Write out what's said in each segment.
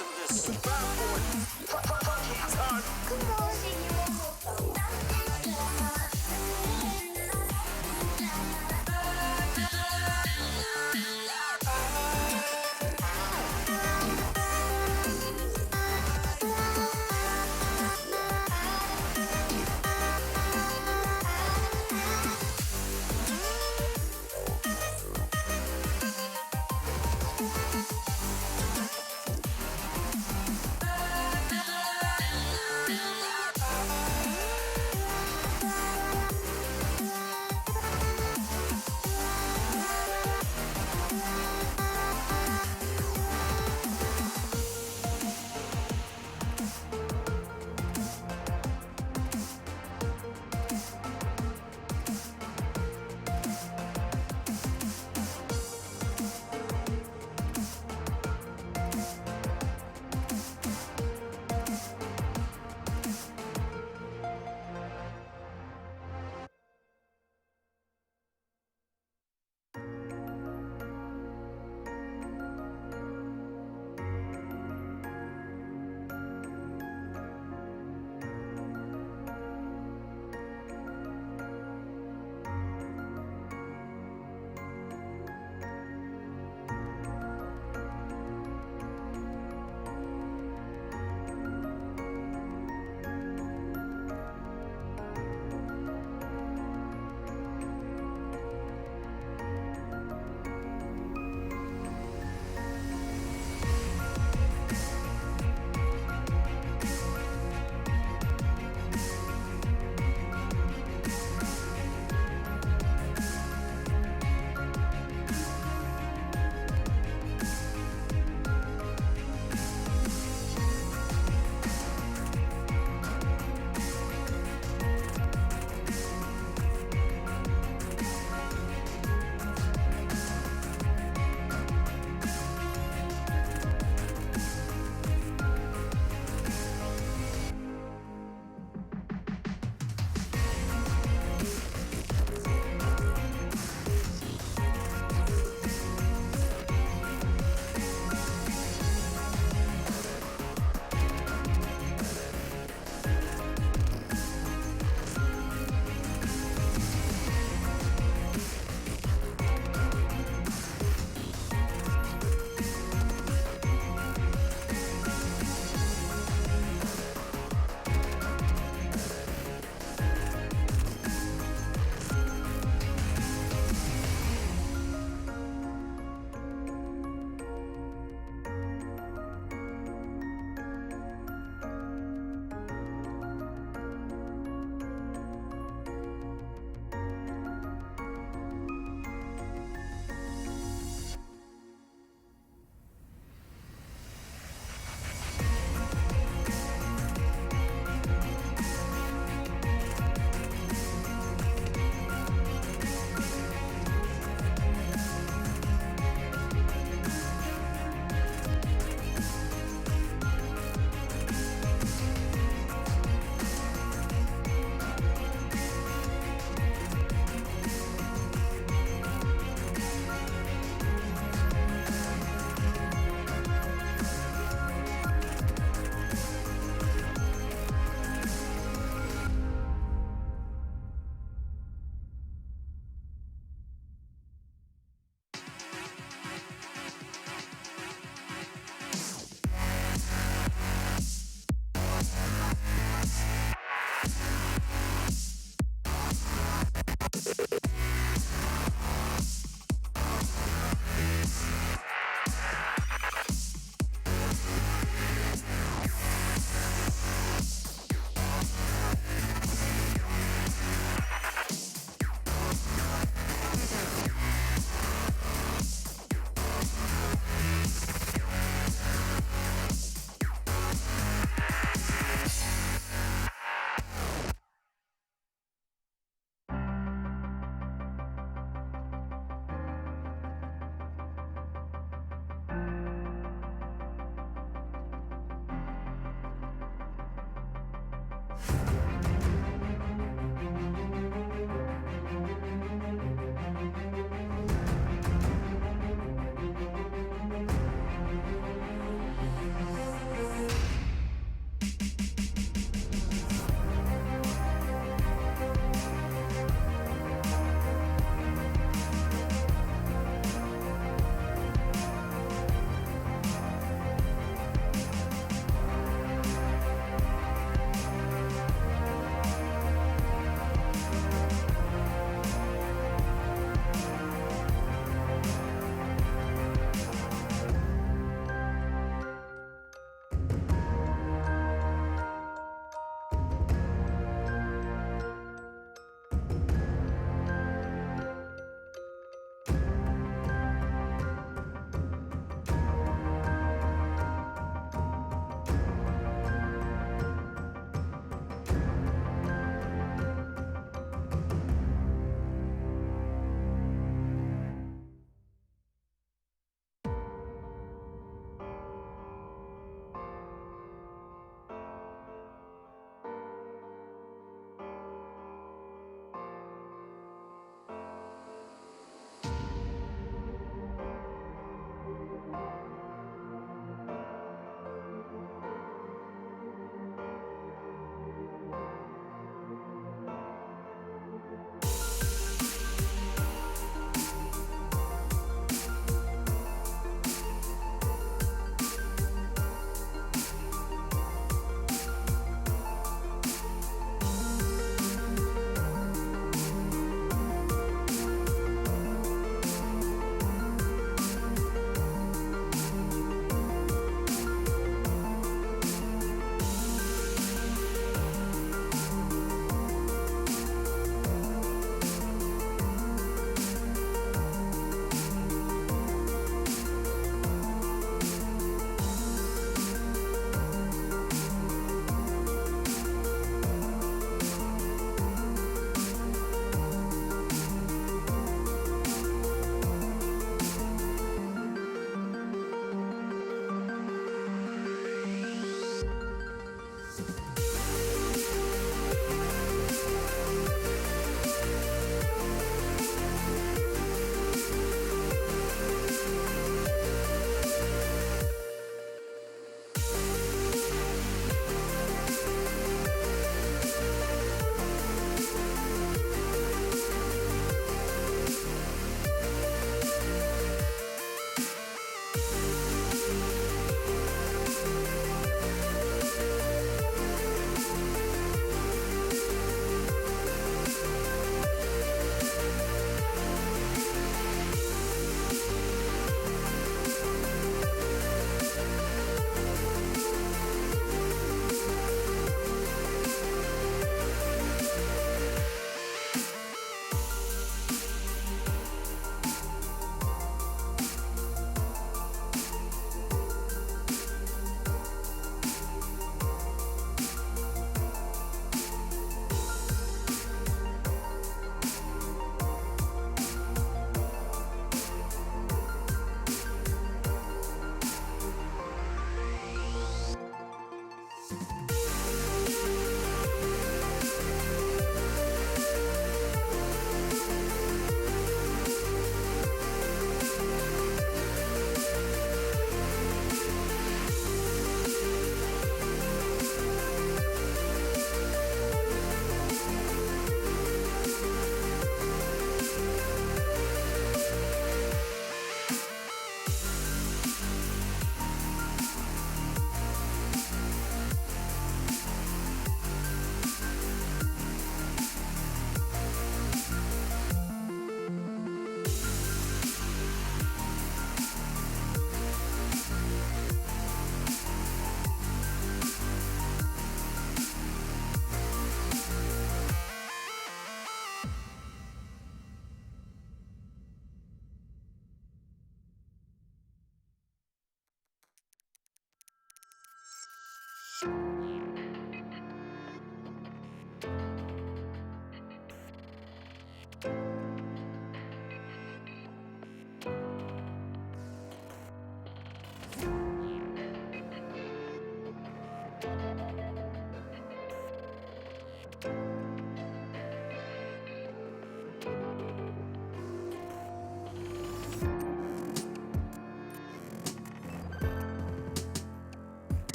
listen to this. Bad boy. Time. Come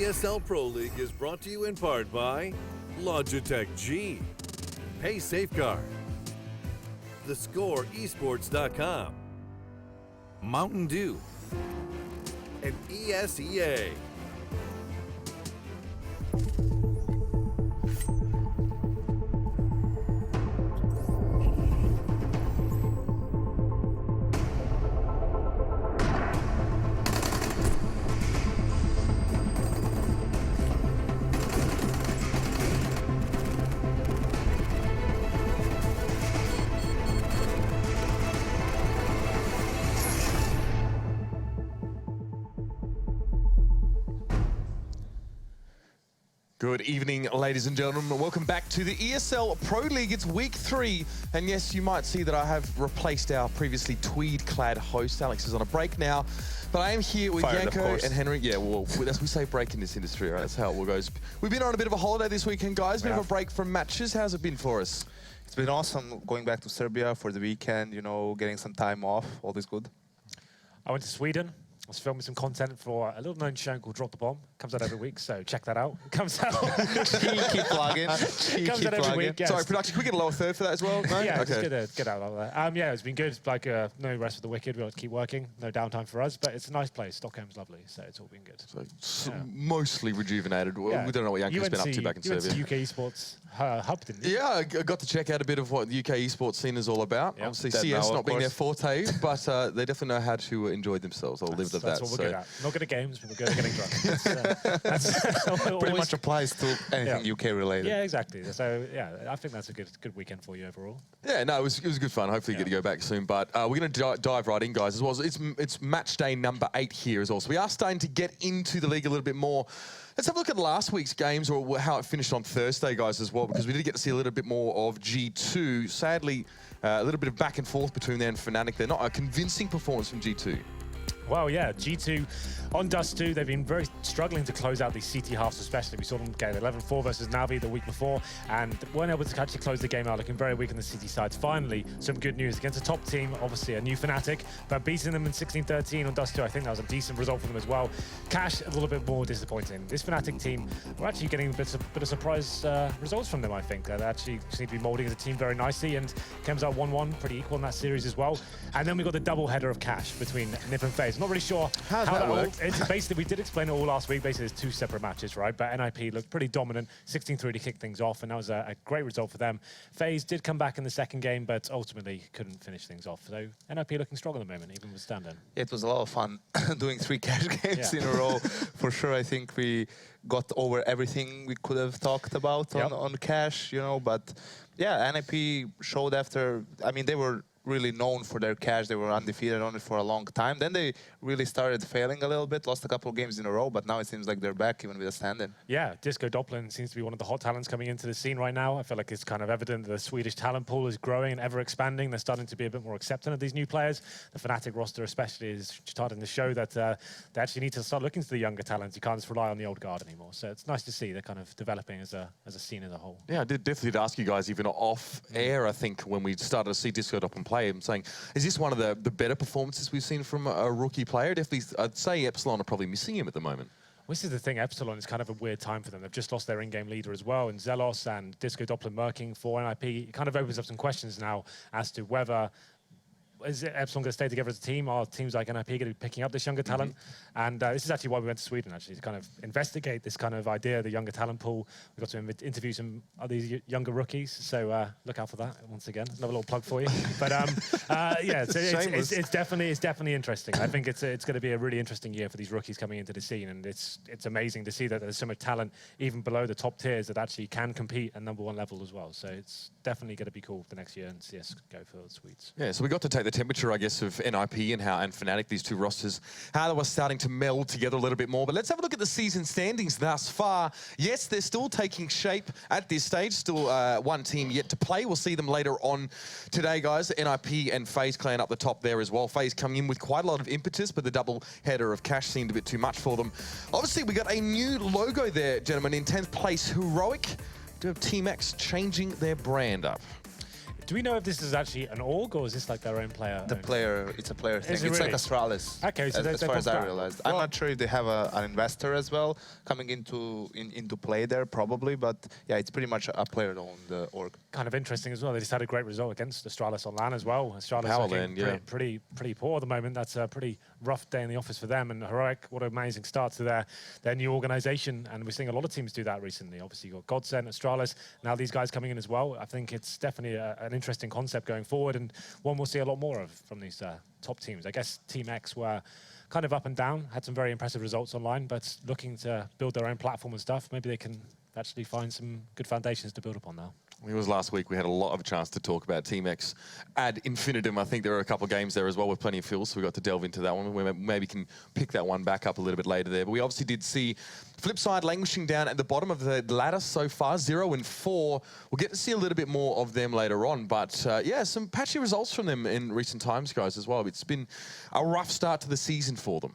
ESL Pro League is brought to you in part by Logitech G, Pay Safeguard, TheScoreEsports.com, Mountain Dew, and ESEA. Good evening, ladies and gentlemen. Welcome back to the ESL Pro League. It's week 3. And yes, you might see that I have replaced our previously tweed-clad host. Alex is on a break now. But I am here with Yanko and Henry. Yeah, well, as we say break in this industry, right? That's how it goes. We've been on a bit of a holiday this weekend, guys. Bit of a break from matches. How's it been for us? It's been awesome going back to Serbia for the weekend, you know, getting some time off. All is good. I went to Sweden. I was filming some content for a little-known show called Drop the Bomb. Comes out every week, so check that out. It comes out. Cheeky plug-in. Comes out every week. Yes. Sorry, production. Can we get a lower third for that as well? No? Yeah, okay. just get out of there. Yeah, it's been good. It's like no rest for the wicked. We'll keep working. No downtime for us, but it's a nice place. Stockholm's lovely, so it's all been good. So mostly rejuvenated. Yeah. We don't know what Yanko's been up to back in Serbia. You went to UK esports hub, didn't you? Yeah, I got to check out a bit of what the UK esports scene is all about. Yep. Obviously, CS not being their forte, but they definitely know how to enjoy themselves. I'll live with that. That's what we're good at. Not good at games, but we're good at getting drunk. That's pretty much applies to anything UK related. Yeah, exactly. So yeah, I think that's a good weekend for you overall. Yeah, no, it was good fun. Hopefully you get to go back soon. But we're going to dive right in, guys, as well. It's match day number 8 here as well. So we are starting to get into the league a little bit more. Let's have a look at last week's games, or how it finished on Thursday, guys, as well, because we did get to see a little bit more of G2. Sadly, a little bit of back and forth between them and Fnatic. They're not a convincing performance from G2. Well, yeah, G2 on Dust 2, they've been very struggling to close out these CT halves especially. We saw them get 11-4 versus Navi the week before and weren't able to actually close the game out, looking very weak on the CT sides. Finally, some good news against a top team, obviously a new Fnatic, but beating them in 16-13 on Dust 2, I think that was a decent result for them as well. Cash, a little bit more disappointing. This Fnatic team, we're actually getting a bit of surprise results from them, I think. They actually seem to be molding as a team very nicely and comes out 1-1, pretty equal in that series as well. And then we got the double header of Cash between Nip and FaZe. Not really sure how that worked. It's basically, we did explain it all last week. Basically, it's 2 separate matches, right? But NIP looked pretty dominant, 16-3 to kick things off, and that was a great result for them. FaZe did come back in the second game, but ultimately couldn't finish things off. So NIP looking strong at the moment, even with stand-in. Yeah, it was a lot of fun doing 3 Cash games in a row. For sure, I think we got over everything we could have talked about on Cash, you know. But yeah, NIP showed after, I mean, they were really known for their Cash. They were undefeated on it for a long time. Then they really started failing a little bit, lost a couple of games in a row, but now it seems like they're back even with a stand-in. Yeah, Disco Doppelin seems to be one of the hot talents coming into the scene right now. I feel like it's kind of evident that the Swedish talent pool is growing and ever expanding. They're starting to be a bit more accepting of these new players. The Fnatic roster especially is starting to show that they actually need to start looking to the younger talents. You can't just rely on the old guard anymore. So it's nice to see they're kind of developing as a scene as a whole. Yeah, I did definitely ask you guys even off air, I think, when we started to see Disco Doppelin play, I'm saying, is this one of the better performances we've seen from a rookie player? Definitely, I'd say Epsilon are probably missing him at the moment. Well, this is the thing, Epsilon is kind of a weird time for them. They've just lost their in-game leader as well, and Zelos and Disco Doppelin murking for NIP. It kind of opens up some questions now as to whether is Epsilon going to stay together as a team? Are teams like NIP going to be picking up this younger talent? And this is actually why we went to Sweden, actually, to kind of investigate this kind of idea, the younger talent pool. We got to interview some of these younger rookies, so look out for that once again. Another little plug for you. But yeah, so it's definitely interesting. I think it's going to be a really interesting year for these rookies coming into the scene, and it's amazing to see that there's so much talent even below the top tiers that actually can compete at #1 level as well. So it's definitely going to be cool for the next year and see us go for the Swedes. Yeah, so we got to take the temperature, I guess, of NIP and Fnatic, these two rosters, how they were starting to meld together a little bit more. But let's have a look at the season standings thus far. Yes, they're still taking shape at this stage. Still one team yet to play. We'll see them later on today, guys. NIP and FaZe clan up the top there as well. FaZe coming in with quite a lot of impetus, but the double header of Cash seemed a bit too much for them. Obviously, we got a new logo there, gentlemen. In 10th place, Heroic. Do have Team X changing their brand up. Do we know if this is actually an org or is this like their own player? The player, it's a player thing. Is It's it like really? Astralis. Okay, so as far as I realized. I'm not sure if they have an investor as well coming into play there, probably. But yeah, it's pretty much a player-owned org. Kind of interesting as well. They just had a great result against Astralis on LAN as well. Astralis Power looking LAN, yeah. pretty poor at the moment. That's a pretty rough day in the office for them. And Heroic, what an amazing start to their new organization. And we're seeing a lot of teams do that recently. Obviously, you've got Godsend, Astralis. Now these guys coming in as well. I think it's definitely an interesting concept going forward, and one we'll see a lot more of from these top teams. I guess Team X were kind of up and down, had some very impressive results online, but looking to build their own platform and stuff. Maybe they can actually find some good foundations to build upon now. It was last week. We had a lot of chance to talk about Team X ad infinitum. I think there were a couple of games there as well with plenty of feels, so we got to delve into that one. We maybe can pick that one back up a little bit later there. But we obviously did see Flipside languishing down at the bottom of the ladder so far, 0-4. We'll get to see a little bit more of them later on. But yeah, some patchy results from them in recent times, guys, as well. It's been a rough start to the season for them.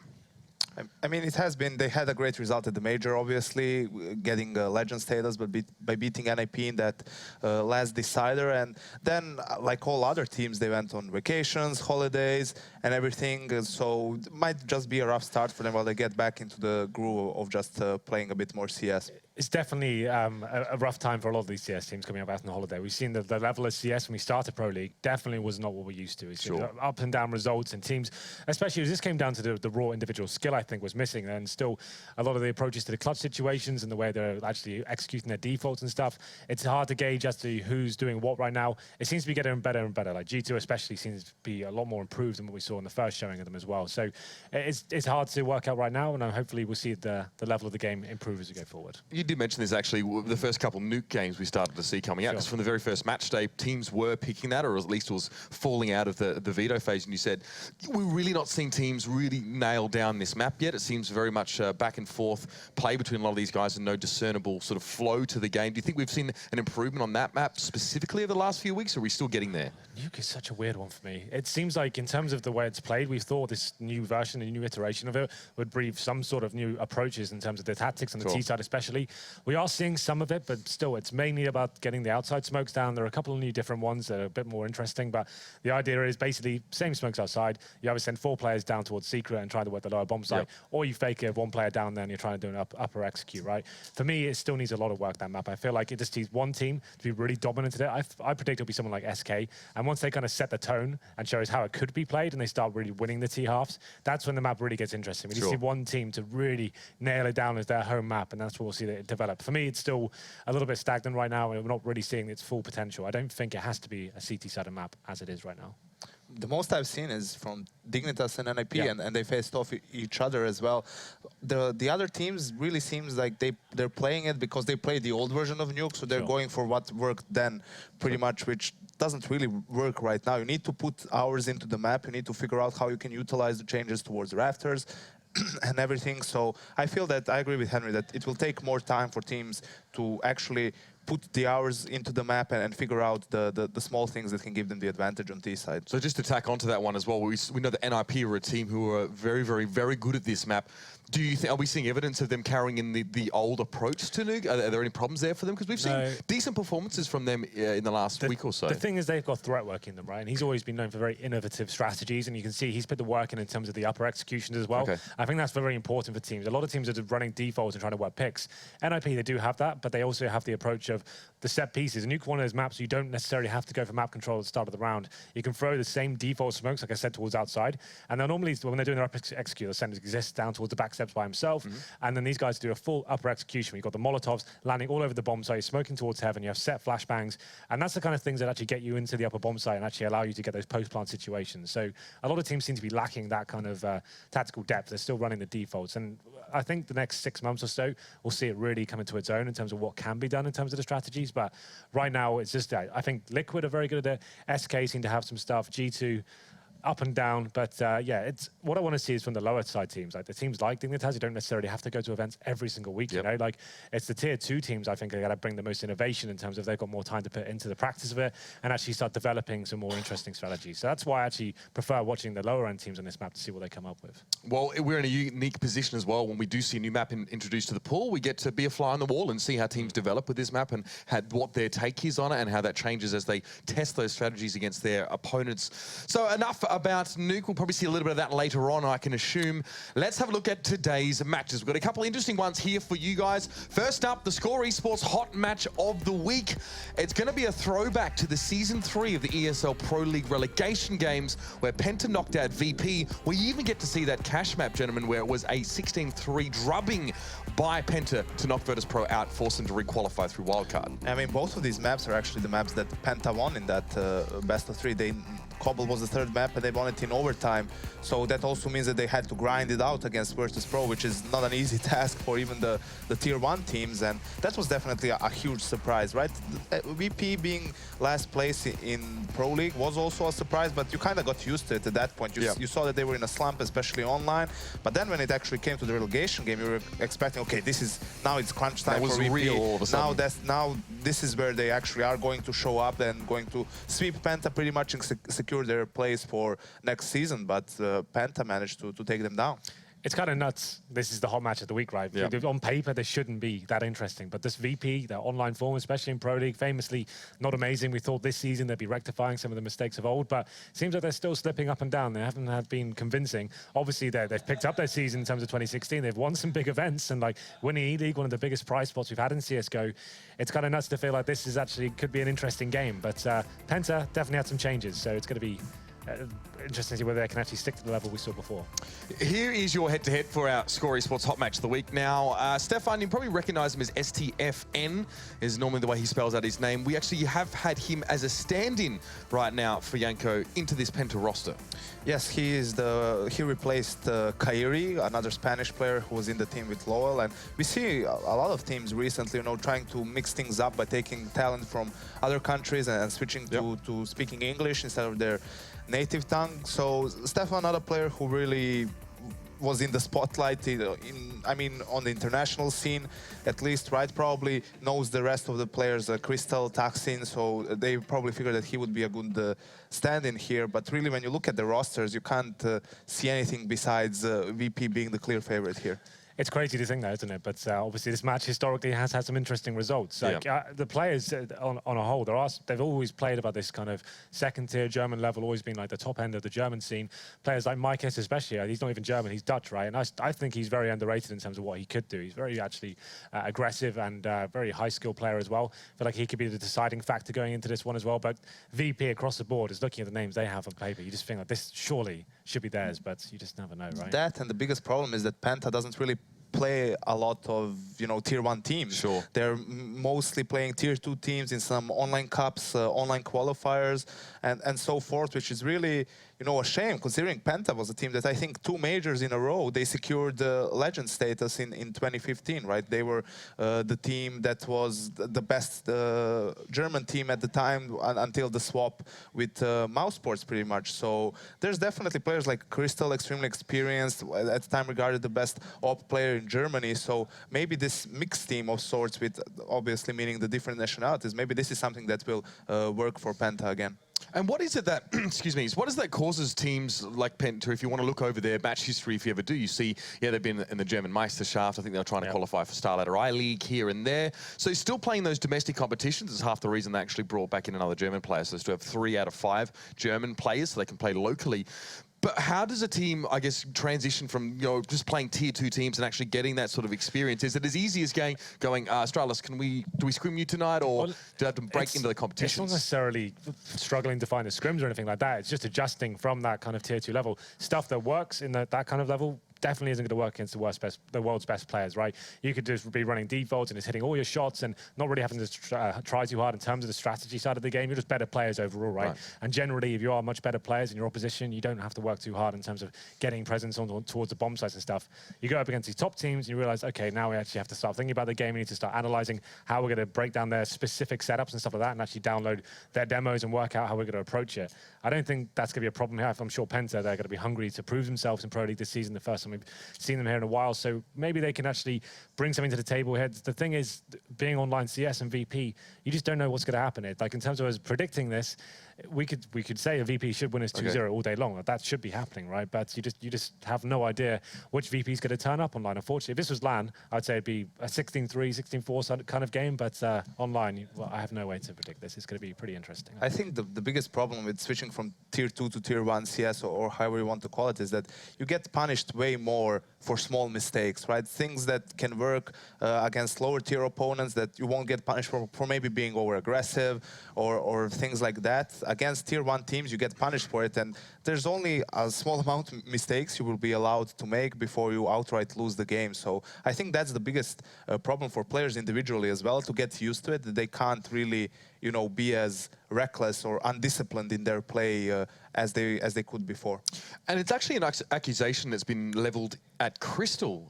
I mean, it has been. They had a great result at the major, obviously, getting legend status, but by beating NIP in that last decider. And then, like all other teams, they went on vacations, holidays, and everything. So it might just be a rough start for them while they get back into the groove of just playing a bit more CS. It's definitely a rough time for a lot of these CS teams coming up after the holiday. We've seen the level of CS when we started Pro League definitely was not what we're used to. We've seen up and down results and teams, especially as this came down to the raw individual skill, I think, was missing. And still, a lot of the approaches to the clutch situations and the way they're actually executing their defaults and stuff, it's hard to gauge as to who's doing what right now. It seems to be getting better and better. Like G2 especially seems to be a lot more improved than what we saw in the first showing of them as well. So it's hard to work out right now, and hopefully we'll see the level of the game improve as we go forward. You did mention this actually, the first couple Nuke games we started to see coming out, because from the very first match day, teams were picking that, or at least it was falling out of the veto phase, and you said, we're really not seeing teams really nail down this map yet. It seems very much back and forth play between a lot of these guys and no discernible sort of flow to the game. Do you think we've seen an improvement on that map specifically over the last few weeks, or are we still getting there? Nuke is such a weird one for me. It seems like in terms of the way it's played, we thought this new version, a new iteration of it, would breathe some sort of new approaches in terms of the tactics on the T side especially. We are seeing some of it, but still it's mainly about getting the outside smokes down. There are a couple of new different ones that are a bit more interesting, but the idea is basically same smokes outside. You either send 4 players down towards secret and try to work the lower bomb site, or you fake it, 1 player down there and you're trying to do an upper execute, right? For me, it still needs a lot of work, that map. I feel like it just needs one team to be really dominant at it. I predict it'll be someone like SK, and once they kind of set the tone and show us how it could be played and they start really winning the T-halves, that's when the map really gets interesting. We need to see one team to really nail it down as their home map, and that's where we'll see it develop. For me, it's still a little bit stagnant right now, and we're not really seeing its full potential. I don't think it has to be a CT-sided map as it is right now. The most I've seen is from Dignitas and NIP, and they faced off each other as well. The other teams really seems like they're playing it because they played the old version of Nuke, so they're going for what worked then, pretty much, which doesn't really work right now. You need to put hours into the map. You need to figure out how you can utilize the changes towards rafters and everything. So I feel that I agree with Henry that it will take more time for teams to actually put the hours into the map and figure out the small things that can give them the advantage on T side. So just to tack onto that one as well, we know that NIP are a team who are very, very, very good at this map. Do you think, are we seeing evidence of them carrying in the old approach to Nuke? Are there any problems there for them? Because we've seen decent performances from them in the last week or so. The thing is they've got threat work in them, right? And he's always been known for very innovative strategies, and you can see he's put the work in terms of the upper executions as well. I think that's very important for teams. A lot of teams are running defaults and trying to work picks. NIP, they do have that, but they also have the approach of the set pieces. Nuke, one of those maps, you don't necessarily have to go for map control at the start of the round. You can throw the same default smokes, like I said, towards outside. And then normally, when they're doing their upper execute, they'll send Exist down towards the back steps by himself. And then these guys do a full upper execution. You've got the Molotovs landing all over the bomb site, you're smoking towards heaven, you have set flashbangs. And that's the kind of things that actually get you into the upper bomb site and actually allow you to get those post-plant situations. So a lot of teams seem to be lacking that kind of tactical depth. They're still running the defaults. And I think the next 6 months or so, we'll see it really come into its own in terms of what can be done in terms of the strategies. But right now, it's just, I think Liquid are very good at it. SK seem to have some stuff. G2, up and down, but yeah, it's what I want to see is from the lower side teams, like the teams like Dignitas, who don't necessarily have to go to events every single week. You know, like it's the tier 2 teams I think are going to bring the most innovation in terms of they've got more time to put into the practice of it and actually start developing some more interesting strategies. So that's why I actually prefer watching the lower end teams on this map to see what they come up with. Well, we're in a unique position as well. When we do see a new map introduced to the pool, we get to be a fly on the wall and see how teams develop with this map and what their take is on it and how that changes as they test those strategies against their opponents. So enough about Nuke. We'll probably see a little bit of that later on, I can assume. Let's have a look at today's matches. We've got a couple of interesting ones here for you guys. First up, the Score Esports Hot Match of the Week. It's going to be a throwback to the Season 3 of the ESL Pro League relegation games where Penta knocked out VP. We even get to see that cash map, gentlemen, where it was a 16-3 drubbing by Penta to knock Virtus Pro out, force them to re-qualify through wildcard. I mean, both of these maps are actually the maps that Penta won in that best of 3. Cobble was the 3rd map and they won it in overtime. So that also means that they had to grind it out against Virtus Pro, which is not an easy task for even the tier 1 teams. And that was definitely a huge surprise, right? VP being last place in Pro League was also a surprise, but you kind of got used to it at that point. You saw that they were in a slump, especially online. But then when it actually came to the relegation game, you were expecting, okay, now it's crunch time for VP. Real all of a sudden. Now this is where they actually are going to show up and going to sweep Penta pretty much and secure their place for next season. But Penta managed to take them down. It's kind of nuts. This is the hot match of the week, right? Yeah. On paper, this shouldn't be that interesting. But this VP, their online form, especially in Pro League, famously not amazing. We thought this season they'd be rectifying some of the mistakes of old, but it seems like they're still slipping up and down. They haven't been convincing. Obviously, they've picked up their season in terms of 2016. They've won some big events, and like winning E-League, one of the biggest prize spots we've had in CSGO. It's kind of nuts to feel like this is actually could be an interesting game. But Penta definitely had some changes, so it's going to be interesting to see whether they can actually stick to the level we saw before. Here is your head-to-head for our Score Esports Hot Match of the Week. Now, Stefan, you probably recognize him as STFN, is normally the way he spells out his name. We actually have had him as a stand-in right now for Yanko into this Penta roster. Yes, he replaced Kairi, another Spanish player who was in the team with Lowell. And we see a lot of teams recently, trying to mix things up by taking talent from other countries and switching to speaking English instead of their native tongue. So Stefan, another player who really was in the spotlight on the international scene, at least, right? Probably knows the rest of the players, Crystal, Taksin, so they probably figured that he would be a good stand-in here. But really, when you look at the rosters, you can't see anything besides VP being the clear favorite here. It's crazy to think that, isn't it? But obviously, this match historically has had some interesting results. Like the players on a whole, they've always played about this kind of second-tier German level, always been like the top end of the German scene. Players like Mikes especially, he's not even German, he's Dutch, right? And I think he's very underrated in terms of what he could do. He's very actually aggressive and very high-skill player as well. I feel like he could be the deciding factor going into this one as well. But VP across the board is looking at the names they have on paper. You just think like this surely should be theirs, but you just never know, right? That, and the biggest problem is that Penta doesn't really play a lot of tier 1 teams. Sure. They're mostly playing tier 2 teams in some online cups, online qualifiers, and so forth, which is really a shame, considering Penta was a team that I think 2 majors in a row they secured legend status in 2015, right? They were the team that was the best German team at the time until the swap with Mousesports, pretty much. So there's definitely players like Crystal, extremely experienced, at the time regarded the best op player in Germany. So maybe this mixed team of sorts, with obviously meaning the different nationalities, maybe this is something that will work for Penta again. And what is it that, excuse me, what is that causes teams like Penta, if you want to look over their match history, if you ever do, you see, they've been in the German Meisterschaft. I think they're trying to qualify for Starladder I-League here and there. So still playing those domestic competitions is half the reason they actually brought back in another German player. So they still have 3 out of 5 German players, so they can play locally. But how does a team, I guess, transition from just playing tier 2 teams and actually getting that sort of experience? Is it as easy as going, Stralis, do we scrim you tonight, or do you have to break into the competition? It's not necessarily struggling to find the scrims or anything like that. It's just adjusting from that kind of tier 2 level. Stuff that works in that kind of level definitely isn't going to work against the world's best players, right? You could just be running defaults and just hitting all your shots and not really having to try too hard in terms of the strategy side of the game. You're just better players overall, right? And generally, if you are much better players in your opposition, you don't have to work too hard in terms of getting presence towards the bomb sites and stuff. You go up against these top teams and you realize, okay, now we actually have to start thinking about the game. We need to start analyzing how we're going to break down their specific setups and stuff like that, and actually download their demos and work out how we're going to approach it. I don't think that's going to be a problem here. I'm sure Penta, they're going to be hungry to prove themselves in Pro League this season, the first time we've seen them here in a while. So maybe they can actually bring something to the table here. The thing is, being online CS and VP, you just don't know what's going to happen. Like, in terms of us predicting this, we could say a VP should win us 2-0 all day long. That should be happening, right? But you just have no idea which VP is going to turn up online. Unfortunately, if this was LAN, I'd say it'd be a 16-3, 16-4 kind of game. But online, well, I have no way to predict this. It's going to be pretty interesting. I think the biggest problem with switching from Tier 2 to Tier 1 CS, or however you want to call it, is that you get punished way more for small mistakes, right? Things that can work against lower tier opponents that you won't get punished for maybe being over-aggressive or things like that. Against Tier 1 teams, you get punished for it, and there's only a small amount of mistakes you will be allowed to make before you outright lose the game. So I think that's the biggest problem for players individually as well, to get used to it, that they can't really, you know, be as reckless or undisciplined in their play as they could before. And it's actually an accusation that's been leveled at Crystal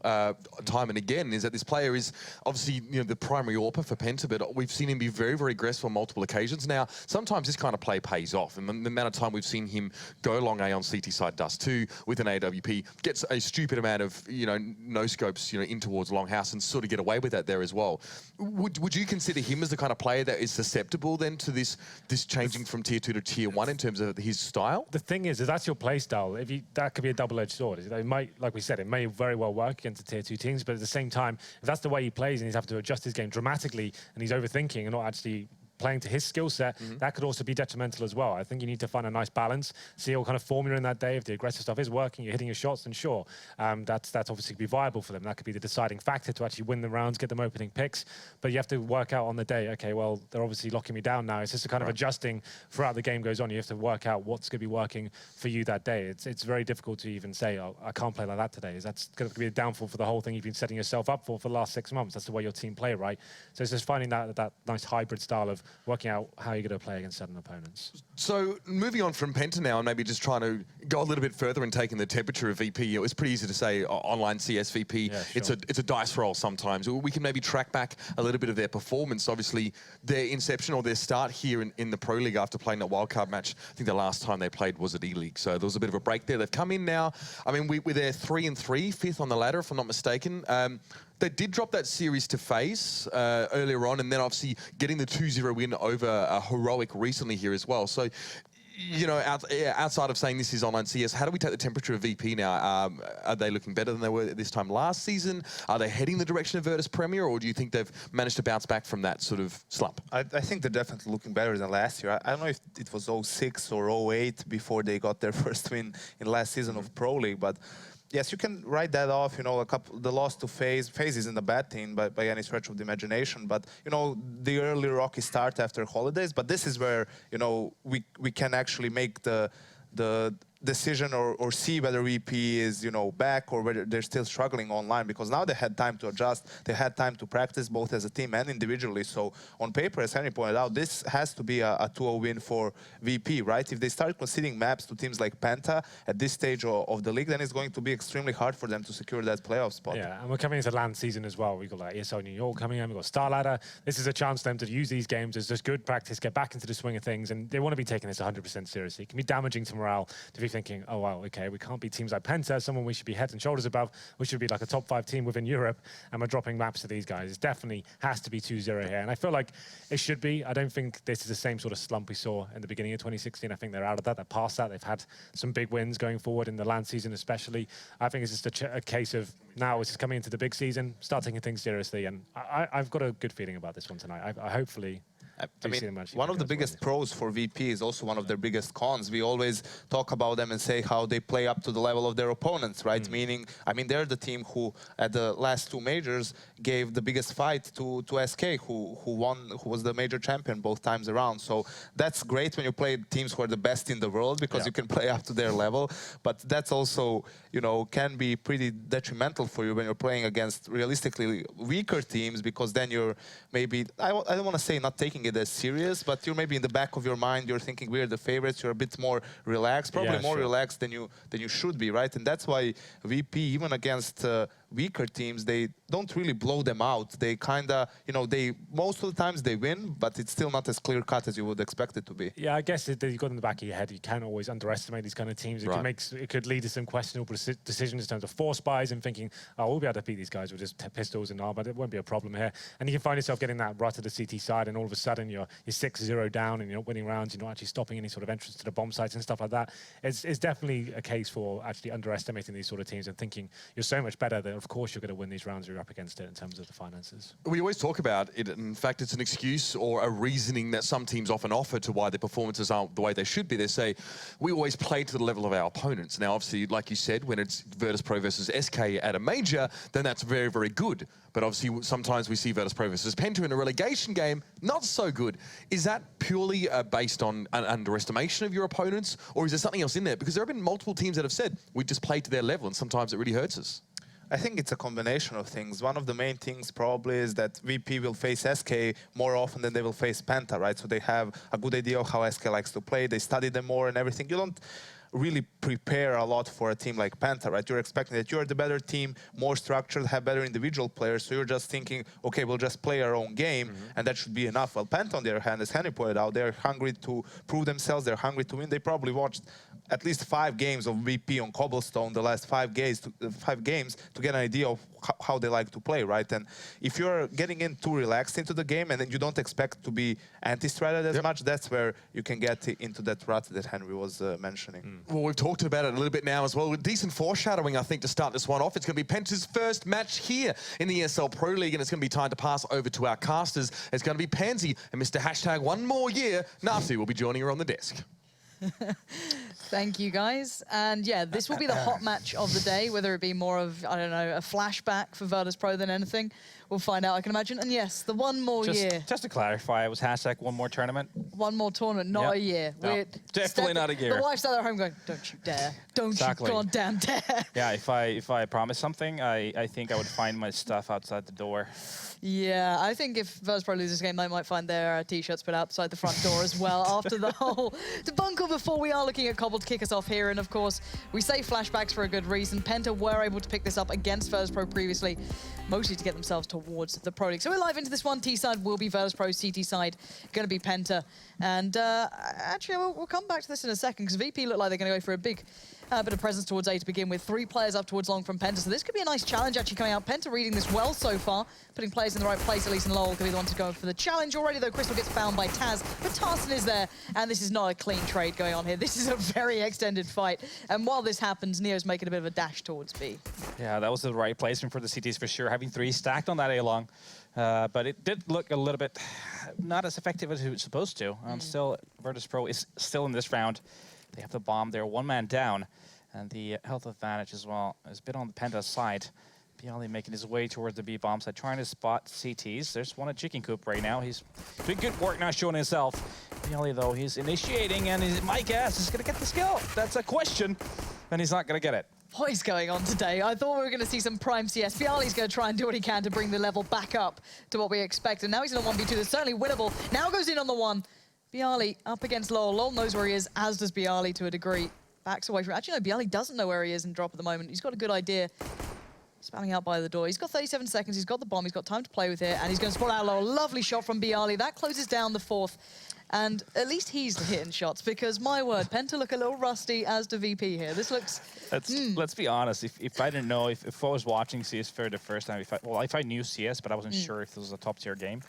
time and again, is that this player is obviously, you know, the primary AWPer for Penta, but we've seen him be very, very aggressive on multiple occasions. Now, sometimes this kind of play pays off, and the amount of time we've seen him go long A on CT side Dust 2 with an AWP, gets a stupid amount of, you know, no scopes, you know, in towards Longhouse, and sort of get away with that there as well. Would you consider him as the kind of player that is susceptible then to this changing from Tier 2 to Tier 1 in terms of his style? The thing is that's your play style. That could be a double-edged sword. It might, like we said, it may very well work against the Tier 2 teams, but at the same time, if that's the way he plays and he's having to adjust his game dramatically and he's overthinking and not actually playing to his skill set, that could also be detrimental as well. I think you need to find a nice balance, see what kind of form you're in that day. If the aggressive stuff is working, you're hitting your shots, then sure, that's obviously be viable for them. That could be the deciding factor to actually win the rounds, get them opening picks. But you have to work out on the day, okay, well, they're obviously locking me down now. It's just a kind of adjusting throughout the game goes on. You have to work out what's going to be working for you that day. It's very difficult to even say, oh, I can't play like that today. That's going to be a downfall for the whole thing you've been setting yourself up for the last 6 months. That's the way your team play, right? So it's just finding that nice hybrid style of working out how you're going to play against certain opponents. So moving on from Penta now and maybe just trying to go a little bit further and taking the temperature of VP, it was pretty easy to say online CS VP, yeah, sure. it's a dice roll sometimes. We can maybe track back a little bit of their performance. Obviously, their inception or their start here in the Pro League after playing that wildcard match, I think the last time they played was at E-League. So there was a bit of a break there. They've come in now. I mean, we're there 3-3, fifth on the ladder, if I'm not mistaken. They did drop that series to FaZe earlier on, and then obviously getting the 2-0 win over Heroic recently here as well. So, you know, outside of saying this is online CS, how do we take the temperature of VP now? Are they looking better than they were this time last season? Are they heading the direction of Virtus Premier, or do you think they've managed to bounce back from that sort of slump? I think they're definitely looking better than last year. I don't know if it was 06 or 08 before they got their first win in last season of Pro League, but yes, you can write that off. You know, the loss to FaZe. FaZe isn't a bad team by any stretch of the imagination. But you know, the early rocky start after holidays. But this is where, you know, we can actually make the decision or see whether VP is, you know, back or whether they're still struggling online, because now they had time to adjust, they had time to practice both as a team and individually. So on paper, as Henry pointed out, this has to be a 2-0 win for VP, right? If they start conceding maps to teams like Penta at this stage of the league, then it's going to be extremely hard for them to secure that playoff spot. Yeah, and we're coming into LAN season as well. We've got like ESL New York coming in, we've got Star Ladder. This is a chance for them to use these games as just good practice, get back into the swing of things, and they want to be taking this 100% seriously. It can be damaging to morale to be thinking, oh, wow, okay, we can't be teams like Penta, someone we should be heads and shoulders above. We should be like a top 5 team within Europe, and we're dropping maps to these guys. It definitely has to be 2-0 here, and I feel like it should be. I don't think this is the same sort of slump we saw in the beginning of 2016. I think they're out of that. They're past that. They've had some big wins going forward in the LAN season especially. I think it's just a case of now it's just coming into the big season, start taking things seriously, and I've got a good feeling about this one tonight. I hopefully do see them actually one of the progress biggest pros for VP is also one of their biggest cons. We always talk about them and say how they play up to the level of their opponents, right? Meaning, I mean, they're the team who, at the last 2 majors, gave the biggest fight to SK, who won, who was the major champion both times around. So that's great when you play teams who are the best in the world, because you can play up to their level. But that's also, you know, can be pretty detrimental for you when you're playing against realistically weaker teams, because then you're maybe, I don't want to say not taking it as serious, but you're maybe in the back of your mind, you're thinking we're the favorites, you're a bit more relaxed, probably more relaxed than you should be, right? And that's why VP, even against weaker teams, they don't really blow them out. They kind of, you know, most of the times they win, but it's still not as clear cut as you would expect it to be. Yeah, I guess you've got in the back of your head, you can't always underestimate these kind of teams. It could lead to some questionable decisions in terms of force buys and thinking, oh, we'll be able to beat these guys with just pistols and all, but it won't be a problem here. And you can find yourself getting that rut to the CT side, and all of a sudden you're 6-0 down and you're not winning rounds, you're not actually stopping any sort of entrance to the bomb sites and stuff like that. It's definitely a case for actually underestimating these sort of teams and thinking you're so much better that of course you're going to win these rounds you're up against it in terms of the finances. We always talk about it. In fact, it's an excuse or a reasoning that some teams often offer to why their performances aren't the way they should be. They say, we always play to the level of our opponents. Now, obviously, like you said, when it's Virtus.pro versus SK at a major, then that's very, very good. But obviously, sometimes we see Virtus.pro versus Penta in a relegation game, not so good. Is that purely based on an underestimation of your opponents, or is there something else in there? Because there have been multiple teams that have said, we just play to their level, and sometimes it really hurts us. I think it's a combination of things. One of the main things probably is that VP will face SK more often than they will face Penta, right? So they have a good idea of how SK likes to play. They study them more and everything. You don't really prepare a lot for a team like Penta, right? You're expecting that you're the better team, more structured, have better individual players. So you're just thinking, okay, we'll just play our own game, and that should be enough. Well, Penta, on the other hand, as Henry pointed out, they're hungry to prove themselves. They're hungry to win. They probably watched at least 5 games of VP on Cobblestone the last 5 games to get an idea of how they like to play, right? And if you're getting in too relaxed into the game and then you don't expect to be anti-stratted as much, that's where you can get into that rut that Henry was mentioning. Well, we've talked about it a little bit now as well. With decent foreshadowing, I think, to start this one off. It's going to be Penta's first match here in the ESL Pro League, and it's going to be time to pass over to our casters. It's going to be Pansy and Mr. Hashtag One More Year. Nafti will be joining her on the desk. Thank you, guys. And yeah, this will be the hot match of the day, whether it be more of, I don't know, a flashback for Virtus.pro than anything. We'll find out, I can imagine. And yes, the one more year. Just to clarify, it was hashtag one more tournament? One more tournament, not a year. No, definitely not a year. The wife's out at home going, don't you dare. Don't you goddamn dare. Yeah, if I promise something, I think I would find my stuff outside the door. Yeah, I think if Virtus.pro loses this game, they might find their T-shirts put outside the front door as well after the whole debacle before. We are looking at Cobble to kick us off here. And of course, we say flashbacks for a good reason. Penta were able to pick this up against Virtus.pro previously, mostly to get themselves towards the Pro League. So we're live into this one. T side will be Virtus.pro, CT side going to be Penta. And actually, we'll come back to this in a second, because VP look like they're going to go for a big bit of presence towards A to begin with. 3 players up towards long from Penta, so this could be a nice challenge actually coming out. Penta reading this well so far, putting players in the right place, at least in Lowell could be the one to go for the challenge. Already though, Crystal gets found by Taz, but Tarson is there, and this is not a clean trade going on here. This is a very extended fight, and while this happens, Neo's making a bit of a dash towards B. Yeah, that was the right placement for the CTs for sure, having 3 stacked on that A-long. But it did look a little bit not as effective as it was supposed to. Still, Virtus.pro is still in this round. They have the bomb. They're 1 man down. And the health advantage as well has been on the Penta side. Bialy making his way towards the B bomb side, trying to spot CTs. There's one at Chicken Coop right now. He's doing good work now, showing himself. Bialy, though, he's initiating, and my guess is going to get the skill. That's a question, and he's not going to get it. What is going on today? I thought we were going to see some prime CS. Bialy's going to try and do what he can to bring the level back up to what we expect. And now he's in a 1v2 that's certainly winnable. Now goes in on the 1. Bialy up against Lowell. Lowell knows where he is, as does Bialy to a degree. Backs away from it. Actually, no, Bialy doesn't know where he is in drop at the moment. He's got a good idea. Spamming out by the door. He's got 37 seconds. He's got the bomb. He's got time to play with it. And he's going to spot out Lowell. Lovely shot from Bialy. That closes down the 4th. And at least he's hitting shots, because, my word, Penta look a little rusty, as do VP here. This looks... Let's be honest. If I didn't know, if I was watching CS for the first time, if I knew CS, but I wasn't sure if this was a top-tier game,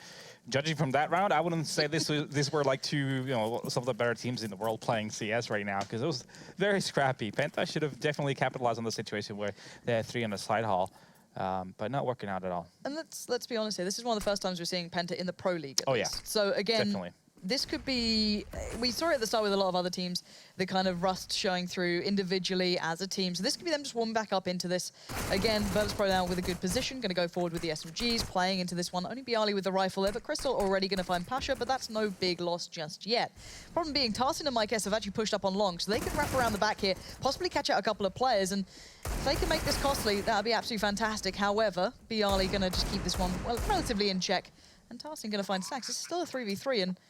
judging from that round, I wouldn't say this were like some of the better teams in the world playing CS right now, because it was very scrappy. Penta should have definitely capitalized on the situation where they had 3 on the side hall. but not working out at all. And let's be honest here. This is one of the first times we're seeing Penta in the Pro League. Oh, yeah. So again, Definitely. this could be, we saw it at the start with a lot of other teams, the kind of rust showing through individually as a team. So this could be them just warming back up into this. Again, Virtus.pro now with a good position, going to go forward with the SMGs, playing into this one. Only Bialy with the rifle there, but Crystal already going to find Pasha, but that's no big loss just yet. Problem being, Tarsin and Mike S have actually pushed up on long, so they can wrap around the back here, possibly catch out a couple of players, and if they can make this costly, that would be absolutely fantastic. However, Bialy going to just keep this one relatively in check, and Tarsin going to find Stacks. It's still a 3v3, and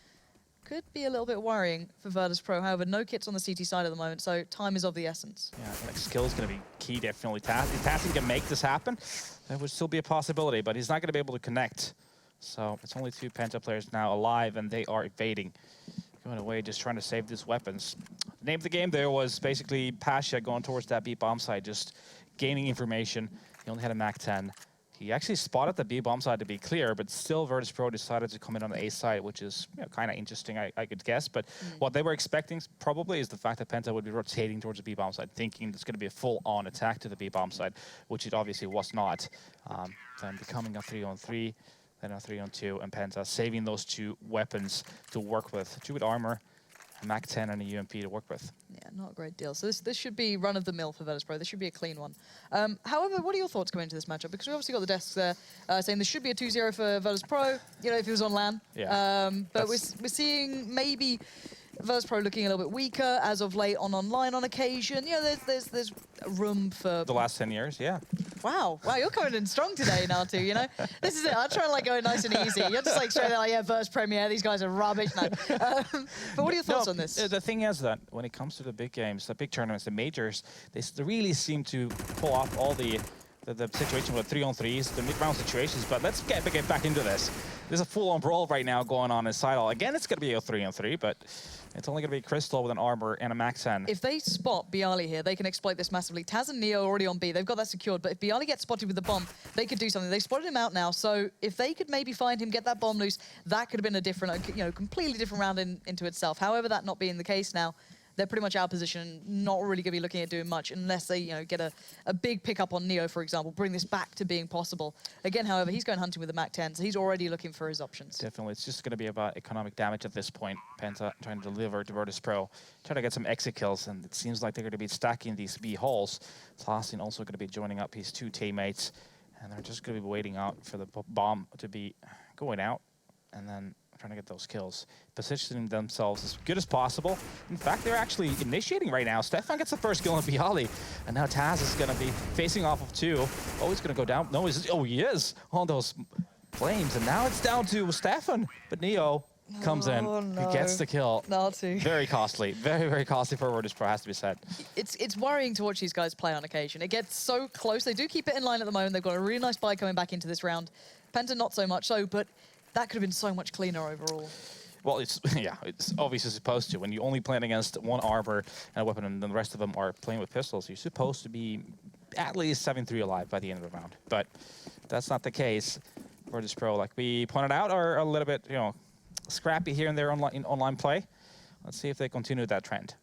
could be a little bit worrying for Virtus.pro. However, no kits on the CT side at the moment, so time is of the essence. Yeah, like skill is going to be key, definitely. If Tassin can make this happen, that would still be a possibility, but he's not going to be able to connect. So it's only 2 Penta players now alive, and they are evading. Going away, just trying to save these weapons. The name of the game there was basically Pasha going towards that B bomb side, just gaining information. He only had a MAC-10. He actually spotted the B bomb side, to be clear, but still Virtus.pro decided to come in on the A side, which is kind of interesting, I could guess. But what they were expecting probably is the fact that Penta would be rotating towards the B bomb side, thinking it's going to be a full-on attack to the B bomb side, which it obviously was not. Then becoming a 3-on-3, then a 3-on-2, and Penta saving those 2 weapons to work with. 2 with armor, a MAC-10 and a UMP to work with. Yeah, not a great deal. So this should be run-of-the-mill for Virtus.pro. This should be a clean one. However, what are your thoughts going into this matchup? Because we obviously got the desks there saying this should be a 2-0 for Virtus.pro, you know, if he was on LAN. Yeah. But we're seeing maybe Virtus.pro looking a little bit weaker as of late on online on occasion. You know, there's room for... The last 10 years, yeah. Wow, you're coming in strong today, Natu, you know? This is it. I try to like go nice and easy. You're just like straight there, like, yeah, Virtus Premier, these guys are rubbish. No. But what are your thoughts on this? The thing is that when it comes to the big games, the big tournaments, the majors, they really seem to pull off all the situation with 3-on-3s, the mid-round situations, but let's get back into this. There's a full-on brawl right now going on inside all. Again, it's going to be a 3-on-3, but it's only going to be Crystal with an armor and a MAC-10. If they spot Bialy here, they can exploit this massively. Taz and Neo are already on B. They've got that secured, but if Bialy gets spotted with the bomb, they could do something. They spotted him out now, so if they could maybe find him, get that bomb loose, that could have been a different, you know, completely different round into itself. However, that not being the case now, they're pretty much out of position, not really going to be looking at doing much unless they, you know, get a big pickup on Neo, for example, bring this back to being possible. Again, however, he's going hunting with the MAC-10, so he's already looking for his options. Definitely. It's just going to be about economic damage at this point. Penta trying to deliver to Virtus.pro, trying to get some exit kills, and it seems like they're going to be stacking these B halls. Tlassin also going to be joining up his 2 teammates, and they're just going to be waiting out for the bomb to be going out, and then trying to get those kills, positioning themselves as good as possible. In fact, they're actually initiating right now. Stefan gets the first kill on Bialy, and now Taz is going to be facing off of 2. Oh, he's going to go down. No, he is on those flames, and now it's down to Stefan. But Neo comes in, he gets the kill. Natu. Very costly, very, very costly for Virtus.pro, has to be said. It's worrying to watch these guys play on occasion. It gets so close. They do keep it in line at the moment. They've got a really nice buy coming back into this round. Penta not so much so, but that could have been so much cleaner overall. Well, it's obviously supposed to. When you only playing against one armor and a weapon, and then the rest of them are playing with pistols, you're supposed to be at least 7-3 alive by the end of the round. But that's not the case. Virtus.pro, like we pointed out, are a little bit, you know, scrappy here and there in online play. Let's see if they continue that trend.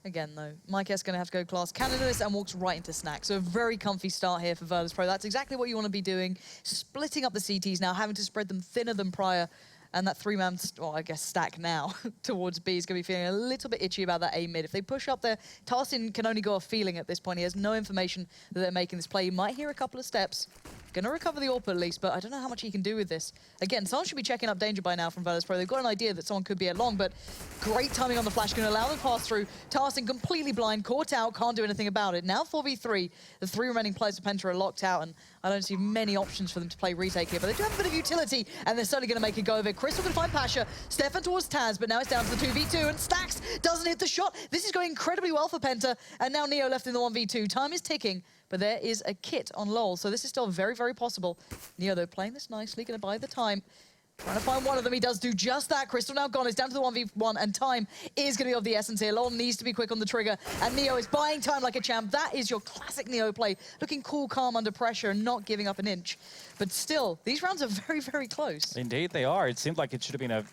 Again, though, Mike S going to have to go class Canada's and walks right into Snack. So a very comfy start here for Virtus.pro. That's exactly what you want to be doing. Splitting up the CTs now, having to spread them thinner than prior. And that 3-man, well, I guess stack now towards B is going to be feeling a little bit itchy about that A mid. If they push up there, Tarsin can only go off feeling at this point. He has no information that they're making this play. You might hear a couple of steps. Going to recover the AWP at least, but I don't know how much he can do with this. Again, someone should be checking up danger by now from Virtus.pro. They've got an idea that someone could be at long, but great timing on the flash. Going to allow them to pass through. Tarsin completely blind, caught out, can't do anything about it. Now 4v3. The 3 remaining players of Penta are locked out, and I don't see many options for them to play retake here, but they do have a bit of utility, and they're certainly going to make a go of it. Crystal can find Pasha, Stefan towards Taz, but now it's down to the 2v2, and Stacks doesn't hit the shot. This is going incredibly well for Penta, and now Neo left in the 1v2. Time is ticking, but there is a kit on LoL, so this is still very, very possible. Neo, though, playing this nicely, going to buy the time. Trying to find one of them. He does do just that. Crystal now gone. It's down to the 1v1, and time is going to be of the essence here. LoL needs to be quick on the trigger, and Neo is buying time like a champ. That is your classic Neo play. Looking cool, calm under pressure, and not giving up an inch. But still, these rounds are very, very close. Indeed, they are. It seemed like it should have been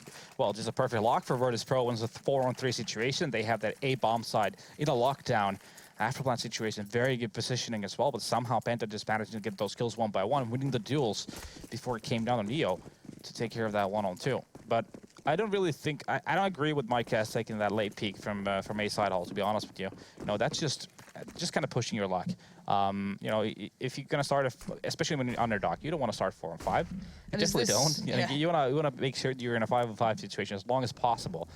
just a perfect lock for Virtus.pro. When it's a 4-on-3 situation, they have that A bomb side in a lockdown. Afterplan situation, very good positioning as well, but somehow Penta just managed to get those kills one by one, winning the duels before it came down on Neo to take care of that 1-on-2. But I don't really think, I don't agree with Mike Cass taking that late peek from A side hall, to be honest with you. You know, that's just kind of pushing your luck. You know, if you're going to start, especially when you're underdog, you don't want to start 4-on-5. You definitely don't. You want to make sure you're in a 5-on-5 situation as long as possible.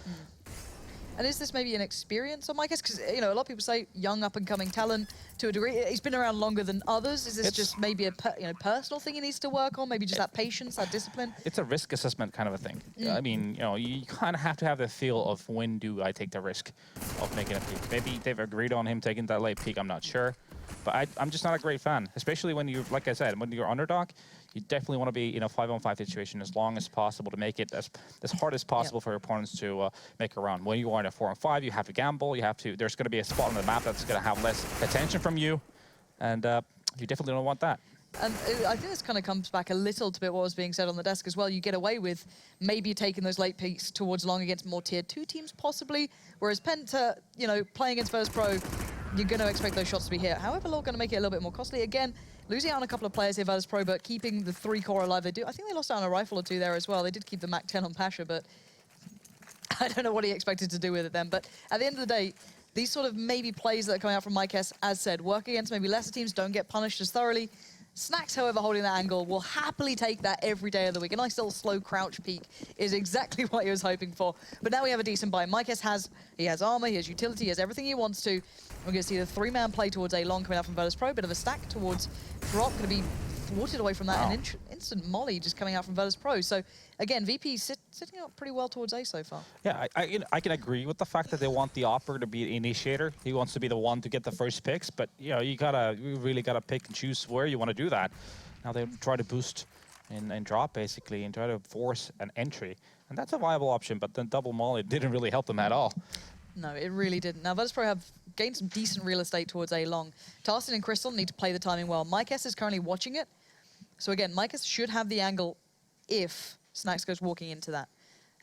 And is this maybe an experience on Micah's? Because, you know, a lot of people say young up-and-coming talent to a degree. He's been around longer than others. Is this just maybe a personal thing he needs to work on? Maybe just that patience, that discipline? It's a risk assessment kind of a thing. I mean, you know, you kind of have to have the feel of when do I take the risk of making a peak. Maybe they've agreed on him taking that late peak, I'm not sure. But I'm just not a great fan, especially when you're, like I said, when you're underdog. You definitely want to be in a 5-on-5 situation as long as possible to make it as hard as possible for your opponents to make a round. When you are in a 4-on-5, you have to gamble. You have to. There's going to be a spot on the map that's going to have less attention from you, and you definitely don't want that. And I think this kind of comes back a little to what was being said on the desk as well. You get away with maybe taking those late peaks towards long against more tier 2 teams possibly, whereas Penta, you know, playing against Virtus Pro, you're going to expect those shots to be hit. However, Lord going to make it a little bit more costly. Again, losing out on a couple of players here, Virtus Pro, but keeping the 3 core alive. They do. I think they lost out on a rifle or 2 there as well. They did keep the Mac 10 on Pasha, but I don't know what he expected to do with it then. But at the end of the day, these sort of maybe plays that are coming out from Mike S, as said, work against maybe lesser teams, don't get punished as thoroughly. Snacks, however, holding that angle, will happily take that every day of the week. A nice little slow crouch peek is exactly what he was hoping for. But now we have a decent buy. Mike S has armor, he has utility, he has everything he wants to. We're going to see the 3-man play towards A-Long coming out from Virtus Pro. Bit of a stack towards Drop, going to be thwarted away from that. Wow. An instant molly just coming out from Virtus Pro. So again, VP sitting up pretty well towards A so far. Yeah, I can agree with the fact that they want the Opera to be the initiator. He wants to be the one to get the first picks, but you know, you really gotta pick and choose where you want to do that. Now they try to boost and drop basically and try to force an entry, and that's a viable option. But then double molly didn't really help them at all. No, it really didn't. Now, Virtus Pro have gained some decent real estate towards A-Long. Tarsin and Crystal need to play the timing well. Mike S is currently watching it. So again, Mike S should have the angle if Snacks goes walking into that.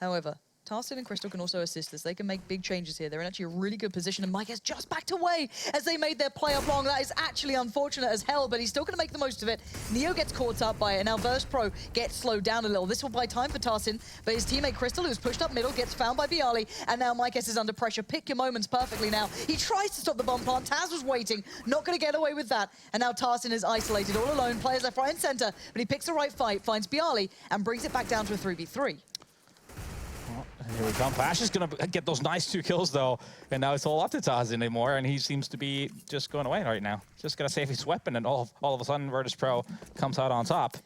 However, Tarsin and Crystal can also assist us. They can make big changes here. They're in actually a really good position, and Mike has just backed away as they made their play up long. That is actually unfortunate as hell, but he's still going to make the most of it. Neo gets caught up by it, and now Virtus Pro gets slowed down a little. This will buy time for Tarsin, but his teammate Crystal, who's pushed up middle, gets found by Bialy, and now Mike S is under pressure. Pick your moments perfectly now. He tries to stop the bomb plant. Taz was waiting, not going to get away with that, and now Tarsin is isolated all alone. Players left, right, and center, but he picks the right fight, finds Bialy, and brings it back down to a 3v3. And here we come. Flash is going to get those nice 2 kills, though. And now it's all up to Taz anymore, and he seems to be just going away right now. Just going to save his weapon, and all of a sudden, Virtus Pro comes out on top.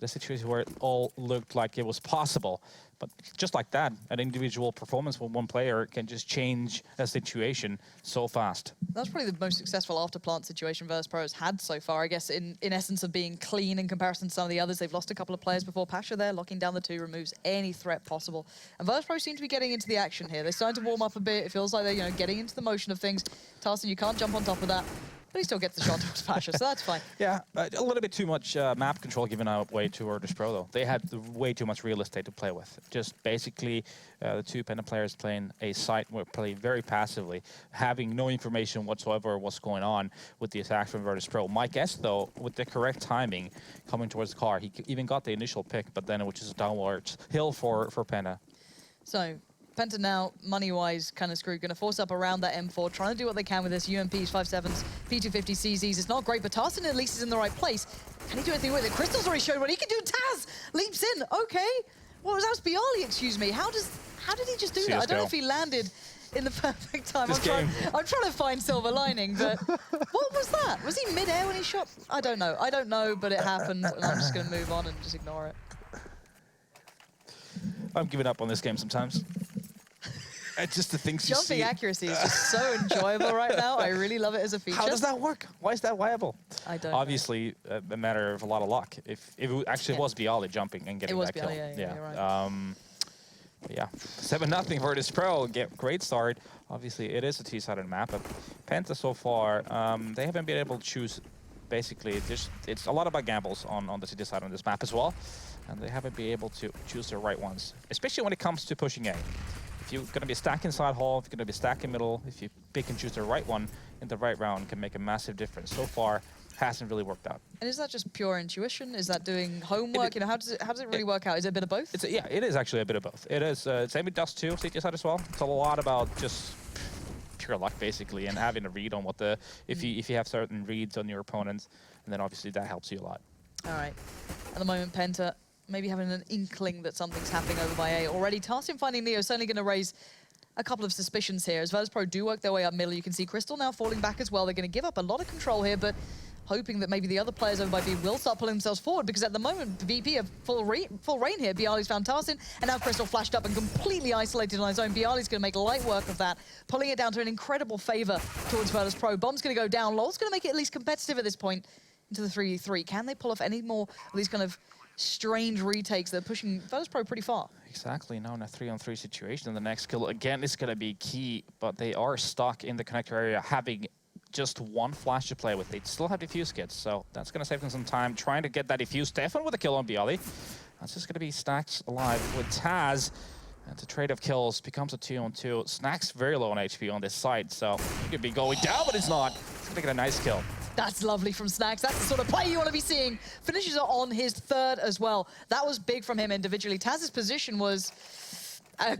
The situation where it all looked like it was possible. But just like that, an individual performance from one player can just change a situation so fast. That's probably the most successful after-plant situation Virtus Pro has had so far, I guess, in essence of being clean in comparison to some of the others. They've lost a couple of players before. Pasha there, locking down the 2, removes any threat possible. And Virtus Pro seem to be getting into the action here. They're starting to warm up a bit. It feels like they're getting into the motion of things. Tarsin, you can't jump on top of that. But he still gets the shot towards Pasha, so that's fine. Yeah, a little bit too much map control given away to Virtus Pro, though. They had way too much real estate to play with. Just basically, the 2 Penta players playing A site were playing very passively, having no information whatsoever what's going on with the attack from Virtus Pro. Mike S, though, with the correct timing, coming towards the car, he even got the initial pick, but then it was just a downwards hill for Penta. So Penta now, money-wise, kind of screwed. Going to force up around that M4, trying to do what they can with this. UMPs, 5.7s, P250 CZs. It's not great, but Tarsin at least is in the right place. Can he do anything with it? Crystal's already showed what he can do. Taz leaps in. Okay. What was that? Bialy, excuse me. How did he just do that? I don't know if he landed in the perfect time. I'm trying to find silver lining, but what was that? Was he mid-air when he shot? I don't know. I don't know, but it happened, and I'm just going to move on and just ignore it. I'm giving up on this game sometimes. It's just the things you see. Jumping accuracy is just so enjoyable right now. I really love it as a feature. How does that work? Why is that viable? I don't Obviously, a matter of a lot of luck. If it actually was Bialy jumping and getting that kill. Yeah, you're right. Yeah, 7-0 Virtus Pro. Great start. Obviously, it is a T-sided map. But Penta so far, they haven't been able to choose. Basically, it's a lot about gambles on the city side on this map as well. And they haven't been able to choose the right ones, especially when it comes to pushing A. If you're going to be stacked inside hall, if you're going to be stacked in middle, if you pick and choose the right one in the right round, can make a massive difference. So far, hasn't really worked out. And is that just pure intuition? Is that doing homework? You know, how does it really work out? Is it a bit of both? Yeah, it is actually a bit of both. It is. Same with Dust 2, CT side as well. It's a lot about just pure luck, basically, and having a read on what the... If you have certain reads on your opponents, and then obviously that helps you a lot. All right. At the moment, Penta maybe having an inkling that something's happening over by A already. Tarsin finding Neo certainly going to raise a couple of suspicions here. As Virtus.pro do work their way up middle, you can see Crystal now falling back as well. They're going to give up a lot of control here, but hoping that maybe the other players over by B will start pulling themselves forward, because at the moment, VP have full reign here. Bialy's found Tarsin, and now Crystal flashed up and completely isolated on his own. Bialy's going to make light work of that, pulling it down to an incredible favor towards Virtus.pro. Bomb's going to go down. LoL's going to make it at least competitive at this point into the 3v3. Can they pull off any more of these kind of strange retakes that are pushing Virtus.pro pretty far? Exactly. Now in a 3-on-3 situation, and the next kill again is going to be key, but they are stuck in the connector area, having just one flash to play with. They still have defuse kits, so that's going to save them some time trying to get that defuse. Stefan with a kill on Bialy. That's just going to be stacked alive with Taz. And the trade of kills becomes a 2-on-2. Snack's very low on HP on this side, so he could be going down, but it's not. He's going to get a nice kill. That's lovely from Snacks. That's the sort of play you want to be seeing. Finishes are on his third as well. That was big from him individually. Taz's position was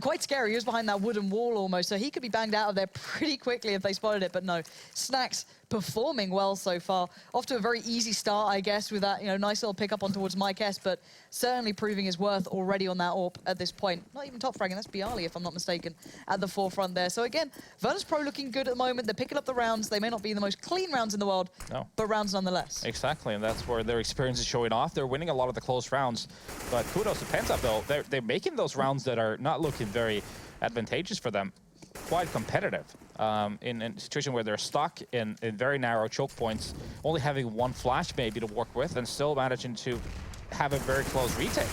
quite scary. He was behind that wooden wall almost, so he could be banged out of there pretty quickly if they spotted it, but no. Snacks performing well so far. Off to a very easy start, I guess, with that, you know, nice little pick up on towards Mike S, but certainly proving his worth already on that AWP at this point. Not even top fragging, that's Bialy, if I'm not mistaken, at the forefront there. So again, Virtus.pro looking good at the moment. They're picking up the rounds. They may not be the most clean rounds in the world, but rounds nonetheless. Exactly, and that's where their experience is showing off. They're winning a lot of the close rounds, but kudos to Penta, though. They're making those rounds that are not looking very advantageous for them quite competitive. In a situation where they're stuck in very narrow choke points, only having one flash maybe to work with, and still managing to have a very close retake.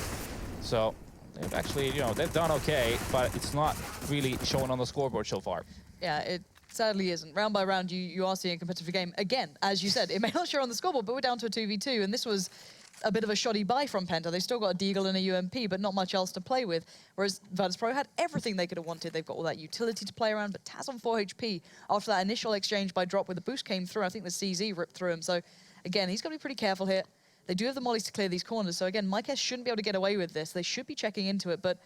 So they've actually, you know, they've done okay, but it's not really showing on the scoreboard so far. Yeah, it sadly isn't. Round by round, you are seeing a competitive game. Again, as you said, it may not show on the scoreboard, but we're down to a 2v2, and this was a bit of a shoddy buy from Penta. They still got a Deagle and a UMP, but not much else to play with. Whereas Virtus.pro had everything they could have wanted. They've got all that utility to play around, but Taz on 4 HP after that initial exchange by drop where the boost came through. I think the CZ ripped through him. So again, he's got to be pretty careful here. They do have the mollies to clear these corners. So again, Mike S shouldn't be able to get away with this. They should be checking into it, but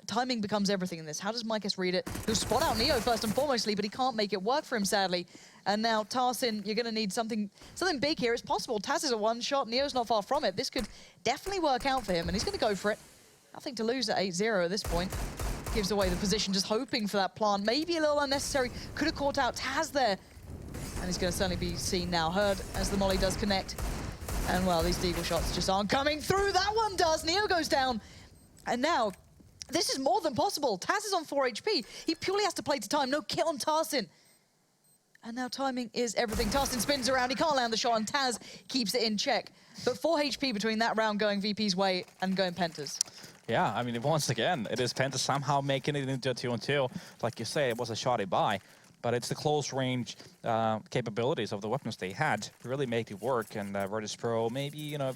timing becomes everything in this. How does Mike S read it? He'll spot out Neo first and foremostly, but he can't make it work for him, sadly. And now Tarsin, you're going to need something big here. It's possible. Taz is a one-shot. Neo's not far from it. This could definitely work out for him, and he's going to go for it. Nothing to lose at 8-0 at this point. Gives away the position, just hoping for that plant. Maybe a little unnecessary. Could have caught out Taz there. And he's going to certainly be seen now. Heard as the molly does connect. And, well, these deagle shots just aren't coming through. That one does. Neo goes down. And now, this is more than possible. Taz is on 4 HP. He purely has to play to time. No kill on Tarsin. And now timing is everything. Tarsin spins around. He can't land the shot, and Taz keeps it in check. But 4 HP between that round going VP's way and going Penta's. Yeah, I mean, once again, it is Penta somehow making it into a 2-on-2. Like you say, it was a shoddy buy, but it's the close range capabilities of the weapons they had really make it work. And Virtus.pro, maybe, you know,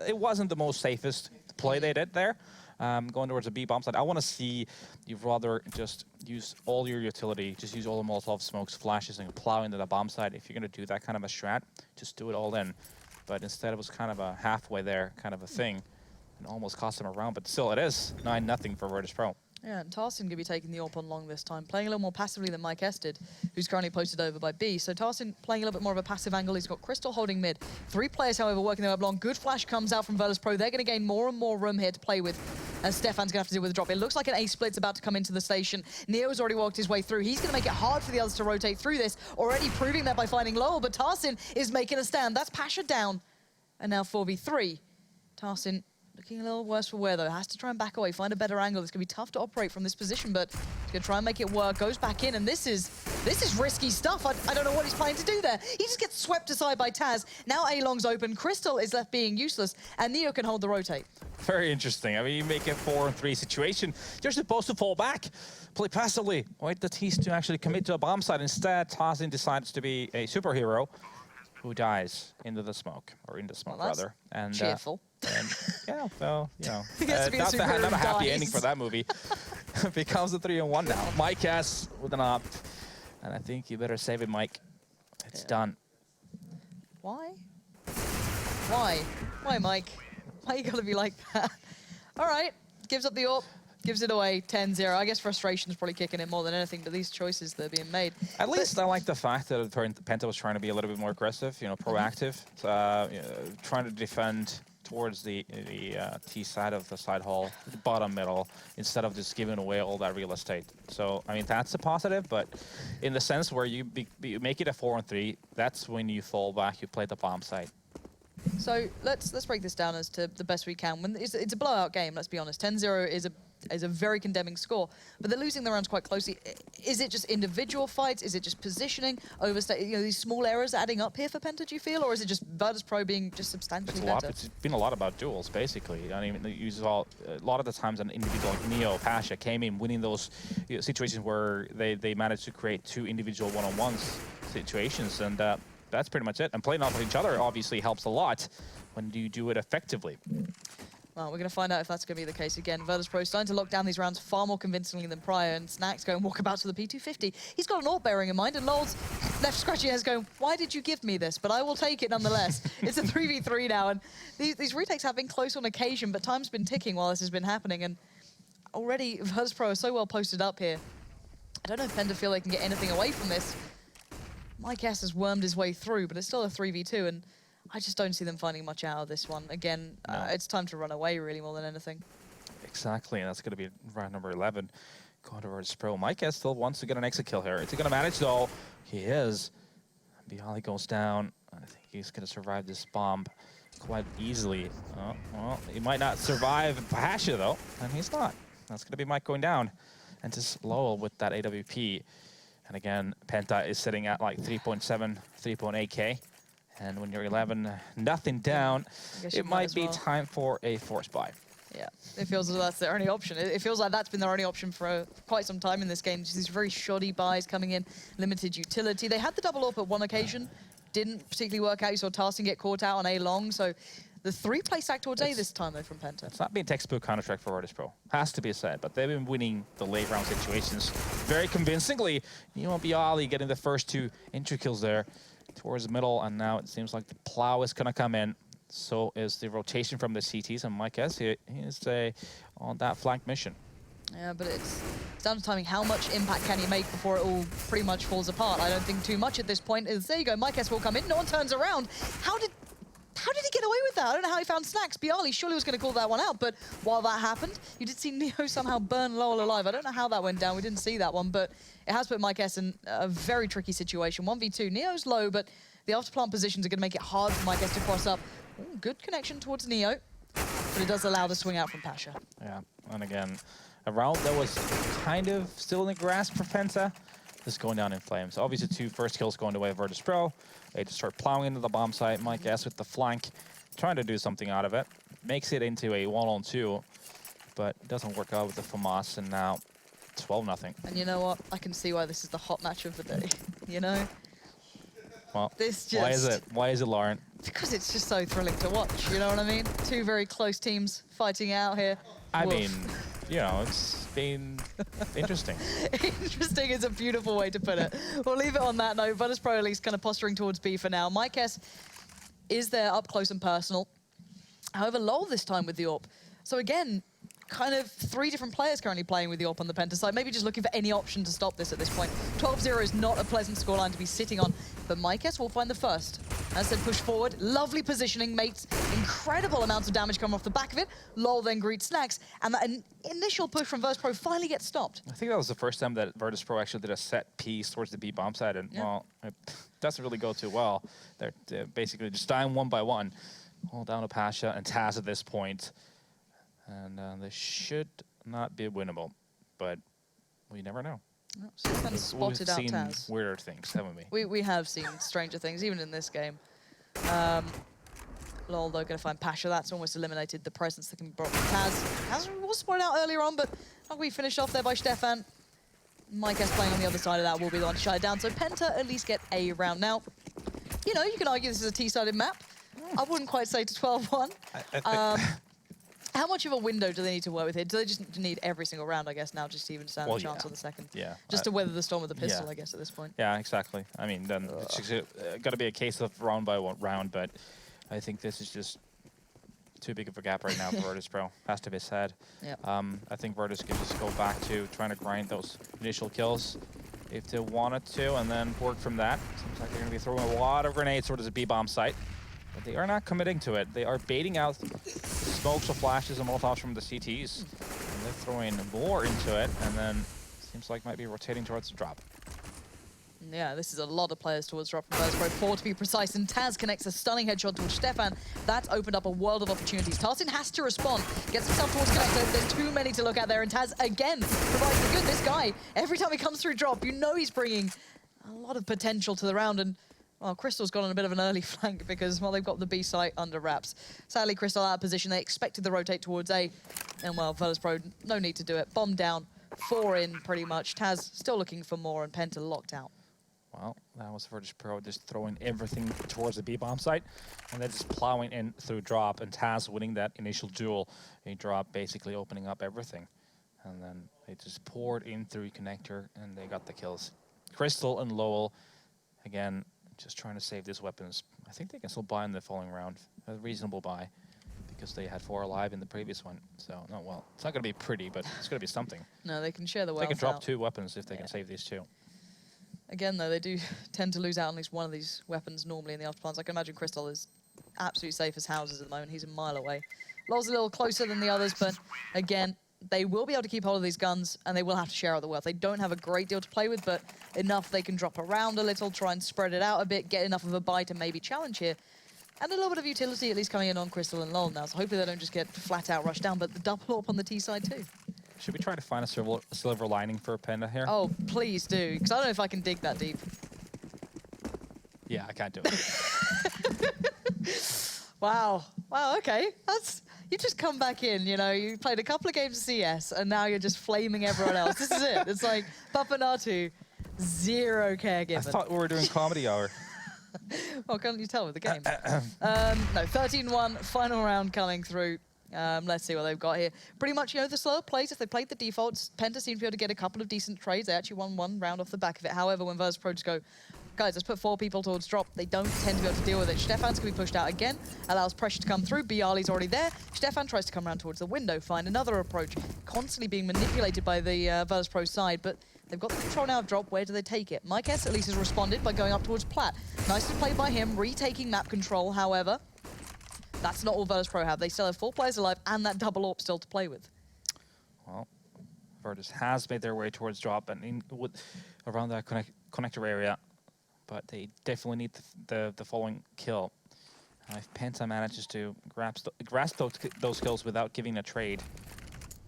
it wasn't the most safest play they did there. Going towards the B bomb side. I want to see you rather just use all your utility, just use all the Molotov smokes, flashes, and plow into the bomb side. If you're going to do that kind of a strat, just do it all in. But instead, it was kind of a halfway there kind of a thing, and almost cost them a round. But still, it is 9-0 for Virtus.pro. Yeah, and Tarsin going to be taking the AWP on long this time, playing a little more passively than Mike S did, who's currently posted over by B. So Tarsin playing a little bit more of a passive angle. He's got Crystal holding mid. 3 players, however, working their way up long. Good flash comes out from Virtus.pro. They're going to gain more and more room here to play with, as Stefan's going to have to deal with the drop. It looks like an A-split's about to come into the station. Neo's already walked his way through. He's going to make it hard for the others to rotate through this, already proving that by finding Lowell, but Tarsin is making a stand. That's Pasha down. And now 4v3. Tarsin looking a little worse for wear, though. Has to try and back away, find a better angle. It's going to be tough to operate from this position, but he's going to try and make it work. Goes back in, and this is risky stuff. I don't know what he's planning to do there. He just gets swept aside by Taz. Now A-Long's open. Crystal is left being useless, and Neo can hold the rotate. Very interesting. I mean, you make a 4-on-3 situation. You're supposed to fall back, play passively. Wait the tease to actually commit to a bomb site. Instead, Tarsin decides to be a superhero who dies into the smoke, or in the smoke Well, that's rather. And cheerful. and yeah, well, you know, He has to be a not superhero a who happy dies. ending for that movie. Becomes a 3-1 now. Mike S with an op, and I think you better save it, Mike. It's done. Why? Why? Why, Mike? Why you gotta be like that? All right, gives up the AWP, gives it away, 10-0. I guess frustration's probably kicking in more than anything, but these choices that are being made. At least I like the fact that Penta was trying to be a little bit more aggressive, you know, proactive, you know, trying to defend towards the T side of the side hall, the bottom middle, instead of just giving away all that real estate. So, I mean, that's a positive, but in the sense where you make it a 4-on-3, that's when you fall back, you play the bomb side. So let's break this down as to the best we can. When it's a blowout game, let's be honest. 10-0 is a very condemning score, but they're losing the rounds quite closely. Is it just individual fights? Is it just positioning, overstay? You know, these small errors adding up here for Penta, do you feel, or is it just Virtus Pro being just substantially better? It's been a lot about duels, basically. I mean, you saw a lot of the times an individual like Neo, Pasha came in winning those situations where they managed to create 2 individual one-on-ones situations, and that's pretty much it. And playing off of each other obviously helps a lot when you do it effectively. Well, we're going to find out if that's going to be the case again. Virtus Pro starting to lock down these rounds far more convincingly than prior, and Snacks going walkabouts to the P250. He's got an AWP bearing in mind, and Lol's left scratching his going, why did you give me this? But I will take it nonetheless. It's a 3v3 now, and these retakes have been close on occasion, but time's been ticking while this has been happening, and already Virtus Pro are so well posted up here. I don't know if Penta feel they can get anything away from this. Mike S has wormed his way through, but it's still a 3v2, and I just don't see them finding much out of this one. Again, it's time to run away, really, more than anything. Exactly, and that's going to be round number 11. Going to Virtus Pro. Mike S still wants to get an exit kill here. Is he going to manage, though? He is. Bialy goes down. I think he's going to survive this bomb quite easily. Oh, well, he might not survive Pasha, though, and he's not. That's going to be Mike going down. And just Lowell with that AWP. And again, Penta is sitting at like 3.7, 3.8K. And when you're 11, nothing down, it might be time for a force buy. Yeah, it feels as though that's their only option. It feels like that's been their only option for quite some time in this game. Just these very shoddy buys coming in, limited utility. They had the double AWP at one occasion, didn't particularly work out. You saw Tarsing get caught out on A long, so the 3-play stack towards A this time, though, from Penta. It's not been textbook Counter-Strike for Virtus Pro. Has to be said, but they've been winning the late round situations very convincingly. Neo and Bialy getting the first 2 entry kills there towards the middle, and now it seems like the plow is going to come in. So is the rotation from the CTs, and Mike S, he is on that flank mission. Yeah, but it's down to timing. How much impact can he make before it all pretty much falls apart? I don't think too much at this point. There you go, Mike S will come in. No one turns around. How did he get away with that? I don't know how he found Snacks. Bialy surely was going to call that one out, but while that happened, you did see Neo somehow burn Lowell alive. I don't know how that went down. We didn't see that one, but it has put Mike S in a very tricky situation. 1v2. Neo's low, but the after-plant positions are going to make it hard for Mike S to cross up. Ooh, good connection towards Neo, but it does allow the swing out from Pasha. Yeah, and again, a round that was kind of still in the grasp for Penta, just going down in flames. Obviously, 2 first kills going away Virtus Pro. They just start plowing into the bomb site. Mike S with the flank, trying to do something out of it. Makes it into a 1-on-2, but it doesn't work out with the FAMAS, and now 12-0. And you know what? I can see why this is the hot match of the day, you know? Well, This just... why is it? Why is it, Lauren? Because it's just so thrilling to watch, you know what I mean? 2 very close teams fighting out here. I Woof. mean, you know, it's been interesting. Interesting is a beautiful way to put it. We'll leave it on that note. Virtus Pro at least kind of posturing towards B for now. Mike S is there up close and personal. However, Lowell this time with the AWP. So again, kind of 3 different players currently playing with the AWP on the Penta side, maybe just looking for any option to stop this at this point. 12-0 is not a pleasant scoreline to be sitting on, but Mike S will find the first. As said, push forward, lovely positioning, mates, incredible amounts of damage coming off the back of it. Lol then greets Snacks, and that initial push from Virtus Pro finally gets stopped. I think that was the first time that Virtus Pro actually did a set piece towards the B bomb side, and well, it doesn't really go too well. They're basically just dying 1 by 1. All down to Pasha and Taz at this point. And they should not be winnable, but we never know. Oh, so kind of spotted out We've Taz. seen weirder things, haven't we? We have seen stranger things, even in this game. Lol, though, going to find Pasha. That's almost eliminated the presence that can be brought from Taz. Taz was spotted out earlier on, but we finished off there by Stefan. Mike S playing on the other side of that will be the one to shut it down. So Penta at least get a round. Now, you know, you can argue this is a T-sided map. I wouldn't quite say to 12-1. How much of a window do they need to work with here? Do they just need every single round, I guess, now just to even stand a chance on the second? Yeah. Just to weather the storm with the pistol, I guess, at this point. Yeah, exactly. I mean, then it's got to be a case of round by round, but I think this is just too big of a gap right now for Virtus Pro. Has to be said. Yep. I think Virtus can just go back to trying to grind those initial kills if they wanted to, and then work from that. Seems like they're going to be throwing a lot of grenades towards the B-bomb site. But they are not committing to it. They are baiting out smokes or flashes and molotovs from the CTs. And they're throwing more into it, and then seems like might be rotating towards the drop. Yeah, this is a lot of players towards drop from Virtus 4 to be precise, and Taz connects a stunning headshot towards Stefan. That's opened up a world of opportunities. Tarsin has to respond, gets himself towards connector. There's too many to look at there, and Taz again provides the good. This guy, every time he comes through drop, you know he's bringing a lot of potential to the round, and well, Crystal's got on a bit of an early flank because, well, they've got the B site under wraps. Sadly, Crystal out of position. They expected the rotate towards A, and well, Virtus Pro, no need to do it. Bomb down, 4 in pretty much. Taz still looking for more, and Penta locked out. Well, that was Virtus Pro just throwing everything towards the B-bomb site, and then just plowing in through drop, and Taz winning that initial duel. A drop basically opening up everything. And then they just poured in through connector, and they got the kills. Crystal and Lowell, again, just trying to save these weapons. I think they can still buy in the following round. A reasonable buy, because they had 4 alive in the previous one. So, no, well, it's not going to be pretty, but it's going to be something. No, they can share the wealth. They can drop out. 2 weapons if they can save these 2. Again, though, they do tend to lose out on at least one of these weapons normally in the afterplans. I can imagine Crystal is absolutely safe as houses at the moment. He's a mile away. Lowell's a little closer than the others, but again, they will be able to keep hold of these guns, and they will have to share out the wealth. They don't have a great deal to play with, but enough they can drop around a little, try and spread it out a bit, get enough of a buy to maybe challenge here. And a little bit of utility at least coming in on Crystal and Lowell now, so hopefully they don't just get flat out rushed down, but the double AWP on the T side too. Should we try to find a silver lining for Penta here? Oh, please do, because I don't know if I can dig that deep. Yeah, I can't do it. Wow. Wow, okay. You just come back in, you know, you played a couple of games of CS, and now you're just flaming everyone else. This is it. It's like Papanatu, 0 care given. I thought we were doing comedy hour. Well, can't you tell with the game? No, 13-1, final round coming through. Let's see what they've got here. Pretty much, you know, the slower plays, if they played the defaults, Penta seemed to be able to get a couple of decent trades. They actually won 1 round off the back of it. However, when Virtus Pro just go, guys, let's put 4 people towards drop, they don't tend to be able to deal with it. Stefan's going to be pushed out again, allows pressure to come through. Bialy's already there. Stefan tries to come around towards the window, find another approach, constantly being manipulated by the Virtus Pro side, but they've got the control now of drop. Where do they take it? Mike S at least has responded by going up towards Platt. Nicely played by him, retaking map control, however. That's not all Virtus Pro have. They still have 4 players alive and that double AWP still to play with. Well, Virtus has made their way towards drop and around that connector area, but they definitely need the following kill. If Penta manages to grasp those kills without giving a trade,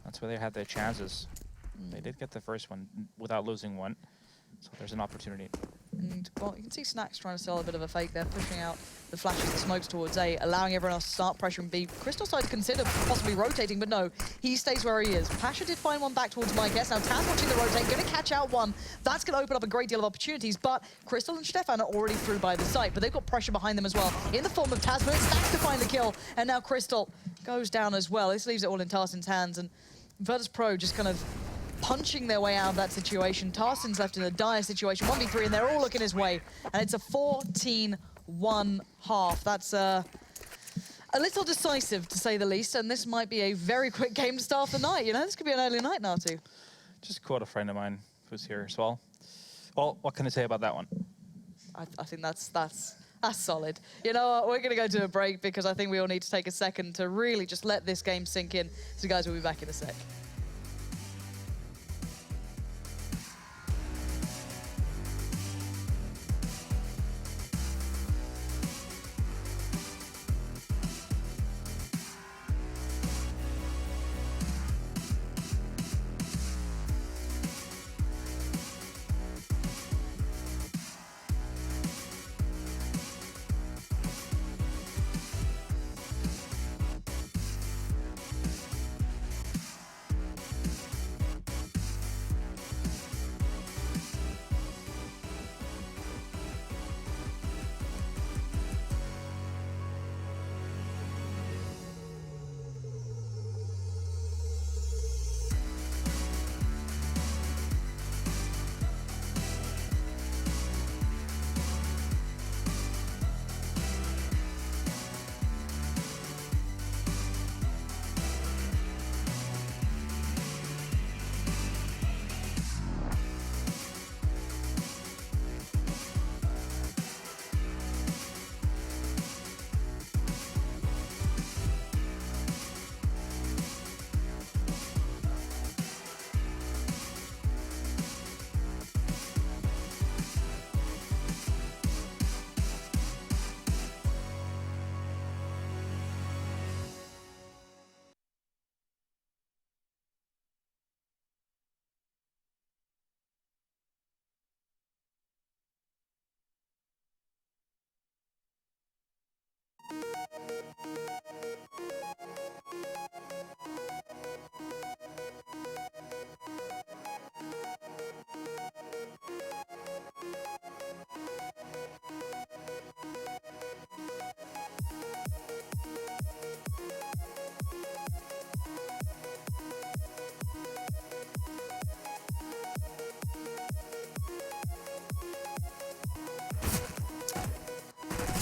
that's where they had their chances. They did get the first one without losing one, so there's an opportunity. And, well, you can see Snacks trying to sell a bit of a fake there, pushing out the flashes and smokes towards A, allowing everyone else to start pressuring B. Crystal side to consider possibly rotating, but no, he stays where he is. Pasha did find one back towards Mike S. Now Taz watching the rotate, going to catch out one. That's going to open up a great deal of opportunities, but Crystal and Stefan are already through by the site, but they've got pressure behind them as well, in the form of Taz, but it's Snacks to find the kill, and now Crystal goes down as well. This leaves it all in Tarsin's hands, and Virtus Pro just kind of punching their way out of that situation. Tarsin's left in a dire situation, 1v3, and they're all looking his way. And it's a 14-1 half. That's a little decisive, to say the least, and this might be a very quick game to start the night. You know, this could be an early night now, too. Just quote a friend of mine who's here as well. Well, what can I say about that one? I think that's solid. You know what, we're going to go to a break because I think we all need to take a second to really just let this game sink in. So guys, we'll be back in a sec.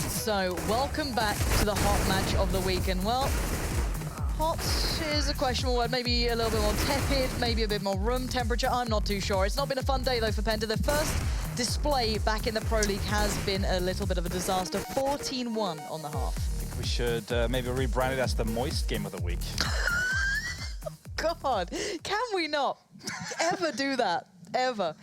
So, welcome back to the hot match of the weekend. Well, hot is a questionable word. Maybe a little bit more tepid, maybe a bit more room temperature. I'm not too sure. It's not been a fun day, though, for Penta. The first display back in the Pro League has been a little bit of a disaster. 14-1 on the half. I think we should maybe rebrand it as the moist game of the week. God, can we not ever do that? Ever.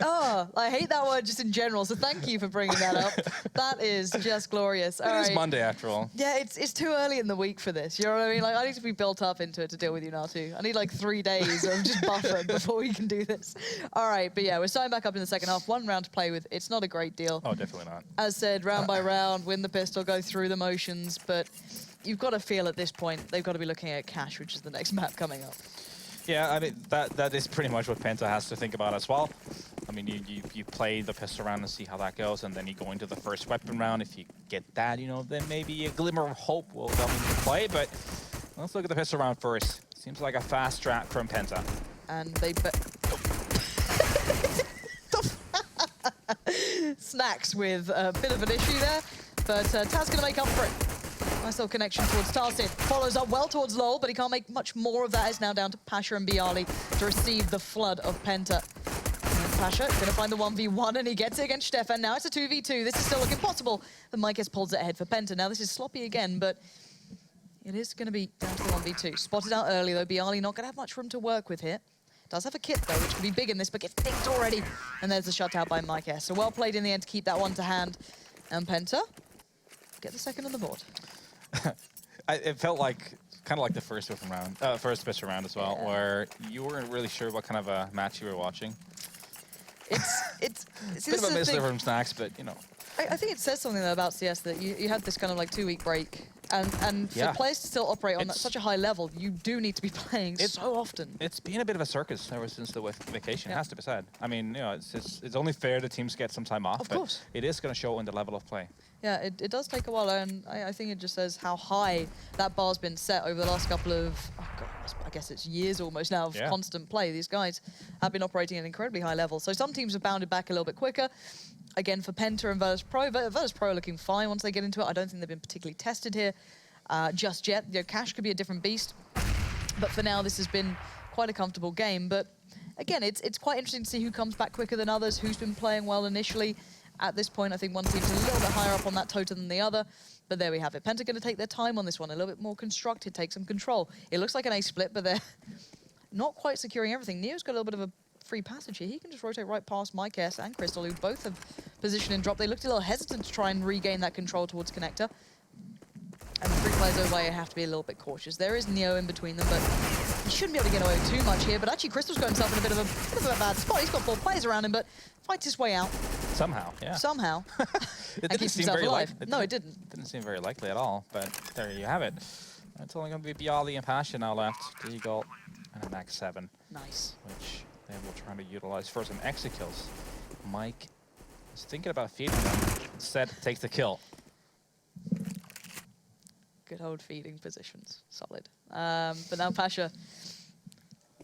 Oh, I hate that word just in general, so thank you for bringing that up. That is just glorious. It is Monday, after all. Yeah, it's too early in the week for this. You know what I mean? Like, I need to be built up into it to deal with you now, too. I need like 3 days of just buffering before we can do this. All right, but yeah, we're starting back up in the second half. 1 round to play with. It's not a great deal. Oh, definitely not. As said, round by round, win the pistol, go through the motions, but you've got to feel at this point they've got to be looking at Cash, which is the next map coming up. Yeah, I mean, that is pretty much what Penta has to think about as well. I mean, you play the pistol round and see how that goes, and then you go into the first weapon round. If you get that, you know, then maybe a glimmer of hope will come into play. But let's look at the pistol round first. Seems like a fast strat from Penta. And they Snacks with a bit of an issue there, but Taz going to make up for it. Nice little connection towards Tarsid. Follows up well towards Lol, but he can't make much more of that. It's now down to Pasha and Bialy to receive the flood of Penta. And Pasha going to find the 1v1, and he gets it against Stefan. Now it's a 2v2. This is still looking possible. The Mikes pulls it ahead for Penta. Now this is sloppy again, but it is going to be down to the 1v2. Spotted out early, though. Bialy not going to have much room to work with here. Does have a kit, though, which could be big in this, but gets picked already. And there's the shutout by Mike S. So well played in the end to keep that one to hand. And Penta get the second on the board. It felt like kind of like the first pistol round as well, where you weren't really sure what kind of a match you were watching. It's a bit of a miss there from Snacks, but you know. I think it says something though about CS that you had this kind of like 2-week break, and for players to still operate on such a high level, you do need to be playing so often. It's been a bit of a circus ever since the vacation. It has to be said. I mean, you know, it's only fair that teams get some time off, but it is going to show in the level of play. Yeah, it does take a while, and I think it just says how high that bar's been set over the last couple of, I guess it's years almost now of constant play. These guys have been operating at an incredibly high level. So some teams have bounded back a little bit quicker. Again, for Penta and Virtus Pro, Virtus Pro are looking fine once they get into it. I don't think they've been particularly tested here just yet. You know, Cash could be a different beast, but for now this has been quite a comfortable game. But again, it's quite interesting to see who comes back quicker than others, who's been playing well initially. At this point, I think one team's a little bit higher up on that totem than the other, but there we have it. Penta going to take their time on this one, a little bit more constructed, take some control. It looks like an A split, but they're not quite securing everything. Neo's got a little bit of a free passage here. He can just rotate right past Mike S and Crystal, who both have positioned and dropped. They looked a little hesitant to try and regain that control towards Connector. And the 3 players away have to be a little bit cautious. There is Neo in between them, but he shouldn't be able to get away with too much here. But actually, Crystal's got himself in a bit of a bad spot. He's got 4 players around him, but fights his way out. Somehow, yeah. Somehow. It didn't seem very likely. No, it didn't. Didn't seem very likely at all, but there you have it. It's only going to be Bialy and Pasha now left. Deagle and a max 7. Nice. Which they will try to utilize for some exit kills. Mike is thinking about feeding them. Instead, takes the kill. Good old feeding positions. Solid. But now Pasha,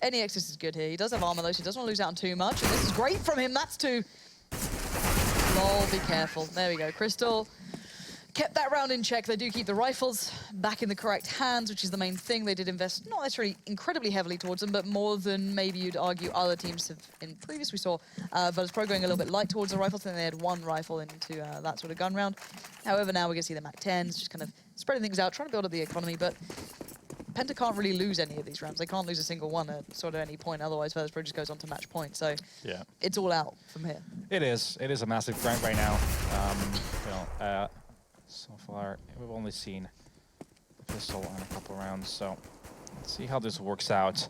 any exit is good here. He does have armor though, so he doesn't want to lose out on too much. And this is great from him. That's 2. Lol, be careful. There we go. Crystal kept that round in check. They do keep the rifles back in the correct hands, which is the main thing. They did invest not necessarily incredibly heavily towards them, but more than maybe you'd argue other teams have in previous. We saw Virtus Pro going a little bit light towards the rifles, and they had 1 rifle into that sort of gun round. However, now we're going to see the MAC-10s just kind of spreading things out, trying to build up the economy, but Penta can't really lose any of these rounds. They can't lose a single one at sort of any point, otherwise Virtus Pro just goes on to match point. So yeah, it's all out from here. It is. It is a massive grind right now. You know, so far we've only seen the pistol in a couple of rounds, so let's see how this works out.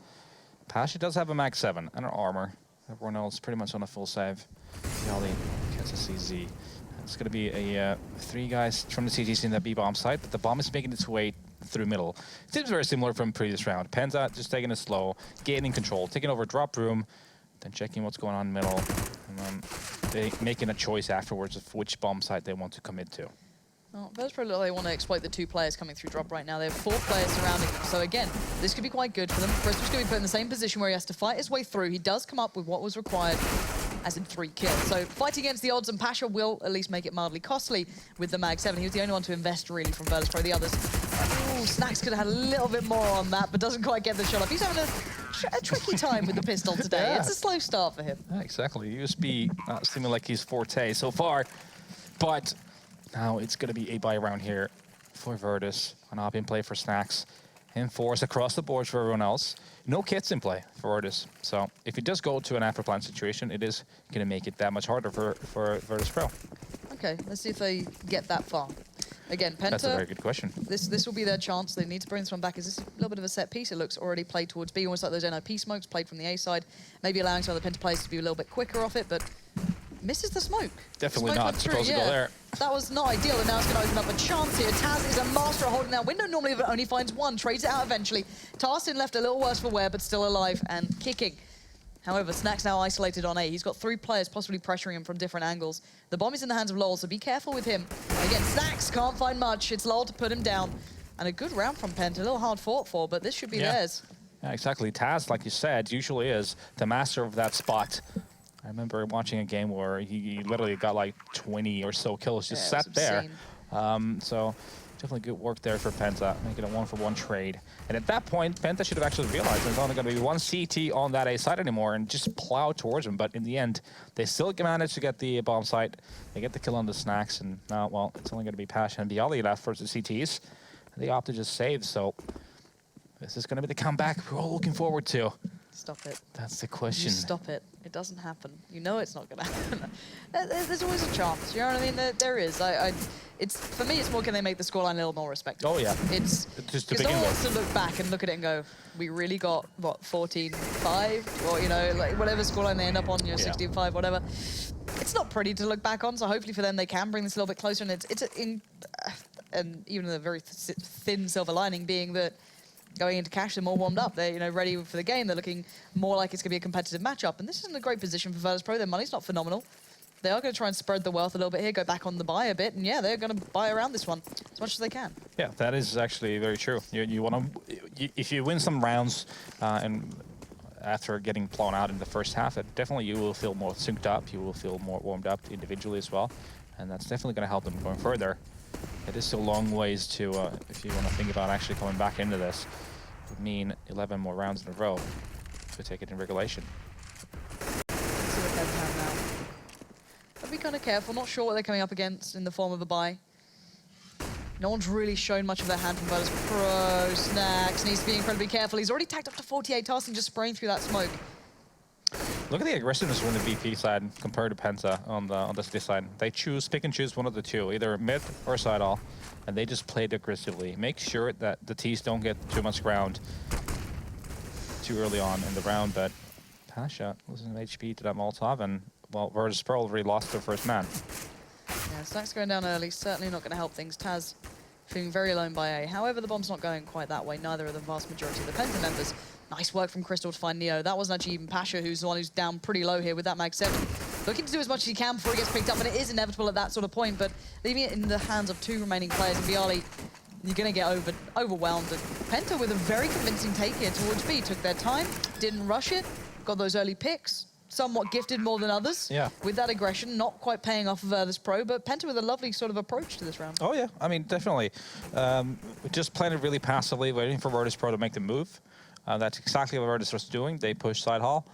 Pasha does have a max 7 and an armor. Everyone else pretty much on a full save. Bialy gets a CZ. It's going to be a 3 guys from the CTs in that B-bomb site, but the bomb is making its way through middle. It seems very similar from previous round. Penta just taking it slow, gaining control, taking over drop room, then checking what's going on in middle, and then they making a choice afterwards of which bomb site they want to commit to. Well, Virtus.pro, they want to exploit the 2 players coming through drop right now. They have 4 players surrounding them. So again, this could be quite good for them. Crystal's going to be put in the same position where he has to fight his way through. He does come up with what was required, as in 3 kills. So fighting against the odds, and Pasha will at least make it mildly costly with the Mag 7. He was the only one to invest really from Virtus.pro. The others, ooh, Snacks could have had a little bit more on that, but doesn't quite get the shot up. He's having a tricky time with the pistol today. Yeah. It's a slow start for him. Yeah, exactly. USB not seeming like his forte so far, but now it's going to be a buy round here for Virtus. An op in play for Snacks. And Force across the board for everyone else. No kits in play for Virtus. So if it does go to an after-plant situation, it is going to make it that much harder for Virtus.pro. Okay, let's see if they get that far. Again, Penta. That's a very good question. This will be their chance. They need to bring this one back. Is this a little bit of a set piece? It looks already played towards B, almost like those NIP smokes played from the A side. Maybe allowing some of the Penta players to be a little bit quicker off it, but misses the smoke. Definitely Smoke not went through, supposed to go there. That was not ideal, and now it's going to open up a chance here. Taz is a master at holding that window. Normally, if it only finds one, trades it out eventually. Tarsin left a little worse for wear, but still alive and kicking. However, Snack's now isolated on A. He's got 3 players possibly pressuring him from different angles. The bomb is in the hands of Lol, so be careful with him. And again, Snacks can't find much. It's Lol to put him down. And a good round from Penta. A little hard fought for, but this should be theirs. Yeah, exactly. Taz, like you said, usually is the master of that spot. I remember watching a game where he literally got like 20 or so kills, just sat there. So definitely good work there for Penta, making a 1-for-1 trade. And at that point, Penta should have actually realized there's only going to be 1 CT on that A side anymore and just plow towards him. But in the end, they still managed to get the bomb site. They get the kill on the Snacks, and now, well, it's only going to be Pasha and Bialy left for the CTs. And they opt to just save, so this is going to be the comeback we're all looking forward to. Stop it. That's the question. You stop it. It doesn't happen. You know it's not going to happen. There's always a chance. You know what I mean? There is. It's for me. It's more, can they make the scoreline a little more respectable? Oh yeah. It's just to because no begin one wants with. to look back and look at it and go, we really got what 14-5, or you know, like whatever scoreline they end up on, you know, 16-5, whatever. It's not pretty to look back on. So hopefully for them, they can bring this a little bit closer. And and even a very thin silver lining being that, going into cash, they're more warmed up. They're, you know, ready for the game. They're looking more like it's going to be a competitive matchup. And this isn't a great position for Virtus.pro. Their money's not phenomenal. They are going to try and spread the wealth a little bit here, go back on the buy a bit. And yeah, they're going to buy around this one as much as they can. Yeah, that is actually very true. You want to, if you win some rounds and after getting blown out in the first half, definitely you will feel more synced up. You will feel more warmed up individually as well. And that's definitely going to help them going further. It is still a long ways to, if you want to think about actually coming back into this, would mean 11 more rounds in a row to take it in regulation. Let's see what they have now. But be kind of careful. Not sure what they're coming up against in the form of a buy. No one's really shown much of their hand from Virtus.pro. Snacks needs to be incredibly careful. He's already tacked up to 48 Tarsin, just spraying through that smoke. Look at the aggressiveness from the VP side compared to Penta on the city side. They pick and choose one of the two, either mid or side all, and they just played aggressively. Make sure that the T's don't get too much ground too early on in the round, but Pasha losing HP to that Molotov, and well, Virtus.pro already lost their first man. Yeah, Snacks going down early, certainly not going to help things. Taz feeling very alone by A. However, the bomb's not going quite that way, neither are the vast majority of the Penta members. Nice work from Crystal to find Neo. That wasn't actually even Pasha, who's the one who's down pretty low here with that Mag 7. Looking to do as much as he can before he gets picked up, and it is inevitable at that sort of point, but leaving it in the hands of 2 remaining players, and Bialy, you're going to get overwhelmed. And Penta with a very convincing take here towards B. Took their time, didn't rush it, got those early picks. Somewhat gifted more than others. Yeah. With that aggression, not quite paying off of Virtus.pro, but Penta with a lovely sort of approach to this round. Oh yeah, I mean, definitely. Just playing it really passively, waiting for Virtus.pro to make the move. That's exactly what Virtus was doing. They push side hall.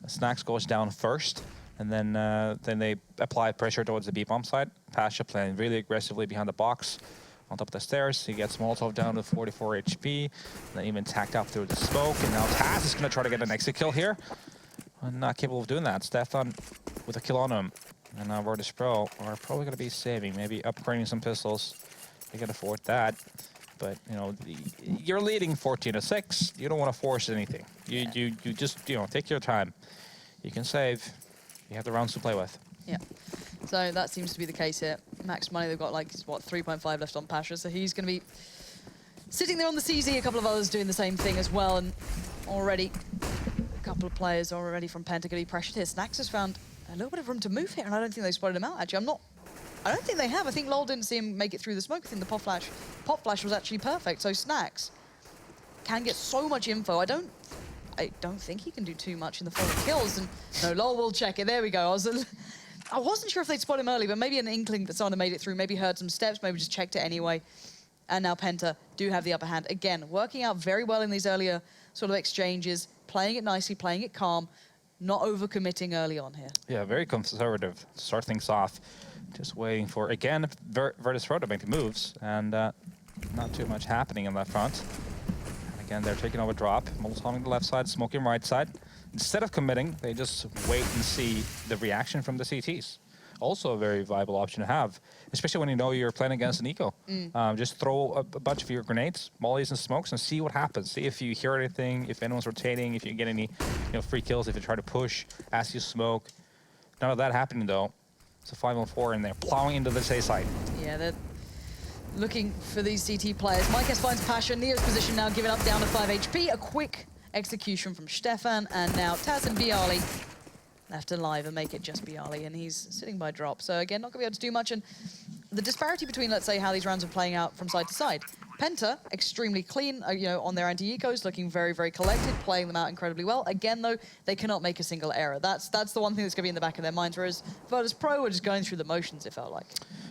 Snacks goes down first, and then they apply pressure towards the B-bomb side. Pasha playing really aggressively behind the box. On top of the stairs, he gets Molotov down to 44 HP, and then even tacked up through the smoke, and now Taz is going to try to get an exit kill here. Not capable of doing that. Stefan with a kill on him. And now Virtus.pro are probably going to be saving, maybe upgrading some pistols. They can afford that. But, you know, you're leading 14-6. You don't want to force anything. You just, you know, take your time. You can save. You have the rounds to play with. Yeah. So that seems to be the case here. Max money, they've got like, what, 3.5 left on Pasha, so he's going to be sitting there on the CZ, a couple of others doing the same thing as well, and already a couple of players already from Penta going to be pressured here. Snax has found a little bit of room to move here, and I don't think they spotted him out, actually. I don't think they have. I think Lol didn't see him make it through the smoke. I think the pop flash was actually perfect, so Snax can get so much info. I don't think he can do too much in the form of kills, and no, Lol will check it. There we go. I wasn't sure if they'd spot him early, but maybe an inkling that someone made it through, maybe heard some steps, maybe just checked it anyway. And now Penta do have the upper hand. Again, working out very well in these earlier sort of exchanges, playing it nicely, playing it calm, not overcommitting early on here. Yeah, very conservative to start things off. Just waiting for, again, Virtus.pro to make the moves, and not too much happening on that front. And again, they're taking over drop, Molotoving the left side, smoking right side. Instead of committing, they just wait and see the reaction from the CTs. Also a very viable option to have, especially when you know you're playing against an eco. Just throw a bunch of your grenades, mollies, and smokes, and see what happens. See if you hear anything, if anyone's rotating, if you get any free kills, if you try to push as you smoke. None of that happening, though. It's a 5-on-4, and they're plowing into the A side. Yeah, they're looking for these CT players. Mykes finds Pasha. Neo's position now giving up down to 5 HP. A quick execution from Stefan, and now Taz and Bialy left alive and make it just Bialy, and he's sitting by drop. So again, not going to be able to do much, and the disparity between, let's say, how these rounds are playing out from side to side. Penta, extremely clean, on their anti-ecos, looking very, very collected, playing them out incredibly well. Again, though, they cannot make a single error. That's the one thing that's going to be in the back of their minds, whereas Virtus.pro are just going through the motions, it felt like.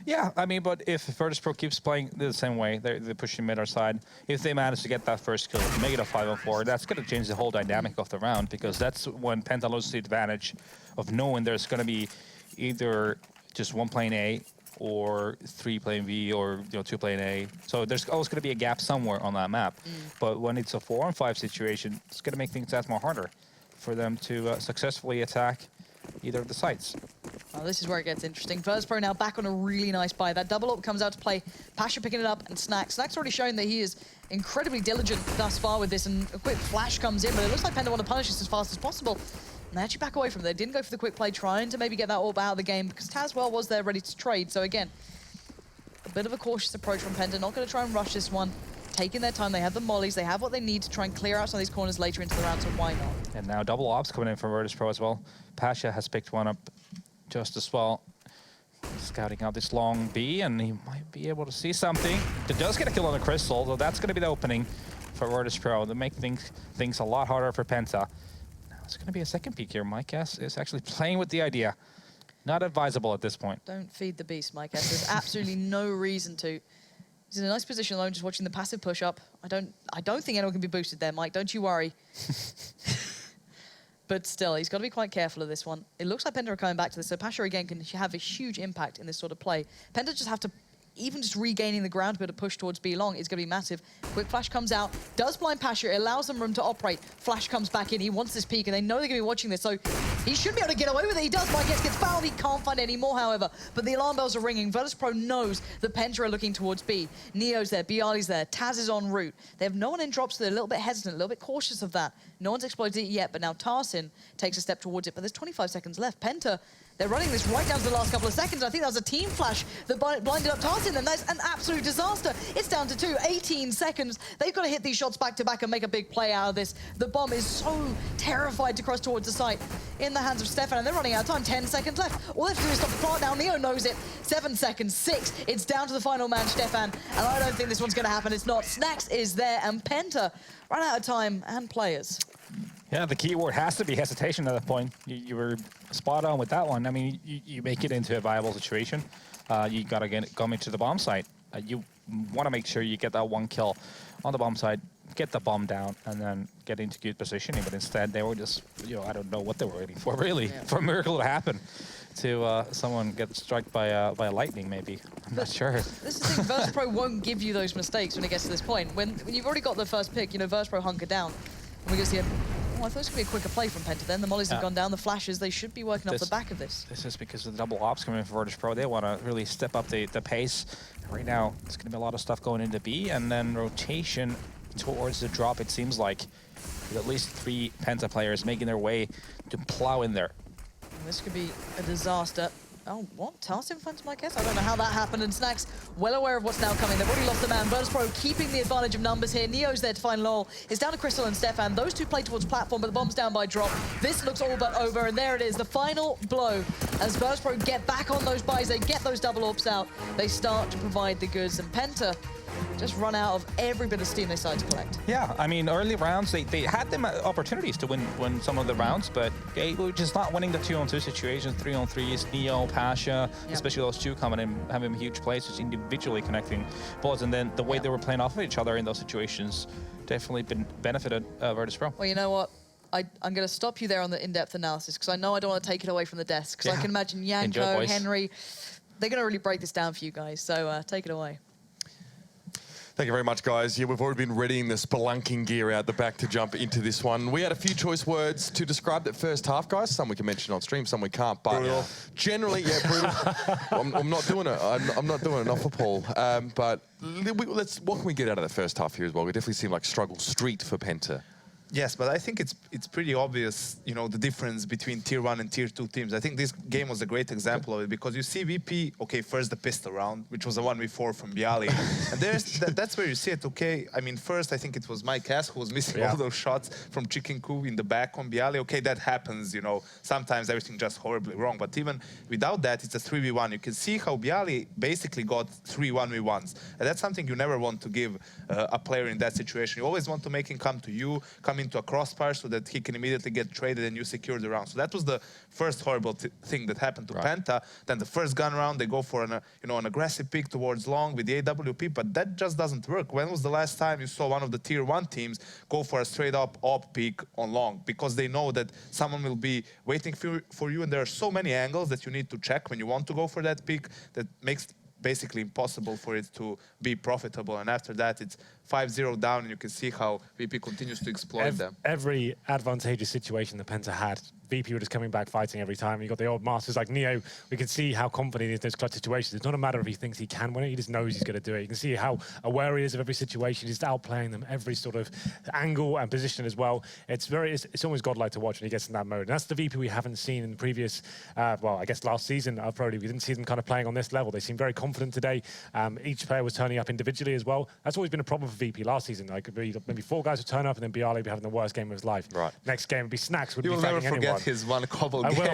Yeah, I mean, but if Virtus.pro keeps playing the same way, they're pushing mid or side, if they manage to get that first kill, make it a 5-on-4, that's going to change the whole dynamic of the round, because that's when Penta loses the advantage of knowing there's going to be either just one playing A, or 3 playing B, or 2 playing A. So there's always going to be a gap somewhere on that map. But when it's a 4-on-5 situation, it's going to make things that more harder for them to successfully attack either of the sites. Well, this is where it gets interesting. Virtus.pro now back on a really nice buy. That double up comes out to play. Pasha picking it up, and Snax. Snax already shown that he is incredibly diligent thus far with this, and a quick flash comes in, but it looks like Penta want to punish this as fast as possible. And they actually back away from it. They didn't go for the quick play, trying to maybe get that orb out of the game, because Tazwell was there ready to trade. So again, a bit of a cautious approach from Penta. Not going to try and rush this one. Taking their time. They have the mollies. They have what they need to try and clear out some of these corners later into the round, so why not? And now double ops coming in from Virtus.pro as well. Pasha has picked one up just as well. Scouting out this long B, and he might be able to see something. It does get a kill on the Crystal, so that's going to be the opening for Virtus.pro to make things a lot harder for Penta. Now it's going to be a second peek here. My guess is actually playing with the idea. Not advisable at this point. Don't feed the beast, Mike. There's absolutely no reason to. He's in a nice position alone, just watching the passive push-up. I don't think anyone can be boosted there, Mike. Don't you worry. But still, he's got to be quite careful of this one. It looks like Penta are coming back to this, so Pasha again can have a huge impact in this sort of play. Penta just have to, even just regaining the ground, but a push towards B long is going to be massive. Quick flash comes out, does blind Pasha, it allows them room to operate. Flash comes back in, he wants this peak, and they know they're going to be watching this, so he should be able to get away with it. He does, Mike gets fouled, he can't find any more, however. But the alarm bells are ringing. Virtus.pro knows that Penta are looking towards B. Neo's there, Bialy's there, Taz is en route. They have no one in drops, so they're a little bit hesitant, a little bit cautious of that. No one's exploited it yet, but now Tarsin takes a step towards it, but there's 25 seconds left. Penta, they're running this right down to the last couple of seconds. I think that was a team flash that blinded up Tarsin, and that's an absolute disaster. It's down to 2, 18 seconds. They've got to hit these shots back to back and make a big play out of this. The bomb is so terrified to cross towards the site in the hands of Stefan, and they're running out of time. 10 seconds left. All they have to do is stop the clock now. Neo knows it. 7 seconds, 6. It's down to the final man, Stefan, and I don't think this one's going to happen. It's not. Snax is there, and Penta run out of time and players. Yeah, the key word has to be hesitation at that point. You were spot on with that one. I mean, you make it into a viable situation. You got to come into the bomb site. You want to make sure you get that one kill on the bomb site, get the bomb down, and then get into good positioning. But instead, they were just, I don't know what they were waiting for, really, for a miracle to happen. To someone get struck by a lightning, maybe. I'm not sure. This is the thing, Virtus.pro won't give you those mistakes when it gets to this point. When you've already got the first pick, Virtus.pro hunker down. And we go see I thought it was going to be a quicker play from Penta then. The mollies have gone down, the flashes, they should be working off the back of this. This is because of the double ops coming in for Virtus.pro. They want to really step up the pace. Right now, it's going to be a lot of stuff going into B, and then rotation towards the drop, it seems like. With at least 3 Penta players making their way to plow in there. And this could be a disaster. Oh, what? Task in front of my guess? I don't know how that happened. And Snacks, well aware of what's now coming. They've already lost a man. Virtus.pro keeping the advantage of numbers here. Neo's there to find Lol. It's down to Crystal and Stefan. Those two play towards platform, but the bomb's down by drop. This looks all but over, and there it is. The final blow. As Virtus.pro get back on those buys, they get those double orbs out. They start to provide the goods, and Penta just run out of every bit of steam they started to collect. Yeah, I mean, early rounds, they had them opportunities to win some of the rounds, but they were just not winning the 2-on-2 situations, 3-on-3s, Neo, Pasha, especially those two coming in, having huge plays, just individually connecting balls, and then the way they were playing off of each other in those situations definitely benefited Virtus.pro. Well, you know what? I'm going to stop you there on the in-depth analysis, because I know I don't want to take it away from the desk, because I can imagine Yanko, Henry, they're going to really break this down for you guys, so take it away. Thank you very much, guys. Yeah, we've already been readying the spelunking gear out the back to jump into this one. We had a few choice words to describe that first half, guys. Some we can mention on stream, some we can't. But generally, yeah, brutal. I'm not doing it. I'm not doing it, not for Paul. But what can we get out of the first half here as well? We definitely seem like struggle street for Penta. Yes, but I think it's pretty obvious, you know, the difference between Tier 1 and Tier 2 teams. I think this game was a great example of it, because you see VP, okay, first the pistol round, which was a 1v4 from Bialy. And that's where you see it, okay. I mean, first, I think it was Mike Cass who was missing all those shots from Chicken Coup in the back on Bialy. Okay, that happens, you know, sometimes everything just horribly wrong. But even without that, it's a 3v1. You can see how Bialy basically got 3 1v1s. And that's something you never want to give a player in that situation. You always want to make him come to you, come into a crossfire so that he can immediately get traded and you secure the round. So that was the first horrible thing that happened to Penta. Then the first gun round, they go for an aggressive pick towards long with the AWP, but that just doesn't work. When was the last time you saw one of the Tier 1 teams go for a straight up op pick on long? Because they know that someone will be waiting for you, and there are so many angles that you need to check when you want to go for that pick that makes basically impossible for it to be profitable. And after that, it's 5-0 down, and you can see how VP continues to exploit them. Every advantageous situation that Penta had, VP were just coming back fighting every time. You got the old masters like Neo. We can see how confident he is in those clutch situations. It's not a matter of he thinks he can win it. He just knows he's going to do it. You can see how aware he is of every situation. He's outplaying them every sort of angle and position as well. It's almost godlike to watch when he gets in that mode. And that's the VP we haven't seen in the previous, well, I guess last season. Probably we didn't see them kind of playing on this level. They seem very confident today. Each player was turning up individually as well. That's always been a problem for VP last season. Like maybe 4 guys would turn up, and then Bialy would be having the worst game of his life. Right. Next game would be Snacks. Would you be will never forget anyone. his one Cobble game. You're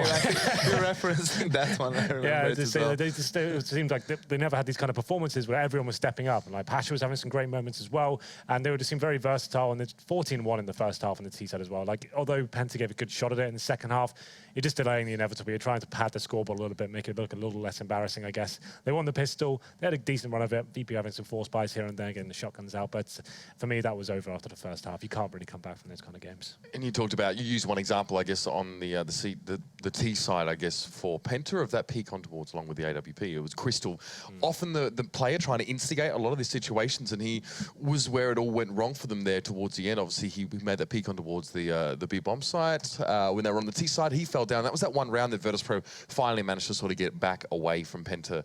referencing that one. I remember it seemed like they never had these kind of performances where everyone was stepping up. And like Pasha was having some great moments as well, and they were just seem very versatile. And it's 14-1 in the first half on the T side as well. Like although Penta gave a good shot at it in the second half, you're just delaying the inevitable. You're trying to pad the scoreboard a little bit, make it look a little less embarrassing, I guess. They won the pistol. They had a decent run of it. VP having some force buys here and there, getting the shotguns out. But for me, that was over after the first half. You can't really come back from those kind of games. And you talked about, you used one example, I guess, on the T side, I guess, for Penta of that peak on towards along with the AWP. It was Crystal. Often the player trying to instigate a lot of these situations, and he was where it all went wrong for them there towards the end. Obviously, he made that peak on towards the B bomb site. When they were on the T side, he fell down. That was that one round that Virtus.pro finally managed to sort of get back away from Penta.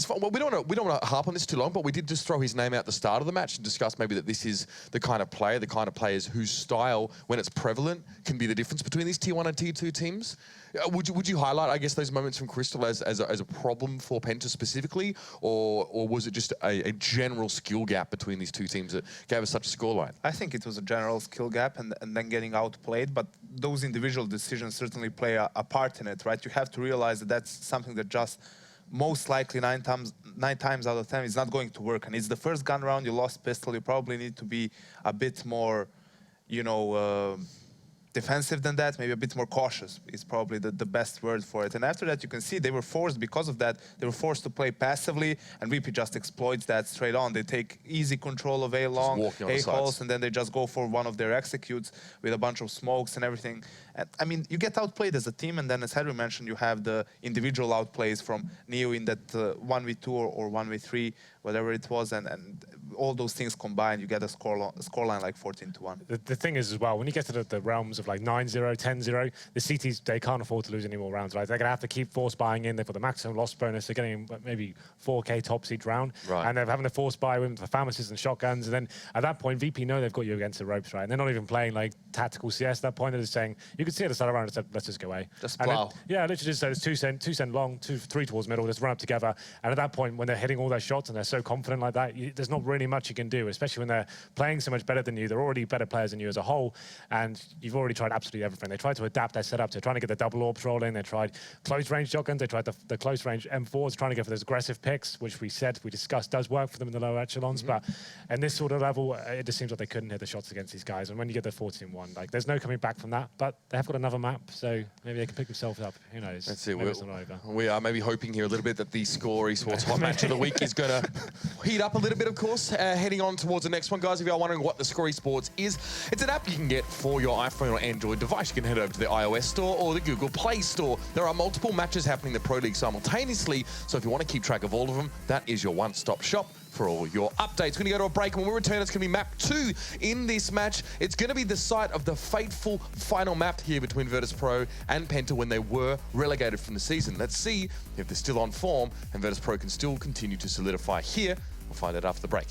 Well, we don't want to harp on this too long, but we did just throw his name out at the start of the match and discuss maybe that this is the kind of players whose style, when it's prevalent, can be the difference between these Tier 1 and Tier 2 teams. Would you highlight, I guess, those moments from Crystal as a problem for Penta specifically, or was it just a general skill gap between these two teams that gave us such a scoreline? I think it was a general skill gap and then getting outplayed, but those individual decisions certainly play a part in it, right? You have to realize that that's something that just most likely 9 times out of 10 is not going to work. And it's the first gun round, you lost pistol, you probably need to be a bit more, you know, defensive than that, maybe a bit more cautious is probably the best word for it. And after that, you can see they were forced, because of that, they were forced to play passively, and VP just exploits that straight on. They take easy control of A long, A holes, and then they just go for one of their executes with a bunch of smokes and everything. And, I mean, you get outplayed as a team, and then as Henry mentioned, you have the individual outplays from Neo in that 1v2 or 1v3, whatever it was, and all those things combined, you get a scoreline like 14-1. The thing is as well, when you get to the realms of like 9-0, 10-0, the CTs, they can't afford to lose any more rounds, right? They're going to have to keep force buying in. They've got the maximum loss bonus. They're getting maybe 4K tops each round. Right. And they're having to force buy with the pharmacists and shotguns. And then at that point, VP know they've got you against the ropes, right? And they're not even playing like tactical CS at that point. They're just saying, you could see at the start of the round, it said, let's just go away. Just And plow. then, yeah, literally just said it's 2 cent long, 3 towards middle, just run up together. And at that point, when they're hitting all their shots and they're so confident like that, there's not really much you can do, especially when they're playing so much better than you. They're already better players than you as a whole, and you've already tried absolutely everything. They tried to adapt their setup. They're trying to get the double orbs rolling. They tried close-range shotguns. They tried the close-range M4s, trying to go for those aggressive picks, which we discussed does work for them in the lower echelons. But in this sort of level, it just seems like they couldn't hit the shots against these guys. And when you get the 14-1, like, there's no coming back from that. But they have got another map, so maybe they can pick themselves up. Who knows? That's it. Maybe it's not over. We are maybe hoping here a little bit that the Score Esports Hot Match of the Week is going to heat up a little bit, of course. Heading on towards the next one, guys, if you are wondering what the Score Esports is, it's an app you can get for your iPhone or Android device. You can head over to the iOS store or the Google Play Store. There are multiple matches happening in the Pro League simultaneously, so if you want to keep track of all of them, that is your one-stop shop for all your updates. We're going to go to a break, and when we return, it's going to be map 2 in this match. It's going to be the site of the fateful final map here between Virtus Pro and Penta when they were relegated from the season. Let's see if they're still on form and Virtus Pro can still continue to solidify here. We'll find out after the break.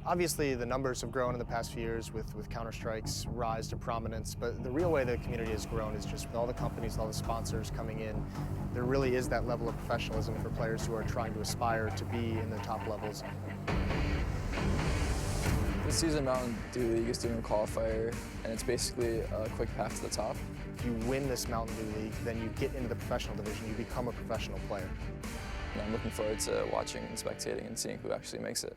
Obviously, the numbers have grown in the past few years with Counter-Strike's rise to prominence, but the real way the community has grown is just with all the companies, all the sponsors coming in. There really is that level of professionalism for players who are trying to aspire to be in the top levels. This season, Mountain Dew League is doing a qualifier, and it's basically a quick path to the top. If you win this Mountain Dew League, then you get into the professional division, you become a professional player. And I'm looking forward to watching and spectating and seeing who actually makes it.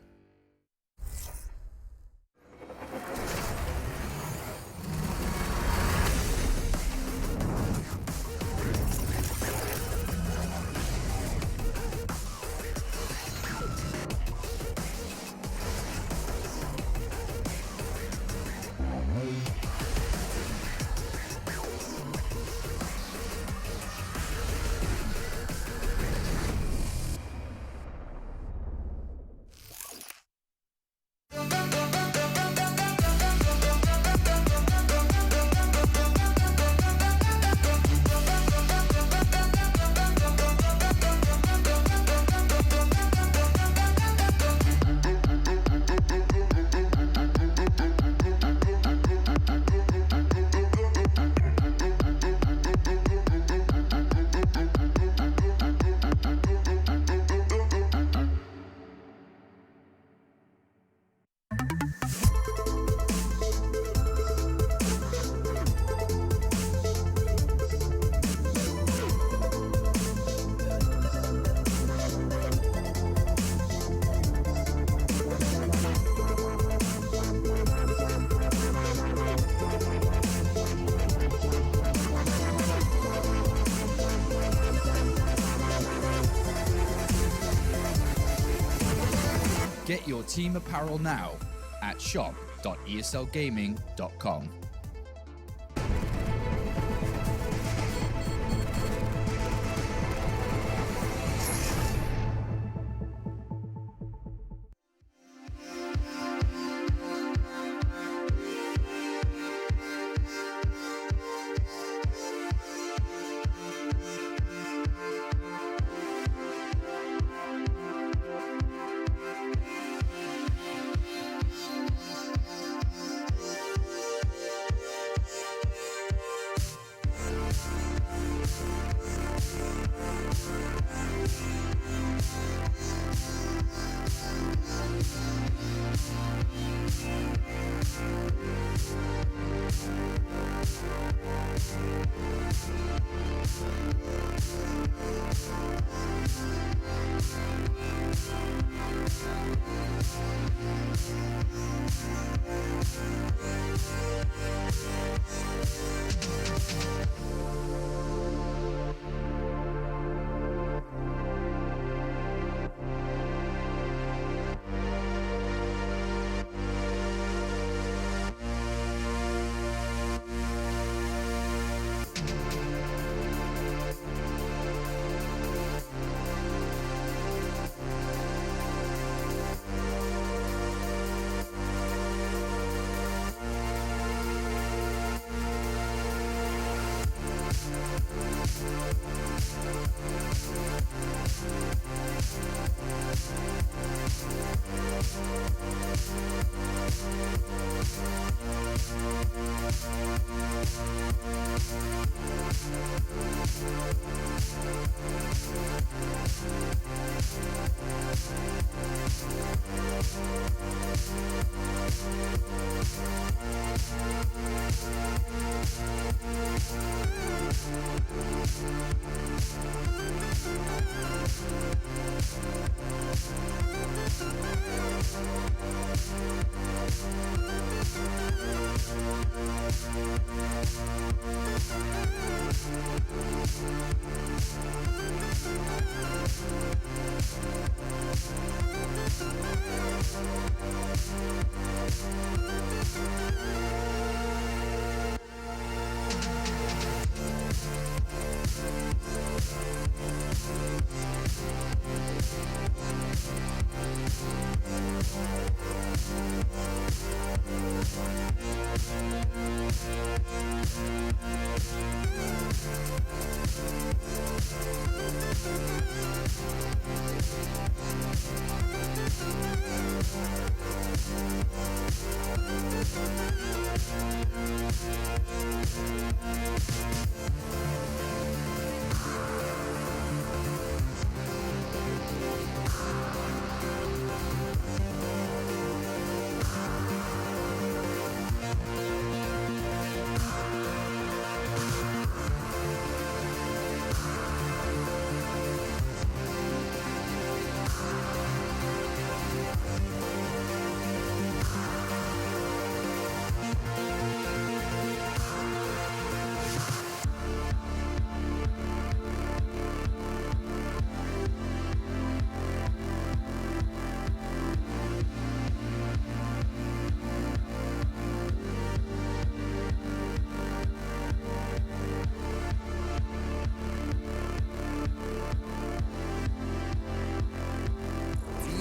Get your team apparel now at shop.eslgaming.com.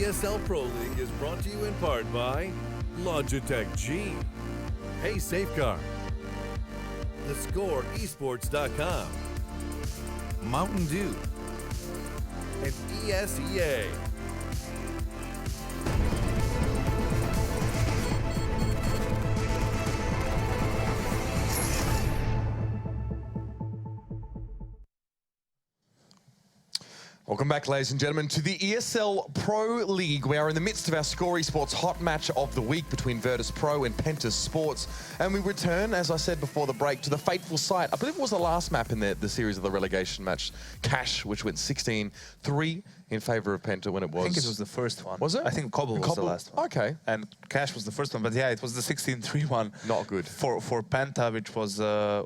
ESL Pro League is brought to you in part by Logitech G, Hey Safeguard, TheScoreEsports.com, Mountain Dew, and ESEA. Welcome back, ladies and gentlemen, to the ESL Pro League. We are in the midst of our Score Esports hot match of the week between Virtus Pro and Pentas Sports. And we return, as I said before the break, to the fateful site. I believe it was the last map in the series of the relegation match, Cash, which went 16-3 in favor of Penta when it was? I think it was the first one. Was it? I think Cobble was the last one. Okay. And Cash was the first one, but yeah, it was the 16-3 one. Not good. For Penta, which was,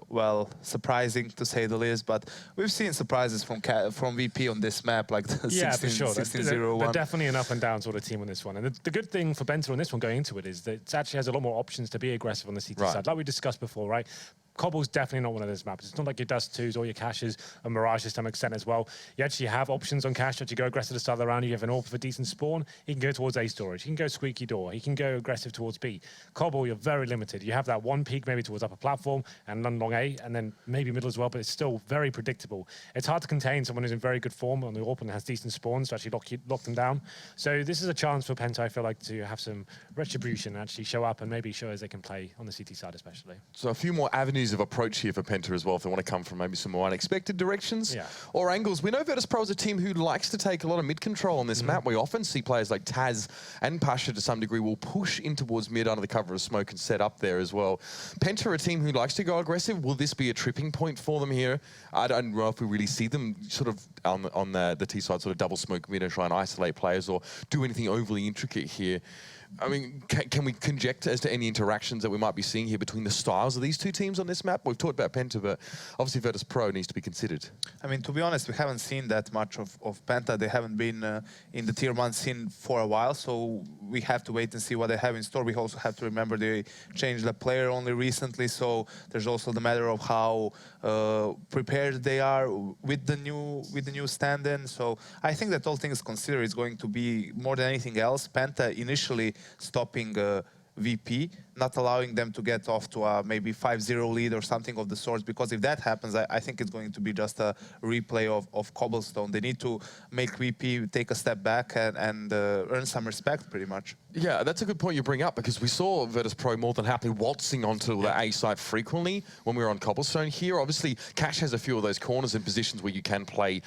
well, surprising to say the least, but we've seen surprises from VP on this map, like the 16-0 one. They're definitely an up and down sort of team on this one. And the good thing for Penta on this one going into it is that it actually has a lot more options to be aggressive on the CT side, like we discussed before, right? Cobble's definitely not one of those maps. It's not like your Dust 2s or your Cashes and Mirages to some extent as well. You actually have options on Cash that you go aggressive to the start of the round. You have an AWP for decent spawn. He can go towards A storage. He can go squeaky door. He can go aggressive towards B. Cobble, you're very limited. You have that one peak maybe towards upper platform and none long A, and then maybe middle as well, but it's still very predictable. It's hard to contain someone who's in very good form on the AWP and has decent spawns to actually lock them down. So this is a chance for Penta, I feel like, to have some retribution and actually show up and maybe show us they can play on the CT side especially. So a few more avenues of approach here for Penta as well, if they want to come from maybe some more unexpected directions or angles. We know Virtus.pro is a team who likes to take a lot of mid control on this map. We often see players like Taz and Pasha to some degree will push in towards mid under the cover of smoke and set up there as well. Penta are a team who likes to go aggressive. Will this be a tripping point for them here? I don't know if we really see them sort of on the T side sort of double smoke mid and try and isolate players or do anything overly intricate here. I mean, can we conjecture as to any interactions that we might be seeing here between the styles of these two teams on this map? We've talked about Penta, but obviously Virtus.pro needs to be considered. I mean, to be honest, we haven't seen that much of Penta. They haven't been in the Tier 1 scene for a while, so we have to wait and see what they have in store. We also have to remember they changed the player only recently, so there's also the matter of how prepared they are with the new stand-in. So I think that all things considered is going to be, more than anything else, Penta initially stopping VP, not allowing them to get off to a maybe 5-0 lead or something of the sorts, because if that happens, I think it's going to be just a replay of Cobblestone. They need to make VP take a step back and earn some respect, pretty much. Yeah, that's a good point you bring up, because we saw Virtus.pro more than happily waltzing onto the A side frequently when we were on Cobblestone here. Obviously, Cash has a few of those corners and positions where you can play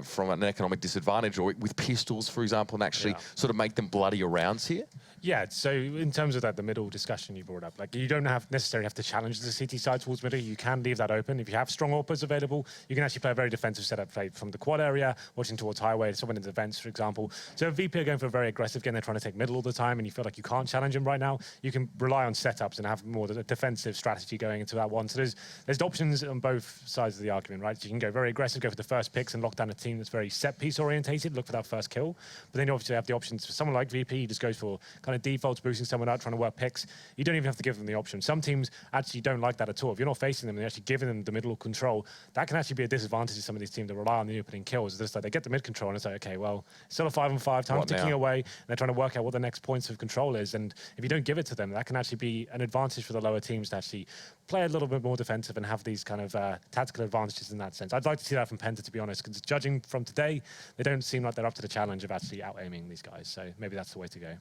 from an economic disadvantage or with pistols, for example, and actually sort of make them bloodier rounds here. Yeah, so in terms of that, the middle discussion you brought up, like you don't necessarily have to challenge the CT side towards middle. You can leave that open. If you have strong AWPers available, you can actually play a very defensive setup, play from the quad area, watching towards highway, someone in the vents, for example. So if VP are going for a very aggressive game, they're trying to take middle all the time, and you feel like you can't challenge them right now, you can rely on setups and have more of a defensive strategy going into that one. So there's options on both sides of the argument, right? So you can go very aggressive, go for the first picks and lock down a team that's very set-piece orientated, look for that first kill. But then you obviously have the options for someone like VP, he just goes for kind of defaults, boosting someone out, trying to work picks. You don't even have to give them the option. Some teams actually don't like that at all. If you're not facing them and you're actually giving them the middle control, that can actually be a disadvantage to some of these teams that rely on the opening kills. It's just like they get the mid control and it's like, okay, well, it's still a 5-on-5, time ticking away, and they're trying to work out what the next points of control is. And if you don't give it to them, that can actually be an advantage for the lower teams to actually play a little bit more defensive and have these kind of tactical advantages in that sense. I'd like to see that from Penta, to be honest, because judging from today, they don't seem like they're up to the challenge of actually out-aiming these guys. So maybe that's the way to go.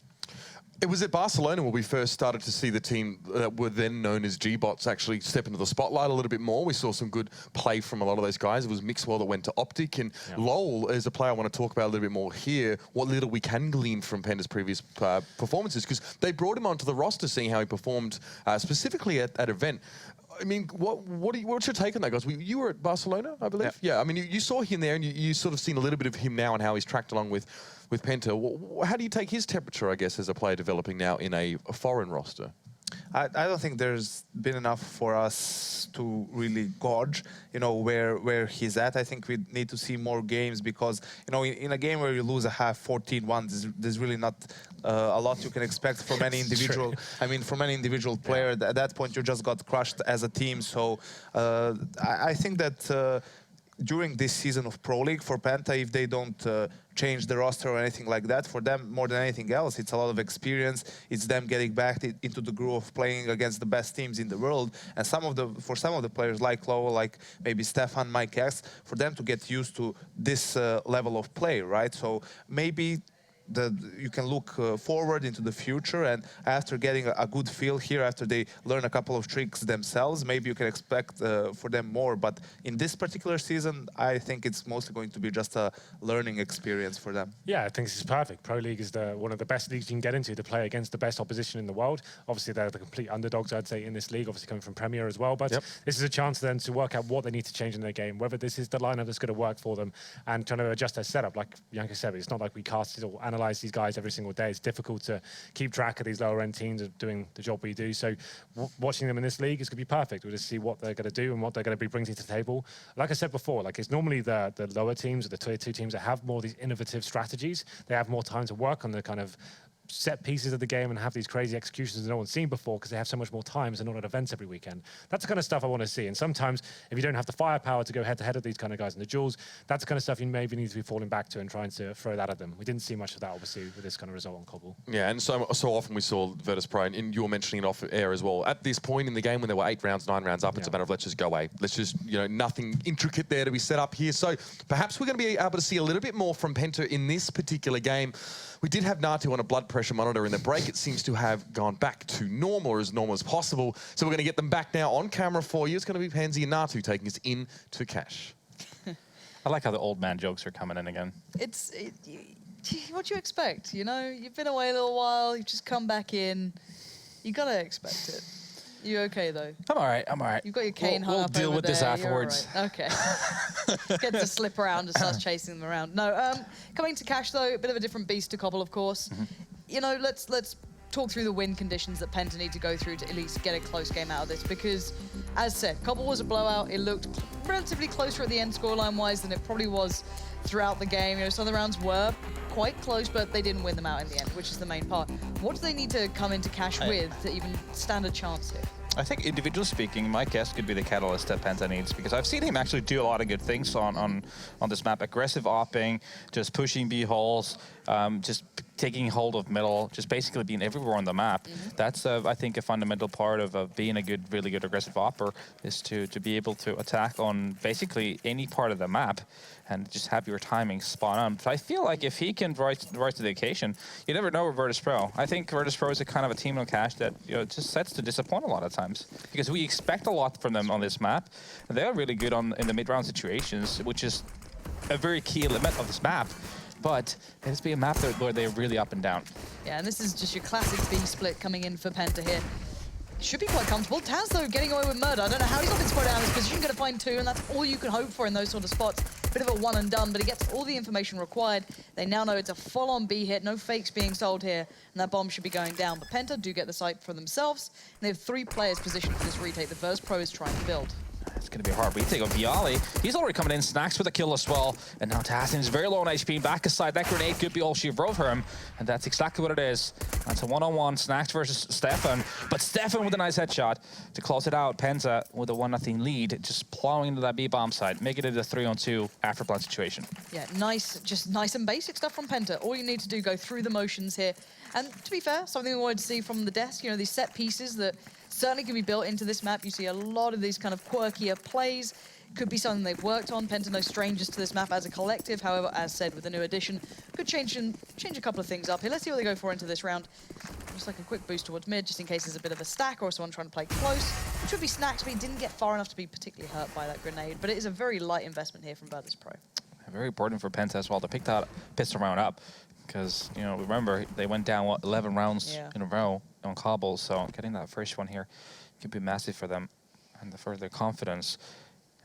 It was at Barcelona where we first started to see the team that were then known as G-Bots actually step into the spotlight a little bit more. We saw some good play from a lot of those guys. It was Mixwell that went to Optic, and Lowell is a player I want to talk about a little bit more here, what little we can glean from Penta's previous performances, because they brought him onto the roster, seeing how he performed specifically at event. I mean, what's your take on that, guys? You were at Barcelona, I believe? Yeah, I mean, you saw him there, and you sort of seen a little bit of him now and how he's tracked along with Penta. How do you take his temperature, I guess, as a player developing now in a foreign roster? I don't think there's been enough for us to really gauge, you know, where he's at. I think we need to see more games because, you know, in a game where you lose a half 14-1, there's really not a lot you can expect from any individual. I mean, from any individual player. At that point, you just got crushed as a team. So I think that during this season of Pro League for Penta, if they don't change the roster or anything like that, for them, more than anything else, it's a lot of experience. It's them getting back into the groove of playing against the best teams in the world. And for some of the players like Lowell, like maybe Stefan, Mike X, for them to get used to this level of play, right? So maybe you can look forward into the future, and after getting a good feel here, after they learn a couple of tricks themselves, maybe you can expect for them more. But in this particular season, I think it's mostly going to be just a learning experience for them. Yeah, I think this is perfect. Pro League is one of the best leagues you can get into to play against the best opposition in the world. Obviously, they're the complete underdogs, I'd say, in this league, obviously coming from Premier as well. But this is a chance then to work out what they need to change in their game, whether this is the lineup that's going to work for them, and trying to adjust their setup. Like Bianca said, it's not like we cast or analyze these guys every single day. It's difficult to keep track of these lower end teams of doing the job we do. So watching them in this league is going to be perfect. We'll just see what they're going to do and what they're going to be bringing to the table. Like I said before, like it's normally the lower teams or the tier 2 teams that have more of these innovative strategies. They have more time to work on the kind of set pieces of the game and have these crazy executions that no one's seen before because they have so much more time, so they're not at events every weekend. That's the kind of stuff I want to see. And sometimes if you don't have the firepower to go head-to-head with these kind of guys in the duels, that's the kind of stuff you maybe need to be falling back to and trying to throw that at them. We didn't see much of that, obviously, with this kind of result on Cobble. Yeah, and so often we saw Virtus.pro, and you were mentioning it off air as well. At this point in the game when there were 8 rounds, 9 rounds up, it's a matter of let's just go away. Let's just, nothing intricate there to be set up here. So perhaps we're going to be able to see a little bit more from Penta in this particular game. We did have Natu on a blood pressure monitor in the break. It seems to have gone back to normal, or as normal as possible. So we're going to get them back now on camera for you. It's going to be Pansy and Natu taking us into cash. I like how the old man jokes are coming in again. What do you expect? You've been away a little while. You've just come back in. You got to expect it. You okay, though? I'm all right. I'm all right. You've got your cane hung up over there. We'll deal with this afterwards. Right. Okay. Get to slip around and start chasing them around. No, coming to Cash, though, a bit of a different beast to Cobble, of course. Let's talk through the win conditions that Penta need to go through to at least get a close game out of this, because, as said, Cobble was a blowout. It looked relatively closer at the end scoreline-wise than it probably was throughout the game. Some of the rounds were quite close, but they didn't win them out in the end, which is the main part. What do they need to come into Cash with to even stand a chance here? I think individually speaking, my guess could be the catalyst that Penta needs, because I've seen him actually do a lot of good things on this map. Aggressive opping, just pushing B holes, just taking hold of middle, just basically being everywhere on the map. That's, I think, a fundamental part of being a really good aggressive opper, is to be able to attack on basically any part of the map and just have your timing spot on. But I feel like if he can rise to the occasion, you never know with Virtus.pro. I think Virtus.pro is a kind of a team on Cash that just sets to disappoint a lot of times, because we expect a lot from them on this map. They're really good in the mid-round situations, which is a very key element of this map. But it has to be a map where they're really up and down. Yeah, and this is just your classic B split coming in for Penta here. Should be quite comfortable. Taz, though, getting away with murder. I don't know how he's not been spread out in this position. Going to find 2, and that's all you can hope for in those sort of spots. Bit of a one and done, but he gets all the information required. They now know it's a full-on B hit, no fakes being sold here, and that bomb should be going down. But Penta do get the site for themselves, and they have 3 players positioned for this retake. The Virtus.pro is trying to build. It's going to be a hard retake on Viali. He's already coming in. Snacks with a kill as well. And now Tassin is very low on HP. Back aside, that grenade could be all she wrote for him. And that's exactly what it is. That's a one-on-one. Snacks versus Stefan. But Stefan with a nice headshot to close it out. Penta with a 1-0 lead, just plowing into that B-bomb side. Making it a 3-on-2 after plant situation. Yeah, just nice and basic stuff from Penta. All you need to do, go through the motions here. And to be fair, something we wanted to see from the desk, these set pieces that certainly can be built into this map. You see a lot of these kind of quirkier plays. Could be something they've worked on. Penta no strangers to this map as a collective. However, as said, with the new addition, could change a couple of things up here. Let's see what they go for into this round. Just like a quick boost towards mid, just in case there's a bit of a stack or someone trying to play close. It should be Snacks, but he didn't get far enough to be particularly hurt by that grenade. But it is a very light investment here from Virtus.pro. Very important for Penta as well to pick that pistol round up. Because, remember, they went down, 11 rounds in a row on Cobble, so getting that first one here could be massive for them and for their confidence.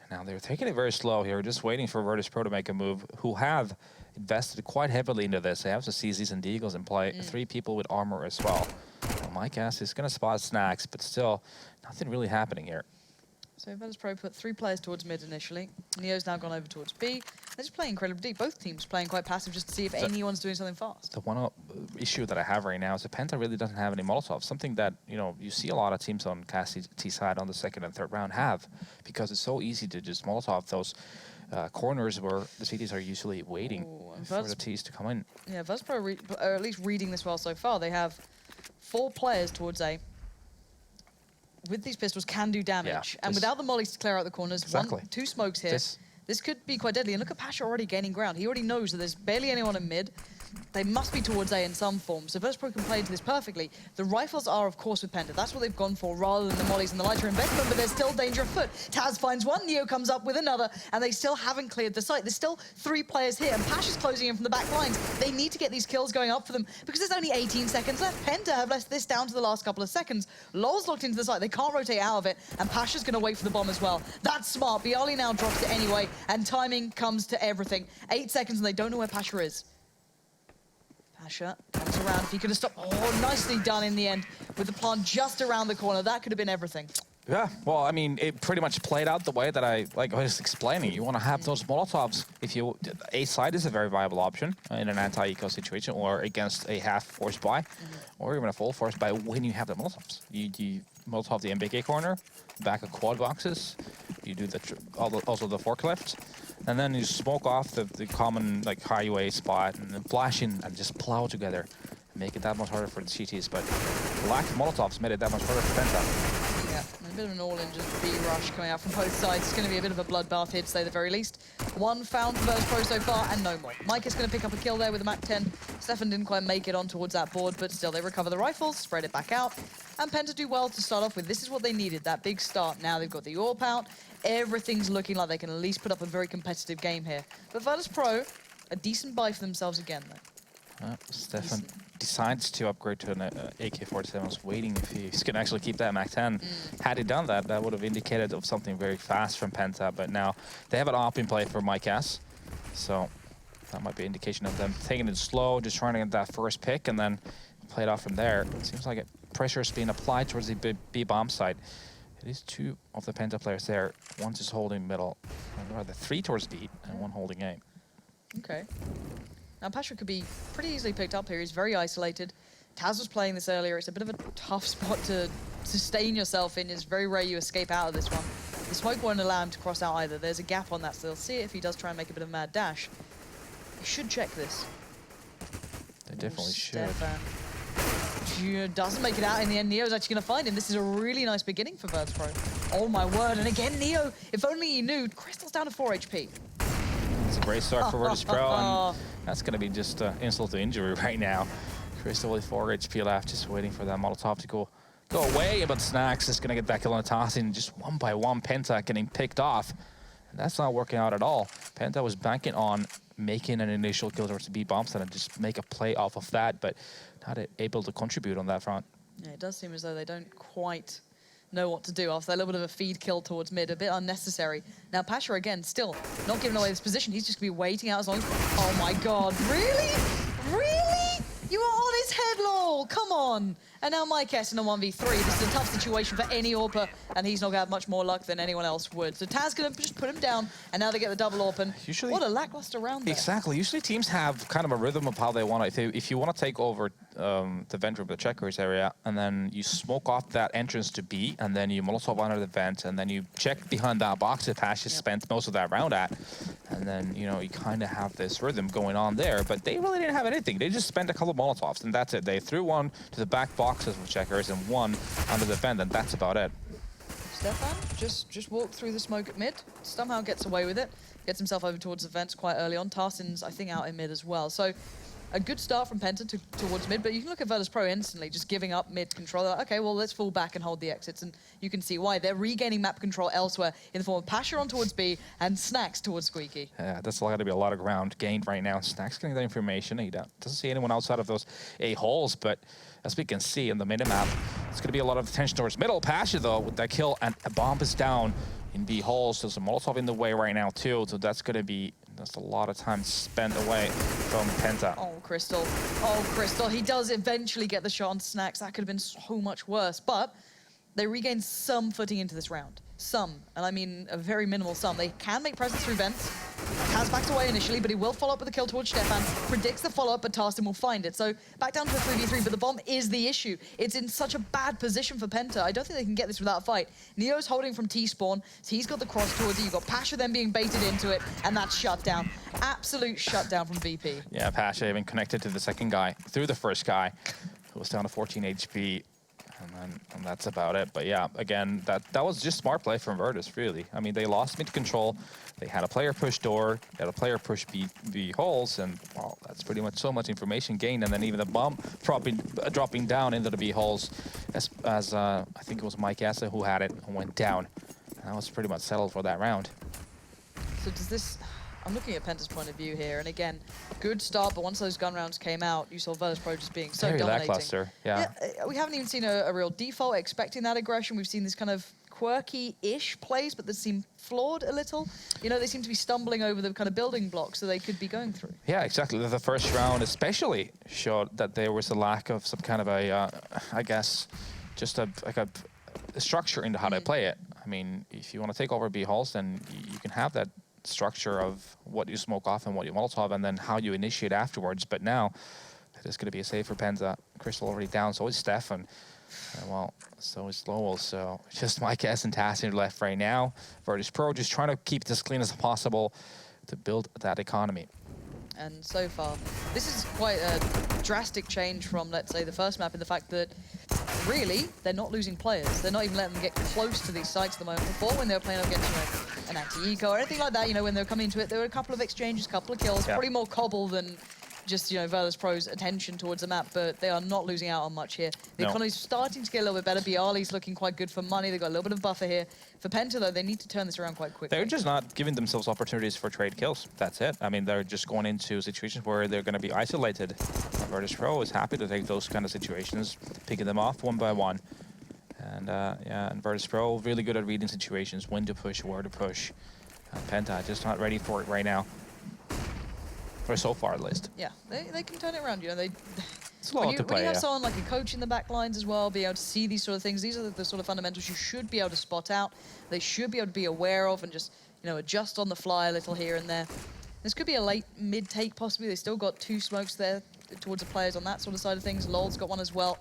And now they're taking it very slow here, just waiting for Virtus.pro to make a move, who have invested quite heavily into this. They have the CZs and Deagles in play, 3 people with armor as well. Well, my guess is going to spot Snacks, but still, nothing really happening here. So Virtus.pro put 3 players towards mid initially. Neo's now gone over towards B. They're just playing incredibly deep. Both teams playing quite passive just to see if anyone's doing something fast. The one issue that I have right now is that Penta really doesn't have any Molotovs. Something that, you see a lot of teams on T side on the 2nd and 3rd round have, because it's so easy to just Molotov those corners where the CTs are usually waiting for the Ts to come in. Yeah, Virtus.pro are at least reading this well so far. They have 4 players towards A. With these pistols, can do damage. And without the mollies to clear out the corners, 2 smokes here. This could be quite deadly. And look at Pasha already gaining ground. He already knows that there's barely anyone in mid. they must be towards A in some form. So Virtus.pro can play into this perfectly. The rifles are, of course, with Penta. That's what they've gone for rather than the mollies and the lighter investment, but there's still danger afoot. Taz finds one, Neo comes up with another, and they still haven't cleared the site. There's still 3 players here, and Pash is closing in from the back lines. They need to get these kills going up for them because there's only 18 seconds left. Penta have left this down to the last couple of seconds. LoL's locked into the site. They can't rotate out of it, and Pash is going to wait for the bomb as well. That's smart. Bialy now drops it anyway, and timing comes to everything. 8 seconds, and they don't know where Pasha is. Pasha comes around. If he could have stopped. Oh, nicely done in the end with the plant just around the corner. That could have been everything. Yeah, well, I mean, it pretty much played out the way that I was explaining. You want to have those Molotovs. If you A side is a very viable option in an anti-eco situation, or against a half force buy, or even a full force buy when you have the Molotovs. You Molotov the MBK corner, back of quad boxes. You do also the forklift, and then you smoke off the common like highway spot, and then flash in and just plow together, make it that much harder for the CTs. But the lack of Molotovs made it that much harder for Penta. Yeah, a bit of an all-in just B rush coming out from both sides. It's going to be a bit of a bloodbath here, to say the very least. 1 found for Virtus.pro so far, and no more. Mike is going to pick up a kill there with a MAC-10. Stefan didn't quite make it on towards that board, but still they recover the rifles, spread it back out, and Penta do well to start off with. This is what they needed, that big start. Now they've got the AWP out. Everything's looking like they can at least put up a very competitive game here. But Virtus.pro, a decent buy for themselves again, though. Stefan decides to upgrade to an AK-47. I was waiting if he's going to actually keep that MAC-10. Had he done that, that would have indicated of something very fast from Penta, but now they have an AWP in play for Mike S. So that might be an indication of them taking it slow, just trying to get that first pick, and then play it off from there. It seems like pressure is being applied towards the B-bomb side. It is 2 of the Penta players there. One just holding middle, and rather 3 towards B, and 1 holding A. Okay. Now, Pasha could be pretty easily picked up here. He's very isolated. Taz was playing this earlier. It's a bit of a tough spot to sustain yourself in. It's very rare you escape out of this one. The smoke won't allow him to cross out either. There's a gap on that, so they'll see it if he does try and make a bit of a mad dash. He should check this. They definitely should. Stefan doesn't make it out in the end. Neo's actually going to find him. This is a really nice beginning for Virtus.pro. Oh, my word. And again, Neo, if only he knew, Crystal's down to 4 HP. It's a great start for Virtus.pro, and that's going to be just insult to injury right now. Crystal with 4 HP left, just waiting for that Molotov to go away, but Snacks is going to get that kill on Tassin. Just 1 by 1, Penta getting picked off. And that's not working out at all. Penta was banking on making an initial kill towards the B-bomb side and just make a play off of that, but not able to contribute on that front. Yeah, it does seem as though they don't quite know what to do after that little bit of a feed kill towards mid, a bit unnecessary. Now Pasha again, still not giving away this position. He's just gonna be waiting out as long as, oh my God, really? Really? You are on his head, lol, come on. And now Mike S in a 1v3. This is a tough situation for any AWPer, and he's not gonna have much more luck than anyone else would. So Taz gonna just put him down, and now they get the double AWP, and usually, what a lackluster round there. Exactly, usually teams have kind of a rhythm of how they want to, if you want to take over the vent room, the checkers area, and then you smoke off that entrance to B, and then you Molotov under the vent, and then you check behind that box that Pash has spent most of that round at, and then, you know, you kind of have this rhythm going on there, but they really didn't have anything. They just spent a couple of Molotovs, and that's it. They threw 1 to the back boxes of checkers and 1 under the vent, and that's about it. Stefan just walked through the smoke at mid, somehow gets away with it, gets himself over towards the vents quite early on. Tarsin's, I think, out in mid as well. So a good start from Penta towards mid, but you can look at Virtus.pro instantly, just giving up mid control. They're like, okay, well, let's fall back and hold the exits, and you can see why. They're regaining map control elsewhere in the form of Pasha on towards B and Snacks towards Squeaky. Yeah, that's going to be a lot of ground gained right now. Snacks getting that information. He doesn't see anyone outside of those A holes, but as we can see in the minimap, it's going to be a lot of attention towards middle. Pasha, though, with that kill, and a bomb is down in B holes. There's a Molotov in the way right now, too, so that's going to be a lot of time spent away from Penta. Oh, Crystal. Oh, Crystal. He does eventually get the shot on Snacks. That could have been so much worse, but they regain some footing into this round. Some, and I mean a very minimal some. They can make presence through vents. Taz backs away initially, but he will follow up with a kill towards Stefan. Predicts the follow-up, but Tarsin will find it. So back down to a 3v3, but the bomb is the issue. It's in such a bad position for Penta. I don't think they can get this without a fight. Neo's holding from T-spawn, so he's got the cross towards it. You've got Pasha then being baited into it, and that's shut down. Absolute shutdown from VP. Yeah, Pasha even connected to the second guy through the first guy, who was down to 14 HP. And that's about it. But yeah, again, that was just smart play from Virtus, really. I mean, they lost mid control. They had a player push door, they had a player push B holes, and well, that's pretty much so much information gained. And then even the bomb dropping down into the B holes, as I think it was Mike Essa who had it and went down. And that was pretty much settled for that round. So does this... I'm looking at Penta's point of view here, and again, good start, but once those gun rounds came out, you saw Virtus Pro just being so Very dominating. lackluster, yeah. We haven't even seen a real default expecting that aggression. We've seen this kind of quirky-ish plays, but that seem flawed a little. You know, they seem to be stumbling over the kind of building blocks that they could be going through. Yeah, exactly. The first round especially showed that there was a lack of some kind of a, I guess, just a structure into how they play it. I mean, if you want to take over B halls, then you can have that structure of what you smoke off and what you Molotov, and then how you initiate afterwards. But now it is going to be a save for Penta. Crystal already down, so is Stefan. Well, so is Lowell. So just Mike S and Tassiner left right now. Virtus Pro just trying to keep it as clean as possible to build that economy. And so far, this is quite a drastic change from, let's say, the first map in the fact that, really, they're not losing players. They're not even letting them get close to these sites at the moment. Before, when they were playing against, you know, an anti-eco or anything like that, you know, when they were coming into it, there were a couple of exchanges, a couple of kills, probably more Cobble than just, you know, Virtus Pro's attention towards the map, but they are not losing out on much here. The economy's starting to get a little bit better. Bialy's looking quite good for money. They've got a little bit of buffer here. For Penta, though, they need to turn this around quite quickly. They're just not giving themselves opportunities for trade kills. That's it. I mean, they're just going into situations where they're going to be isolated. Virtus Pro is happy to take those kind of situations, picking them off one by one. And yeah, and Virtus Pro really good at reading situations, when to push, where to push. And Penta just not ready for it right now. Or so far, at least. Yeah, they can turn it around. You know, It's a lot to play, when you have someone like a coach in the back lines as well, be able to see these sort of things. These are the sort of fundamentals you should be able to spot out. They should be able to be aware of and just, you know, adjust on the fly a little here and there. This could be a late mid take possibly. They still got 2 smokes there towards the players on that sort of side of things. Lol's got one as well.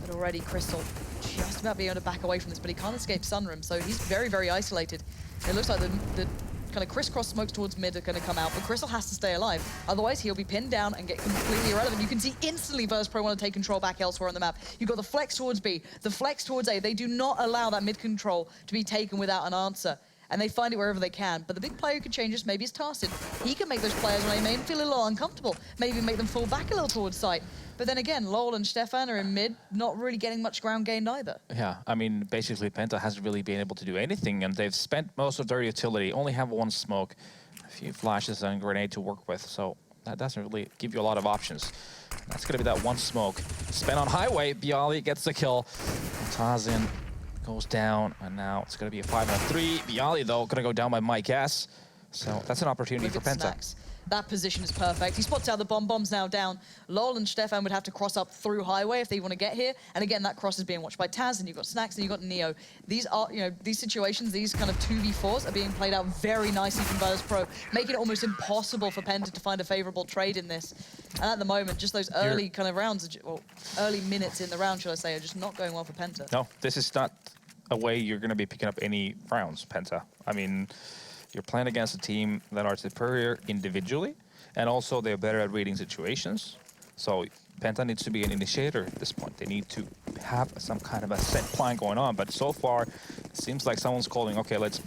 But already Crystal just about being able to back away from this, but he can't escape Sunroom, so he's very, very isolated. It looks like the kind of crisscross smokes towards mid are going to come out, but Crystal has to stay alive. Otherwise, he'll be pinned down and get completely irrelevant. You can see instantly Virtus Pro want to take control back elsewhere on the map. You've got the flex towards B, the flex towards A. They do not allow that mid control to be taken without an answer. And they find it wherever they can. But the big player who can change this maybe is Tarsid. He can make those players when they may feel a little uncomfortable, maybe make them fall back a little towards site. But then again, Lowell and Stefan are in mid, not really getting much ground gained either. Yeah, I mean, basically Penta hasn't really been able to do anything, and they've spent most of their utility, only have 1 smoke, a few flashes and a grenade to work with, so that doesn't really give you a lot of options. That's going to be that 1 smoke. Spent on Highway, Bialy gets the kill. Tazin goes down, and now it's going to be a 5-on-3. Bialy, though, going to go down by Mike S. So that's an opportunity for Penta. Snacks. That position is perfect. He spots out the bomb. Bomb's now down. Lol and Stefan would have to cross up through Highway if they want to get here. And again, that cross is being watched by Taz, and you've got Snacks, and you've got Neo. These are, you know, these situations, these kind of 2v4s are being played out very nicely from Virtus Pro, making it almost impossible for Penta to find a favorable trade in this. And at the moment, just those early kind of rounds, well, early minutes in the round, shall I say, are just not going well for Penta. No, this is not a way you're going to be picking up any rounds, Penta. I mean, you're playing against a team that are superior individually, and also they're better at reading situations. So Penta needs to be an initiator at this point. They need to have some kind of a set plan going on. But so far, it seems like someone's calling, okay, let's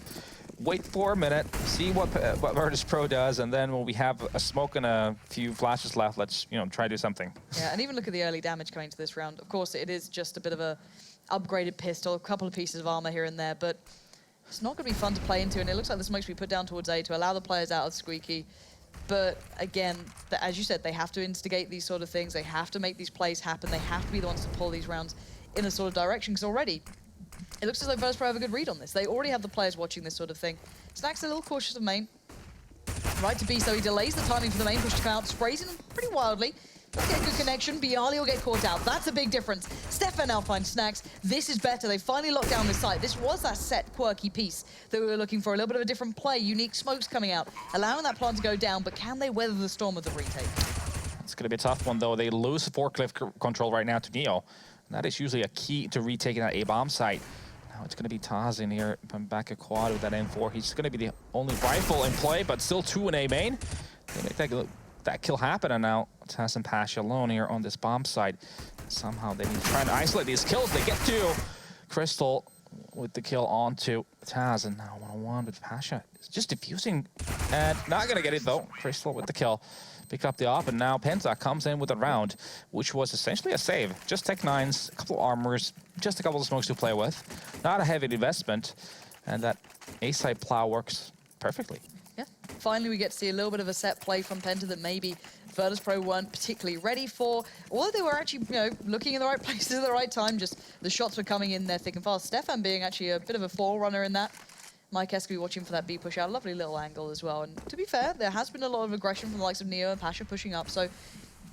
wait for a minute, see what Virtus Pro does, and then when we have a smoke and a few flashes left, let's, you know, try to do something. Yeah, and even look at the early damage coming to this round. Of course, it is just a bit of a upgraded pistol, a couple of pieces of armor here and there, but it's not going to be fun to play into, and it looks like the smokes we put down towards A to allow the players out of Squeaky. But again, as you said, they have to instigate these sort of things. They have to make these plays happen. They have to be the ones to pull these rounds in a sort of direction, because already it looks as though Virtus Pro have a good read on this. They already have the players watching this sort of thing. Snack's a little cautious of main. Right to B, so he delays the timing for the main push to come out, sprays him pretty wildly. Doesn't get a good connection. Bialy will get caught out. That's a big difference. Stefan now finds Snacks. This is better. They finally locked down this site. This was that set, quirky piece that we were looking for. A little bit of a different play. Unique smokes coming out, allowing that plant to go down. But can they weather the storm of the retake? It's going to be a tough one, though. They lose forklift control right now to Neo. And that is usually a key to retaking that A-bomb site. Now it's going to be Taz in here. Back a quad with that M4. He's going to be the only rifle in play, but still 2 in A main. They make that kill happen, and now Taz and Pasha alone here on this bomb site. somehow they need to try and isolate these kills. They get to Crystal with the kill onto Taz, and now 1-on-1 with Pasha. It's just diffusing, and not gonna get it though. Crystal with the kill. Pick up the op, and now Penta comes in with a round, which was essentially a save. Just Tech 9s, a couple of armors, just a couple of smokes to play with. Not a heavy investment, and that A-side plow works perfectly. Yeah, finally we get to see a little bit of a set play from Penta that maybe Virtus.pro weren't particularly ready for, although they were actually, looking in the right places at the right time. Just the shots were coming in there thick and fast. Stefan being actually a bit of a forerunner in that. Mike S could be watching for that B push out. Lovely little angle as well. And to be fair, there has been a lot of aggression from the likes of Neo and Pasha pushing up. So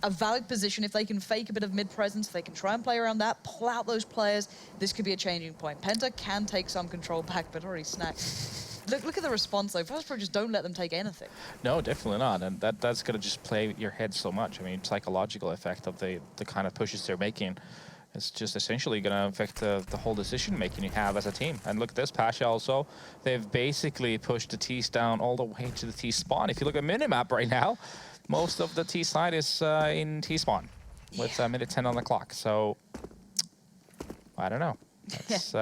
a valid position. If they can fake a bit of mid-presence, if they can try and play around that, pull out those players, this could be a changing point. Penta can take some control back, but already snacked. Look at the response though. Virtus.pro just don't let them take anything. No, definitely not. And that's going to just play your head so much. I mean, psychological effect of the kind of pushes they're making. It's just essentially going to affect the whole decision-making you have as a team. And look at this, Pasha also. They've basically pushed the T's down all the way to the T spawn. If you look at minimap right now, most of the T side is in T spawn with minute 10 on the clock. So, I don't know. That's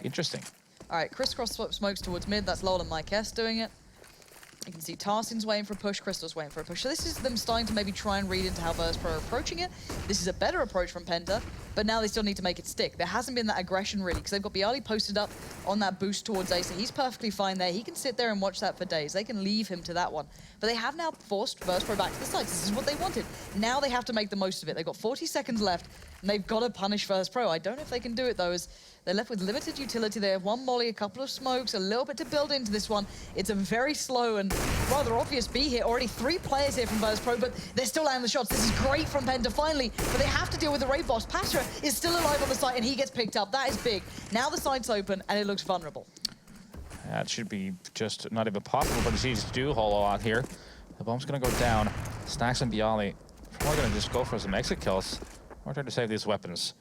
interesting. All right, crisscross smokes towards mid. That's Lol and Mike S doing it. You can see Tarsin's waiting for a push, Crystal's waiting for a push. So this is them starting to maybe try and read into how Virtus.pro are approaching it. This is a better approach from Penta, but now they still need to make it stick. There hasn't been that aggression really, because they've got Bialy posted up on that boost towards Ace. He's perfectly fine there. He can sit there and watch that for days. They can leave him to that one. But they have now forced Virtus.pro back to the sides. This is what they wanted. Now they have to make the most of it. They've got 40 seconds left, and they've got to punish Virtus.pro. I don't know if they can do it though, as they're left with limited utility. They have one molly, a couple of smokes, a little bit to build into this one. It's a very slow and rather obvious B here. Already 3 players here from Virtus.pro, but they're still landing the shots. This is great from Penta finally, but they have to deal with the raid boss. Pasha is still alive on the site, and he gets picked up. That is big. Now the site's open, and it looks vulnerable. That should be just not even possible for the Seeds to do a whole lot here. The bomb's going to go down. Snacks and Bialy probably going to just go for some exit kills. Or trying to save these weapons.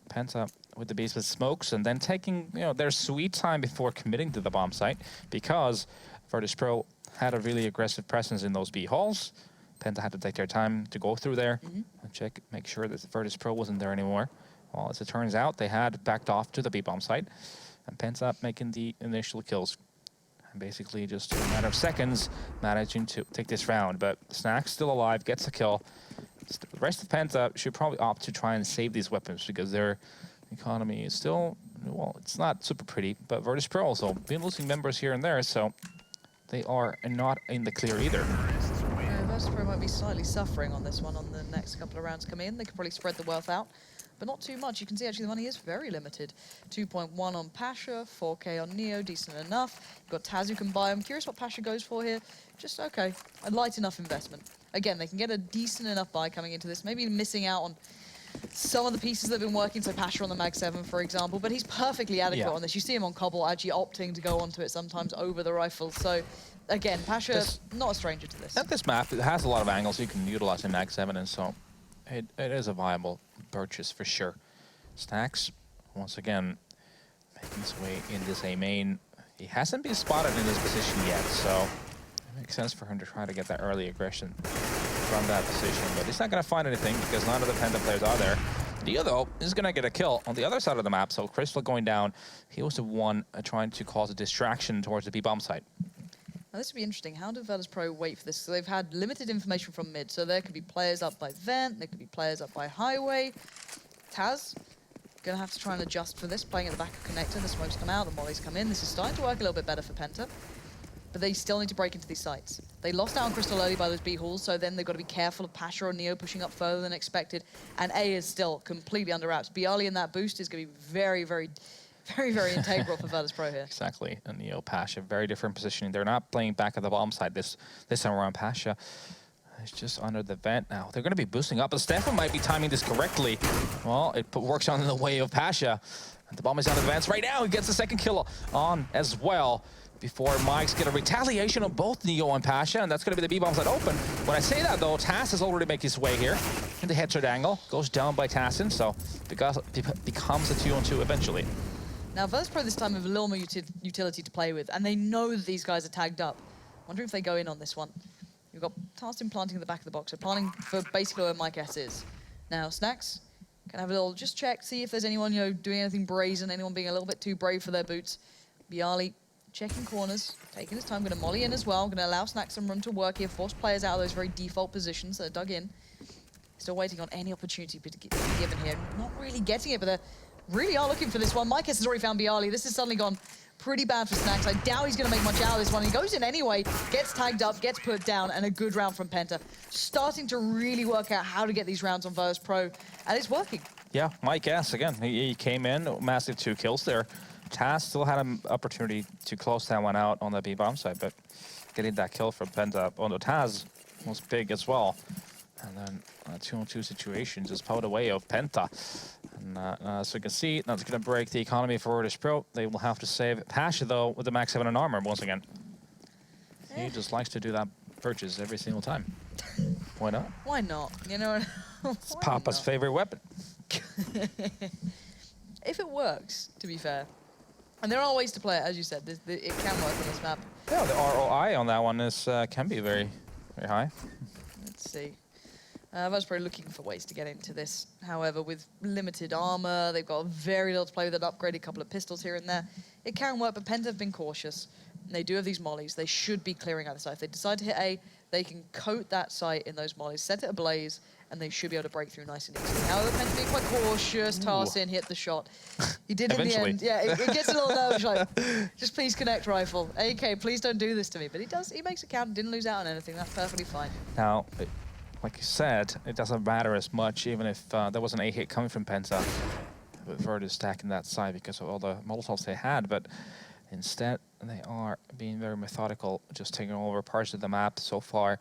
Penta with the beast with smokes, and then taking their sweet time before committing to the bomb site, because Virtus.pro had a really aggressive presence in those B halls. Penta had to take their time to go through there and check, make sure that Virtus.pro wasn't there anymore. Well, as it turns out, they had backed off to the B bomb site, and Penta making the initial kills. And basically just in a matter of seconds, managing to take this round. But Snack's still alive, gets a kill. The rest of Penta should probably opt to try and save these weapons, because their economy is still, well, it's not super pretty, but Virtus.pro also been losing members here and there, so they are not in the clear either. Virtus.pro might be slightly suffering on this one on the next couple of rounds come in. They could probably spread the wealth out, but not too much. You can see actually the money is very limited. 2.1 on Pasha, 4K on Neo, decent enough. You've got Taz who can buy. I'm curious what Pasha goes for here. Just okay, a light enough investment. Again, they can get a decent enough buy coming into this, maybe missing out on some of the pieces that have been working, so Pasha on the Mag 7, for example, but he's perfectly adequate on this. You see him on Cobble actually opting to go onto it sometimes over the rifle. So, again, Pasha, not a stranger to this. At this map, it has a lot of angles you can utilize in Mag 7, and so it is a viable purchase for sure. Stacks, once again, making his way in this A main. He hasn't been spotted in this position yet, so it makes sense for him to try to get that early aggression from that position, but he's not going to find anything because none of the Penta players are there. Dio, though, is going to get a kill on the other side of the map, so Crystal going down. He was the one trying to cause a distraction towards the B bomb site. Now, this would be interesting. How do Virtus.pro wait for this? So they've had limited information from mid, so there could be players up by vent, there could be players up by highway. Taz, going to have to try and adjust for this, playing at the back of connector. The smokes come out, the mollies come in. This is starting to work a little bit better for Penta, but they still need to break into these sites. They lost out on Crystal early by those B halls, so then they've got to be careful of Pasha or Neo pushing up further than expected, and A is still completely under wraps. Bialy in that boost is going to be very, very integral for Virtus.pro here. Exactly, and Neo, Pasha, very different positioning. They're not playing back at the bomb side this time around. Pasha is just under the vent now. They're going to be boosting up, but Stefan might be timing this correctly. Well, it works on the way of Pasha. And the bomb is out of the vents right now. He gets the second kill on as well, before Mike's get a retaliation on both Neo and Pasha, and that's going to be the B-bombs that open. When I say that, though, Tass has already made his way here in the headshot angle. Goes down by Tassin, so because it becomes a 2-on-2 eventually. Now, Virtus.pro this time have a little more utility to play with, and they know that these guys are tagged up. Wondering if they go in on this one. You've got Tassin planting in the back of the box, so planting for basically where Mike S is. Now, Snacks, Can have a little just check, see if there's anyone, you know, doing anything brazen, anyone being a little bit too brave for their boots. Byali checking corners, taking his time, going to molly in as well, going to allow Snack some room to work here, force players out of those very default positions that are dug in. Still waiting on any opportunity to be given here. Not really getting it, but they really are looking for this one. Mike has already found Byali. This has suddenly gone pretty bad for Snacks. I doubt he's going to make much out of this one. He goes in anyway, gets tagged up, gets put down, and a good round from Penta. Starting to really work out how to get these rounds on Virtus Pro, and it's working. Yeah, Mike S. again. He came in, massive 2 kills there. Taz still had an opportunity to close that one out on the B-bomb side, but getting that kill from Penta on the Taz was big as well. And then 2-on-2 situation just pulled away of Penta. And so you can see, that's going to break the economy for Virtus Pro. They will have to save Pasha, though, with the max 7 in armor once again. He just likes to do that purchase every single time. Why not? Why not? You know, It's Papa's favorite weapon. If it works, to be fair. And there are ways to play it, as you said. It can work on this map. Yeah, the ROI on that one is can be very, very high. Let's see. I was probably looking for ways to get into this. However, with limited armor, they've got very little to play with, an upgraded couple of pistols here and there. It can work, but Penta have been cautious. And they do have these mollies. They should be clearing out the site. If they decide to hit A, they can coat that site in those mollies, set it ablaze, and they should be able to break through nice and easy. However, Penta being quite cautious, Tarsin hit the shot. He did in the end. Yeah, it gets a little nervous, like, just please connect, rifle. AK, please don't do this to me. But he does, he makes it count, didn't lose out on anything. That's perfectly fine. Now, like you said, it doesn't matter as much, even if there was an A hit coming from Penta, with Virtus stacking that side because of all the Molotovs they had, but instead they are being very methodical, just taking over parts of the map so far.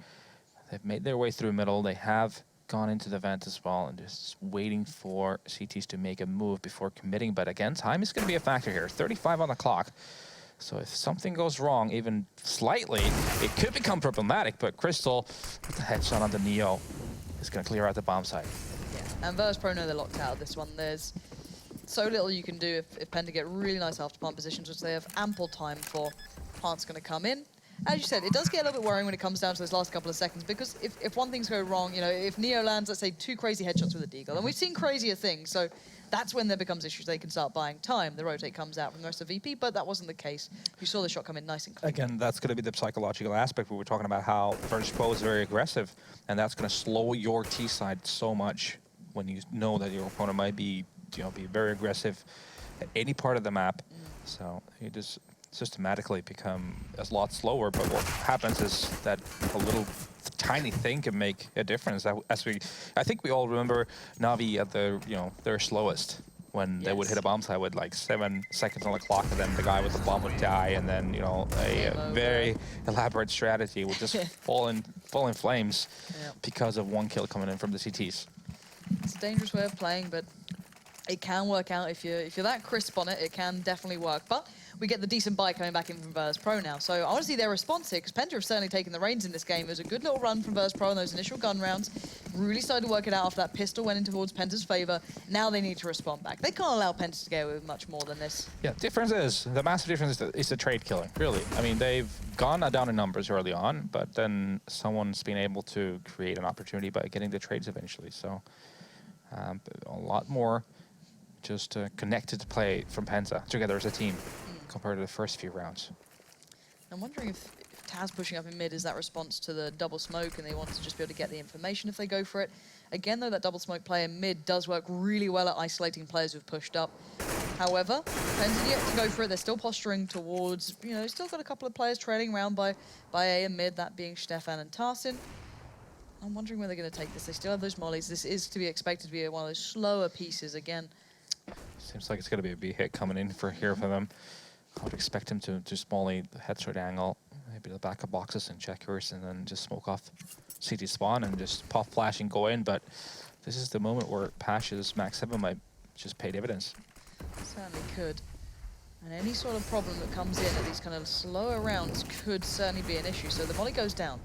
They've made their way through middle, they have gone into the vent as well, and just waiting for CTs to make a move before committing, but again, time is going to be a factor here. 35 on the clock. So if something goes wrong, even slightly, it could become problematic, but Crystal, with the headshot on the Neo, is going to clear out the bomb site. Yeah, and Virtus Pro know they're locked out of this one. There's so little you can do if Penta get really nice after plant positions, which they have ample time for. Plant's going to come in. As you said, it does get a little bit worrying when it comes down to those last couple of seconds, because if one thing's go wrong, you know, if Neo lands, let's say, 2 crazy headshots with a deagle, and we've seen crazier things, so that's when there becomes issues. They can start buying time. The rotate comes out from the rest of VP, but that wasn't the case. You saw the shot come in nice and clean. Again, that's going to be the psychological aspect. We were talking about how Virtus Pro is very aggressive, and that's going to slow your T side so much when you know that your opponent might be, you know, be very aggressive at any part of the map. So you just systematically become a lot slower, but what happens is that a little tiny thing can make a difference. I think we all remember Na'Vi at their slowest, when they would hit a bomb site with like 7 seconds on the clock, and then the guy with the bomb would die, and then, you know, a very elaborate strategy would just fall in flames because of 1 kill coming in from the CTs. It's a dangerous way of playing, but it can work out. If you're that crisp on it, it can definitely work. But we get the decent buy coming back in from Virtus Pro now. So I want to see their response here, because Penta have certainly taken the reins in this game. It was a good little run from Virtus Pro in those initial gun rounds. Really started to work it out after that pistol went in towards Penta's favor. Now they need to respond back. They can't allow Penta to get away with much more than this. Yeah, the massive difference is the trade killing, really. I mean, they've gone down in numbers early on, but then someone's been able to create an opportunity by getting the trades eventually. So a lot more just connected to play from Penta together as a team compared to the first few rounds. I'm wondering if Taz pushing up in mid is that response to the double smoke, and they want to just be able to get the information if they go for it. Again, though, that double smoke play in mid does work really well at isolating players who've pushed up. However, Penta yet to go for it. They're still posturing towards, you know, still got a couple of players trailing around by A and mid, that being Stefan and Tarsin. I'm wondering where they're going to take this. They still have those mollies. This is to be expected to be one of those slower pieces again. Seems like it's going to be a big hit coming in for them. I would expect him to just molly the headshot angle, maybe the back of boxes and checkers, and then just smoke off CT spawn and just pop flash and go in. But this is the moment where Pasha's max 7 might just pay dividends. Certainly could. And any sort of problem that comes in at these kind of slower rounds could certainly be an issue. So the molly goes down.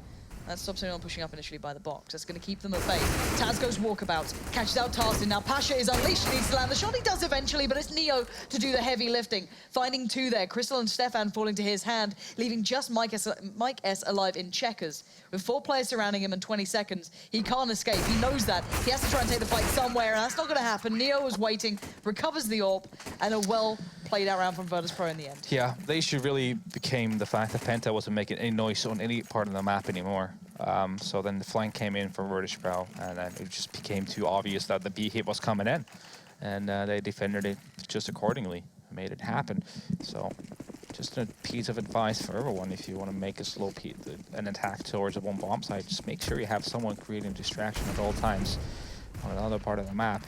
That stops anyone pushing up initially by the box. That's going to keep them at bay. Taz goes walkabout, catches out Tarston. Now Pasha is unleashed, he needs to land the shot. He does eventually, but it's Neo to do the heavy lifting. Finding 2 there. Crystal and Stefan falling to his hand, leaving just Mike S alive in checkers. With 4 players surrounding him in 20 seconds, he can't escape. He knows that. He has to try and take the fight somewhere, and that's not going to happen. Neo is waiting, recovers the AWP, and a well-played out round from Virtus.pro in the end. Yeah, the issue really became the fact that Penta wasn't making any noise on any part of the map anymore. So then the flank came in from Virtus.pro, and then it just became too obvious that the B hit was coming in. And they defended it just accordingly, made it happen. So just a piece of advice for everyone: if you want to make a slow an attack towards a one bomb site, just make sure you have someone creating distraction at all times on another part of the map.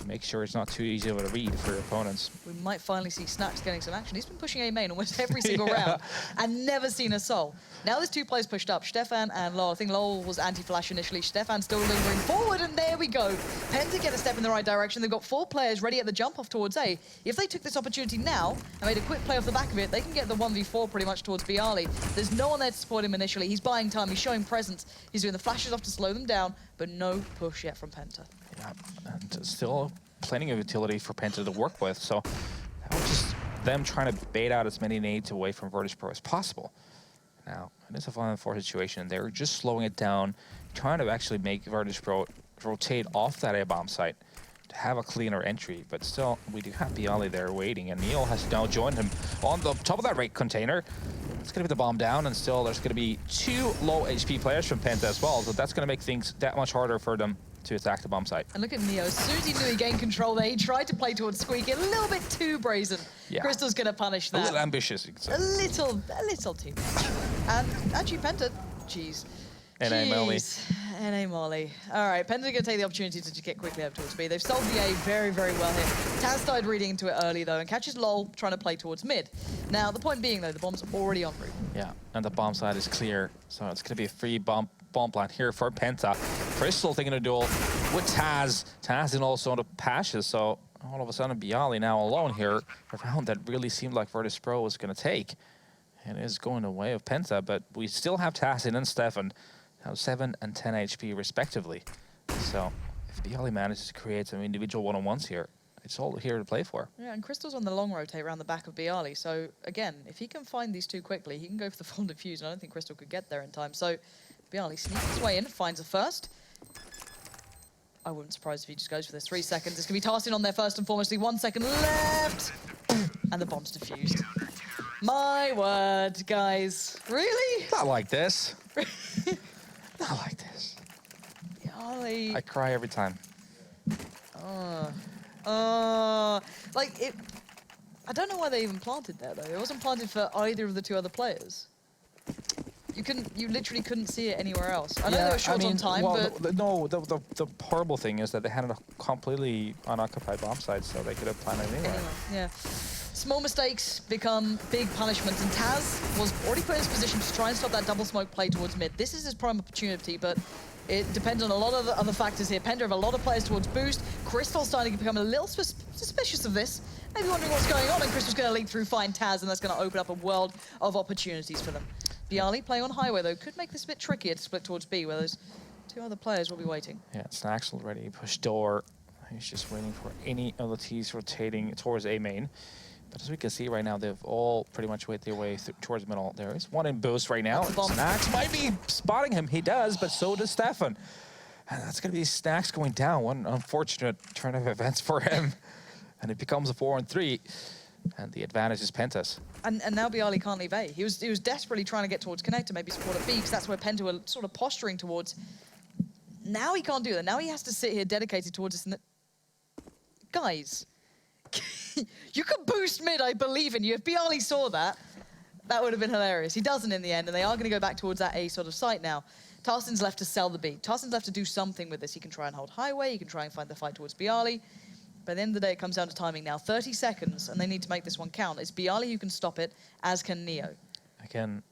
Make sure it's not too easy of a read for your opponents. We might finally see Snacks getting some action. He's been pushing A main almost every single round and never seen a soul. Now there's 2 players pushed up, Stefan and Lowell. I think Lowell was anti-flash initially. Stefan still lingering forward, and there we go. Penta get a step in the right direction. They've got 4 players ready at the jump off towards A. If they took this opportunity now and made a quick play off the back of it, they can get the 1v4 pretty much towards Bialy. There's no one there to support him initially. He's buying time, he's showing presence. He's doing the flashes off to slow them down, but no push yet from Penta. Yeah, and still plenty of utility for Penta to work with. So that was just them trying to bait out as many nades away from Virtus.pro as possible. Now, it is a 5-on-4 situation. They're just slowing it down, trying to actually make Virtus.pro rotate off that A-bomb site to have a cleaner entry. But still, we do have Bialy there waiting, and Neil has now joined him on the top of that rate container. It's going to be the bomb down, and still there's going to be 2 low HP players from Penta as well. So that's going to make things that much harder for them to attack the bomb site. And look at Neo. As soon as he knew he gained control there, he tried to play towards Squeaky. A little bit too brazen. Yeah. Crystal's going to punish that. A little ambitious, you could say. A little too much. And actually, Penta, jeez. NA Molly. NA Molly. All right, Penta's going to take the opportunity to just get quickly up towards B. They've sold the A very, very well here. Taz started reading into it early, though, and catches Lol trying to play towards mid. Now, the point being, though, the bomb's already en route. Yeah, and the bomb side is clear, so it's going to be a free bomb plant here for Penta. Crystal taking a duel with Taz. Taz and also on the Pashes, so all of a sudden Bialy now alone here. A round that really seemed like Virtus.pro was going to take. And it is going the way of Penta, but we still have Taz and Stefan. Now 7 and 10 HP respectively. So if Bialy manages to create some individual one-on-ones here, it's all here to play for. Yeah, and Crystal's on the long rotate around the back of Bialy. So again, if he can find these 2 quickly, he can go for the full defuse. And I don't think Crystal could get there in time. So Bialy sneaks his way in, finds a first. I wouldn't be surprised if he just goes for this. 3 seconds. It's going to be Tarston on there first and foremostly. 1 second left. And the bomb's defused. My word, guys. Really? Not like this. Not like this. Bialy. I cry every time. Like, it... I don't know why they even planted there, though. It wasn't planted for either of the 2 other players. You literally couldn't see it anywhere else. I know they were short on time, but... The horrible thing is that they had a completely unoccupied bomb site, so they could have planted anywhere. Anyway, yeah. Small mistakes become big punishments, and Taz was already put in his position to try and stop that double smoke play towards mid. This is his prime opportunity, but it depends on a lot of other factors here. Penta have a lot of players towards boost. Crystal's starting to become a little suspicious of this. Maybe wondering what's going on, and Crystal's going to leap through, find Taz, and that's going to open up a world of opportunities for them. Bialy playing on highway, though, could make this a bit trickier to split towards B, where those 2 other players will be waiting. Yeah, Snacks already pushed door. He's just waiting for any of the T's rotating towards A main. But as we can see right now, they've all pretty much made their way towards the middle. There is one in boost right now. Snacks might be spotting him. He does, but so does Stefan. And that's going to be Snacks going down. One unfortunate turn of events for him. And it becomes a 4-on-3. And the advantage is Penta's. And now Bialy can't leave A. He was desperately trying to get towards connector, maybe support at B, because that's where Penta were sort of posturing towards. Now he can't do that. Now he has to sit here dedicated towards this. Guys, you can boost mid, I believe in you. If Bialy saw that, that would have been hilarious. He doesn't in the end, and they are going to go back towards that A sort of site now. Tarston's left to sell the B. Tarston's left to do something with this. He can try and hold highway. He can try and find the fight towards Bialy. But at the end of the day, it comes down to timing now. 30 seconds, and they need to make this one count. It's Bialy who can stop it, as can Neo. Again,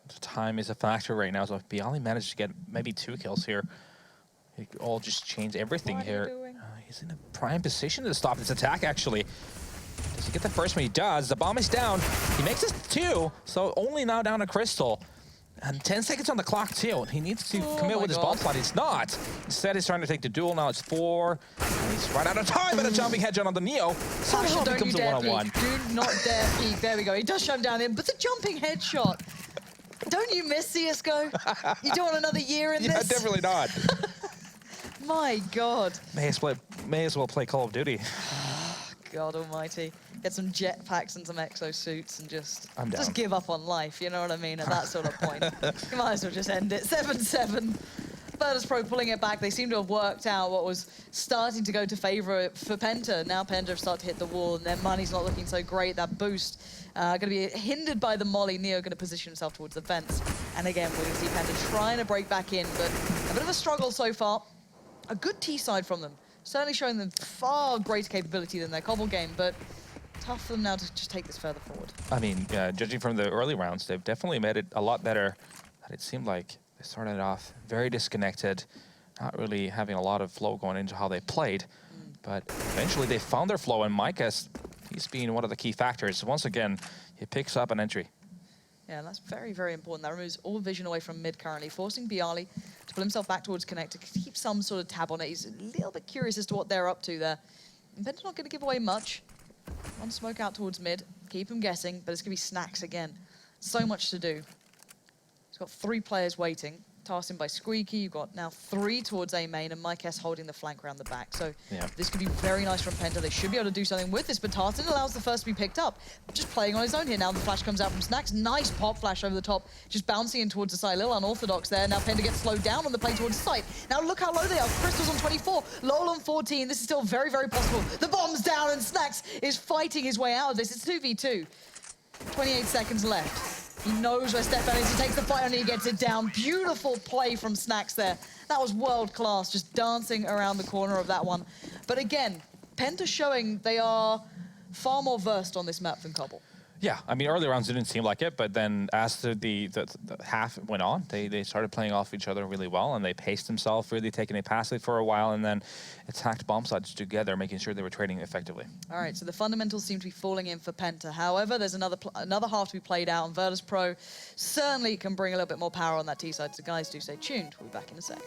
the time is a factor right now, so if Bialy manages to get maybe 2 kills here, it could all just change everything here. He's in a prime position to stop this attack, actually. Does he get the first one? He does. The bomb is down. He makes it 2, so only now down to Crystal. And 10 seconds on the clock, too. He needs to commit with his bomb plot. He's not. Instead, he's trying to take the duel. Now it's 4. And he's run out of time, and a jumping headshot on the Neo. Sasha becomes a one-on-one. Do not dare peek. There we go. He does shut him down in, but the jumping headshot. Don't you miss CSGO? You don't want another year in this? Yeah, definitely not. My God. May as well play Call of Duty. God almighty. Get some jetpacks and some exosuits and just I'm down. give up on life, you know what I mean, at that sort of point. You might as well just end it. 7-7. Virtus.pro pulling it back. They seem to have worked out what was starting to go to favor for Penta. Now Penta have started to hit the wall and their money's not looking so great. That boost going to be hindered by the molly. Neo going to position himself towards the fence. And again, we see Penta trying to break back in, but a bit of a struggle so far. A good T-side from them. Certainly showing them far greater capability than their Cobble game, but tough for them now to just take this further forward. I mean, judging from the early rounds, they've definitely made it a lot better. But it seemed like they started off very disconnected, not really having a lot of flow going into how they played. But eventually they found their flow, and Micah, he's been one of the key factors. Once again, he picks up an entry. Yeah, that's very, very important. That removes all vision away from mid currently, forcing Bialy to pull himself back towards Connect to keep some sort of tab on it. He's a little bit curious as to what they're up to there. Penta's not going to give away much. One smoke out towards mid, keep him guessing, but it's going to be Snacks again. So much to do. He's got 3 players waiting. Tasked in by Squeaky, you've got now 3 towards A main, and Mike S holding the flank around the back. So this could be very nice from Penta. They should be able to do something with this, but Tartan allows the first to be picked up. Just playing on his own here. Now the flash comes out from Snacks. Nice pop flash over the top, just bouncing in towards the side. A little unorthodox there. Now Penta gets slowed down on the play towards the site. Now look how low they are. Crystal's on 24, Lol on 14. This is still very, very possible. The bomb's down, and Snacks is fighting his way out of this. It's 2v2. 28 seconds left. He knows where Stefan is. He takes the fight and he gets it down. Beautiful play from Snacks there. That was world class, just dancing around the corner of that one. But again, Penta showing they are far more versed on this map than Cobble. Yeah, I mean, early rounds didn't seem like it, but then as the half went on, they started playing off each other really well, and they paced themselves, really taking it passive for a while, and then attacked bomb sides together, making sure they were trading effectively. All right, so the fundamentals seem to be falling in for Penta. However, there's another half to be played out, and Virtus.pro certainly can bring a little bit more power on that T side. So guys, do stay tuned. We'll be back in a sec.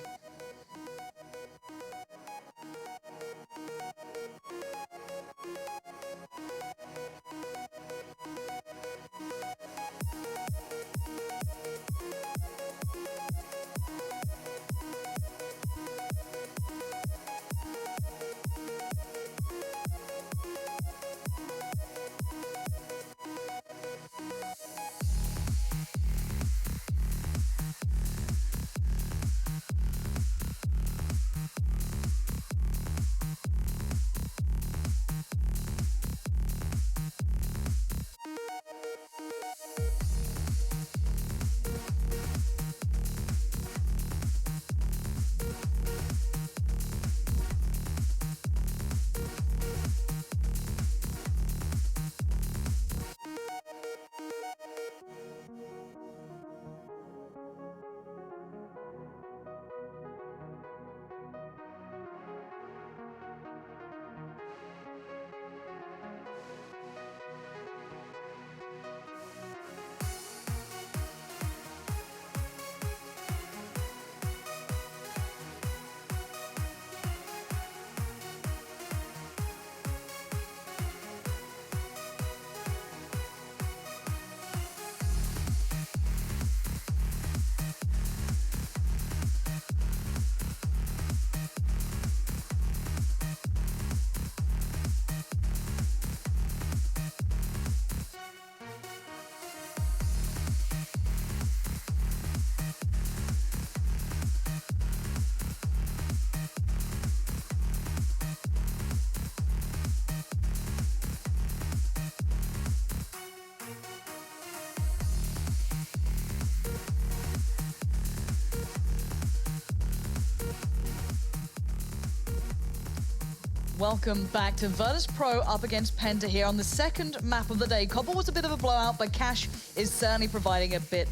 Welcome back to Virtus.pro up against Penta here on the second map of the day. Cobble was a bit of a blowout, but Cash is certainly providing a bit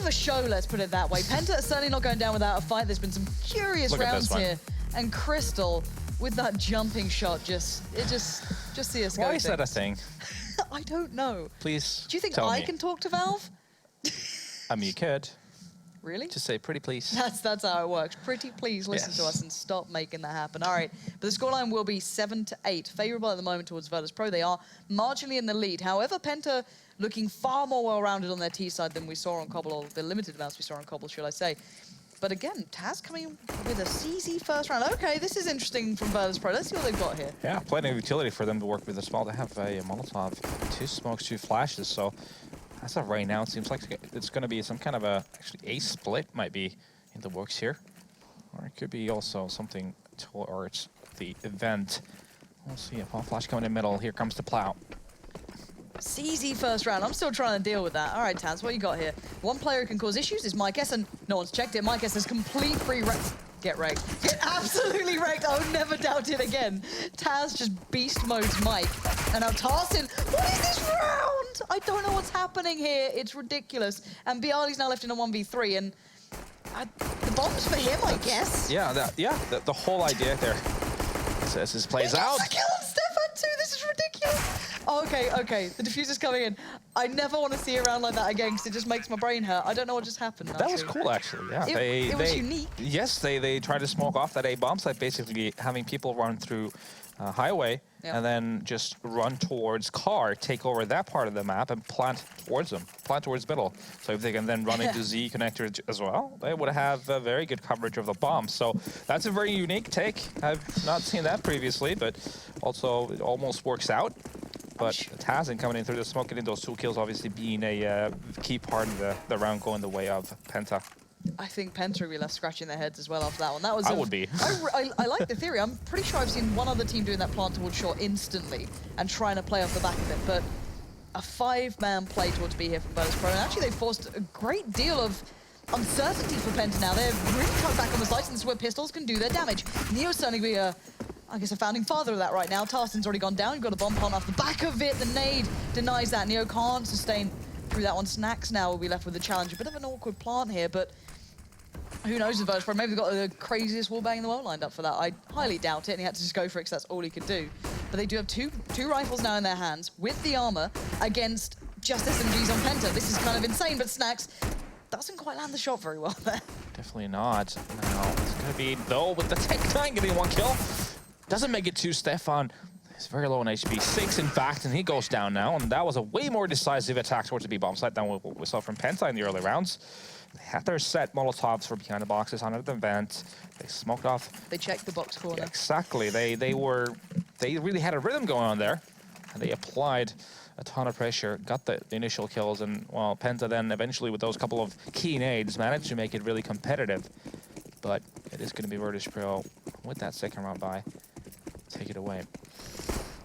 of a show, let's put it that way. Penta is certainly not going down without a fight. There's been some curious rounds here. And Crystal, with that jumping shot, just see us go. Why is that a thing? I don't know. Please Do you think tell I me. can talk to Valve? I mean, you could. Really? Just say pretty please. That's how it works. Pretty please listen to us and stop making that happen. All right, but the scoreline will be 7-8. Favorable at the moment towards Virtus Pro. They are marginally in the lead. However, Penta looking far more well-rounded on their T side than we saw on Cobble, or the limited amounts we saw on Cobble, should I say. But again, Taz coming with a CZ first round. Okay, this is interesting from Virtus Pro. Let's see what they've got here. Yeah, plenty of utility for them to work with as well. They have a Molotov, 2 smokes, 2 flashes, so as of right now, it seems like it's going to be some kind of actually a split might be in the works here. Or it could be also something towards the event. We'll see. A flash coming in the middle. Here comes the plow. CZ first round. I'm still trying to deal with that. All right, Taz, what you got here? One player who can cause issues is Mykes, and no one's checked it. Mykes has complete free get wrecked. Get absolutely wrecked. I would never doubt it again. Taz just beast modes Mike. And now Tarsin, what is this round? I don't know what's happening here. It's ridiculous. And Bialy's now left in a 1v3, and the bomb's for him, I guess. Yeah, the whole idea there. As this plays out. Kill on Stefan too. This is ridiculous. Oh, okay. The diffuser's coming in. I never want to see a round like that again because it just makes my brain hurt. I don't know what just happened. That was cool, actually. Yeah, it was unique. Yes, they tried to smoke off that A bomb site, basically having people run through highway and then just run towards car, take over that part of the map and plant towards middle. So if they can then run into Z connector as well, they would have very good coverage of the bomb. So that's a very unique take. I've not seen that previously, but also it almost works out. But Tazin coming in through the smoke, getting those 2 kills, obviously being a key part of the round going the way of Penta. I think Penta will be left scratching their heads as well after that one. That was. I would be. I like the theory. I'm pretty sure I've seen one other team doing that plant towards short instantly and trying to play off the back of it. But a 5-man play towards B here from Virtus Pro, and actually they've forced a great deal of uncertainty for Penta now. They're really cut back on the sights, and this is where pistols can do their damage. Neo's certainly be I guess a founding father of that right now. Tarsin's already gone down. You've got a bomb plant off the back of it. The nade denies that. Neo can't sustain through that one. Snacks now will be left with the challenge. A bit of an awkward plant here, but who knows with Virtus Pro. Maybe they've got the craziest wallbang in the world lined up for that. I highly doubt it, and he had to just go for it because that's all he could do. But they do have two rifles now in their hands with the armor against just SMGs on Penta. This is kind of insane, but Snacks doesn't quite land the shot very well there. Definitely not. Now, it's going to be, though, with the Tech 9 getting 1 kill. Doesn't make it 2. Stefan is very low on HP. 6, in fact, and he goes down now. And that was a way more decisive attack towards the B-bomb site than what we saw from Penta in the early rounds. They had their set Molotovs for behind the boxes under the vent. They smoked off. They checked the box corner. Yeah, exactly. They really had a rhythm going on there. And they applied a ton of pressure, got the initial kills, and, well, Penta then eventually with those couple of key nades managed to make it really competitive. But it is going to be Virtus Pro with that second round bye. Take it away.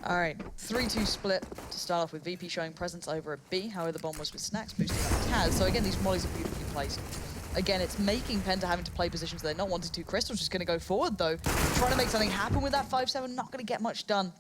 All right, 3-2 split to start off with VP showing presence over at B. However, the bomb was with Snacks boosting up Taz. So again, these mollies are beautifully placed. Again, it's making Penta having to play positions they're not wanting to. Crystal's just going to go forward, though. Trying to make something happen with that 5-7, not going to get much done.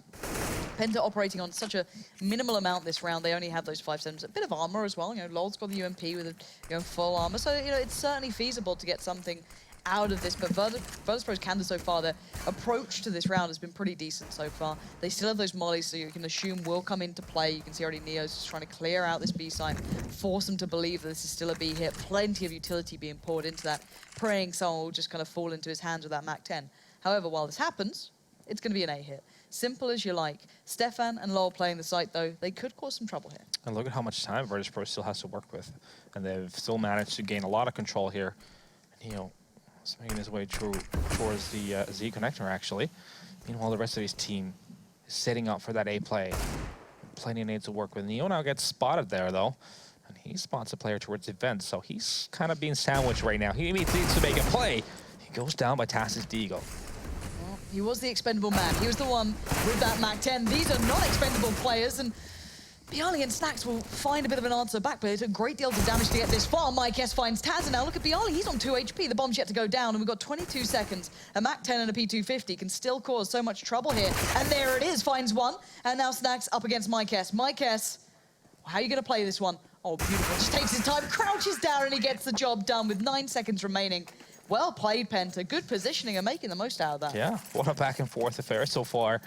Penta operating on such a minimal amount this round. They only have those 5-7s. A bit of armor as well. You know, LoL's got the UMP with full armor. So, you know, it's certainly feasible to get something out of this, but Virtus Pro's Canada so far, their approach to this round has been pretty decent so far. They still have those mollies, so you can assume will come into play. You can see already Neo's just trying to clear out this B site, force them to believe that this is still a B hit. Plenty of utility being poured into that, praying someone will just kind of fall into his hands with that MAC-10. However, while this happens, it's going to be an A hit. Simple as you like. Stefan and Lol playing the site, though, they could cause some trouble here. And look at how much time Virtus Pro still has to work with. And they've still managed to gain a lot of control here. And Neo is making his way towards the Z connector, actually. Meanwhile, the rest of his team is setting up for that A play. Plenty of nades to work with. Neo now gets spotted there, though. And he spots a player towards the vent, so he's kind of being sandwiched right now. He needs to make a play. He goes down by Tassis Deagle. He was the expendable man. He was the one with that MAC-10. These are not expendable players, and Bialy and Snacks will find a bit of an answer back, but it's a great deal of damage to get this far. Mykes finds Taz, and now look at Bialy. He's on 2 HP. The bomb's yet to go down, and we've got 22 seconds. A MAC-10 and a P250 can still cause so much trouble here. And there it is, finds one. And now Snacks up against Mykes. Mykes, how are you going to play this one? Oh, beautiful. Just takes his time, crouches down, and he gets the job done with 9 seconds remaining. Well played, Penta. Good positioning and making the most out of that. Yeah, what a back and forth affair so far.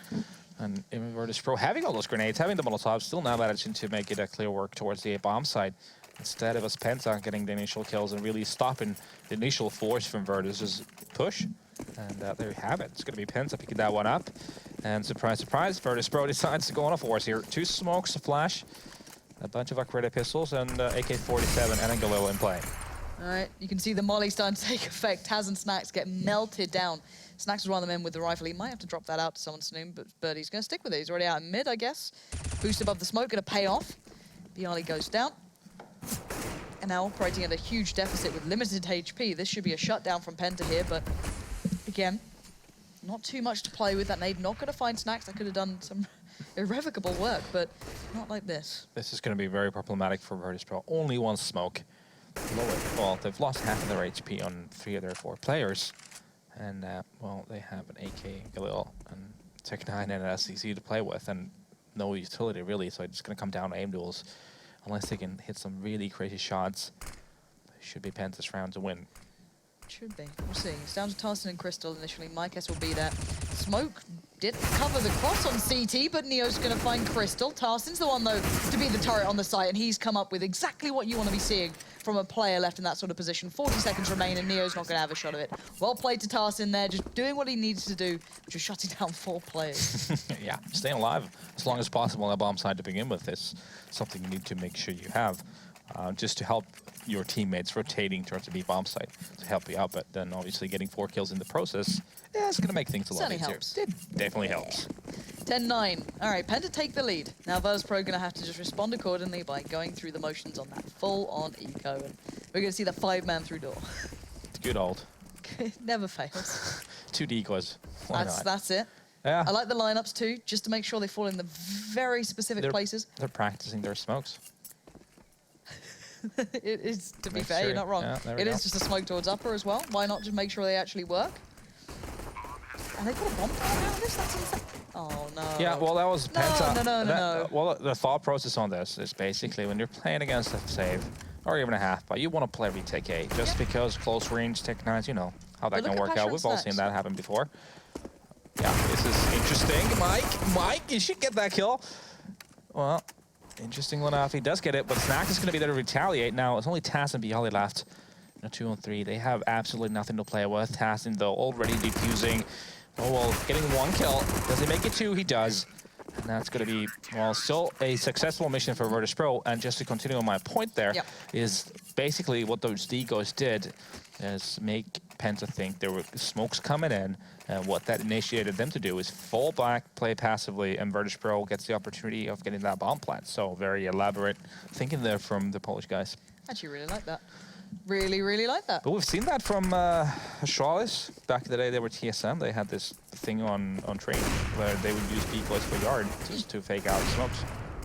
And Virtus Pro having all those grenades, having the Molotovs, still now managing to make it a clear work towards the A bomb side. Instead, it was Penta getting the initial kills and really stopping the initial force from Virtus' push. And there you have it. It's going to be Penta picking that one up. And surprise, surprise, Virtus Pro decides to go on a force here. 2 smokes, a flash, a bunch of upgraded pistols, and AK-47 and a Galil in play. All right, you can see the molly starting to take effect. Taz and Snacks get melted down. Snacks was one of them in with the rifle. He might have to drop that out to someone soon, but he's going to stick with it. He's already out in mid, I guess. Boost above the smoke, going to pay off. Bialy goes down. And now operating at a huge deficit with limited HP. This should be a shutdown from Penta here, but again, not too much to play with. That nade not going to find Snacks. That could have done some irrevocable work, but not like this. This is going to be very problematic for Virtus Pro. Only 1 smoke. Well, they've lost half of their HP on 3 of their 4 players. And, well, they have an AK, Galil, and Tech9 and an SCC to play with, and no utility, really. So it's going to come down to aim duels. Unless they can hit some really crazy shots, it should be Penta's round to win. Should be. We'll see. It's down to Tarson and Crystal initially. Mykes will be there. Smoke didn't cover the cross on CT, but Neo's going to find Crystal. Tarson's the one, though, to be the turret on the site, and he's come up with exactly what you want to be seeing from a player left in that sort of position. 40 seconds remain, and Neo's not going to have a shot of it. Well played to Tarson there, just doing what he needs to do, which is shutting down 4 players. Yeah, staying alive as long as possible on that bomb side to begin with is something you need to make sure you have, just to help your teammates rotating towards the B bomb site to help you out. But then obviously getting 4 kills in the process, yeah, it's going to make things a lot easier. Helps. It definitely helps. 10-9. All right, Penta take the lead. Now Virtus Pro going to have to just respond accordingly by going through the motions on that full-on eco. And we're going to see the 5-man through door. It's good old. It never fails. 2 decoys. Why not? That's it. Yeah. I like the lineups too, just to make sure they fall in the very specific places. They're practicing their smokes. It is, to be Make fair, sure. you're not wrong. Yeah, It is just a smoke towards upper as well. Why not just make sure they actually work? And they put a bomb down now. That's insane. Oh no. Yeah, well, that was Penta. No. Well, the thought process on this is basically when you're playing against a save, or even a half, but you want to play retake A, just because close range Tech9s, you know how that can work out. We've all seen that happen before. Yeah, this is interesting. Mike, you should get that kill. Well, interesting enough, he does get it, but Snack is going to be there to retaliate. Now, it's only Taz and Bialy left. 2-on-3, they have absolutely nothing to play with. Taz, though, already defusing. Oh, well, getting 1 kill. Does he make it 2? He does. And that's going to be, well, still a successful mission for Virtus Pro. And just to continue on my point there, is basically what those decoys did is make Penta think there were smokes coming in. And what that initiated them to do is fall back, play passively, and Virtus Pro gets the opportunity of getting that bomb plant. So very elaborate thinking there from the Polish guys. Actually really like that. Really like that. But we've seen that from Astralis. Back in the day, they were TSM. They had this thing on train where they would use decoys for yard just to fake out smokes.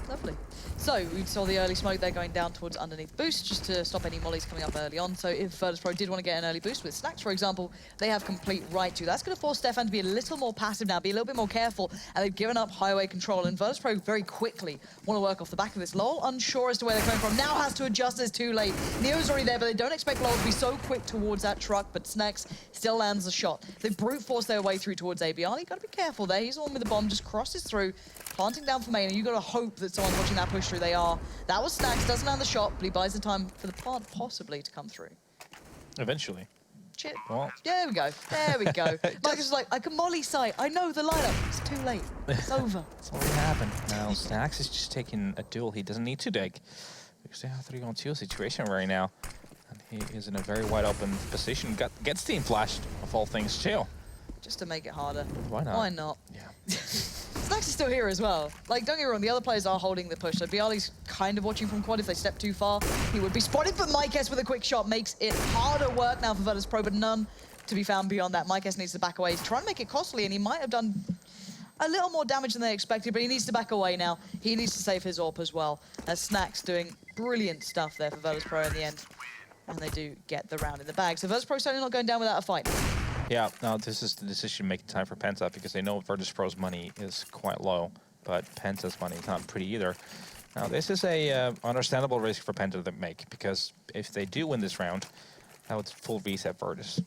Lovely. So we saw the early smoke there going down towards underneath boost just to stop any mollies coming up early on. So if Virtus Pro did want to get an early boost with Snacks, for example, they have complete right to. That's going to force Stefan to be a little more passive now, be a little bit more careful, and they've given up highway control. And Virtus Pro very quickly want to work off the back of this. Lowell, unsure as to where they're coming from, now has to adjust. It's too late. Neo's already there, but they don't expect Lowell to be so quick towards that truck, but Snacks still lands the shot. They brute force their way through towards ABR. You've got to be careful there. He's the one with the bomb, just crosses through, planting down for main, and you've got to hope that someone's watching that push through. They are. That was Snacks, doesn't land the shot, but he buys the time for the plant possibly to come through. Eventually. Shit. Well. There we go. There we go. Mike is like, I can molly sight. I know the lineup. It's too late. It's over. That's what happened. Now, Snacks is just taking a duel he doesn't need to dig. Because they have a 3-on-2 situation right now. And he is in a very wide open position. Gets team flashed, of all things, too. Just to make it harder. Why not? Why not? Yeah. Snacks is still here as well. Like, don't get me wrong, the other players are holding the push. So Bialy's kind of watching from quad. If they step too far, he would be spotted. But Mykes with a quick shot makes it harder work now for Virtus Pro, but none to be found beyond that. Mykes needs to back away. He's trying to make it costly, and he might have done a little more damage than they expected, but he needs to back away now. He needs to save his AWP as well. As Snacks doing brilliant stuff there for Virtus Pro in the end. And they do get the round in the bag. So Virtus Pro certainly not going down without a fight. Yeah, now this is the decision-making time for Penta because they know Virtus Pro's money is quite low, but Penta's money is not pretty either. Now, this is a understandable risk for Penta to make because if they do win this round, that would full reset Virtus,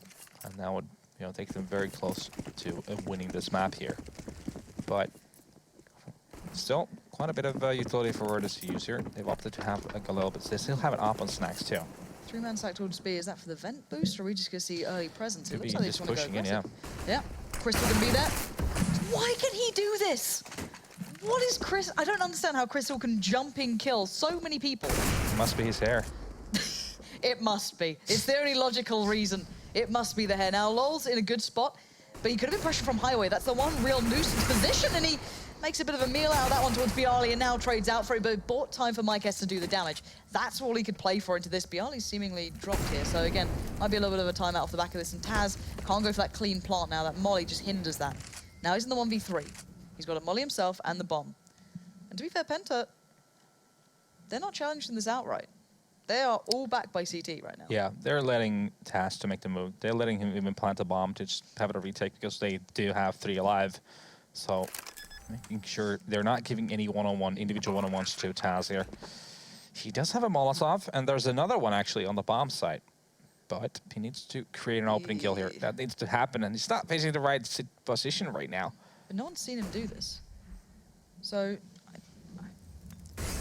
and that would take them very close to winning this map here. But still, quite a bit of utility for Virtus to use here. They've opted to have like a little bit. They still have it up on snacks too. 3-man stack towards B. Is that for the vent boost, or are we just going to see early presence? It Could looks be like they just just want to go pushing in, aggressive. Yeah. Crystal can be there. Why can he do this? What is Chris? I don't understand how Crystal can jump in kill so many people. It must be his hair. It must be. It's the only logical reason. It must be the hair. Now, Lol's in a good spot, but he could have been pressured from highway. That's the one real nuisance position, and he makes a bit of a meal out of that one towards Bialy, and now trades out for it, but bought time for Mike S to do the damage. That's all he could play for into this. Bialy's seemingly dropped here, so again, might be a little bit of a timeout off the back of this, and Taz can't go for that clean plant now. That molly just hinders that. Now he's in the 1v3. He's got a molly himself and the bomb. And to be fair, Penta, they're not challenging this outright. They are all backed by CT right now. Yeah, they're letting Taz to make the move. They're letting him even plant a bomb to just have it a retake because they do have 3 alive. So making sure they're not giving any one-on-one, individual one-on-ones to Taz here. He does have a Molotov, and there's another one actually on the bomb site. But he needs to create an opening kill here. That needs to happen, and he's not facing the right position right now. But no one's seen him do this. So,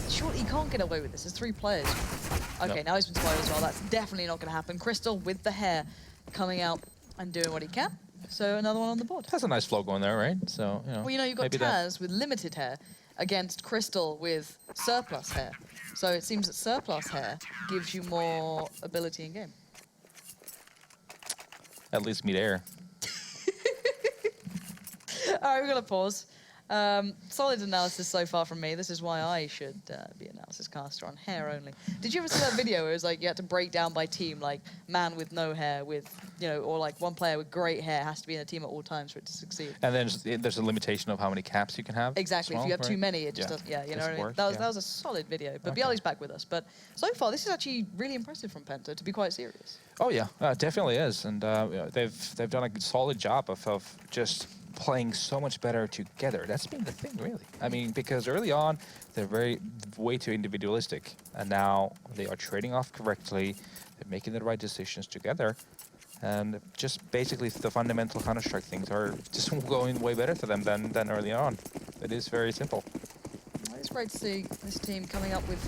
surely he can't get away with this. There's 3 players. Okay, Nope. now he's been spotted as well. That's definitely not going to happen. Crystal with the hair coming out and doing what he can. So another one on the board. Has a nice flow going there, right? So, you know. Well, you know, you've got maybe Taz with limited hair against Crystal with surplus hair. So it seems that surplus hair gives you more ability in game. At least mid-air. All right, we're going to pause. Solid analysis so far from me. This is why I should be analysis caster on hair only. Did you ever see that video where it was like you had to break down by team, like man with no hair, with, you know, or like one player with great hair has to be in a team at all times for it to succeed? And then there's a limitation of how many caps you can have. Exactly. as If you have well, too right? many, it just doesn't. Yeah, you know what I mean. Worse, That was a solid video. But Bialy's back with us. But so far, this is actually really impressive from Penta, to be quite serious. Oh yeah, definitely is, and you know, they've done a solid job of just playing so much better together. That's been the thing, really. I mean, because early on they're way too individualistic, and now they are trading off correctly. They're making the right decisions together, and just basically the fundamental Counter-Strike things are just going way better for them than early on. It is very simple. It's great to see this team coming up with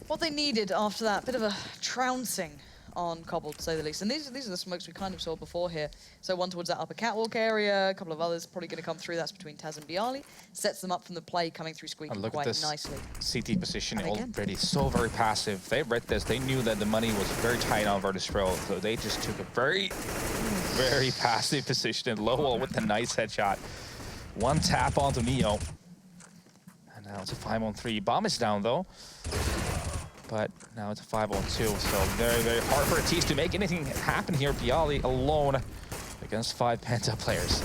what they needed after that bit of a trouncing on Cobble, to say the least. And these are the smokes we kind of saw before here. So one towards that upper catwalk area, a couple of others probably going to come through. That's between Taz and Bialy. Sets them up from the play, coming through Squeaky And look quite at this nicely. CT position And again. already so very passive. They read this. They knew that the money was very tight on Virtus Pro, so they just took a very passive position. And Lowell with the nice headshot. One tap onto Neo. And now it's a 5-on-3. Bomb is down, though. But now it's a 5-on-2, so very hard for Tease to make anything happen here. Bialy alone against 5 Penta players.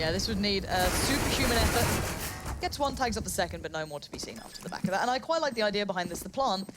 Yeah, this would need a superhuman effort. Gets 1, tags up the second, but no more to be seen after the back of that. And I quite like the idea behind this. The plant,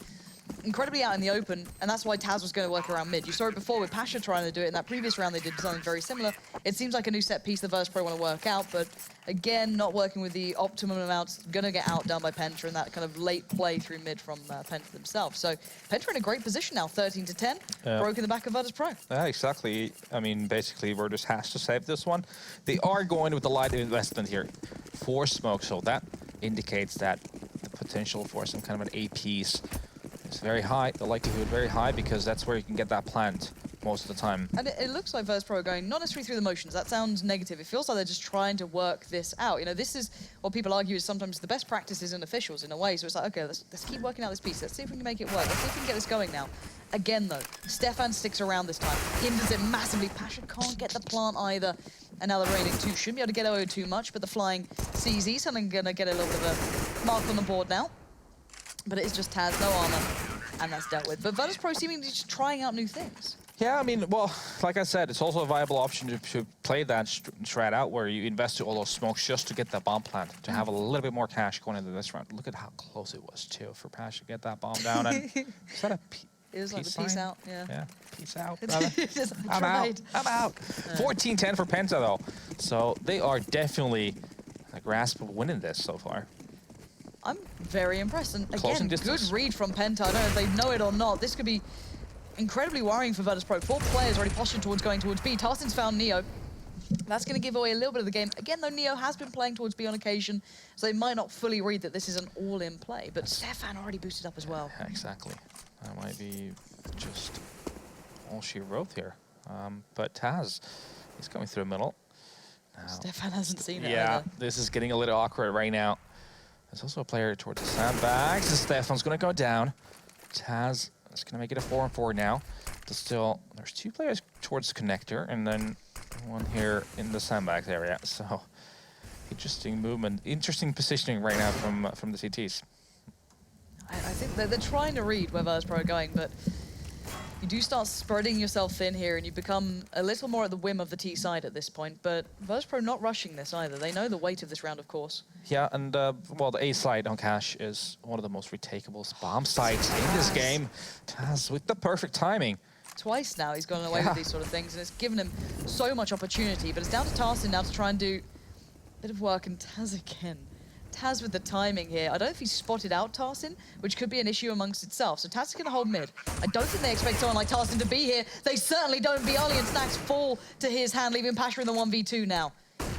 incredibly out in the open, and that's why Taz was going to work around mid. You saw it before with Pasha trying to do it. In that previous round, they did something very similar. It seems like a new set piece the Virtus Pro want to work out, but again, not working with the optimum amounts, going to get outdone by Penta in that kind of late play through mid from Penta themselves. So Penta in a great position now, 13-10, broke in the back of Virtus Pro. Yeah, exactly. I mean, basically, Virtus has to save this one. They are going with the light investment here for smoke, so that indicates that the potential for some kind of an AP is very high, the likelihood very high, because that's where you can get that plant most of the time. And it looks like Virtus Pro are going not necessarily through the motions. That sounds negative. It feels like they're just trying to work this out. You know, this is what people argue is sometimes the best practices in officials in a way. So it's like, okay, let's keep working out this piece. Let's see if we can make it work. Let's see if we can get this going now. Again, though, Stefan sticks around this time. Hinders it massively. Pasha can't get the plant either. And now the raining 2 shouldn't be able to get away too much, but the flying CZ suddenly going to get a little bit of a mark on the board now. But it is just Taz, no armor, and that's dealt with. But Virtus Pro seemingly just trying out new things. Yeah, I mean, well, like I said, it's also a viable option to play that strat out where you invest all those smokes just to get that bomb plant, to have a little bit more cash going into this round. Look at how close it was, too, for Pasha to get that bomb down. And is that a It was like the peace out, yeah. Yeah, peace out, brother. I'm out. 14-10 for Penta, though. So they are definitely a grasp of winning this so far. I'm very impressed. And Close again, and distance. good read from Penta. I don't know if they know it or not. This could be incredibly worrying for Virtus Pro. 4 players already postured towards going towards B. Tarsin's found Neo. That's going to give away a little bit of the game. Again, though, Neo has been playing towards B on occasion, so they might not fully read that this is an all-in play. But Stefan already boosted up as well. Yeah, exactly. That might be just all she wrote here. But Taz is going through the middle. Now, Stefan hasn't seen it yeah, either. this is getting a little awkward right now. There's also a player towards the sandbags, and Stefan's going to go down. Taz is going to make it a 4-on-4 now. But still, there's 2 players towards connector, and then 1 here in the sandbags area. So, interesting movement, interesting positioning right now from the CTs. I think they're trying to read where Virtus.pro are going, but you do start spreading yourself thin here, and you become a little more at the whim of the T side at this point. But Virtus.pro not rushing this either. They know the weight of this round, of course. Yeah, and well, the A side on Cash is one of the most retakeable bomb sites in this game. Taz with the perfect timing. Twice now he's gone away with these sort of things, and it's given him so much opportunity. But it's down to Tarsin now to try and do a bit of work, and Taz again. Taz with the timing here. I don't know if he's spotted out Tarsin, which could be an issue amongst itself. So Taz is going to hold mid. I don't think they expect someone like Tarsin to be here. They certainly don't. Bialy and Snacks fall to his hand, leaving Pasha in the 1v2 now.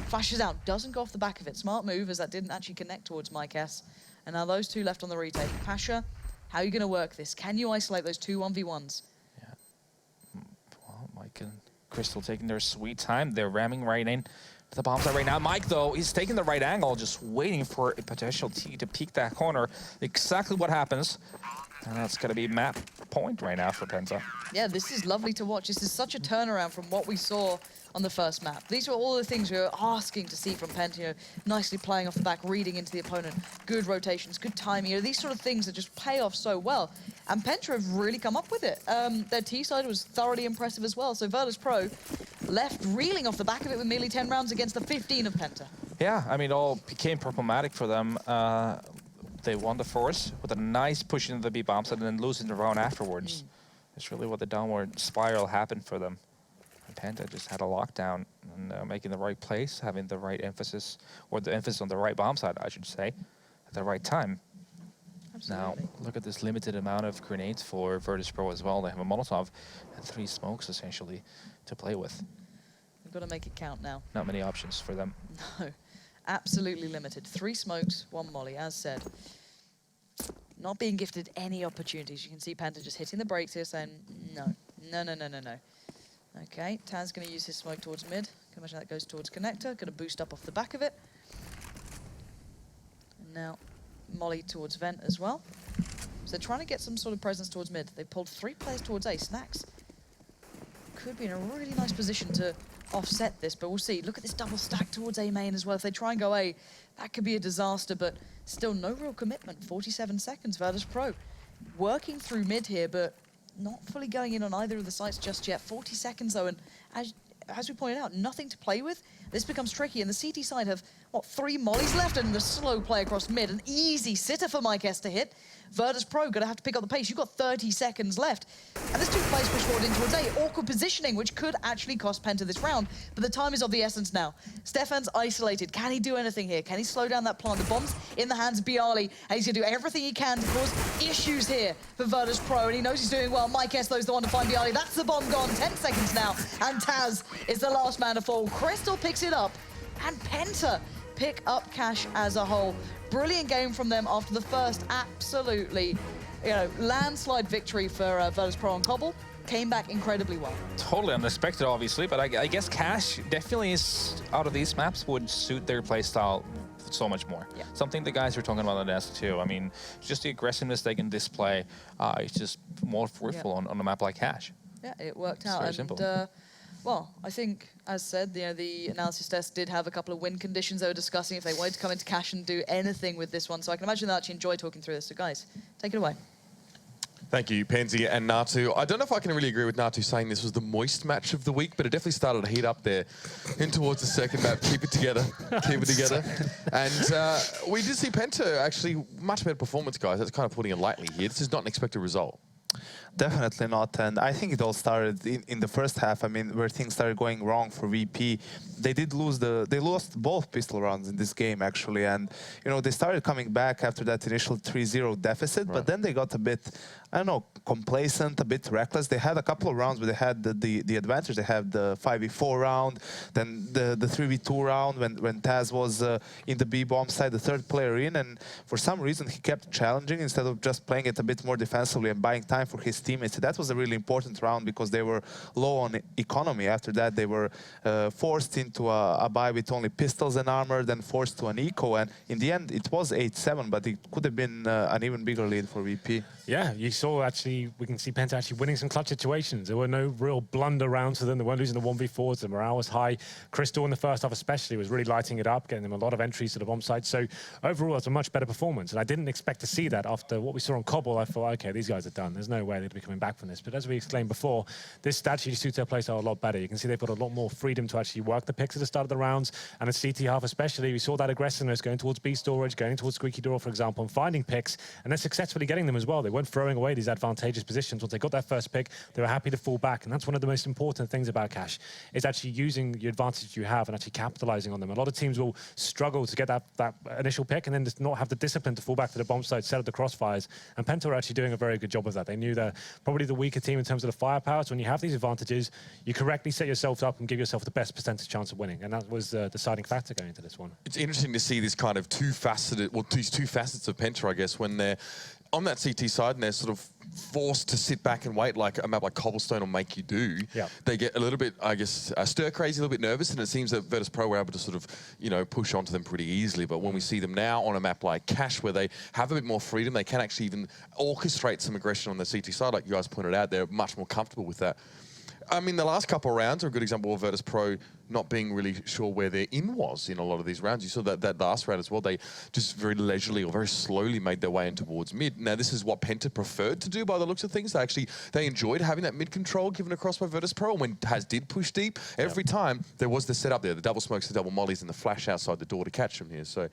Flashes out, doesn't go off the back of it. Smart move, as that didn't actually connect towards Mike S. And now those 2 left on the retake. Pasha, how are you going to work this? Can you isolate those 2 1v1s? Yeah. Well, Mike and Crystal taking their sweet time. They're ramming right in to the bomb site right now. Mike, though, he's taking the right angle, just waiting for a potential T to peek that corner. Exactly what happens. And that's going to be map point right now for Penta. Yeah, this is lovely to watch. This is such a turnaround from what we saw on the first map. These were all the things we were asking to see from Penta. You know, nicely playing off the back, reading into the opponent, good rotations, good timing. You know, these sort of things that just pay off so well. And Penta have really come up with it. Their T side was thoroughly impressive as well. So Virtus.pro left reeling off the back of it with merely 10 rounds against the 15 of Penta. Yeah, I mean, it all became problematic for them. They won the force with a nice push into the B bomb site and then losing the round afterwards. It's really what the downward spiral happened for them. And Penta just had a lockdown and making the right place, having the right emphasis, or the emphasis on the right bomb side, I should say, at the right time. Absolutely. Now, look at this limited amount of grenades for Virtus.pro as well. They have a Molotov and 3 smokes, essentially, to play with. We've got to make it count now. Not many options for them. No, absolutely limited. 3 smokes, 1 molly, as said. Not being gifted any opportunities. You can see Penta just hitting the brakes here, saying, no. Okay, Taz going to use his smoke towards mid. Can imagine that goes towards connector. Going to boost up off the back of it. And now, molly towards vent as well. So they're trying to get some sort of presence towards mid. They pulled 3 players towards A. Snacks could be in a really nice position to offset this, but we'll see. Look at this double stack towards A main as well. If they try and go A, that could be a disaster, but still no real commitment. 47 seconds, Virtus.pro working through mid here, but not fully going in on either of the sites just yet. 40 seconds though, and as we pointed out, nothing to play with. This becomes tricky, and the CT side have, what, 3 mollies left, and the slow play across mid. An easy sitter for Mike S to hit. Virtus.pro going to have to pick up the pace. You've got 30 seconds left. And there's 2 players push forward in towards A. Awkward positioning, which could actually cost Penta this round, but the time is of the essence now. Stefan's isolated. Can he do anything here? Can he slow down that plant? The bomb's in the hands of Bialy, and he's going to do everything he can to cause issues here for Virtus.pro, and he knows he's doing well. Mike S, though, is the one to find Bialy. That's the bomb gone. 10 seconds now, and Taz is the last man to fall. Crystal picks it up, and Penta pick up Cash as a whole. Brilliant game from them after the first absolutely, landslide victory for Virtus.pro on Cobble. Came back incredibly well. Totally unexpected, obviously, but I guess Cash definitely is, out of these maps, would suit their playstyle so much more. Yeah. Something the guys were talking about on S too. I mean, just the aggressiveness they can display is just more fruitful on a map like Cash. Yeah, it worked out. Very simple. Well, I think, as said, the analysis test did have a couple of win conditions they were discussing if they wanted to come into Cash and do anything with this one. So I can imagine they actually enjoy talking through this. So guys, take it away. Thank you, Penzi and Natu. I don't know if I can really agree with Natu saying this was the moist match of the week, but it definitely started to heat up there in towards the second map. Keep it together. Keep it together. And we did see Penta actually much better performance, guys. That's kind of putting it lightly here. This is not an expected result. Definitely not, and I think it all started in the first half. I mean, where things started going wrong for VP. They lost both pistol rounds in this game actually, and you know they started coming back after that initial 3-0 deficit, but then they got a bit, I don't know, complacent, a bit reckless. They had a couple of rounds where they had the advantage. They had the 5v4 round, then the 3v2 round when Taz was in the B bomb side, the third player in, and for some reason he kept challenging instead of just playing it a bit more defensively and buying time for his teammates. That was a really important round because they were low on economy. After that, they were forced into a buy with only pistols and armor, then forced to an eco, and in the end, it was 8-7, but it could have been an even bigger lead for VP. Yeah, you saw actually, we can see Penta actually winning some clutch situations. There were no real blunder rounds for them. They weren't losing the 1v4s. The morale was high. Crystal in the first half especially was really lighting it up, getting them a lot of entries to the bomb site. So overall, it's a much better performance. And I didn't expect to see that after what we saw on Cobble. I thought, okay, these guys are done. There's no way they'd be coming back from this. But as we explained before, this actually suits their playstyle a lot better. You can see they've got a lot more freedom to actually work the picks at the start of the rounds. And at CT half especially, we saw that aggressiveness going towards B storage, going towards Squeaky Door, for example, and finding picks, and then successfully getting them as well. They weren't throwing away these advantageous positions. Once they got that first pick, they were happy to fall back. And that's one of the most important things about Cash, is actually using the advantage you have and actually capitalizing on them. A lot of teams will struggle to get that initial pick and then just not have the discipline to fall back to the bomb site, set up the crossfires. And Penta are actually doing a very good job of that. They knew they're probably the weaker team in terms of the firepower. So when you have these advantages, you correctly set yourself up and give yourself the best percentage chance of winning. And that was the deciding factor going into this one. It's interesting to see this kind of these two facets of Penta, I guess, when they're on that CT side and they're sort of forced to sit back and wait, like a map like Cobblestone will make you do. Yep. They get a little bit, I guess, stir crazy, a little bit nervous, and it seems that Virtus.pro were able to sort of, you know, push onto them pretty easily. But when we see them now on a map like Cash, where they have a bit more freedom, they can actually even orchestrate some aggression on the CT side, like you guys pointed out. They're much more comfortable with that. I mean, the last couple of rounds are a good example of Virtus.pro not being really sure where their in was in a lot of these rounds. You saw that last round as well. They just very leisurely or very slowly made their way in towards mid. Now, this is what Penta preferred to do by the looks of things. They enjoyed having that mid control given across by Virtus.pro. And when Taz did push deep, every time there was the setup there, the double smokes, the double mollies, and the flash outside the door to catch them here. So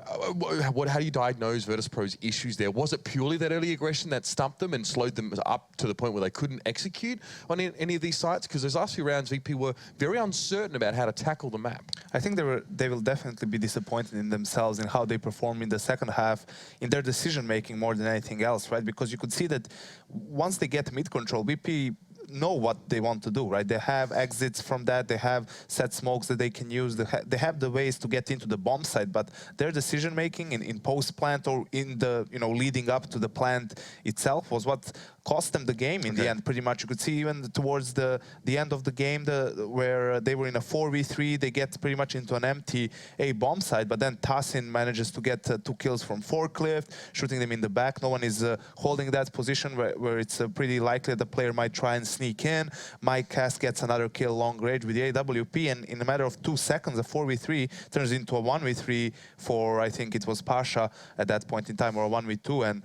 how do you diagnose Virtus.pro's issues there? Was it purely that early aggression that stumped them and slowed them up to the point where they couldn't execute on any of these sites? Because those last few rounds, VP were very uncertain about how to tackle the map. I think they will definitely be disappointed in themselves in how they perform in the second half, in their decision-making more than anything else, right? Because you could see that once they get mid-control, VP know what they want to do, right? They have exits from that, they have set smokes that they can use, they have the ways to get into the bomb site, but their decision making in post-plant or in the, you know, leading up to the plant itself was what cost them the game in the end. Pretty much you could see even towards the end of the game where they were in a 4v3, they get pretty much into an empty A bomb site, but then Tassin manages to get 2 kills from Forklift, shooting them in the back. No one is holding that position where it's pretty likely the player might try and sneak in. Mike Cass gets another kill long range with the AWP, and in a matter of 2 seconds, a 4v3 turns into a 1v3 for, I think it was Pasha at that point in time, or a 1v2. And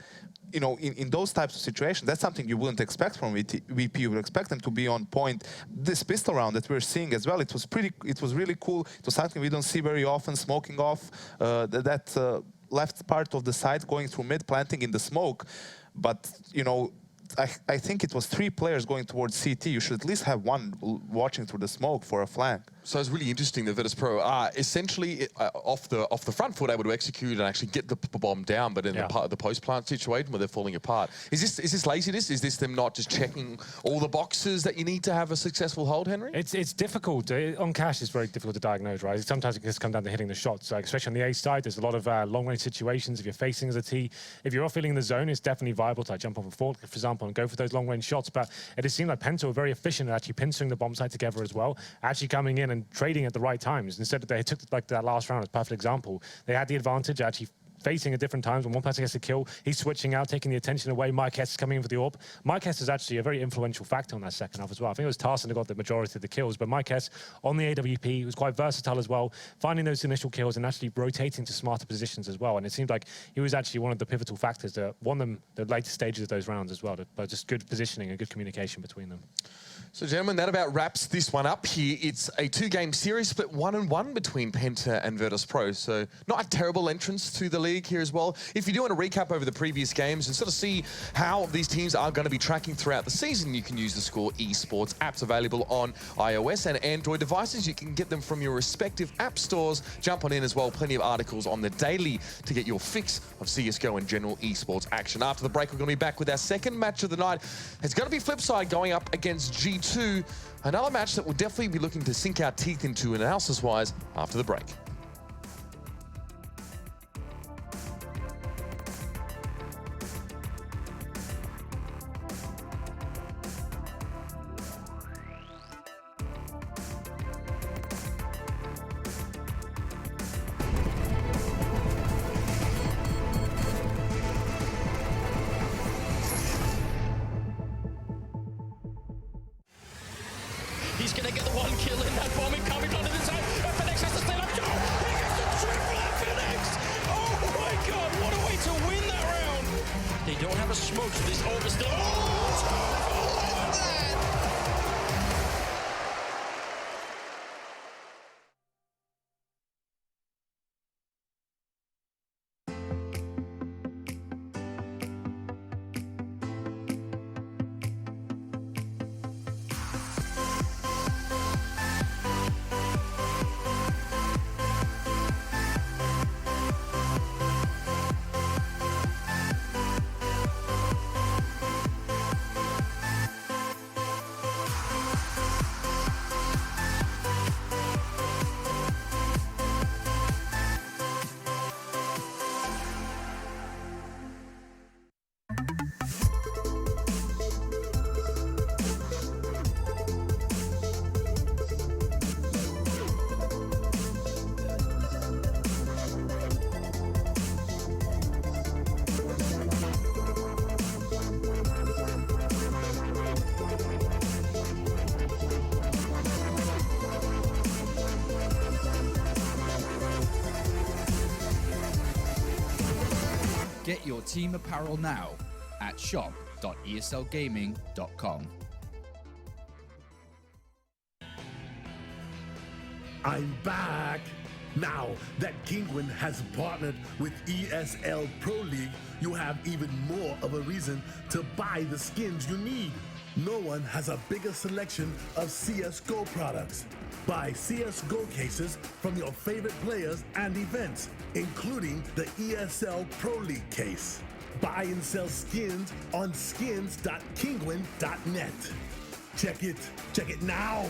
you know, in those types of situations, that's something you wouldn't expect from VP. You would expect them to be on point. This pistol round that we're seeing as well, it was really cool. It was something we don't see very often, smoking off that left part of the site, going through mid, planting in the smoke. But, you know, I think it was 3 players going towards CT. You should at least have 1 watching through the smoke for a flank. So it's really interesting that Virtus.pro are essentially off the front foot able to execute and actually get the bomb down, but in the post-plant situation where they're falling apart. Is this laziness? Is this them not just checking all the boxes that you need to have a successful hold, Henry? It's difficult. On Cash, it's very difficult to diagnose, right? Sometimes it can just come down to hitting the shots. Like, especially on the A side, there's a lot of long-range situations. If you're facing as a T, if you're off feeling in the zone, it's definitely viable to like, jump off a fork, for example, and go for those long-range shots. But it has seemed like Penta were very efficient at actually pincering the bomb site together as well, actually coming in and trading at the right times. Instead, they took like that last round as a perfect example. They had the advantage actually facing at different times. When one person gets a kill, he's switching out, taking the attention away. Mike Hess is coming in for the AWP. Mike Hess is actually a very influential factor on that second half as well. I think it was Tarson who got the majority of the kills, but Mike Hess on the AWP, he was quite versatile as well, finding those initial kills and actually rotating to smarter positions as well. And it seemed like he was actually one of the pivotal factors that won them the later stages of those rounds as well, but just good positioning and good communication between them. So, gentlemen, that about wraps this one up here. It's a 2-game series, split 1-1 between Penta and Virtus.pro. So, not a terrible entrance to the league here as well. If you do want to recap over the previous games and sort of see how these teams are going to be tracking throughout the season, you can use the Score Esports apps available on iOS and Android devices. You can get them from your respective app stores. Jump on in as well. Plenty of articles on the daily to get your fix of CSGO and general esports action. After the break, we're going to be back with our second match of the night. It's going to be Flipside going up against G2. Another match that we'll definitely be looking to sink our teeth into analysis-wise after the break. He's going to get the one kill in that bomb coming onto the side. FNX has to stay up. He gets the triple FNX. Oh my god, what a way to win that round. They don't have a smoke, so this orb is still. Oh, look at that. Get your team apparel now at shop.eslgaming.com. I'm back! Now that Kinguin has partnered with ESL Pro League, you have even more of a reason to buy the skins you need. No one has a bigger selection of CSGO products. Buy CSGO cases from your favorite players and events, including the ESL Pro League case. Buy and sell skins on skins.kinguin.net. Check it now!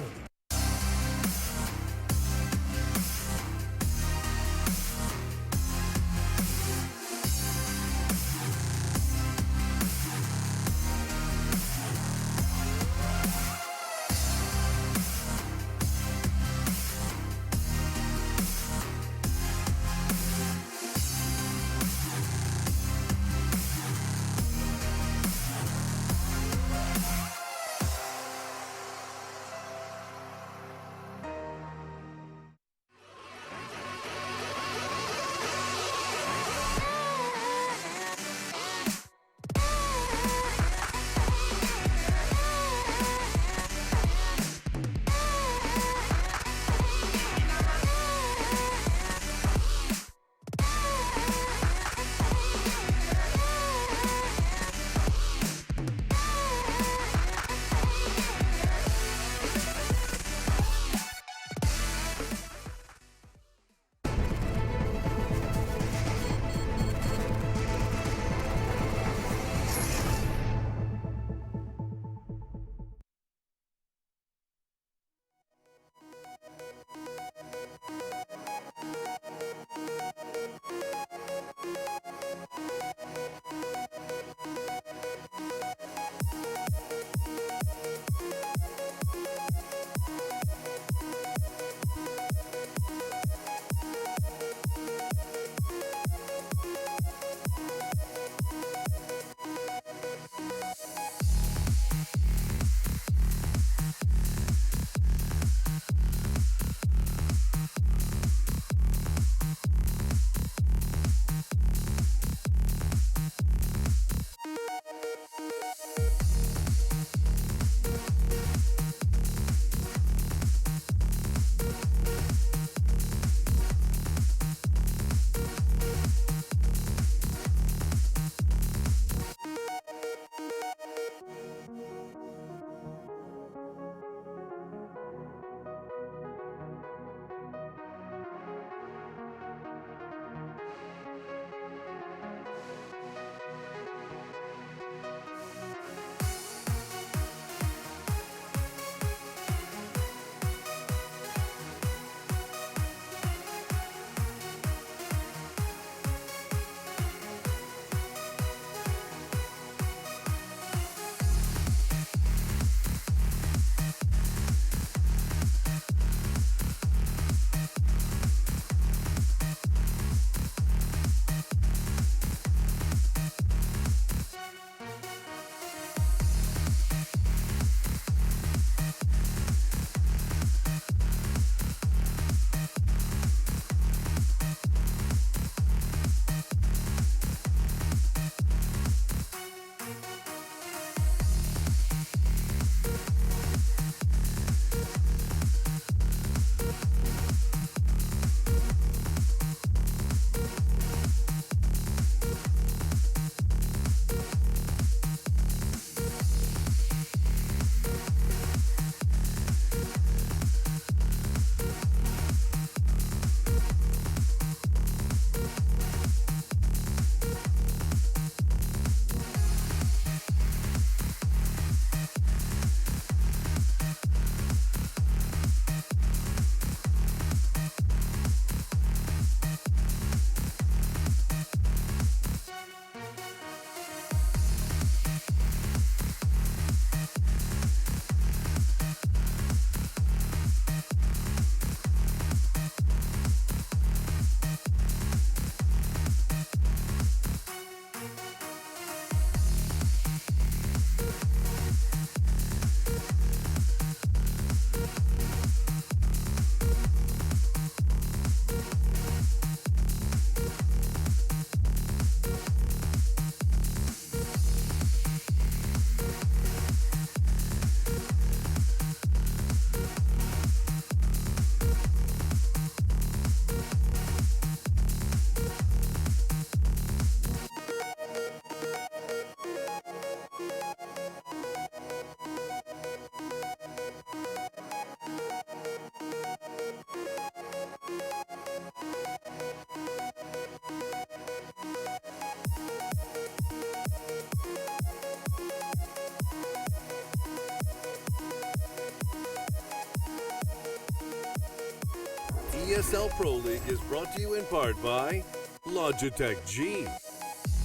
ESL Pro League is brought to you in part by Logitech G,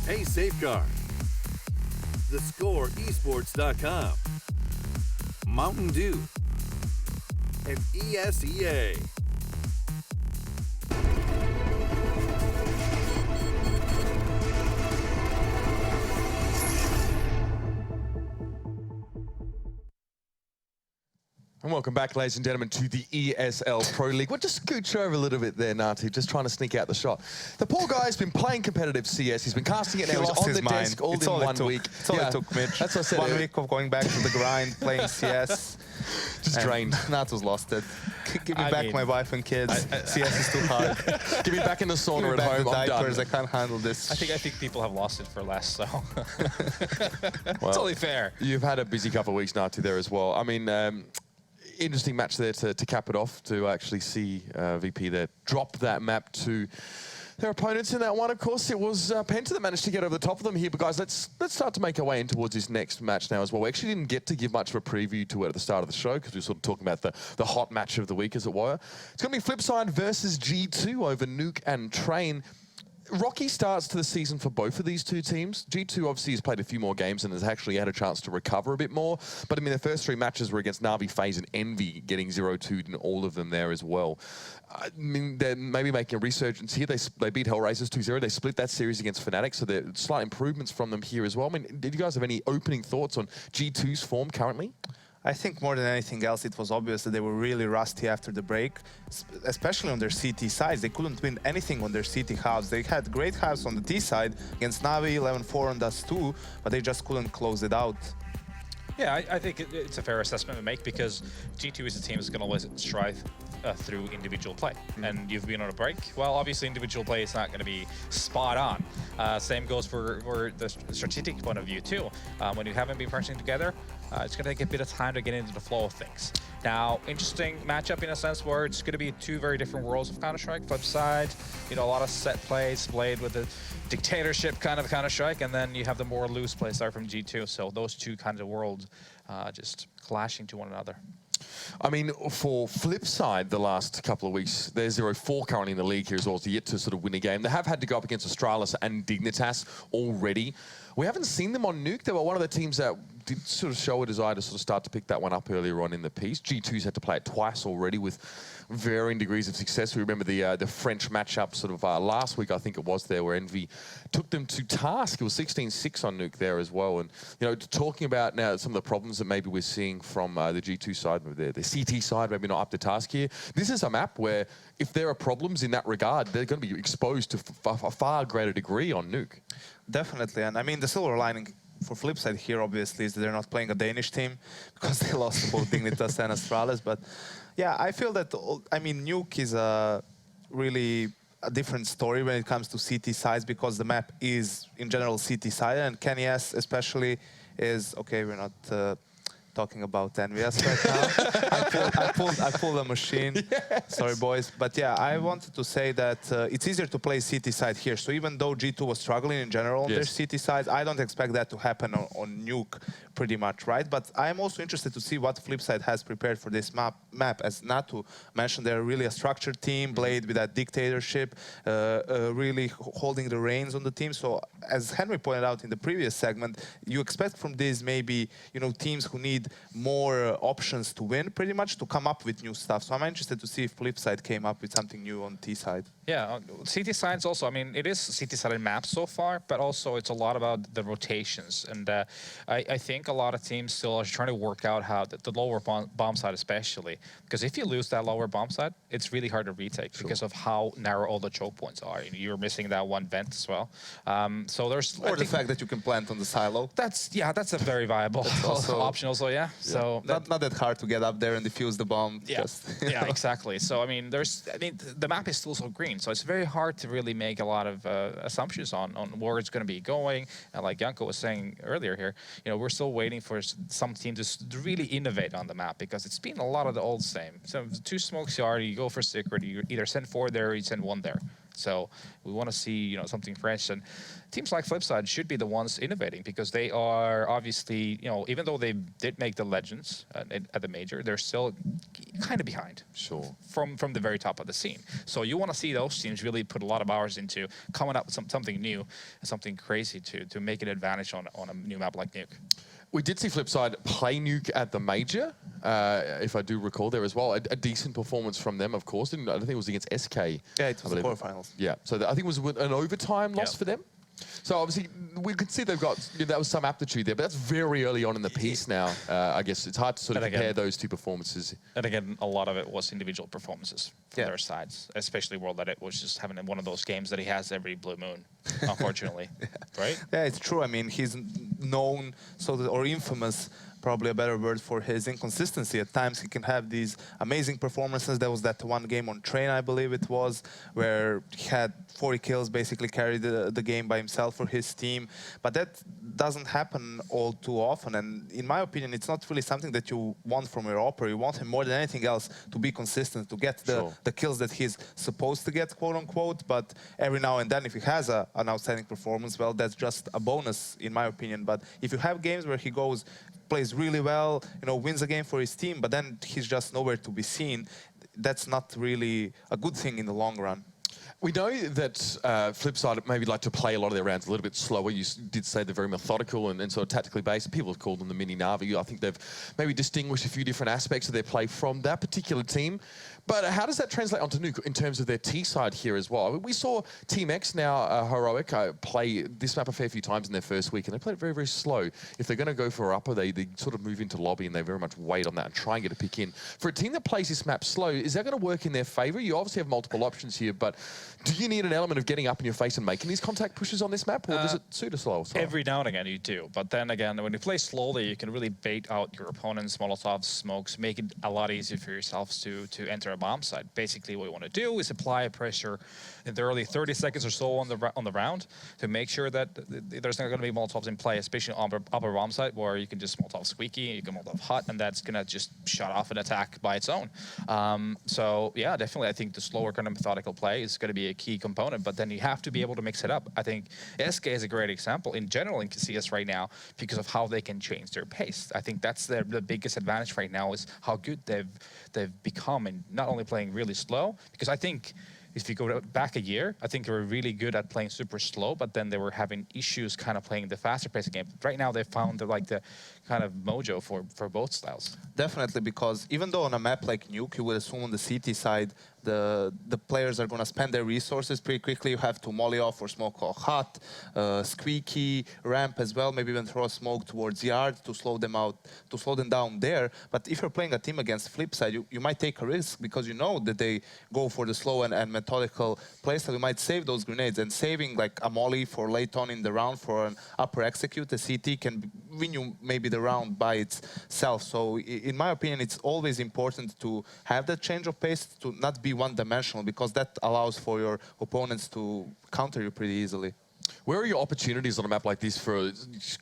Hey Safeguard, TheScoreEsports.com, Mountain Dew, and ESEA. And welcome back, ladies and gentlemen, to the ESL Pro League. We'll just scooch over a little bit there, Natu, just trying to sneak out the shot. The poor guy's been playing competitive CS. He's been casting it now. He's on the desk all in 1 week. It's all it took, Mitch. That's what I said. 1 week of going back to the grind, playing CS. Just drained. Natu's lost it. Give me back my wife and kids. CS is too hard. Give me back in the sauna at home. The I'm diapers. done. I can't handle this. I think people have lost it for less, so it's only fair. You've had a busy couple of weeks, Natu, there as well. I mean, interesting match there to cap it off, to actually see VP there drop that map to their opponents in that one. Of course, it was Penta that managed to get over the top of them here. But guys, let's start to make our way in towards this next match now as well. We actually didn't get to give much of a preview to it at the start of the show because we were sort of talking about the hot match of the week, as it were. It's going to be Flipside versus G2 over Nuke and Train. Rocky starts to the season for both of these two teams. G2 obviously has played a few more games and has actually had a chance to recover a bit more. But I mean, the first 3 matches were against Na'Vi, FaZe, and Envy, getting 0-2 in all of them there as well. I mean, they're maybe making a resurgence here. They beat Hellraisers 2-0. They split that series against Fnatic, so there are slight improvements from them here as well. I mean, did you guys have any opening thoughts on G2's form currently? I think more than anything else, it was obvious that they were really rusty after the break, especially on their CT sides. They couldn't win anything on their CT halves. They had great halves on the T side against Na'Vi, 11-4 on Dust 2, but they just couldn't close it out. Yeah, I think it's a fair assessment to make because G2 is a team that's going to always strive through individual play. And you've been on a break. Well, obviously, individual play is not going to be spot on. Same goes for the strategic point of view, too. When you haven't been pressing together, it's going to take a bit of time to get into the flow of things. Now, interesting matchup in a sense where it's going to be 2 very different worlds of Counter-Strike. Flipside, you know, a lot of set plays played with the dictatorship kind of Counter-Strike, and then you have the more loose play start from G2. So those 2 kinds of worlds just clashing to one another. I mean, for Flipside, the last couple of weeks, they're 0-4 currently in the league here as well, so yet to sort of win a game. They have had to go up against Astralis and Dignitas already. We haven't seen them on Nuke. They were one of the teams that did sort of show a desire to sort of start to pick that one up earlier on in the piece. G2's had to play it twice already with varying degrees of success. We remember the French matchup sort of last week, I think it was there, where Envy took them to task. It was 16-6 on Nuke there as well. And, you know, talking about now some of the problems that maybe we're seeing from the G2 side, the CT side, maybe not up to task here. This is a map where if there are problems in that regard, they're going to be exposed to a far greater degree on Nuke. Definitely, and I mean, the silver lining for Flipside here, obviously, is that they're not playing a Danish team because they lost to both Dignitas and Astralis. But yeah, I feel that, I mean, Nuke is a really a different story when it comes to CT sides because the map is, in general, CT side, and Kenny S especially is, okay, we're not talking about NVS right now. I pulled a machine. Yes. Sorry, boys. But yeah, I wanted to say that it's easier to play CT side here. So even though G2 was struggling in general on their CT sides, I don't expect that to happen on Nuke pretty much, right? But I'm also interested to see what Flipside has prepared for this map. As Natu mentioned, they're really a structured team, played with that dictatorship, really holding the reins on the team. So as Henry pointed out in the previous segment, you expect from this maybe, you know, teams who need more options to win, pretty much, to come up with new stuff. So I'm interested to see if Flipside came up with something new on T side. Yeah, CT sides also, I mean, it is CT-sided maps so far, but also it's a lot about the rotations. And I think a lot of teams still are trying to work out how the lower bomb side especially, because if you lose that lower bomb side, it's really hard to retake because of how narrow all the choke points are. You're missing that one vent as well. So there's... Or the fact that you can plant on the silo. That's a very viable option also, yeah. So not that hard to get up there and defuse the bomb. Yeah, yeah, exactly. So I mean, the map is still so green, so it's very hard to really make a lot of assumptions on where it's going to be going. And like Janko was saying earlier here, you know, we're still waiting for some team to really innovate on the map because it's been a lot of the old same. So 2 smokes yard, you go for secret, you either send 4 there or you send 1 there. So we want to see something fresh, and teams like Flipside should be the ones innovating, because they are obviously even though they did make the Legends at the major, they're still kind of behind. Sure. From the very top of the scene. So you want to see those teams really put a lot of hours into coming up with something new, something crazy to make an advantage on a new map like Nuke. We did see Flipside play Nuke at the major, if I do recall there as well. A decent performance from them, of course. I don't think it was against SK. Yeah, it was the quarterfinals. Yeah, so I think it was an overtime loss for them. So obviously, we could see they've got, that was some aptitude there, but that's very early on in the piece now. I guess it's hard to sort of compare those two performances. And again, a lot of it was individual performances from their sides, especially World Edit was just having one of those games that he has every blue moon, unfortunately, right? Yeah, it's true. I mean, he's known, or infamous, probably a better word for his inconsistency. At times he can have these amazing performances. There was that one game on Train, I believe it was, where he had 40 kills, basically carried the game by himself for his team. But that doesn't happen all too often. And in my opinion, it's not really something that you want from your operator. You want him more than anything else to be consistent, to get the kills that he's supposed to get, quote unquote. But every now and then, if he has an outstanding performance, well, that's just a bonus, in my opinion. But if you have games where he plays really well, wins a game for his team, but then he's just nowhere to be seen, that's not really a good thing in the long run. We know that Flipside maybe like to play a lot of their rounds a little bit slower. You did say they're very methodical and sort of tactically based. People have called them the mini Na'Vi. I think they've maybe distinguished a few different aspects of their play from that particular team. But how does that translate onto Nuke in terms of their T side here as well? I mean, we saw Team X now, Heroic, play this map a fair few times in their first week, and they played it very, very slow. If they're going to go for upper, they sort of move into lobby and they very much wait on that and try and get a pick in. For a team that plays this map slow, is that going to work in their favor? You obviously have multiple options here, but do you need an element of getting up in your face and making these contact pushes on this map, or does it suit a slow style? Every now and again you do, but then again, when you play slowly, you can really bait out your opponent's Molotovs, smokes, make it a lot easier for yourselves to enter a bomb site. Basically, what you want to do is apply pressure in the early 30 seconds or so on the round to make sure that there's not going to be Molotovs in play, especially on upper bomb site, where you can just Molotov squeaky, you can Molotov hot, and that's going to just shut off an attack by its own. So yeah, definitely, I think the slower kind of methodical play is going to be a key component, but then you have to be able to mix it up. I think SK is a great example in general in CS right now because of how they can change their pace. I think that's the biggest advantage right now, is how good they've become in not only playing really slow, because I think if you go back a year, I think they were really good at playing super slow, but then they were having issues kind of playing the faster paced game. Right now, they found the kind of mojo for both styles. Definitely, because even though on a map like Nuke, you would assume on the CT side, the players are going to spend their resources pretty quickly. You have to molly off or smoke off hot, squeaky, ramp as well, maybe even throw a smoke towards yard to slow them out, to slow them down there. But if you're playing a team against Flipside, you might take a risk because you know that they go for the slow and methodical playstyle. You might save those grenades, and saving like a molly for late on in the round for an upper execute, the CT can win you maybe the round by itself. So in my opinion, it's always important to have that change of pace, to not be one-dimensional, because that allows for your opponents to counter you pretty easily. Where are your opportunities on a map like this for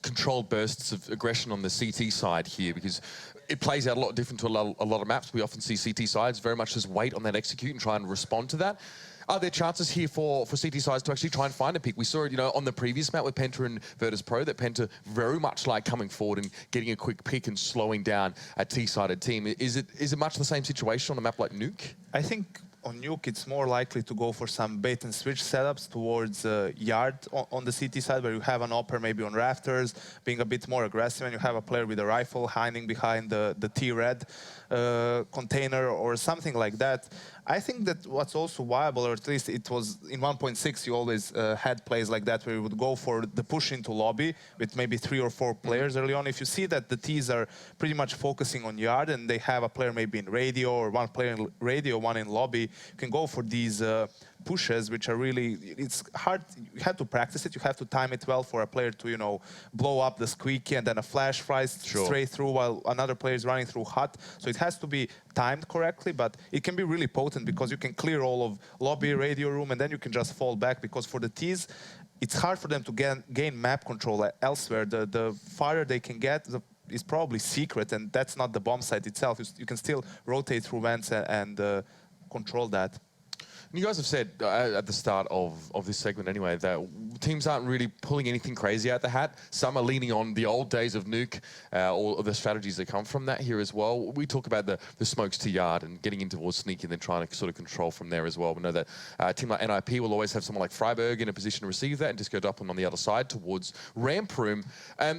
controlled bursts of aggression on the CT side here? Because it plays out a lot different to a lot of maps. We often see CT sides very much just wait on that execute and try and respond to that. Are there chances here for CT sides to actually try and find a pick? We saw it, on the previous map with Penta and Virtus.pro, that Penta very much like coming forward and getting a quick pick and slowing down a T-sided team. Is it much the same situation on a map like Nuke? I think on Nuke, it's more likely to go for some bait and switch setups towards yard on the CT side, where you have an upper maybe on rafters, being a bit more aggressive, and you have a player with a rifle hiding behind the T-red container or something like that. I think that what's also viable, or at least it was in 1.6, you always had plays like that where you would go for the push into lobby with maybe 3 or 4 players early on. If you see that the Ts are pretty much focusing on yard and they have a player maybe in radio, or one player in radio, one in lobby, you can go for these pushes, which are really, it's hard. You have to practice it. You have to time it well for a player to, blow up the squeaky and then a flash flies straight through while another player is running through hot. So it has to be timed correctly, but it can be really potent because you can clear all of lobby, radio room, and then you can just fall back, because for the Ts, it's hard for them to gain map control elsewhere. The farther they can get, is probably secret, and that's not the bomb site itself. You can still rotate through vents and control that. You guys have said at the start of this segment anyway that teams aren't really pulling anything crazy out the hat. Some are leaning on the old days of Nuke, or the strategies that come from that here as well. We talk about the smokes to yard and getting in towards sneak and then trying to sort of control from there as well. We know that a team like NIP will always have someone like Freiburg in a position to receive that and just go up on the other side towards ramp room.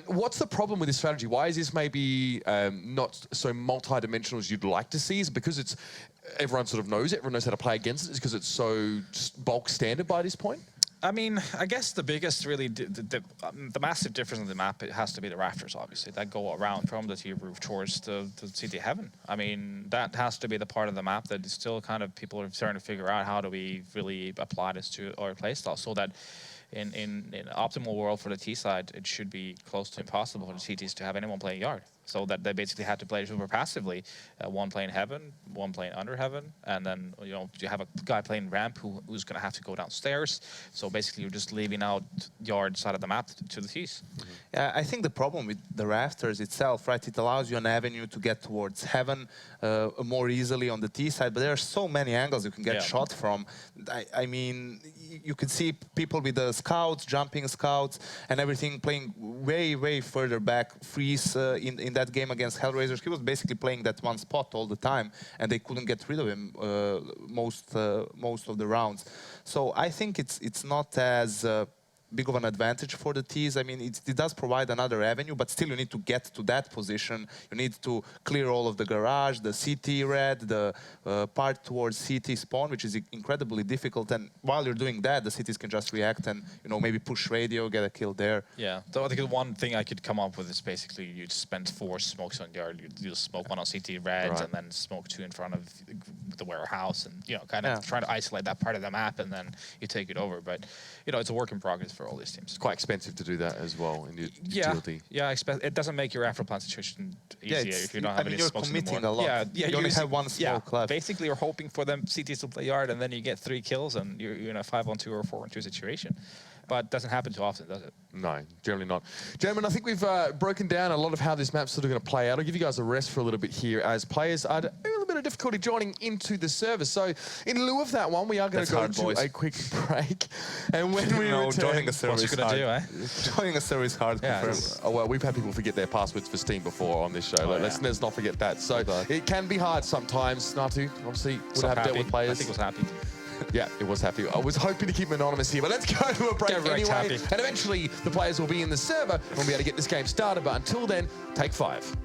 What's the problem with this strategy? Why is this maybe not so multi-dimensional as you'd like to see? Is it because it's everyone sort of knows it, everyone knows how to play against it? Is because it's so bulk standard by this point? I mean, I guess the biggest, really, the massive difference in the map, it has to be the rafters, obviously, that go around from the tier roof towards the city heaven. I mean, that has to be the part of the map that is still kind of people are starting to figure out how do we really apply this to our playstyle so that in an optimal world for the T side, it should be close to impossible for the CTs to have anyone playing yard. So that they basically had to play super passively, one playing heaven, one playing under heaven, and then you have a guy playing ramp who's going to have to go downstairs. So basically, you're just leaving out yard side of the map to the T's. Yeah, I think the problem with the rafters itself, right? It allows you an avenue to get towards heaven more easily on the T side, but there are so many angles you can get shot from. I mean, you can see people with the scouts, jumping scouts, and everything playing way further back. Freeze in that game against Hellraisers, he was basically playing that one spot all the time, and they couldn't get rid of him most of the rounds. So I think it's not as big of an advantage for the T's. I mean, it does provide another avenue, but still you need to get to that position. You need to clear all of the garage, the CT red, the part towards CT spawn, which is incredibly difficult. And while you're doing that, the CTs can just react and maybe push radio, get a kill there. Yeah. So I think the one thing I could come up with is basically you spend 4 smokes on yard. You smoke 1 on CT reds and then smoke 2 in front of the warehouse, and kind of trying to isolate that part of the map, and then you take it over. But it's a work in progress for all these teams. It's quite expensive to do that as well in your GLD. Yeah, it doesn't make your after plan situation easier if you don't have any smokes anymore. You're committing a lot. Yeah, you only have 1 smoke left. Basically, you're hoping for them CTs to play yard, and then you get 3 kills, and you're in a 5-on-2 or 4-on-2 situation. But it doesn't happen too often, does it? No, generally not. Gentlemen, I think we've broken down a lot of how this map's sort of going to play out. I'll give you guys a rest for a little bit here as players are a little bit of difficulty joining into the server. So in lieu of that one, we are going to go to a quick break. And when we return... joining a server is hard. Do, eh? Joining a server is hard. Yeah, well, we've had people forget their passwords for Steam before on this show. Let's not forget that. So it can be hard sometimes. Natu, obviously, would have dealt with players. I think was happy. Yeah, it was happy. I was hoping to keep him anonymous here, but let's go to a break anyway. And eventually, the players will be in the server and we'll be able to get this game started. But until then, take 5.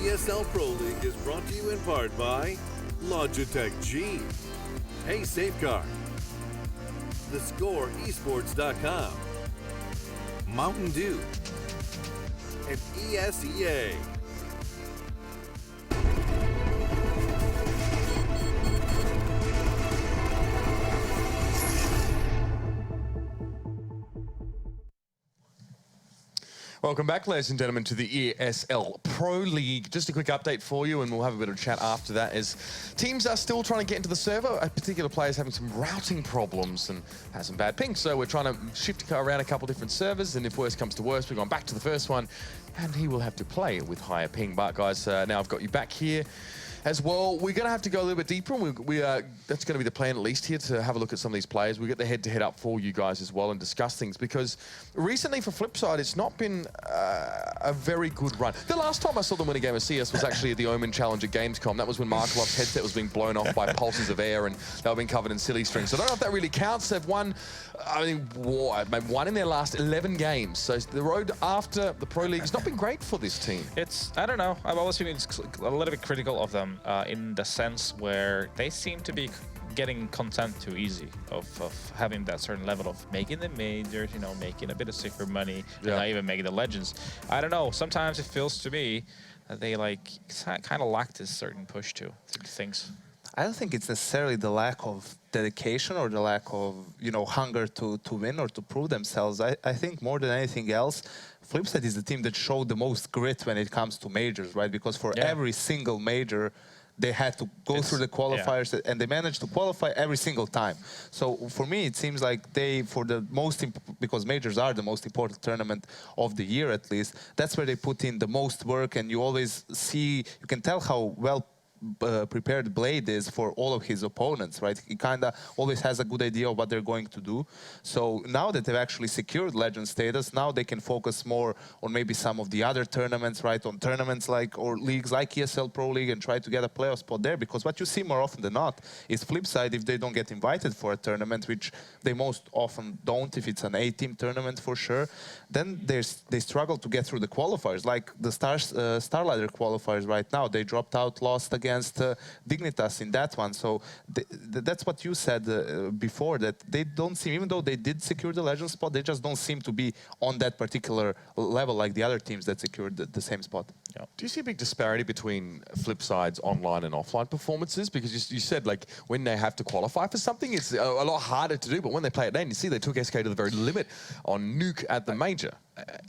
ESL Pro League is brought to you in part by Logitech G, Hey Safeguard, TheScoreEsports.com, Mountain Dew, and ESEA. Welcome back, ladies and gentlemen, to the ESL Pro League. Just a quick update for you, and we'll have a bit of chat after that, as teams are still trying to get into the server. A particular player is having some routing problems and has some bad ping, so we're trying to shift around a couple different servers, and if worse comes to worse, we're going back to the first one, and he will have to play with higher ping. But guys, now I've got you back here as well. We're going to have to go a little bit deeper, and that's going to be the plan at least here, to have a look at some of these players. We'll get the head-to-head up for you guys as well and discuss things, because recently for Flipside, it's not been a very good run. The last time I saw them win a game of CS was actually at the Omen Challenge at Gamescom. That was when Markelov's headset was being blown off by pulses of air and they were being covered in silly strings. So I don't know if that really counts. They've won, I mean, won in their last 11 games. So the road after the Pro League has not been great for this team. I don't know. I've always been a little bit critical of them in the sense where they seem to be getting content too easy of having that certain level of making the majors, you know, making a bit of safer money, and not even making the legends. I don't know. Sometimes it feels to me that they like kind of lack this certain push to things. I don't think it's necessarily the lack of dedication or the lack of, you know, hunger to win or to prove themselves. I think more than anything else, Flipside is the team that showed the most grit when it comes to majors, right? Because for every single major, they had to go through the qualifiers, and they managed to qualify every single time. So for me, it seems like they, for the most, because majors are the most important tournament of the year at least, that's where they put in the most work, and you always see, you can tell how well prepared Blade is for all of his opponents, right? He kind of always has a good idea of what they're going to do. So now that they've actually secured legend status, now they can focus more on maybe some of the other tournaments, right? On tournaments like, or leagues like ESL Pro League, and try to get a playoff spot there. Because what you see more often than not is Flipside, if they don't get invited for a tournament, which they most often don't, if it's an 8-team tournament for sure, then they struggle to get through the qualifiers. Like the Starlighter qualifiers right now, they dropped out, lost against Dignitas in that one. So that's what you said before, that they don't seem, even though they did secure the legend spot, they just don't seem to be on that particular level like the other teams that secured the same spot. Yeah. Do you see a big disparity between Flipside's online and offline performances? Because you said, like, when they have to qualify for something, it's a lot harder to do, but when they play it then, you see they took SK to the very limit on Nuke at the major.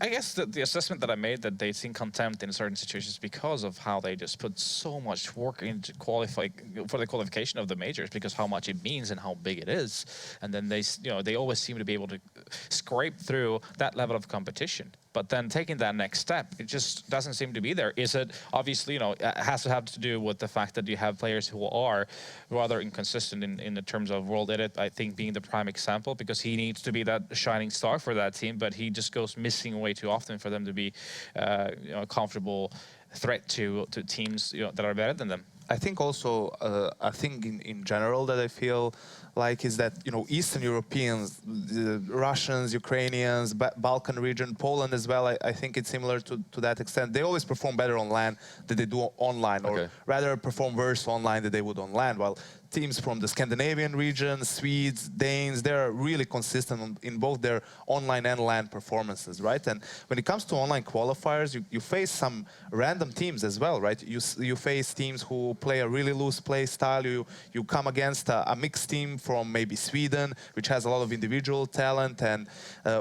I guess the assessment that I made, that they've seen contempt in certain situations because of how they just put so much work into qualify for the qualification of the majors, because how much it means and how big it is, and then they always seem to be able to scrape through that level of competition. But then taking that next step, it just doesn't seem to be there. Is it obviously, it has to have to do with the fact that you have players who are rather inconsistent in the terms of World Edit, I think being the prime example, because he needs to be that shining star for that team, but he just goes missing way too often for them to be a comfortable threat to teams that are better than them. I think also, a thing in general that I feel like is that, Eastern Europeans, the Russians, Ukrainians, Balkan region, Poland as well, I think it's similar to that extent. They always perform better on LAN than they do online, or rather perform worse online than they would on LAN, while teams from the Scandinavian region, Swedes, Danes, they're really consistent in both their online and LAN performances, right? And when it comes to online qualifiers, you face some random teams as well, right? You face teams who play a really loose play style. You come against a mixed team from maybe Sweden, which has a lot of individual talent. And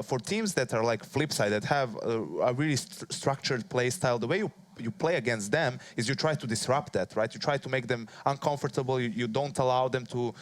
for teams that are like Flipside, that have a really structured play style, the way you play against them is you try to disrupt that, right? You try to make them uncomfortable. You don't allow them to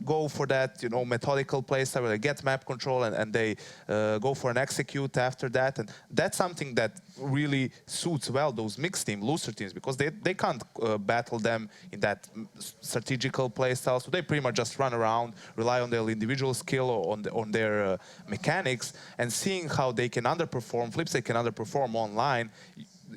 go for that, methodical play style where they get map control and they go for an execute after that. And that's something that really suits well those mixed team, looser teams, because they can't battle them in that strategical play style. So they pretty much just run around, rely on their individual skill or on their mechanics, and seeing how they can underperform, Flipside can underperform online.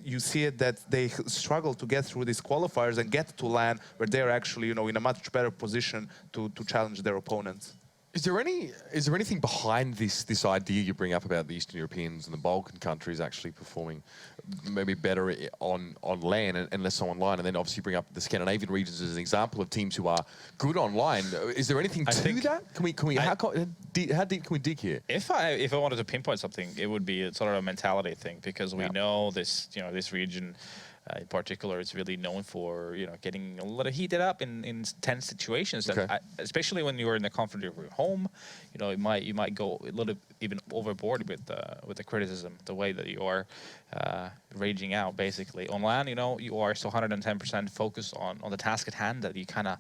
You see it that they struggle to get through these qualifiers and get to LAN, where they're actually, in a much better position to challenge their opponents. Is there anything behind this idea you bring up about the Eastern Europeans and the Balkan countries actually performing maybe better on LAN and less so online, and then obviously bring up the Scandinavian regions as an example of teams who are good online? Is there anything to that? How deep can we dig here? If I wanted to pinpoint something, it would be sort of a mentality thing, because we know this this region. In particular, it's really known for getting a little heated up in tense situations. That especially when you're in the comfort of your home, you might go a little even overboard with the criticism, the way that you are raging out. Basically, on LAN, you are so 110% focused on the task at hand that you kind of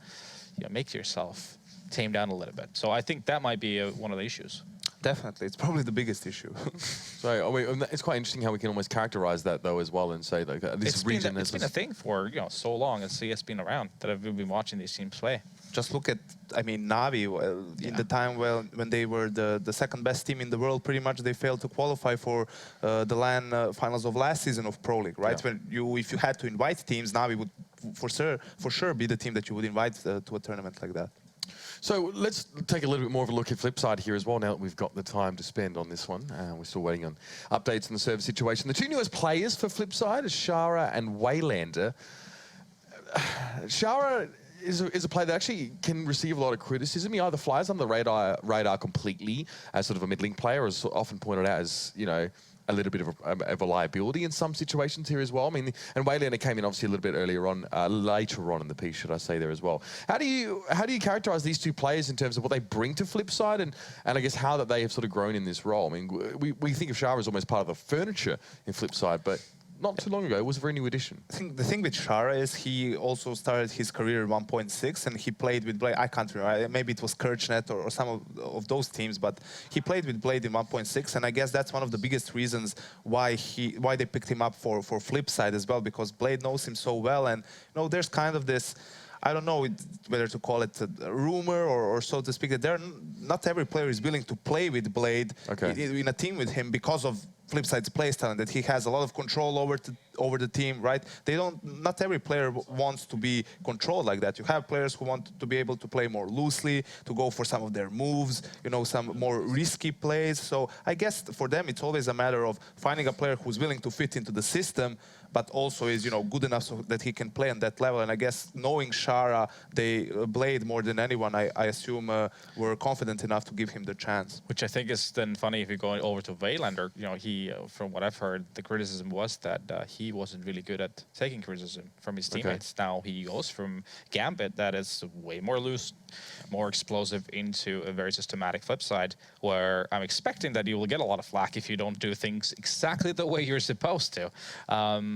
make yourself tame down a little bit. So I think that might be one of the issues. Definitely, it's probably the biggest issue. So it's quite interesting how we can almost characterize that though as well, and say like this region. It's been a thing for so long, and CS been around, that I've been watching these teams play. just look at, I mean, Navi, in the time when they were the second best team in the world, pretty much they failed to qualify for the LAN finals of last season of Pro League, right? When if you had to invite teams, Navi would for sure be the team that you would invite to a tournament like that. So let's take a little bit more of a look at Flipside here as well, now that we've got the time to spend on this one. We're still waiting on updates on the server situation. The two newest players for Flipside are Shara and Waylander. Shara is a player that actually can receive a lot of criticism. He either flies under the radar completely as sort of a mid-link player, or is often pointed out as, you know, a little bit of a liability in some situations here as well. I mean, and Waylander came in obviously a little bit earlier on, later on in the piece, should I say, there as well. How do you characterize these two players in terms of what they bring to Flipside, and I guess how that they have sort of grown in this role? I mean, we think of Shara as almost part of the furniture in Flipside, but not too long ago, it was a very new addition. I think the thing with Shara is he also started his career at 1.6, and he played with Blade. I can't remember, maybe it was Kirchnet or some of those teams, but he played with Blade in 1.6, and I guess that's one of the biggest reasons why they picked him up for Flipside as well, because Blade knows him so well, and you know, there's kind of this, I don't know whether to call it a rumor or so to speak, that not every player is willing to play with Blade in a team with him because of Flipside's play style, that he has a lot of control over the team, right? Not every player wants to be controlled like that. You have players who want to be able to play more loosely, to go for some of their moves, you know, some more risky plays. So I guess for them, it's always a matter of finding a player who's willing to fit into the system, but also is, you know, good enough so that he can play on that level. And I guess knowing Shara, they Blade more than anyone, I assume were confident enough to give him the chance. Which I think is then funny if you're going over to Waylander. You know, he, from what I've heard, the criticism was that he wasn't really good at taking criticism from his teammates. Now he goes from Gambit, that is way more loose, more explosive, into a very systematic Flipside, where I'm expecting that you will get a lot of flack if you don't do things exactly the way you're supposed to.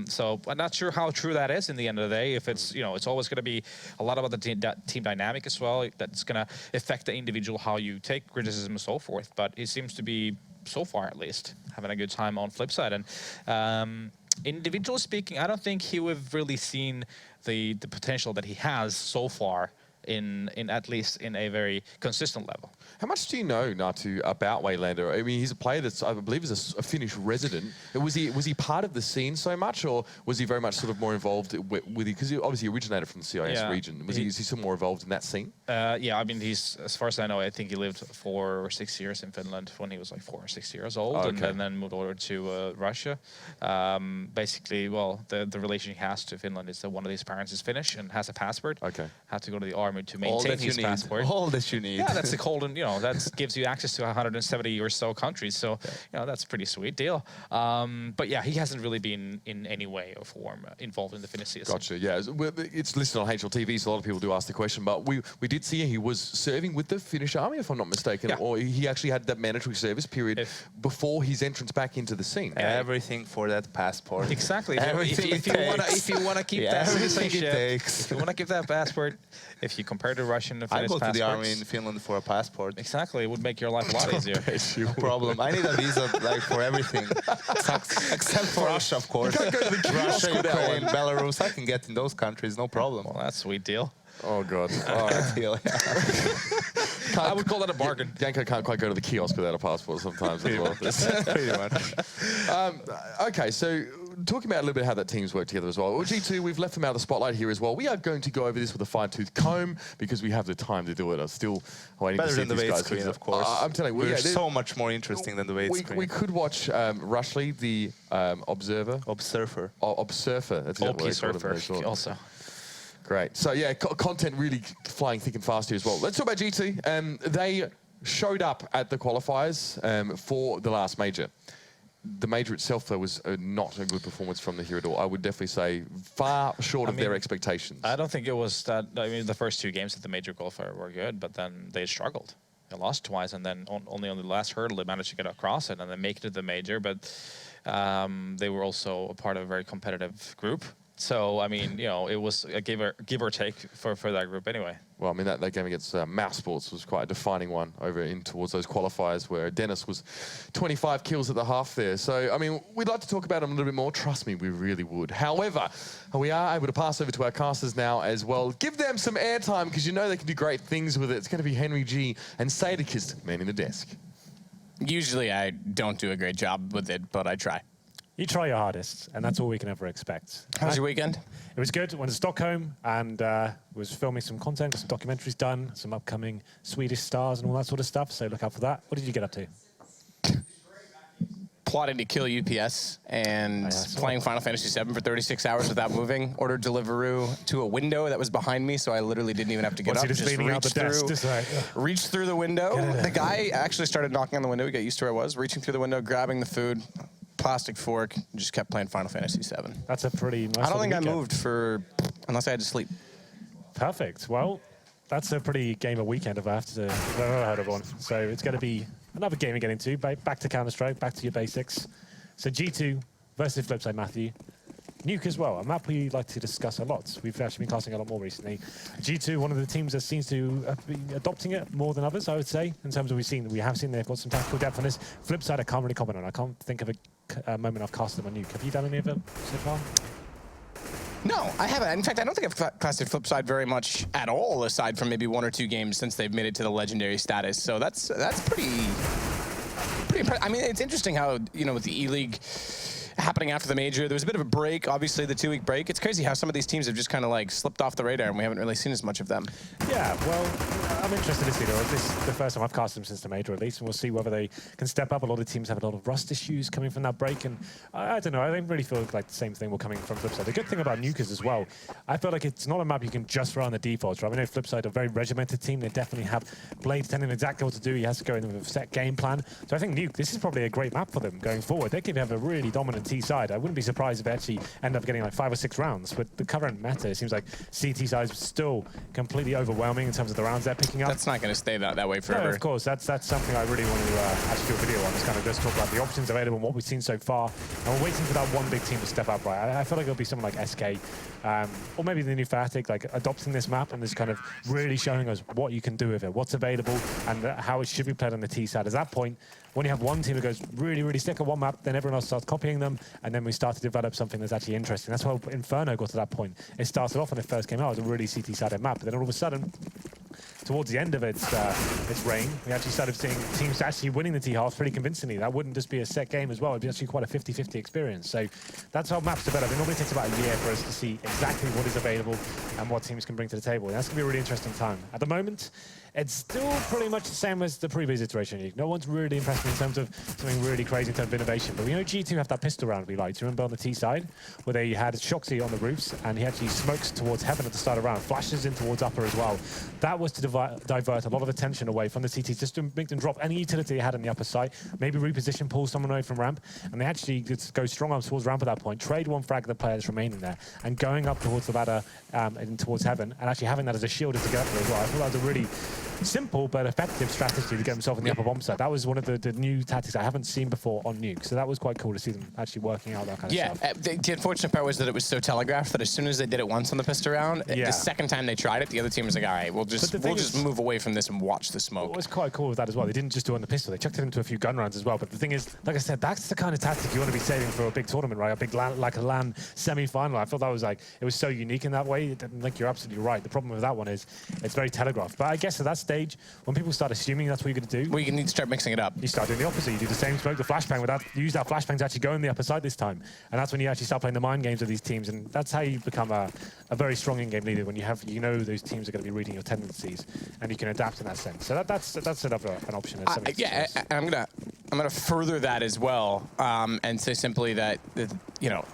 So I'm not sure how true that is in the end of the day. If it's, you know, it's always going to be a lot about the team dynamic as well. That's going to affect the individual, how you take criticism and so forth. But he seems to be, so far at least, having a good time on Flipside. And individually speaking, I don't think we've really seen the potential that he has so far in at least in a very consistent level. How much do you know, Natu, about Waylander? I mean, he's a player that's, I believe, is a Finnish resident. Was he part of the scene so much, or was he very much sort of more involved with it? Because he obviously originated from the CIS region. Is he still more involved in that scene? Yeah, I mean, he's, as far as I know, I think he lived 4 or 6 years in Finland when he was like 4 or 6 years old, and then moved over to Russia. Basically, well, the relation he has to Finland is that one of his parents is Finnish and has a passport. Had to go to the army to maintain his passport. All that you need. Yeah, that's the cold, and you know, that gives you access to 170 or so countries. So, you know, that's a pretty sweet deal. But yeah, he hasn't really been in any way or form involved in the Finnish CSM. Gotcha. Yeah, it's listed on HLTV, so a lot of people do ask the question. But we did see he was serving with the Finnish army, if I'm not mistaken, or he actually had that mandatory service period before his entrance back into the scene. Everything for that passport. Exactly. Everything if you want to keep that citizenship, if you want to keep that passport, if you compare the Russian and Finnish passports, I go to the army in passports, Finland for a passport. exactly, it would make your life a lot easier. No problem. I need a visa like for everything, except for Russia, of course. You can't go to the Russia, Ukraine, Belarus. I can get in those countries, no problem. Well, that's a sweet deal. Oh, God. Oh, that deal, I would call that a bargain. Yanko can't quite go to the kiosk without a passport sometimes as well. Pretty much. Okay, so talking about a little bit how that teams work together as well. Well, G2, we've left them out of the spotlight here as well. We are going to go over this with a fine-tooth comb because we have the time to do it. I'm still waiting to see Better than the these weight guys. screen, of course. I'm telling you, we're so much more interesting than the weight screen. We could watch Rushley, the Observer. Observer. Observer. That's what they call him. Also. Great. So, yeah, content really flying thick and fast here as well. Let's talk about G2. They showed up at the qualifiers for the last major. The major itself, though, was not a good performance from the here at all. I would definitely say far short of their expectations. I don't think it was that. I mean, the first 2 games at the major qualifier were good, but then they struggled. They lost twice, and then only on the last hurdle they managed to get across it and then make it to the major. But they were also a part of a very competitive group. So, I mean, you know, it was a give or take for that group anyway. Well, I mean, that game against Mouse Sports was quite a defining one over in towards those qualifiers where Dennis was 25 kills at the half there. So, I mean, we'd like to talk about him a little bit more. Trust me, we really would. However, we are able to pass over to our casters now as well. Give them some airtime because you know they can do great things with it. It's going to be Henry G and Sadekist manning the desk. Usually I don't do a great job with it, but I try. You try your hardest, and that's all we can ever expect. How was your weekend? It was good. Went to Stockholm and was filming some content, got some documentaries done, some upcoming Swedish stars and all that sort of stuff, so look out for that. What did you get up to? Plotting to kill UPS and playing Final Fantasy VII for 36 hours without moving. Ordered Deliveroo to a window that was behind me, so I literally didn't even have to get up. Just leaning out the desk. Reached through the window. The guy actually started knocking on the window. He got used to where I was. Reaching through the window, grabbing the food, plastic fork, and just kept playing Final Fantasy VII. That's a pretty nice I don't think weekend. I moved unless I had to sleep. Perfect. Well, that's a pretty gamer weekend if I have to I've never heard of one. So it's going to be another game we get into. Back to Counter-Strike, back to your basics. So G2 versus Flipside, Matthew. Nuke as well, a map we like to discuss a lot. We've actually been casting a lot more recently. G2, one of the teams that seems to have been adopting it more than others, I would say, in terms of we have seen they've got some tactical depth on this. Flipside, I can't really comment on. I can't think of a moment I've casted them on Nuke. Have you done any of it so far? No, I haven't. In fact, I don't think I've casted Flipside very much at all, aside from maybe 1 or 2 games since they've made it to the legendary status. So that's pretty impressive. I mean, it's interesting how, you know, with the E-League happening after the major, there was a bit of a break, obviously the 2-week break. It's crazy how some of these teams have just kind of like slipped off the radar and we haven't really seen as much of them. Yeah, well, I'm interested to see though. This is the first time I've cast them since the major at least, and we'll see whether they can step up. A lot of teams have a lot of rust issues coming from that break, and I don't know, I don't really feel like the same thing will coming from Flipside. The good thing about Nuke is as well, I feel like it's not a map you can just run the defaults, right? I know Flipside are a very regimented team. They definitely have Blade telling him exactly what to do. He has to go in with a set game plan. So I think Nuke, this is probably a great map for them going forward. They could have a really dominant T side. I wouldn't be surprised if they actually end up getting like 5 or 6 rounds. With the current meta, it seems like CT side is still completely overwhelming in terms of the rounds they're picking up. That's not going to stay that way forever. No, of course, that's something I really want to actually do a video on. Is kind of just talk about the options available and what we've seen so far. And we're waiting for that one big team to step up, right? I feel like it'll be someone like SK, or maybe the new Fnatic, like adopting this map and just kind of really showing us what you can do with it, what's available, and how it should be played on the T side. At that point, when you have one team that goes really, really stick at one map, then everyone else starts copying them, and then we start to develop something that's actually interesting. That's why Inferno got to that point. It started off when it first came out as a really CT-sided map, but then all of a sudden, towards the end of its reign, we actually started seeing teams actually winning the T-halves pretty convincingly. That wouldn't just be a set game as well. It'd be actually quite a 50-50 experience. So that's how maps develop. It normally takes about a year for us to see exactly what is available and what teams can bring to the table. And that's going to be a really interesting time. At the moment, it's still pretty much the same as the previous iteration. No one's really impressed me in terms of something really crazy in terms of innovation. But we know G2 have that pistol round we liked. You remember on the T side, where they had Shoxy on the roofs, and he actually smokes towards heaven at the start of the round, flashes in towards upper as well. That was to divert a lot of attention away from the CTs, just to make them drop any utility they had on the upper side, maybe reposition, pull someone away from ramp, and they actually just go strong arms towards ramp at that point, trade one frag of the players remaining there, and going up towards the ladder and towards heaven, and actually having that as a shield to get up there as well. I thought that was a really simple but effective strategy to get himself in the upper bomb side. That was one of the new tactics I haven't seen before on Nuke, so that was quite cool to see them actually working out that kind of stuff. Yeah, the unfortunate part was that it was so telegraphed that as soon as they did it once on the pistol round, the second time they tried it, the other team was like, all right, we'll just move away from this and watch the smoke. What was quite cool with that as well, they didn't just do it on the pistol, they chucked it into a few gun rounds as well. But the thing is, like I said, that's the kind of tactic you want to be saving for a big tournament, right? A big like a LAN semi-final. I thought that was like, it was so unique in that way. I think you're absolutely right. The problem with that one is it's very telegraphed. But I guess at that stage, when people start assuming that's what you're going to do, well, you need to start mixing it up. You start doing the opposite. You do the same smoke, the flashbang, without use that flashbang to actually go in the upper side this time. And that's when you actually start playing the mind games of these teams. And that's how you become a very strong in-game leader, when you know those teams are going to be reading your tendencies and you can adapt in that sense. So that's another an option. Yeah, and I'm gonna further that as well, and say simply that you know,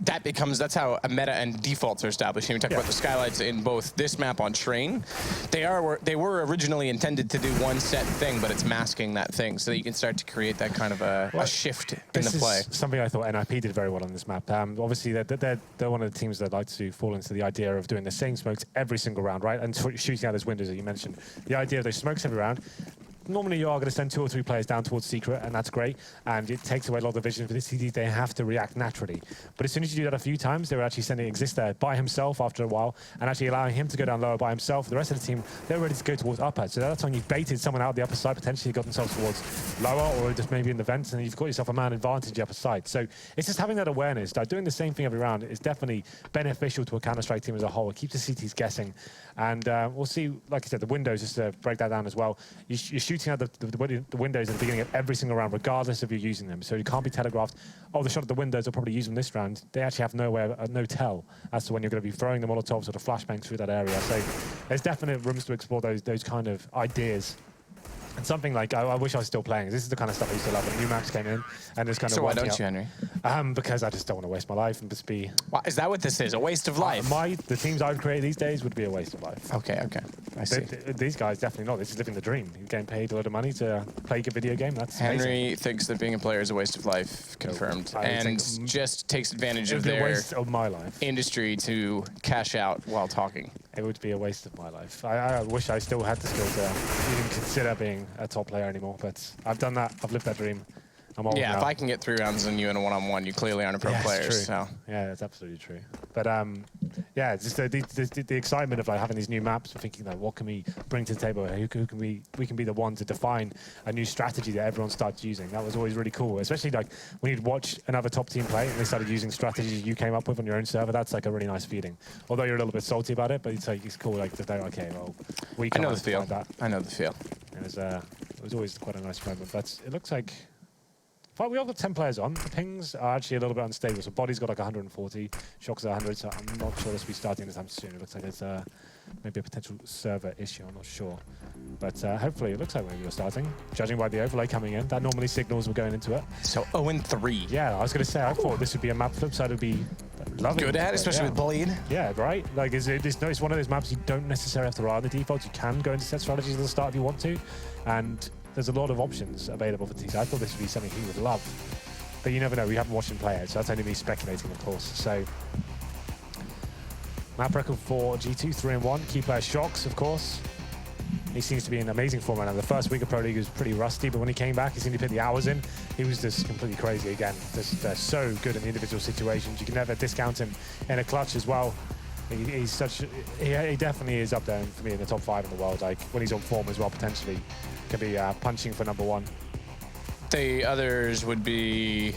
that's how a meta and defaults are established. We talk about the skylights in both this map on Train. They were originally intended to do one set thing, but it's masking that thing, so that you can start to create that kind of a shift in the play. This is something I thought NIP did very well on this map. Obviously, they're one of the teams that like to fall into the idea of doing the same smokes every single round, right? And shooting out those windows that you mentioned. The idea of those smokes every round, normally you are going to send 2 or 3 players down towards Secret, and that's great, and it takes away a lot of the vision for the CT. They have to react naturally. But as soon as you do that a few times, they were actually sending Exist there by himself after a while, and actually allowing him to go down lower by himself. The rest of the team, they're ready to go towards upper. So that's when you've baited someone out the upper side, potentially got themselves towards lower, or just maybe in the vents, and you've got yourself a man advantage the upper side. So it's just having that awareness. Like doing the same thing every round is definitely beneficial to a Counter-Strike team as a whole. It keeps the CTs guessing. And we'll see, like I said, the windows, just to break that down as well. You're shooting out the windows at the beginning of every single round, regardless of you using them. So you can't be telegraphed, oh, the shot at the windows, I'll probably use them this round. They actually have no tell as to when you're going to be throwing the Molotovs or the flashbangs through that area. So there's definite rooms to explore those kind of ideas. And something like, I wish I was still playing. This is the kind of stuff I used to love when new maps came in and just kind of. So why don't you, Henry? Because I just don't want to waste my life and just be. Is that what this is? A waste of life? The teams I would create these days would be a waste of life. Okay, I see. These guys definitely not. This is living the dream. You're getting paid a lot of money to play a video game. That's Henry amazing. Thinks that being a player is a waste of life. Confirmed. And just takes advantage of their waste of my life. Industry to cash out while talking. It would be a waste of my life. I wish I still had the skill to even consider being a top player anymore, but I've done that. I've lived that dream. I'm old now. If I can get 3 rounds on you in a one-on-one, you clearly aren't a pro player. True. So. Yeah, that's absolutely true. But yeah, just the excitement of like having these new maps and thinking like, what can we bring to the table? Who can we can be the one to define a new strategy that everyone starts using. That was always really cool, especially like when you'd watch another top team play and they started using strategies you came up with on your own server. That's like a really nice feeling. Although you're a little bit salty about it, but it's like it's cool. Like to know, okay, well, we I know can't the feel. that. I know the feel. It was always quite a nice moment. But it looks like. We all got 10 players on. The pings are actually a little bit unstable. So Body's got like 140, Shock's at 100, so I'm not sure this will be starting anytime soon. It looks like it's maybe a potential server issue, I'm not sure. But hopefully it looks like maybe we're starting. Judging by the overlay coming in, that normally signals we're going into it. So 0-3. Yeah, I was going to say, I thought this would be a map Flipside would be lovely. Good at, especially with Bleed. Yeah, right? Like, it's one of those maps you don't necessarily have to rely on the defaults. You can go into set strategies at the start if you want to. And there's a lot of options available for TC. I thought this would be something he would love. But you never know, we haven't watched him play it, so that's only me speculating, of course. So, map record for G2, 3-1. Key player Shocks, of course. He seems to be in amazing form right now. The first week of Pro League he was pretty rusty, but when he came back, he seemed to put the hours in. He was just completely crazy again. They're so good in the individual situations. You can never discount him in a clutch as well. He definitely is up there for me in the top 5 in the world. Like when he's on form as well, potentially can be punching for #1. The others would be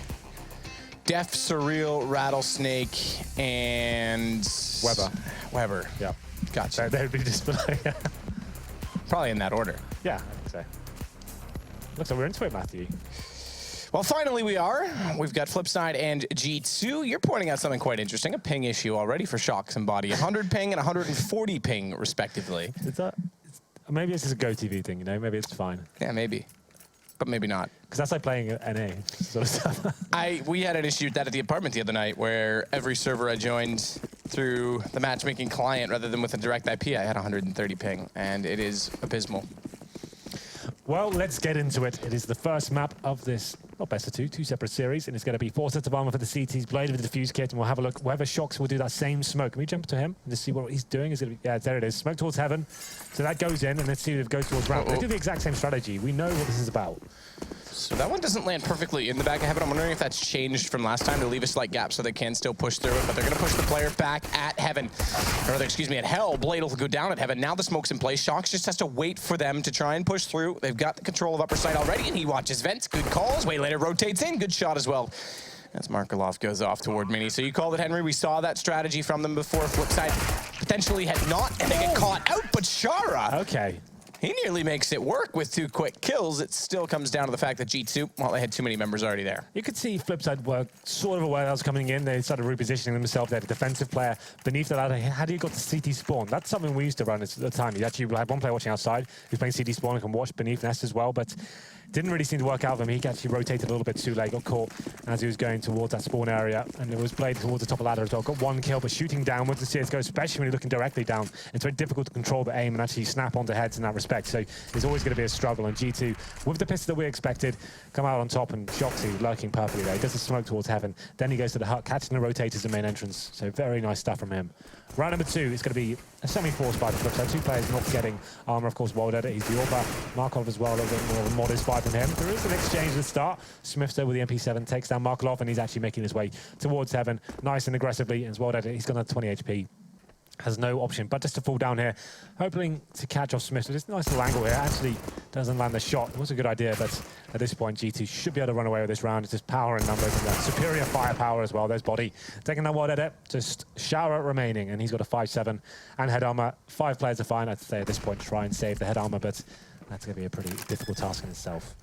Def, Surreal, Rattlesnake, and Weber. Yeah, gotcha. They'd be just probably in that order. Yeah, I think so. Looks like we're into it, Matthew. Well, finally we are. We've got Flipside and G2. You're pointing out something quite interesting, a ping issue already for Shocks and Body. 100 ping and 140 ping, respectively. Maybe this is a GoTV thing, you know? Maybe it's fine. Yeah, maybe. But maybe not. Because that's like playing NA sort of stuff. We had an issue with that at the apartment the other night where every server I joined through the matchmaking client rather than with a direct IP, I had 130 ping, and it is abysmal. Well, let's get into it. It is the first map of this, not best of two separate series, and it's going to be 4 sets of armor for the CT's Blade with the diffuse kit, and we'll have a look. Whoever Shocks will do that same smoke. Can we jump to him and just see what he's doing? Is it? Yeah, there it is. Smoke towards heaven. So that goes in, and let's see if it goes towards ramp. They do the exact same strategy. We know what this is about. So that one doesn't land perfectly in the back of heaven. I'm wondering if that's changed from last time to leave a slight gap so they can still push through it, but they're going to push the player back at heaven. Or rather, excuse me, at hell. Blade will go down at heaven. Now the smoke's in place. Shocks just has to wait for them to try and push through. They've got the control of upper side already, and he watches vents. Good calls. Way later rotates in. Good shot as well. As Markelov goes off toward Mini. So you called it, Henry. We saw that strategy from them before. Flipside potentially had not, and they get caught out, but Shara. Okay. He nearly makes it work with 2 quick kills. It still comes down to the fact that G2, well, they had too many members already there. You could see Flipside were sort of aware that was coming in. They started repositioning themselves. They had a defensive player beneath the ladder. Had he got the CT spawn? That's something we used to run at the time. You actually have one player watching outside who's playing CT spawn and can watch beneath nest as well. But Didn't really seem to work out for him. He actually rotated a little bit too late, got caught as he was going towards that spawn area, and it was played towards the top of the ladder as well. Got one kill, but shooting downwards in CSGO, especially when you're looking directly down, it's very difficult to control the aim and actually snap onto heads in that respect. So it's always going to be a struggle. And G2, with the pistol that we expected, come out on top, and Shoxy lurking perfectly there. He does the smoke towards heaven. Then he goes to the hut, catching the rotators in main entrance. So very nice stuff from him. Round number 2 is going to be a semi-forced by the Flipside. 2 players not getting armor, of course, World Edit. He's the Orba. Markov as well, a little bit more of a modest fight from him. There is an exchange at the start. Smithster with the MP7 takes down Markov, and he's actually making his way towards heaven, nice and aggressively. As World Edit, he's got a 20 HP. Has no option but just to fall down here, hoping to catch off Smith. It's a nice little angle here. Actually doesn't land the shot. It was a good idea, but at this point, G2 should be able to run away with this round. It's just power and numbers and that superior firepower as well. There's Body taking that World Edit. Just Shower remaining, and he's got a 5-7 and head armor. 5 players to find. I'd say at this point, try and save the head armor, but that's going to be a pretty difficult task in itself.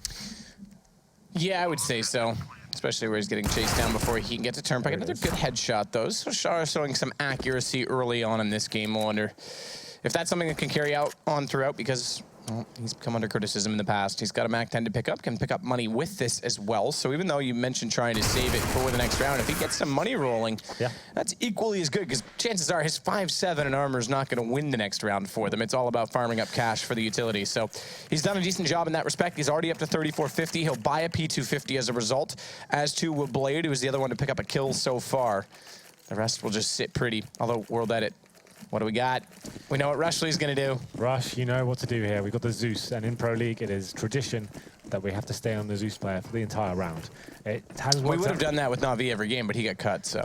Yeah, I would say so. Especially where he's getting chased down before he can get to Turnpike. Another good headshot, though. So Shara showing some accuracy early on in this game. I wonder if that's something that can carry out on throughout, because well, he's come under criticism in the past. He's got a MAC-10 to pick up, can pick up money with this as well. So even though you mentioned trying to save it for the next round, if he gets some money rolling, that's equally as good, because chances are his 5-7 in armor is not going to win the next round for them. It's all about farming up cash for the utility. So he's done a decent job in that respect. He's already up to 3450. He'll buy a P250 as a result, as to will Blade, who was the other one to pick up a kill so far. The rest will just sit pretty, although World Edit. What do we got? We know what Rushley's going to do. Rush, you know what to do here. We've got the Zeus, and in Pro League, it is tradition that we have to stay on the Zeus player for the entire round. It has we would have done that with Na'Vi every game, but he got cut, so.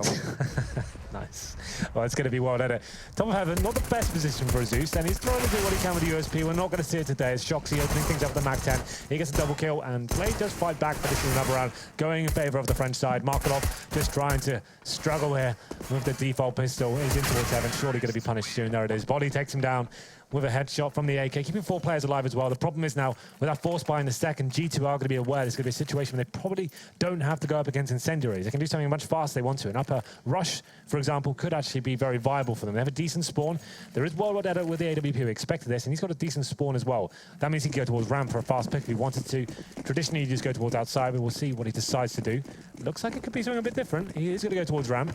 Nice. Well, it's going to be World Edit. Top of heaven, not the best position for a Zeus, and he's trying to do what he can with the USP. We're not going to see it today. It's Shoxy opening things up with the MAC-10. He gets a double kill, and Blade does fight back, but this is another round going in favor of the French side. Markelov just trying to struggle here with the default pistol. He's in towards heaven, surely going to be punished soon. There it is. Body takes him down with a headshot from the AK, keeping 4 players alive as well. The problem is now, with that force buy in the second, G2 are going to be aware there's going to be a situation where they probably don't have to go up against incendiaries. They can do something much faster they want to. An upper rush, for example, could actually be very viable for them. They have a decent spawn. There is World Edit with the AWP who expected this, and he's got a decent spawn as well. That means he can go towards ramp for a fast pick if he wanted to. Traditionally, you just go towards outside, but we'll see what he decides to do. Looks like it could be something a bit different. He is going to go towards ramp.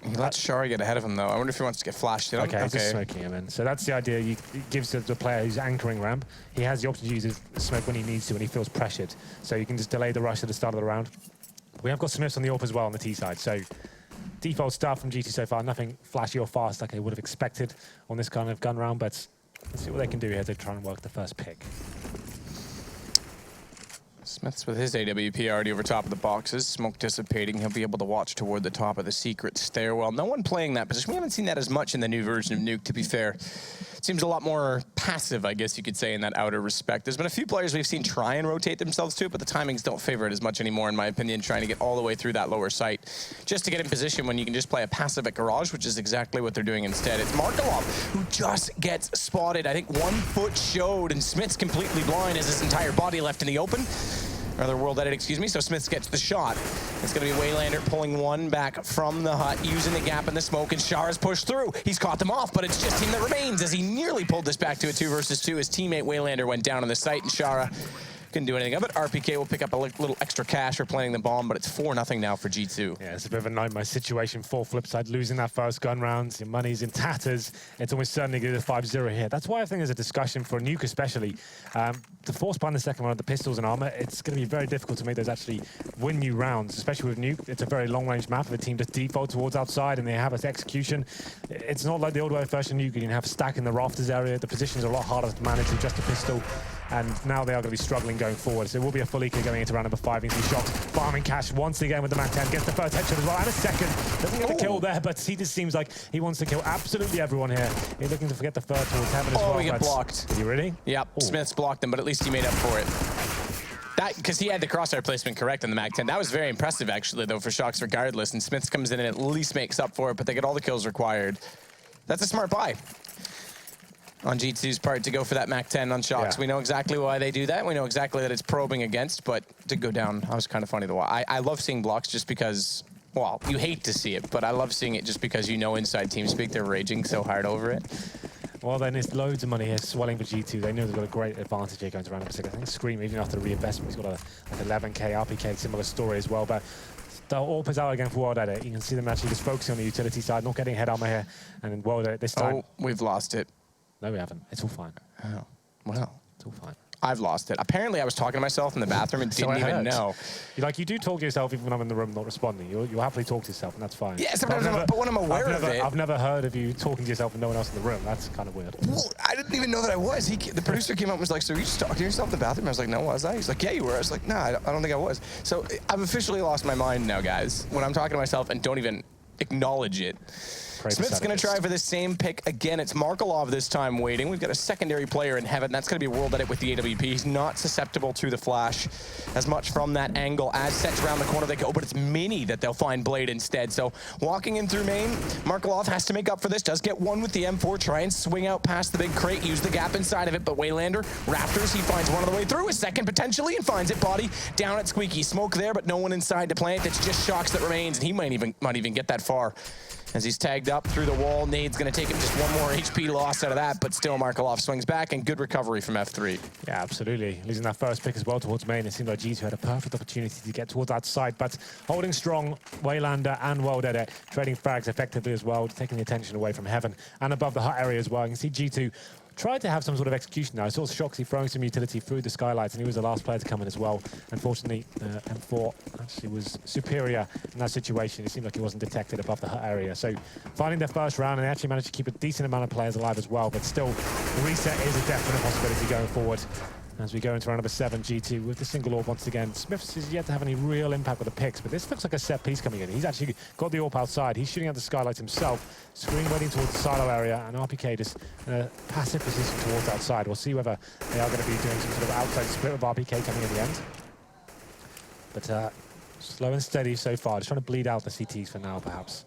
He lets Shari get ahead of him, though. I wonder if he wants to get flashed. Okay, he's just smoking him in. So that's the idea. It gives the player who's anchoring ramp, he has the option to use his smoke when he needs to, and he feels pressured. So you can just delay the rush at the start of the round. We have got Smiths on the AWP as well on the T side. So default stuff from G2 so far. Nothing flashy or fast like I would have expected on this kind of gun round, but let's see what they can do here to try and work the first pick. Smith's with his AWP already over top of the boxes. Smoke dissipating. He'll be able to watch toward the top of the secret stairwell. No one playing that position. We haven't seen that as much in the new version of Nuke, to be fair. It seems a lot more passive, I guess you could say, in that outer respect. There's been a few players we've seen try and rotate themselves to it, but the timings don't favor it as much anymore, in my opinion, trying to get all the way through that lower site just to get in position when you can just play a passive at Garage, which is exactly what they're doing instead. It's Markelov who just gets spotted. I think 1 foot showed, and Smith's completely blind as his entire body left in the open. Rather, World Edit, excuse me. So Smith gets the shot. It's going to be Waylander pulling one back from the hut, using the gap in the smoke, and Shara's pushed through. He's caught them off, but it's just him that remains as he nearly pulled this back to a 2 versus 2. His teammate Waylander went down on the site, and Shara couldn't do anything of it. RPK will pick up a little extra cash for planting the bomb, but it's 4-0 now for G2. Yeah, it's a bit of a nightmare situation for Flipside, losing that first gun round. Your money's in tatters. It's almost certainly going to be a 5-0 here. That's why I think there's a discussion for Nuke especially. The force behind the second round, the pistols and armor, it's going to be very difficult to make those actually win you rounds, especially with Nuke. It's a very long-range map. If a team just default towards outside and they have its execution, it's not like the old way version Nuke. You can have stack in the rafters area. The positions are a lot harder to manage with just a pistol. And now they are going to be struggling going forward. So it will be a full eco going into round number 5. You can see Shox farming cash once again with the MAC-10. Gets the first headshot as well, and a second. Doesn't get the kill there, but he just seems like he wants to kill absolutely everyone here. He's looking to forget the third towards heaven as well. Oh, he got blocked. Did he really? Yep, Smith's blocked him, but at least he made up for it. That, because he had the crosshair placement correct on the MAC-10. That was very impressive, actually, though, for Shox regardless. And Smith comes in and at least makes up for it, but they get all the kills required. That's a smart buy on G2's part to go for that MAC-10 on Shox. Yeah. We know exactly why they do that. We know exactly that it's probing against, but to go down, that was kind of funny to watch. I love seeing blocks just because, well, you hate to see it, but I love seeing it just because you know inside TeamSpeak they're raging so hard over it. Well, then there's loads of money here swelling for G2. They know they've got a great advantage here going to round number 6. I think Scream, even after the reinvestment, he's got a like 11k, RPK, similar story as well. But the AWP is out again for World Edit. You can see them actually just focusing on the utility side, not getting head armor here. And then World Edit this time. Oh, we've lost it. No, we haven't. It's all fine. Oh, well. It's all fine. I've lost it. Apparently, I was talking to myself in the bathroom and didn't even know. You do talk to yourself even when I'm in the room not responding. You'll happily talk to yourself, and that's fine. Yeah, but when I'm aware of it... I've never heard of you talking to yourself and no one else in the room. That's kind of weird. Well, I didn't even know that I was. The producer came up and was like, so you just talking to yourself in the bathroom? I was like, no, was I? He's like, yeah, you were. I was like, nah, I don't think I was. So I've officially lost my mind now, guys, when I'm talking to myself and don't even acknowledge it. Smith's going to try for the same pick again. It's Markelov this time waiting. We've got a secondary player in heaven. That's going to be World Edit with the AWP. He's not susceptible to the flash as much from that angle. As sets around the corner they go, but it's Mini that they'll find Blade instead. So walking in through main, Markelov has to make up for this. Does get one with the M4. Try and swing out past the big crate. Use the gap inside of it, but Waylander, Raptors, he finds one on the way through. A second potentially and finds it. Body down at Squeaky. Smoke there, but no one inside to plant. It's just Shocks that remains, and he might even get that far. As he's tagged up through the wall, Nade's going to take him just one more HP loss out of that, but still Markelov swings back, and good recovery from F3. Yeah, absolutely. Losing that first pick as well towards main, it seemed like G2 had a perfect opportunity to get towards that side, but holding strong, Waylander and World Edit, trading frags effectively as well, taking the attention away from Heaven and above the hut area as well. You can see G2 tried to have some sort of execution now. I saw Shoxy throwing some utility through the skylights, and he was the last player to come in as well. Unfortunately, M4 actually was superior in that situation. It seemed like he wasn't detected above the hut area. So finding their first round, and they actually managed to keep a decent amount of players alive as well. But still, reset is a definite possibility going forward. As we go into round number 7, G2 with the single AWP once again. Smiths is yet to have any real impact with the picks, but this looks like a set piece coming in. He's actually got the AWP outside. He's shooting at the skylights himself. Screen waiting towards the silo area, and RPK just in a passive position towards outside. We'll see whether they are going to be doing some sort of outside split with RPK coming in the end. But slow and steady so far. Just trying to bleed out the CTs for now, perhaps.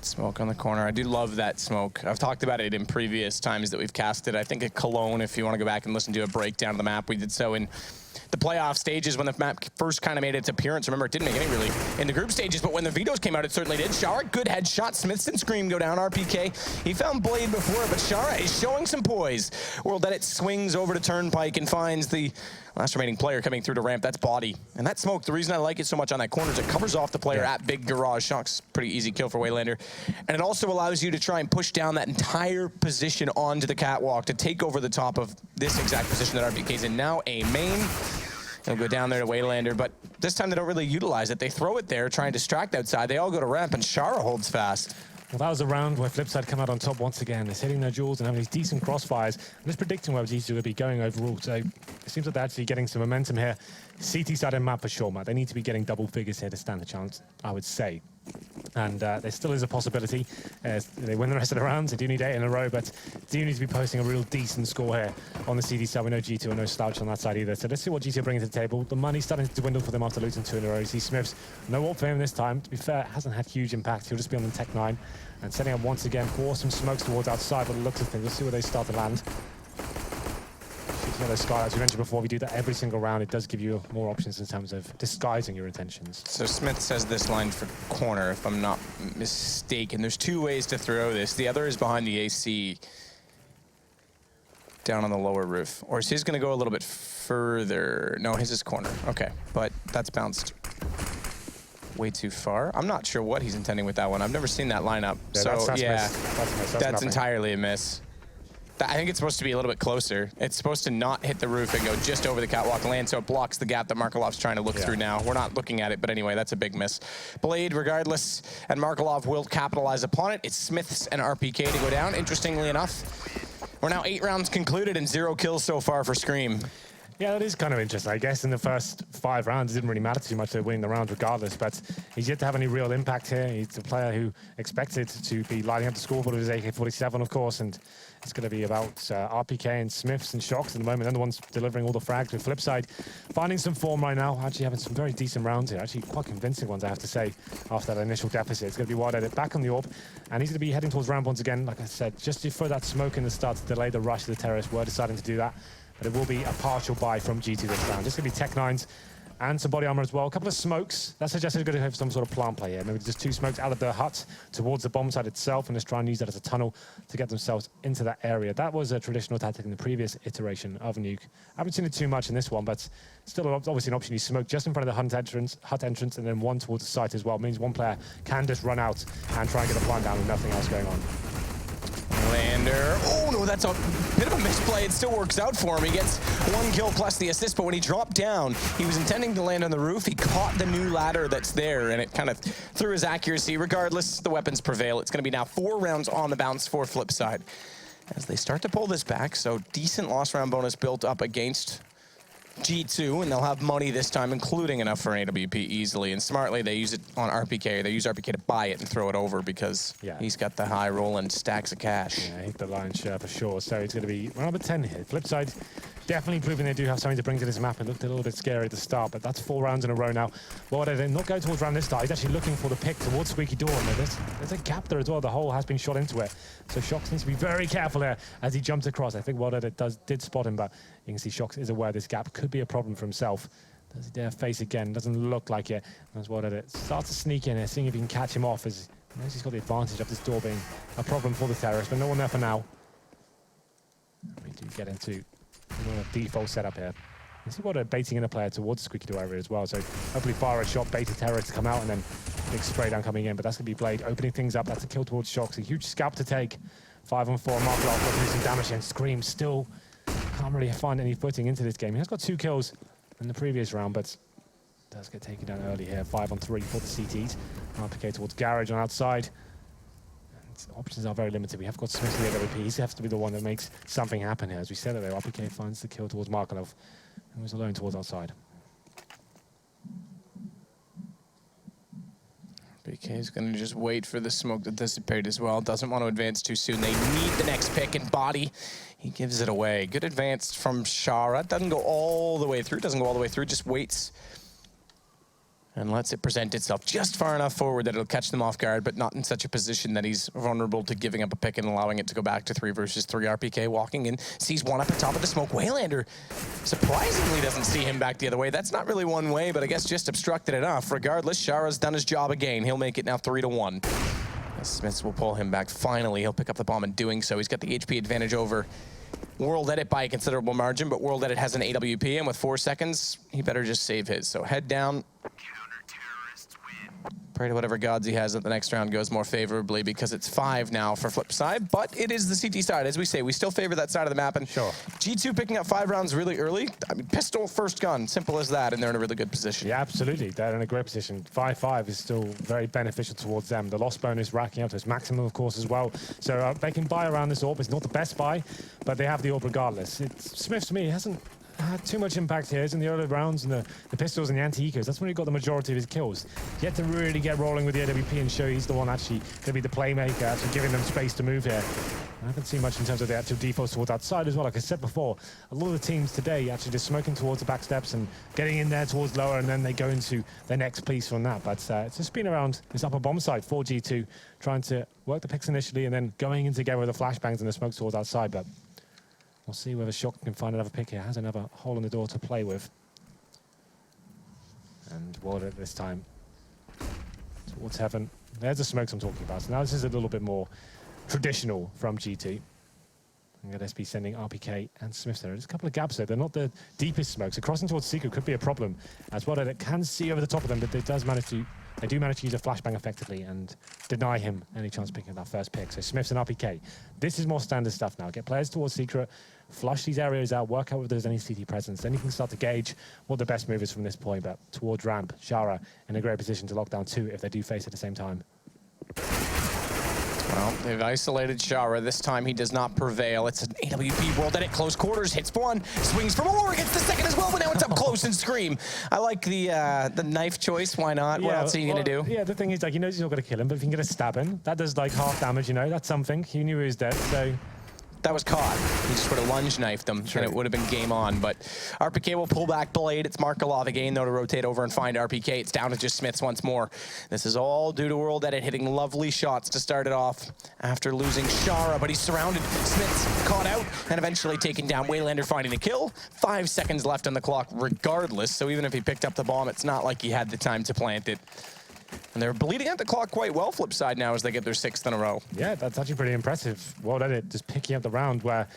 Smoke on the corner. I do love that smoke. I've talked about it in previous times that we've casted. I think at Cologne, if you want to go back and listen to a breakdown of the map, we did so in the playoff stages when the map first kind of made its appearance. Remember, it didn't make any really in the group stages, but when the vetoes came out, it certainly did. Shara, good headshot. Smiths and Scream go down. RPK, he found Blade before, but Shara is showing some poise. World Edit swings over to Turnpike and finds the last remaining player coming through to ramp. That's Body. And that smoke, the reason I like it so much on that corner is it covers off the player at Big Garage. Shocks, pretty easy kill for Waylander. And it also allows you to try and push down that entire position onto the catwalk to take over the top of this exact position that RPK's in now. A main. He'll go down there to Waylander, but this time they don't really utilize it. They throw it there, try and distract outside. They all go to ramp, and Shara holds fast. Well, that was a round where Flipside come out on top once again. They're hitting their jewels and having these decent crossfires. I'm just predicting where G2 will be going overall. So it seems like they're actually getting some momentum here. CT side and map for sure, Matt. They need to be getting double figures here to stand a chance, I would say. And there still is a possibility. They win the rest of the rounds. They do need 8 in a row, but do need to be posting a real decent score here on the CD side. We know G2 are no slouch on that side either. So let's see what G2 are bringing to the table. The money's starting to dwindle for them after losing 2 in a row. You see Smiths, no AWP for him this time. To be fair, it hasn't had huge impact. He'll just be on the Tech 9 and setting up once again for some smokes towards outside. But it looks of things. We'll see where they start to land. Those skylights, we mentioned before, we do that every single round. It does give you more options in terms of disguising your intentions. So Smith says this line for corner, if I'm not mistaken. There's 2 ways to throw this. The other is behind the AC down on the lower roof. Or is his going to go a little bit further? No, his is corner. Okay, but that's bounced way too far. I'm not sure what he's intending with that one. I've never seen that lineup. Yeah, so that's yeah, that's entirely a miss. I think it's supposed to be a little bit closer. It's supposed to not hit the roof and go just over the catwalk land, so it blocks the gap that Markelov's trying to look through now. We're not looking at it, but anyway, that's a big miss. Blade, regardless, and Markelov will capitalize upon it. It's Smiths and RPK to go down. Interestingly enough, we're now 8 rounds concluded and 0 kills so far for Scream. Yeah, that is kind of interesting. I guess in the first 5 rounds, it didn't really matter too much. They're winning the round regardless, but he's yet to have any real impact here. He's a player who expected to be lighting up the scoreboard with his AK-47, of course, and it's going to be about RPK and Smiths and Shocks at the moment. They're the ones delivering all the frags with Flipside. Finding some form right now, actually having some very decent rounds here. Actually quite convincing ones, I have to say, after that initial deficit. It's going to be Wild Edit back on the AWP, and he's going to be heading towards ramp once again, like I said, just to throw that smoke in the start to delay the rush of the terrorists. We're deciding to do that. But it will be a partial buy from G2 this round. Just going to be Tech 9s and some body armor as well. A couple of smokes. That suggests they're going to have some sort of plant play here. Maybe just 2 smokes out of the hut towards the bomb site itself and just try and use that as a tunnel to get themselves into that area. That was a traditional tactic in the previous iteration of Nuke. I haven't seen it too much in this one, but still obviously an option. You smoke just in front of the hut entrance and then one towards the site as well. It means one player can just run out and try and get the plant down with nothing else going on. Lander. Oh no, that's a bit of a misplay. It still works out for him. He gets 1 kill plus the assist, but when he dropped down, he was intending to land on the roof. He caught the new ladder that's there, and it kind of threw his accuracy. Regardless, the weapons prevail. It's going to be now 4 rounds on the bounce for Flipside as they start to pull this back. So decent loss round bonus built up against G2, and they'll have money this time, including enough for an AWP easily. And smartly, they use it on RPK. They use RPK to buy it and throw it over because he's got the high roll and stacks of cash. Yeah, hit the lion's share for sure. So it's going to be round number 10 here. Flipside definitely proving they do have something to bring to this map. It looked a little bit scary at the start, but that's 4 rounds in a row now. Well, they're not going towards round this start. He's actually looking for the pick towards Squeaky Door. And there's a gap there as well. The hole has been shot into it. So Shox needs to be very careful there as he jumps across. I think Worlded did spot him, but you can see Shox is aware this gap could be a problem for himself. Does he dare face again? Doesn't look like it. As Worlded starts to sneak in here, seeing if he can catch him off as he knows he's got the advantage of this door being a problem for the terrorist, but no one there for now. We do get into a default setup here. You see what baiting in a player towards the Squeaky Door area as well. So hopefully fire a shot, bait a terrorist to come out, and then big spray down coming in. But that's going to be Blade opening things up. That's a kill towards Shox. A huge scalp to take. 5-on-4. Mark Lock losing damage and Scream still can't really find any footing into this game. He has got 2 kills in the previous round, but does get taken down early here. 5-on-3 for the CTs. RPK towards Garage on outside. Options are very limited. We have got Smith in the AWP. He has to be the one that makes something happen here. As we said, though, RPK finds the kill towards Markelov, who was alone towards outside. RPK is going to just wait for the smoke to dissipate as well. Doesn't want to advance too soon. They need the next pick and body. He gives it away. Good advance from Shara. Doesn't go all the way through. Just waits and lets it present itself just far enough forward that it'll catch them off guard, but not in such a position that he's vulnerable to giving up a pick and allowing it to go back to 3 versus 3. RPK walking in, sees one up at top of the smoke. Waylander surprisingly doesn't see him back the other way. That's not really one way, but I guess just obstructed enough. Regardless, Shara's done his job again. He'll make it now 3-1. Smiths will pull him back. Finally, he'll pick up the bomb in doing so. He's got the HP advantage over World Edit by a considerable margin, but World Edit has an AWP, and with 4 seconds, he better just save his. So head down. Pray to whatever gods he has that the next round goes more favorably, because it's 5 now for Flipside, but it is the CT side. As we say, we still favor that side of the map, and G2 picking up 5 rounds really early. I mean, pistol, first gun, simple as that, and they're in a really good position. Yeah, absolutely. They're in a great position. 5-5 is still very beneficial towards them. The loss bonus racking up to its maximum, of course, as well. So they can buy around this AWP. It's not the best buy, but they have the AWP regardless. Smith, to me, hasn't had too much impact here. It's in the early rounds and the pistols and the anti-ecos. That's when he got the majority of his kills. Yet to really get rolling with the AWP and show he's the one actually going to be the playmaker, actually giving them space to move here. I haven't seen much in terms of the actual defaults towards outside as well. Like I said before, a lot of the teams today actually just smoking towards the back steps and getting in there towards lower, and then they go into their next piece from that. But it's just been around this upper bomb side for G2, trying to work the picks initially and then going in together with the flashbangs and the smoke towards outside. But we'll see whether Shock can find another pick here. Has another hole in the door to play with. And Water this time towards heaven. There's the smokes I'm talking about. So now this is a little bit more traditional from G2. I'm going to be sending RPK and Smith there. There's a couple of gaps there. They're not the deepest smokes. So crossing towards Secret could be a problem. As well, it can see over the top of them, but they do manage to use a flashbang effectively and deny him any chance of picking up that first pick. So Smiths and RPK. This is more standard stuff now. Get players towards Secret, flush these areas out, work out if there's any CT presence. Then you can start to gauge what the best move is from this point. But towards ramp, Shara in a great position to lock down 2 if they do face at the same time. Well, they've isolated Shara. This time he does not prevail. It's an AWP World Edit close quarters. Hits 1, swings for more, gets the second as well, but now it's up close and Scream. I like the knife choice. Why not? Yeah, what else are you going to do? Yeah, the thing is, like, he knows he's not going to kill him, but if you can get a stab in, that does like half damage, you know, that's something. He knew he was dead, so that was caught. He just would have lunge knifed them, and it would have been game on. But RPK will pull back Blade. It's Markelov again, though, to rotate over and find RPK. It's down to just Smiths once more. This is all due to World Edit hitting lovely shots to start it off after losing Shara, but he's surrounded. Smiths caught out and eventually taken down. Waylander finding the kill. 5 seconds left on the clock regardless, so even if he picked up the bomb, it's not like he had the time to plant it. And they're bleeding out the clock quite well, Flipside, now as they get their 6th in a row. Yeah, that's actually pretty impressive. World Edit just picking up the round where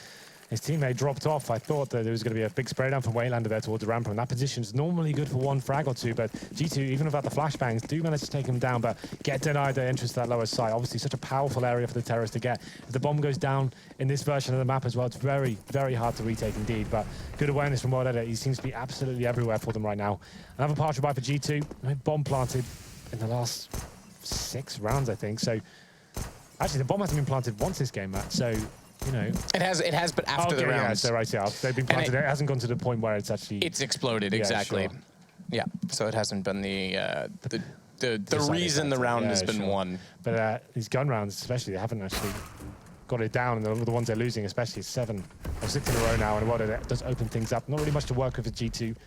his teammate dropped off. I thought that there was going to be a big spray down from Waylander there towards the ramp, and that position is normally good for 1 frag or 2, but G2, even without the flashbangs, do manage to take him down, but get denied the entrance to that lower side. Obviously, such a powerful area for the terrorists to get. If the bomb goes down in this version of the map as well, it's very, very hard to retake indeed, but good awareness from World Edit. He seems to be absolutely everywhere for them right now. Another partial buy for G2. Bomb planted in the last 6 rounds, I think, so actually the bomb hasn't been planted once this game, Matt, so you know. It has, but after the rounds. Yeah, so right, yeah. They've been planted. It hasn't gone to the point where it's actually... It's exploded, exactly. Sure. Yeah, so it hasn't been the reason the round has been won. But these gun rounds, especially, they haven't actually got it down, and the ones they're losing, especially 7 or 6 in a row now, and what it does open things up. Not really much to work with G2.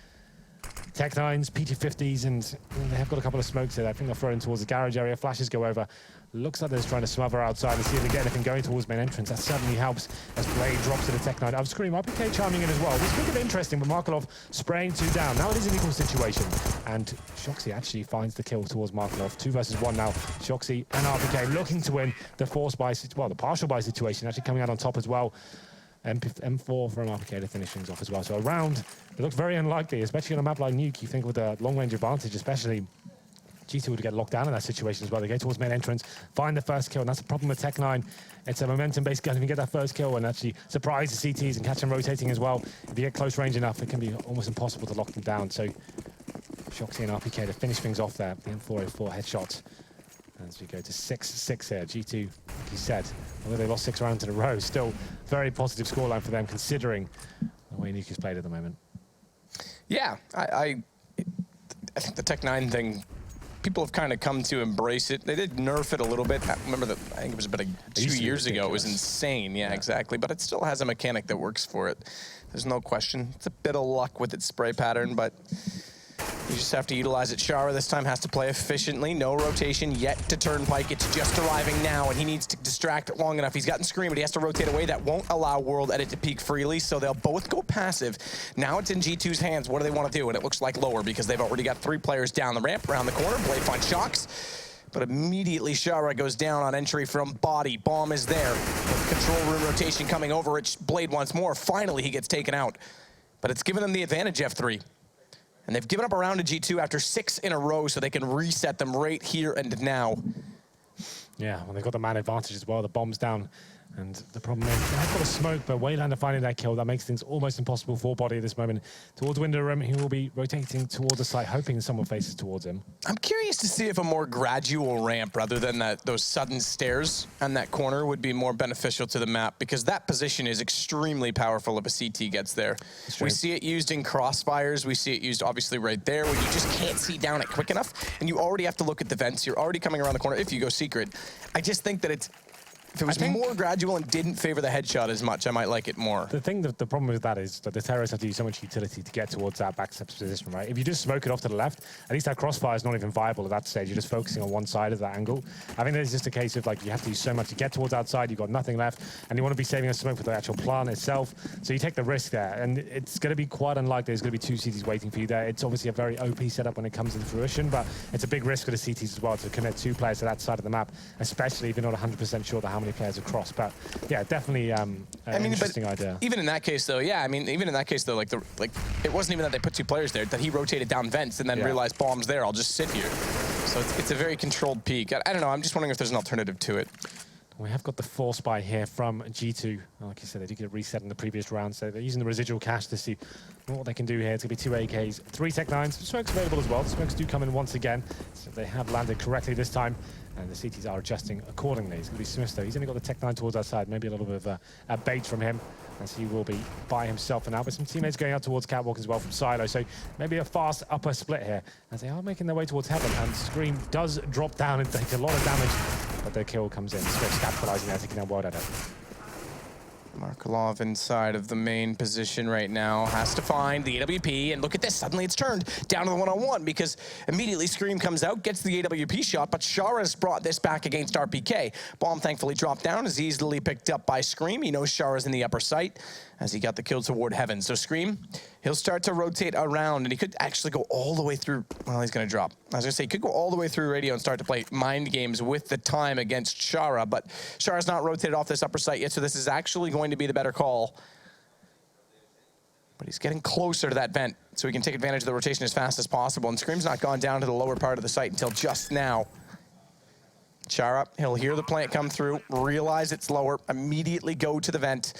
Tech-9s, PT-50s, and they have got a couple of smokes here. I think they'll throw in towards the garage area. Flashes go over. Looks like they're just trying to smother outside and see if they get anything going towards main entrance. That certainly helps as Blade drops to the Tech-9. I've screamed RPK chiming in as well. This could be interesting, but Markelov spraying 2 down. Now it is an equal situation. And Shoxy actually finds the kill towards Markelov. 2 versus 1 now. Shoxy and RPK looking to win the force buy, well, the partial buy situation, actually coming out on top as well. M4 from RPK to finish things off as well. So a round, it looks very unlikely, especially on a map like Nuke. You think with a long-range advantage, especially, G2 would get locked down in that situation as well. They go towards main entrance, find the first kill, and that's the problem with Tech-9. It's a momentum-based gun. If you get that first kill and actually surprise the CTs and catch them rotating as well, if you get close range enough, it can be almost impossible to lock them down. So Shoxy and RPK to finish things off there. The M404 headshot. As we go to 6-6 here. G2, like you said, although they lost 6 rounds in a row, still very positive scoreline for them considering the way Nuke is played at the moment. Yeah, I think the Tech-9 thing, people have kind of come to embrace it. They did nerf it a little bit. I remember that, I think it was about 2 years ago. It was insane, yeah, exactly. But it still has a mechanic that works for it. There's no question. It's a bit of luck with its spray pattern, but you just have to utilize it. Shara this time has to play efficiently. No rotation yet to Turnpike. It's just arriving now, and he needs to distract it long enough. He's gotten Scream, but he has to rotate away. That won't allow World Edit to peek freely, so they'll both go passive. Now it's in G2's hands. What do they want to do? And it looks like lower because they've already got 3 players down the ramp, around the corner. Blade finds Shocks, but immediately Shara goes down on entry from body. Bomb is there. Control room rotation coming over. It's Blade once more. Finally, he gets taken out, but it's given them the advantage, F3. And they've given up a round to G2 after 6 in a row, so they can reset them right here and now. Yeah, well, they've got the man advantage as well. The bomb's down. And the problem is, they've got a smoke, but Waylander finding that kill, that makes things almost impossible for Body at this moment. Towards window room, he will be rotating towards the site, hoping someone faces towards him. I'm curious to see if a more gradual ramp, rather than those sudden stairs on that corner, would be more beneficial to the map, because that position is extremely powerful if a CT gets there. We see it used in crossfires. We see it used, obviously, right there, where you just can't see down it quick enough, and you already have to look at the vents. You're already coming around the corner if you go secret. I just think that if it was more gradual and didn't favor the headshot as much, I might like it more. The problem with that is that the terrorists have to use so much utility to get towards that backstep position, right? If you just smoke it off to the left, at least that crossfire is not even viable at that stage. You're just focusing on one side of that angle. I think it's just a case of, like, you have to use so much to get towards outside, you've got nothing left, and you want to be saving a smoke for the actual plant itself. So you take the risk there, and it's going to be quite unlikely there's going to be 2 CTs waiting for you there. It's obviously a very OP setup when it comes into fruition, but it's a big risk for the CTs as well to commit 2 players to that side of the map, especially if you're not 100% sure how many players are crossed. But yeah, definitely an interesting idea. Even in that case, though, yeah, I mean, even in that case, though, like it wasn't even that they put 2 players there, that he rotated down vents and then realized bombs there. I'll just sit here. So it's a very controlled peak. I don't know. I'm just wondering if there's an alternative to it. We have got the force buy here from G2. Like you said, they did get a reset in the previous round, so they're using the residual cash to see what they can do here. It's going to be 2 AKs, 3 Tech-9s. Smokes available as well. The smokes do come in once again, so they have landed correctly this time. And the CTs are adjusting accordingly. It's going to be Smith, though. He's only got the Tech-9 towards our side. Maybe a little bit of a bait from him, as he will be by himself for now. But some teammates going out towards Catwalk as well from Silo. So maybe a fast upper split here, as they are making their way towards Heaven. And Scream does drop down and take a lot of damage, but their kill comes in. Smith's capitalizing there, taking down World Edit. Markelov inside of the main position right now, has to find the AWP, and look at this, suddenly it's turned down to the one-on-one because immediately Scream comes out, gets the AWP shot, but Shara's brought this back against RPK. Bomb thankfully dropped down, is easily picked up by Scream. He knows Shara's in the upper site as he got the kill toward Heaven. So Scream, he'll start to rotate around, and he could actually go all the way through, well, he's gonna drop. I was gonna say, he could go all the way through radio and start to play mind games with the time against Shara, but Shara's not rotated off this upper site yet, so this is actually going to be the better call. But he's getting closer to that vent, so he can take advantage of the rotation as fast as possible, and Scream's not gone down to the lower part of the site until just now. Shara, he'll hear the plant come through, realize it's lower, immediately go to the vent.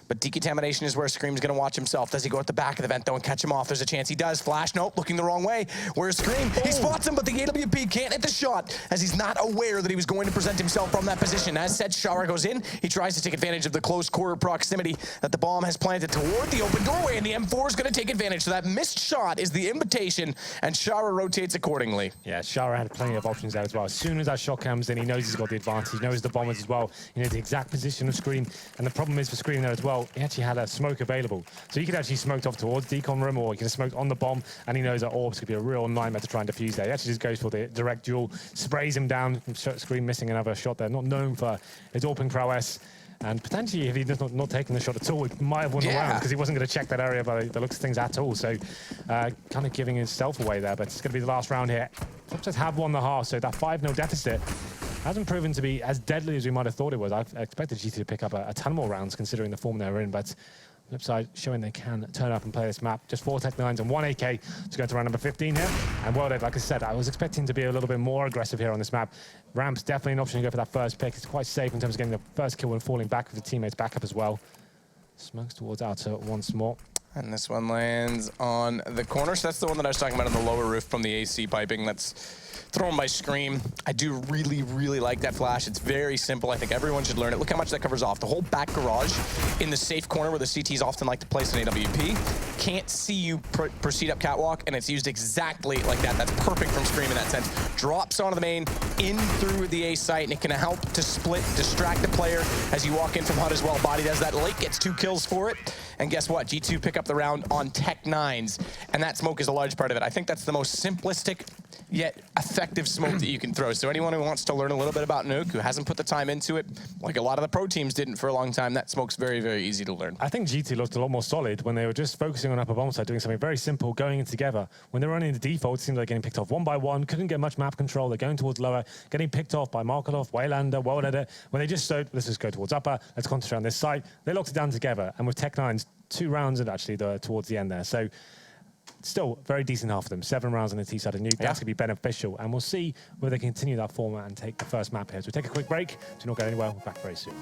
But decontamination is where Scream's gonna watch himself. Does he go at the back of the vent though and catch him off? There's a chance he does. Flash, nope, looking the wrong way. Where's Scream? He spots him, but the AWP can't hit the shot as he's not aware that he was going to present himself from that position. As said, Shara goes in. He tries to take advantage of the close quarter proximity that the bomb has planted toward the open doorway, and the M4 is gonna take advantage. So that missed shot is the invitation, and Shara rotates accordingly. Yeah, Shara had plenty of options there as well. As soon as that shot comes in, he knows he's got the advantage. He knows the bombers as well. He knows the exact position of Scream. And the problem is for Scream there as well, he actually had a smoke available. So he could actually smoked off towards decon room, or he could have smoked on the bomb, and he knows that orbs could be a real nightmare to try and defuse there. He actually just goes for the direct duel, sprays him down, Scream missing another shot there. Not known for his AWPing prowess. And potentially, if he'd not taken the shot at all, he might have won the round because he wasn't going to check that area by the looks of things at all. So kind of giving himself away there, but it's going to be the last round here. Flipside have won the half, so that 5-0 deficit hasn't proven to be as deadly as we might have thought it was. I expected GT to pick up a ton more rounds considering the form they're in, but Flipside showing they can turn up and play this map. Just 4 Tech-9s and 1 AK to go to round number 15 here. And well, like I said, I was expecting to be a little bit more aggressive here on this map. Ramp's definitely an option to go for that first pick. It's quite safe in terms of getting the first kill and falling back with the teammates back up as well. Smokes towards outer once more. And this one lands on the corner. So that's the one that I was talking about on the lower roof from the AC piping. That's thrown by Scream. I do really, really like that flash. It's very simple. I think everyone should learn it. Look how much that covers off. The whole back garage in the safe corner where the CTs often like to place an AWP. Can't see you proceed up catwalk, and it's used exactly like that. That's perfect from Scream in that sense. Drops onto the main, in through the A site, and it can help to split, distract the player as you walk in from HUD as well. Body does that late, gets 2 kills for it. And guess what? G2 pick up the round on Tech-9s, and that smoke is a large part of it. I think that's the most simplistic yet effective smoke that you can throw. So anyone who wants to learn a little bit about Nuke, who hasn't put the time into it, like a lot of the pro teams didn't for a long time, that smoke's very, very easy to learn. I think GT looked a lot more solid when they were just focusing on upper bomb side, doing something very simple, going in together. When they were running the default, it seemed like getting picked off one by one, couldn't get much map control. They're going towards lower, getting picked off by Markelov, Waylander, World. When they just showed, let's just go towards upper, let's concentrate on this site. They locked it down together, and with Tech-9s, 2 rounds and actually towards the end there. So still very decent half of them. 7 rounds on the T side of Nuke. That's going to be beneficial. And we'll see whether they continue that format and take the first map here. So we'll take a quick break. Do not go anywhere. We're back very soon.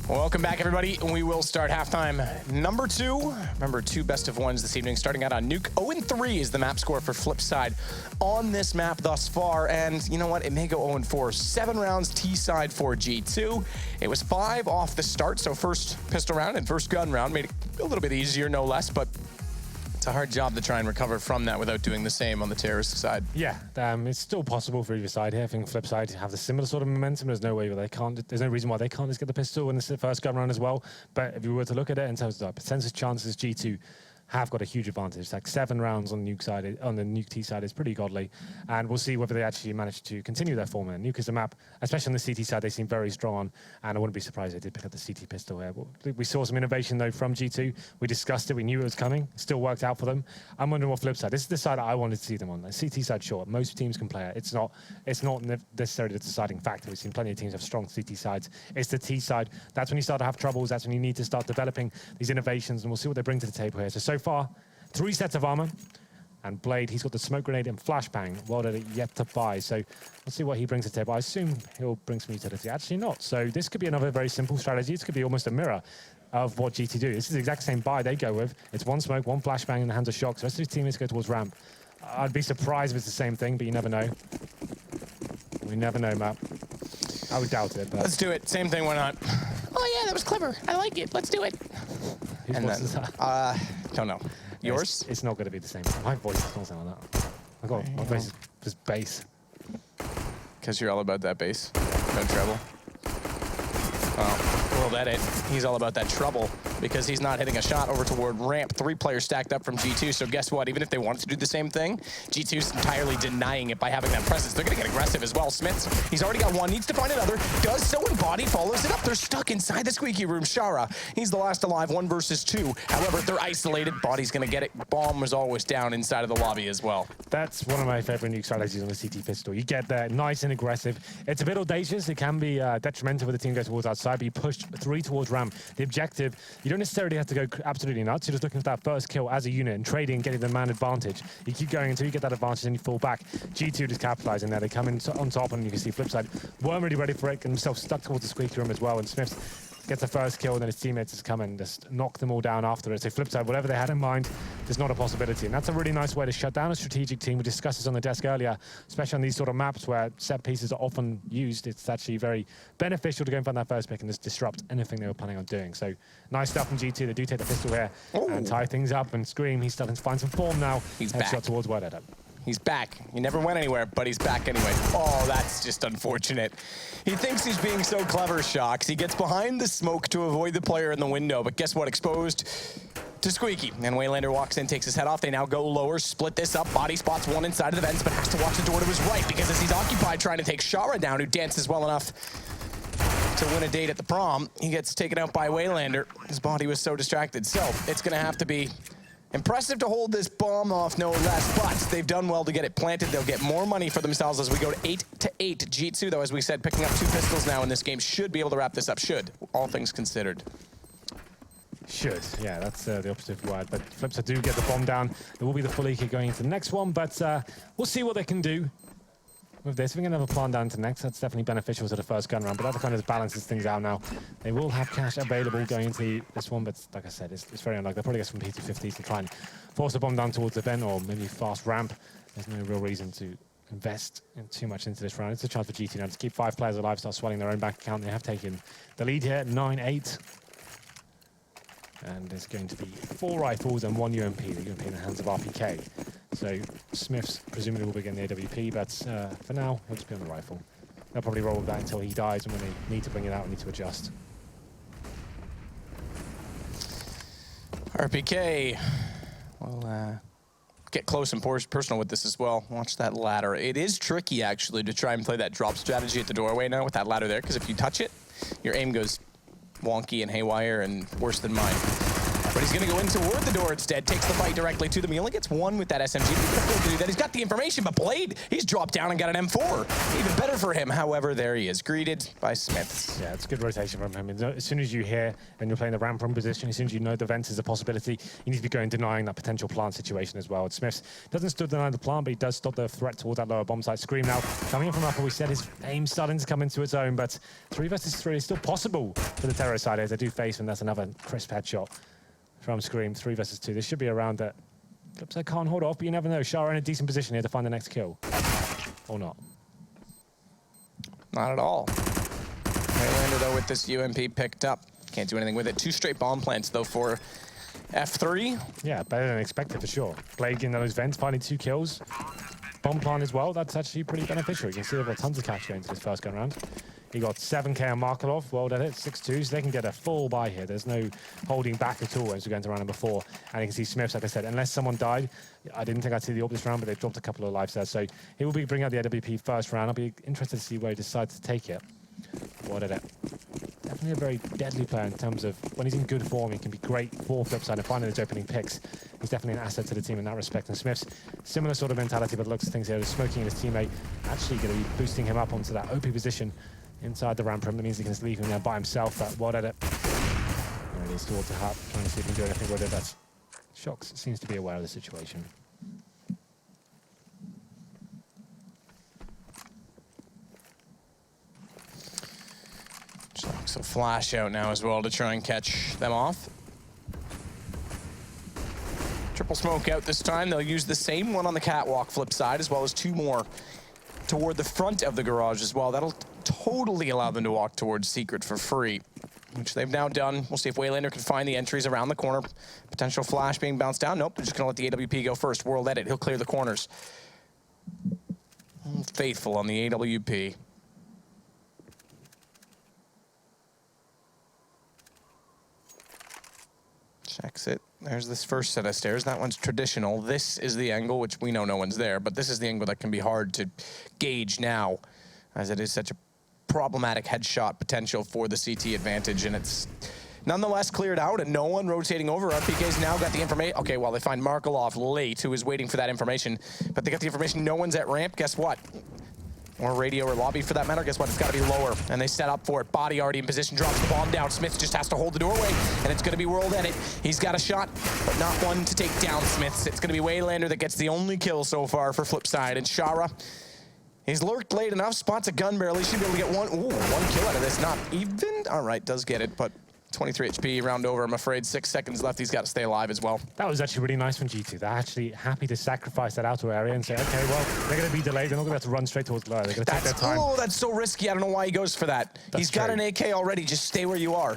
Welcome back, everybody. We will start halftime number 2. Remember, 2 best of 1s this evening, starting out on Nuke. 0-3 is the map score for Flipside on this map thus far. And you know what? It may go 0-4. 7 rounds T-side for G2. It was 5 off the start, so first pistol round and first gun round made it a little bit easier, no less, but it's a hard job to try and recover from that without doing the same on the terrorist side. Yeah, it's still possible for either side here. I think Flipside have the similar sort of momentum. There's no way they can't. There's no reason why they can't just get the pistol in the first gun round as well. But if you were to look at it in terms of the percentage chances, G2 have got a huge advantage. It's like 7 rounds on the Nuke side, on the Nuke T side is pretty godly, and we'll see whether they actually manage to continue their form. Nuke is a map, especially on the CT side, they seem very strong on, and I wouldn't be surprised if they did pick up the CT pistol here. We saw some innovation though from G2. We discussed it. We knew it was coming. It still worked out for them. I'm wondering what Flipside. This is the side I wanted to see them on. The CT side, sure, most teams can play it. It's not necessarily the deciding factor. We've seen plenty of teams have strong CT sides. It's the T side. That's when you start to have troubles. That's when you need to start developing these innovations, and we'll see what they bring to the table here. So far, 3 sets of armor, and Blade, he's got the smoke grenade and flashbang. World yet to buy, so let's see what he brings to the table. I assume he'll bring some utility. Actually not. So this could be another very simple strategy. This could be almost a mirror of what GT do. This is the exact same buy they go with. It's 1 smoke, 1 flashbang in the hands of Shock. So the rest of his teammates go towards ramp. I'd be surprised if it's the same thing, but you never know. We never know, Matt. I would doubt it, but... Let's do it. Same thing, why not? Oh yeah, that was clever. I like it. Let's do it. Whose voice is that? Don't know. Yours? It's not going to be the same. My voice does not sound like that. My voice is just bass. Because you're all about that bass. No treble. Oh, we'll let it. He's all about that trouble because he's not hitting a shot over toward ramp. 3 players stacked up from G2, so guess what? Even if they wanted to do the same thing, G2's entirely denying it by having that presence. They're going to get aggressive as well. Smiths, he's already got 1, needs to find another. Does so, and Body follows it up. They're stuck inside the squeaky room. Shara, he's the last alive, 1 versus 2. However, they're isolated. Body's going to get it. Bomb was always down inside of the lobby as well. That's one of my favorite Nuke strategies on the CT pistol. You get there, nice and aggressive. It's a bit audacious. It can be detrimental when the team goes towards outside, but you push 3 towards ramp. The objective, you don't necessarily have to go absolutely nuts. You're just looking for that first kill as a unit and trading, getting the man advantage. You keep going until you get that advantage and you fall back. G2 just capitalizing there. They come in on top, and you can see Flipside weren't really ready for it, and themselves stuck towards the squeaky room as well, and Smiths gets the first kill, and then his teammates just come and just knock them all down after it. So Flipside, whatever they had in mind, there's not a possibility. And that's a really nice way to shut down a strategic team. We discussed this on the desk earlier, especially on these sort of maps where set pieces are often used. It's actually very beneficial to go and find that first pick and just disrupt anything they were planning on doing. So nice stuff from G2. They do take the pistol here and tie things up, and Scream, he's starting to find some form now. He's back. Shot towards Word Edit. He's back. He never went anywhere, but he's back anyway. Oh, that's just unfortunate. He thinks he's being so clever, Shocks. He gets behind the smoke to avoid the player in the window, but guess what? Exposed to Squeaky. And Waylander walks in, takes his head off. They now go lower, split this up. Body spots 1 inside of the vents, but has to watch the door to his right because as he's occupied trying to take Shara down, who dances well enough to win a date at the prom, he gets taken out by Waylander. His body was so distracted. So it's going to have to be impressive to hold this bomb off, no less, but they've done well to get it planted. They'll get more money for themselves as we go to 8-8. G2, though, as we said, picking up 2 pistols now in this game, should be able to wrap this up. Should, all things considered. Should, yeah, that's the opposite word. But Flipside do get the bomb down. It will be the full EK going into the next one, but we'll see what they can do with this. If we can have a plan down to next, that's definitely beneficial to the first gun round, but that kind of balances things out now. They will have cash available going into this one, but like I said, it's very unlikely. They'll probably get some P250s to try and force the bomb down towards the vent, or maybe fast ramp. There's no real reason to invest too much into this round. It's a chance for GT now to keep 5 players alive, start swelling their own bank account. They have taken the lead here, 9-8. And there's going to be 4 rifles and 1 UMP. The UMP in the hands of RPK. So Smiths presumably will begin the AWP, but for now, he'll just be on the rifle. They'll probably roll with that until he dies, and when they need to bring it out, we need to adjust. RPK will get close and personal with this as well. Watch that ladder. It is tricky, actually, to try and play that drop strategy at the doorway now with that ladder there, because if you touch it, your aim goes wonky and haywire and worse than mine. But he's going to go in toward the door instead, takes the fight directly to them. He only gets one with that SMG. He's going to be able to do that. He's got the information, but Blade, he's dropped down and got an M4. Even better for him. However, there he is, greeted by Smiths. Yeah, it's a good rotation from him. As soon as you hear and you're playing the ramp from position, as soon as you know the vent is a possibility, you need to be going denying that potential plant situation as well. Smiths doesn't still deny the plant, but he does stop the threat towards that lower bomb site. Scream now coming in from upper. We said his aim starting to come into its own, but 3 versus 3 is still possible for the terror side as they do face, and that's another crisp headshot from Scream. 3 versus 2. This should be a round that Flipside can't hold off, but you never know. Shara in a decent position here to find the next kill. Or not. Not at all. Waylander, though, with this UMP picked up. Can't do anything with it. 2 straight bomb plants, though, for F3. Yeah, better than expected for sure. Blade getting those vents, finding 2 kills. Bomb plant as well. That's actually pretty beneficial. You can see they've got tons of cash going into this first gun round. He got 7k on Markelov, well done it, 6-2, so they can get a full buy here. There's no holding back at all as we go into round number 4. And you can see Smiths, like I said, unless someone died, I didn't think I'd see the AWP this round, but they've dropped a couple of lives there. So he will be bringing out the AWP first round. I'll be interested to see where he decides to take it. What did it? Definitely a very deadly player in terms of when he's in good form, he can be great for Flipside and finding those opening picks. He's definitely an asset to the team in that respect. And Smiths, similar sort of mentality, but looks at things here, smoking his teammate, actually going to be boosting him up onto that OP position inside the ramp room. That means he can just leave him there by himself. But what at it? And he's towards the hut, trying to see if he can do anything with it. But Shox seems to be aware of the situation. So flash out now as well to try and catch them off. Triple smoke out this time. They'll use the same one on the catwalk flip side, as well as 2 more toward the front of the garage as well. That'll totally allow them to walk towards Secret for free, which they've now done. We'll see if Waylander can find the entries around the corner. Potential flash being bounced down. Nope, they're just gonna let the AWP go first. World edit, he'll clear the corners. Faithful on the AWP. Checks it. There's this first set of stairs. That one's traditional. This is the angle, which we know no one's there, but this is the angle that can be hard to gauge now, as it is such a problematic headshot potential for the CT advantage, and it's nonetheless cleared out, and no one rotating over. RPK's now got the information. Okay, well, they find Markelov late, who is waiting for that information, but they got the information. No one's at ramp. Guess what? Or radio or lobby for that matter. Guess what? It's got to be lower. And they set up for it. Body already in position. Drops the bomb down. Smith just has to hold the doorway. And it's going to be World Edit. He's got a shot, but not one to take down Smiths. It's going to be Waylander that gets the only kill so far for Flipside. And Shara, he's lurked late enough. Spots a gun barrel. He should be able to get one. Ooh, 1 kill out of this. Not even. All right, does get it, but 23 HP, round over, I'm afraid. 6 seconds left. He's got to stay alive as well. That was actually really nice from G2. They're actually happy to sacrifice that outer area and say, okay, well, they're going to be delayed. They're not going to have to run straight towards lower. They're going to take their time. Oh, that's so risky. I don't know why he goes for that. He's got an AK already. Just stay where you are.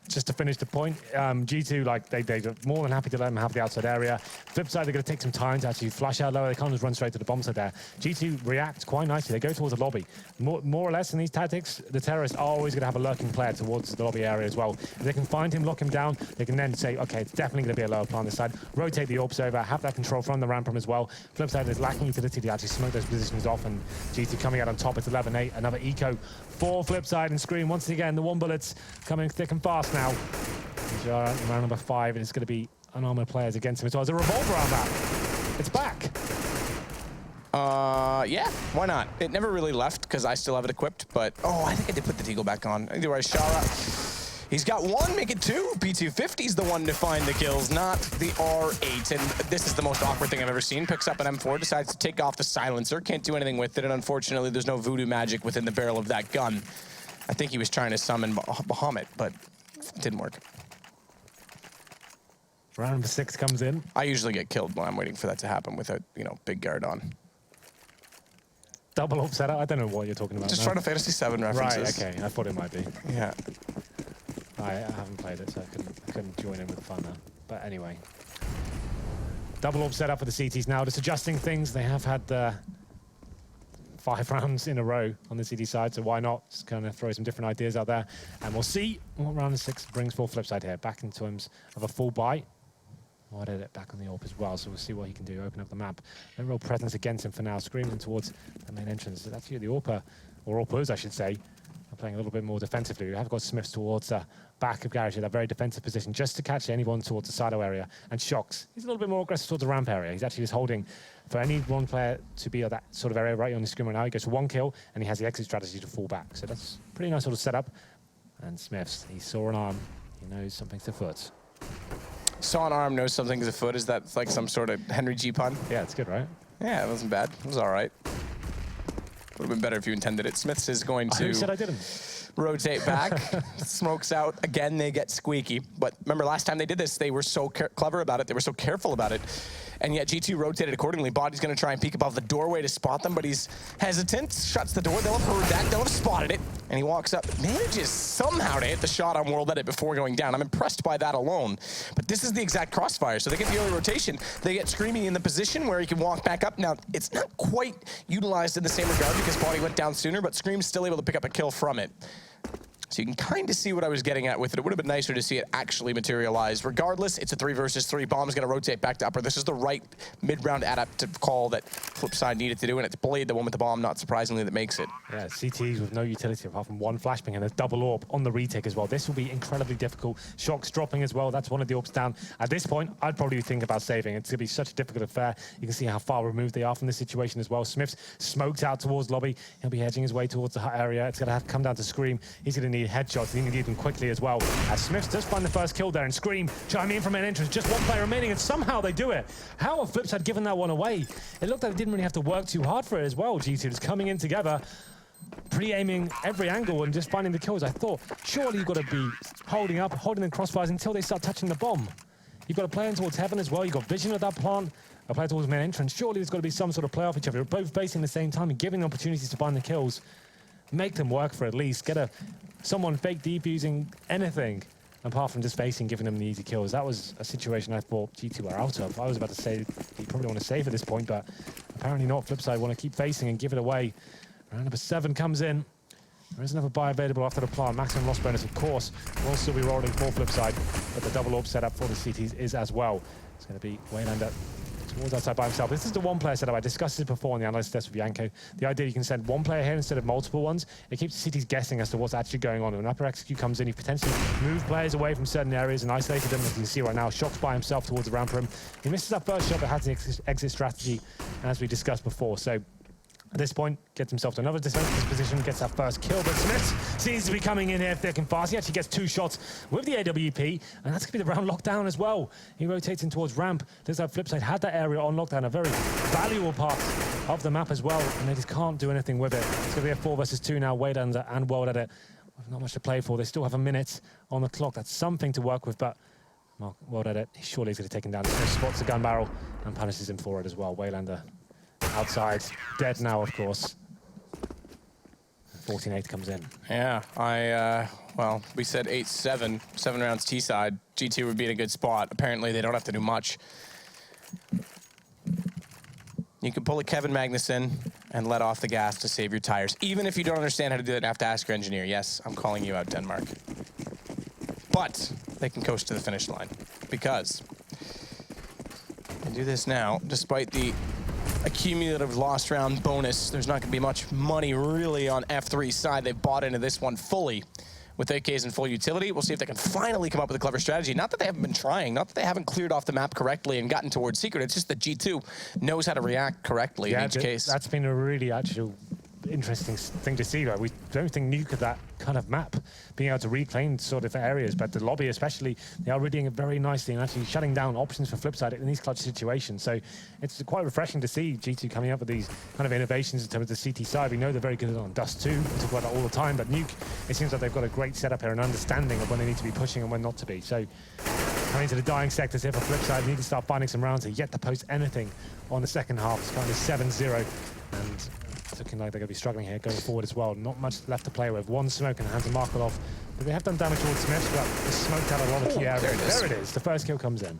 Just to finish the point, G2, like, they're more than happy to let them have the outside area. Flipside, they're going to take some time to actually flash out lower. They can't just run straight to the bomb side there. G2 reacts quite nicely. They go towards the lobby. More or less in these tactics, the terrorists are always going to have a lurking player towards the lobby area as well. If they can find him, lock him down, they can then say, okay, it's definitely going to be a lower plan on this side. Rotate the AWPs over, have that control from the ramp room as well. Flipside is lacking utility to actually smoke those positions off, and G2 coming out on top. It's 11-8. Another eco for Flipside, and Scream once again. The 1 bullets coming thick and fast now. Round number 5, and it's going to be unarmored players against him as well. There's a revolver on that. It's back. Yeah, why not? It never really left because I still have it equipped, but oh, I think I did put the Deagle back on. Either way, Shara, he's got 1, make it 2. P250's the one to find the kills, not the R8. And this is the most awkward thing I've ever seen. Picks up an M4, decides to take off the silencer, can't do anything with it, and unfortunately, there's no voodoo magic within the barrel of that gun. I think he was trying to summon Bahamut, but it didn't work. Round number 6 comes in. I usually get killed when I'm waiting for that to happen with a, big guard on. Double up setup? I don't know what you're talking about. Just trying to Fantasy 7 references. Right, okay. I thought it might be. Yeah. I haven't played it, so I couldn't join in with the fun now. But anyway. Double up setup for the CTs now. Just adjusting things. They have had 5 rounds in a row on the CT side, so why not just kind of throw some different ideas out there. And we'll see what round 6 brings for Flipside here. Back in terms of a full buy. What did it back on the AWP as well, so we'll see what he can do, open up the map. No real presence against him for now, screaming towards the main entrance. That's here the AWPer, or AWPers I should say, are playing a little bit more defensively. We have got Smiths towards the back of Garage, that very defensive position, just to catch anyone towards the silo area. And Shocks, he's a little bit more aggressive towards the ramp area. He's actually just holding for any one player to be at that sort of area right on the screen right now. He goes for 1 kill, and he has the exit strategy to fall back. So that's a pretty nice sort of setup. And Smiths, he saw an arm. He knows something's afoot. Saw an arm, knows something's afoot. Is that like some sort of Henry G pun? Yeah, it's good, right? Yeah, it wasn't bad. It was all right. Would have been better if you intended it. Smiths is going to... Who said I didn't? Rotate back. Smokes out. Again, they get squeaky. But remember, last time they did this, they were so clever about it. They were so careful about it. And yet G2 rotated accordingly. Body's going to try and peek above the doorway to spot them, but he's hesitant. Shuts the door. They'll have heard that. They'll have spotted it. And he walks up. Manages somehow to hit the shot on World Edit before going down. I'm impressed by that alone. But this is the exact crossfire. So they get the early rotation. They get Screamy in the position where he can walk back up. Now, it's not quite utilized in the same regard because Body went down sooner, but Scream's still able to pick up a kill from it. So you can kind of see what I was getting at with it. It would have been nicer to see it actually materialize. Regardless, it's a 3 versus 3. Bomb's going to rotate back to upper. This is the right mid-round adaptive call that Flipside needed to do, and it's Blade, the one with the bomb, not surprisingly, that makes it. Yeah, CTs with no utility apart from 1 flashbang and a double AWP on the retake as well. This will be incredibly difficult. Shocks dropping as well. That's one of the AWPs down. At this point, I'd probably think about saving. It's going to be such a difficult affair. You can see how far removed they are from this situation as well. Smith's smoked out towards lobby. He'll be hedging his way towards the hut area. It's going to have to come down to Scream. He's going to need headshots. He's going to need them quickly as well. As Smiths does find the first kill there, and Scream chiming in from an entrance. Just 1 player remaining, and somehow they do it. How have Flipside given that one away? It looked like they didn't really have to work too hard for it as well. G2 just coming in together, pre-aiming every angle and just finding the kills. I thought, surely you've got to be holding up, holding the crossfires until they start touching the bomb. You've got a player towards heaven as well. You've got vision of that plant, a player towards main entrance. Surely there's got to be some sort of play off each other. You're both facing the same time and giving them opportunities to find the kills. Make them work for at least. Get someone fake defusing anything apart from just facing, giving them the easy kills. That was a situation I thought G2 were out of. I was about to say you probably want to save at this point, but apparently not. Flipside want to keep facing and give it away. Round number 7 comes in. There is another buy available after the plant. Maximum loss bonus, of course, will still be rolling for Flipside, but the double AWP setup for the CTs is as well. It's going to be Waylander towards outside by himself. This is the 1-player setup. I discussed it before on the analysis test with Yanko. The idea you can send 1 player here instead of multiple ones. It keeps the CTs guessing as to what's actually going on. When upper execute comes in, you potentially move players away from certain areas and isolated them. As you can see right now, Shocks by himself towards the ramp room. He misses that first shot, but has the exit strategy, as we discussed before. So at this point, gets himself to another defensive position, gets that first kill, but Smith seems to be coming in here thick and fast. He actually gets 2 shots with the AWP, and that's going to be the round lockdown as well. He rotates in towards ramp. There's that Flipside, had that area on lockdown, a very valuable part of the map as well, and they just can't do anything with it. It's going to be a 4 versus 2 now, Waylander and World Edit. Not much to play for. They still have a minute on the clock. That's something to work with, but World Edit, surely he's going to take him down. Smith spots the gun barrel and punishes him for it as well. Waylander outside, dead now, of course. 14-8 comes in. Yeah, well, we said 8-7, 7 rounds T-side. G2 would be in a good spot. Apparently, they don't have to do much. You can pull a Kevin Magnuson and let off the gas to save your tires. Even if you don't understand how to do it and have to ask your engineer. Yes, I'm calling you out, Denmark. But they can coast to the finish line because they do this now, despite the accumulative lost round bonus. There's not going to be much money really on F3's side. They've bought into this one fully with AKs in full utility. We'll see if they can finally come up with a clever strategy. Not that they haven't been trying, not that they haven't cleared off the map correctly and gotten towards secret. It's just that G2 knows how to react correctly in each case. That's been a really actual interesting thing to see. Like, we don't think Nuke at that kind of map, being able to reclaim sort of areas, but the lobby especially, they are reading it very nicely and actually shutting down options for Flipside in these clutch situations. So it's quite refreshing to see G2 coming up with these kind of innovations in terms of the CT side. We know they're very good on Dust 2, we talk about that all the time, but Nuke, it seems like they've got a great setup here and understanding of when they need to be pushing and when not to be. So coming to the dying sectors here for Flipside, need to start finding some rounds. They're yet to post anything on the second half. It's currently 7-0, and it's looking like they're going to be struggling here going forward as well. Not much left to play with. 1 smoke and hands of Markle off. But they have done damage towards Smith, but they smoked out a lot of key areas. There it is. The first kill comes in.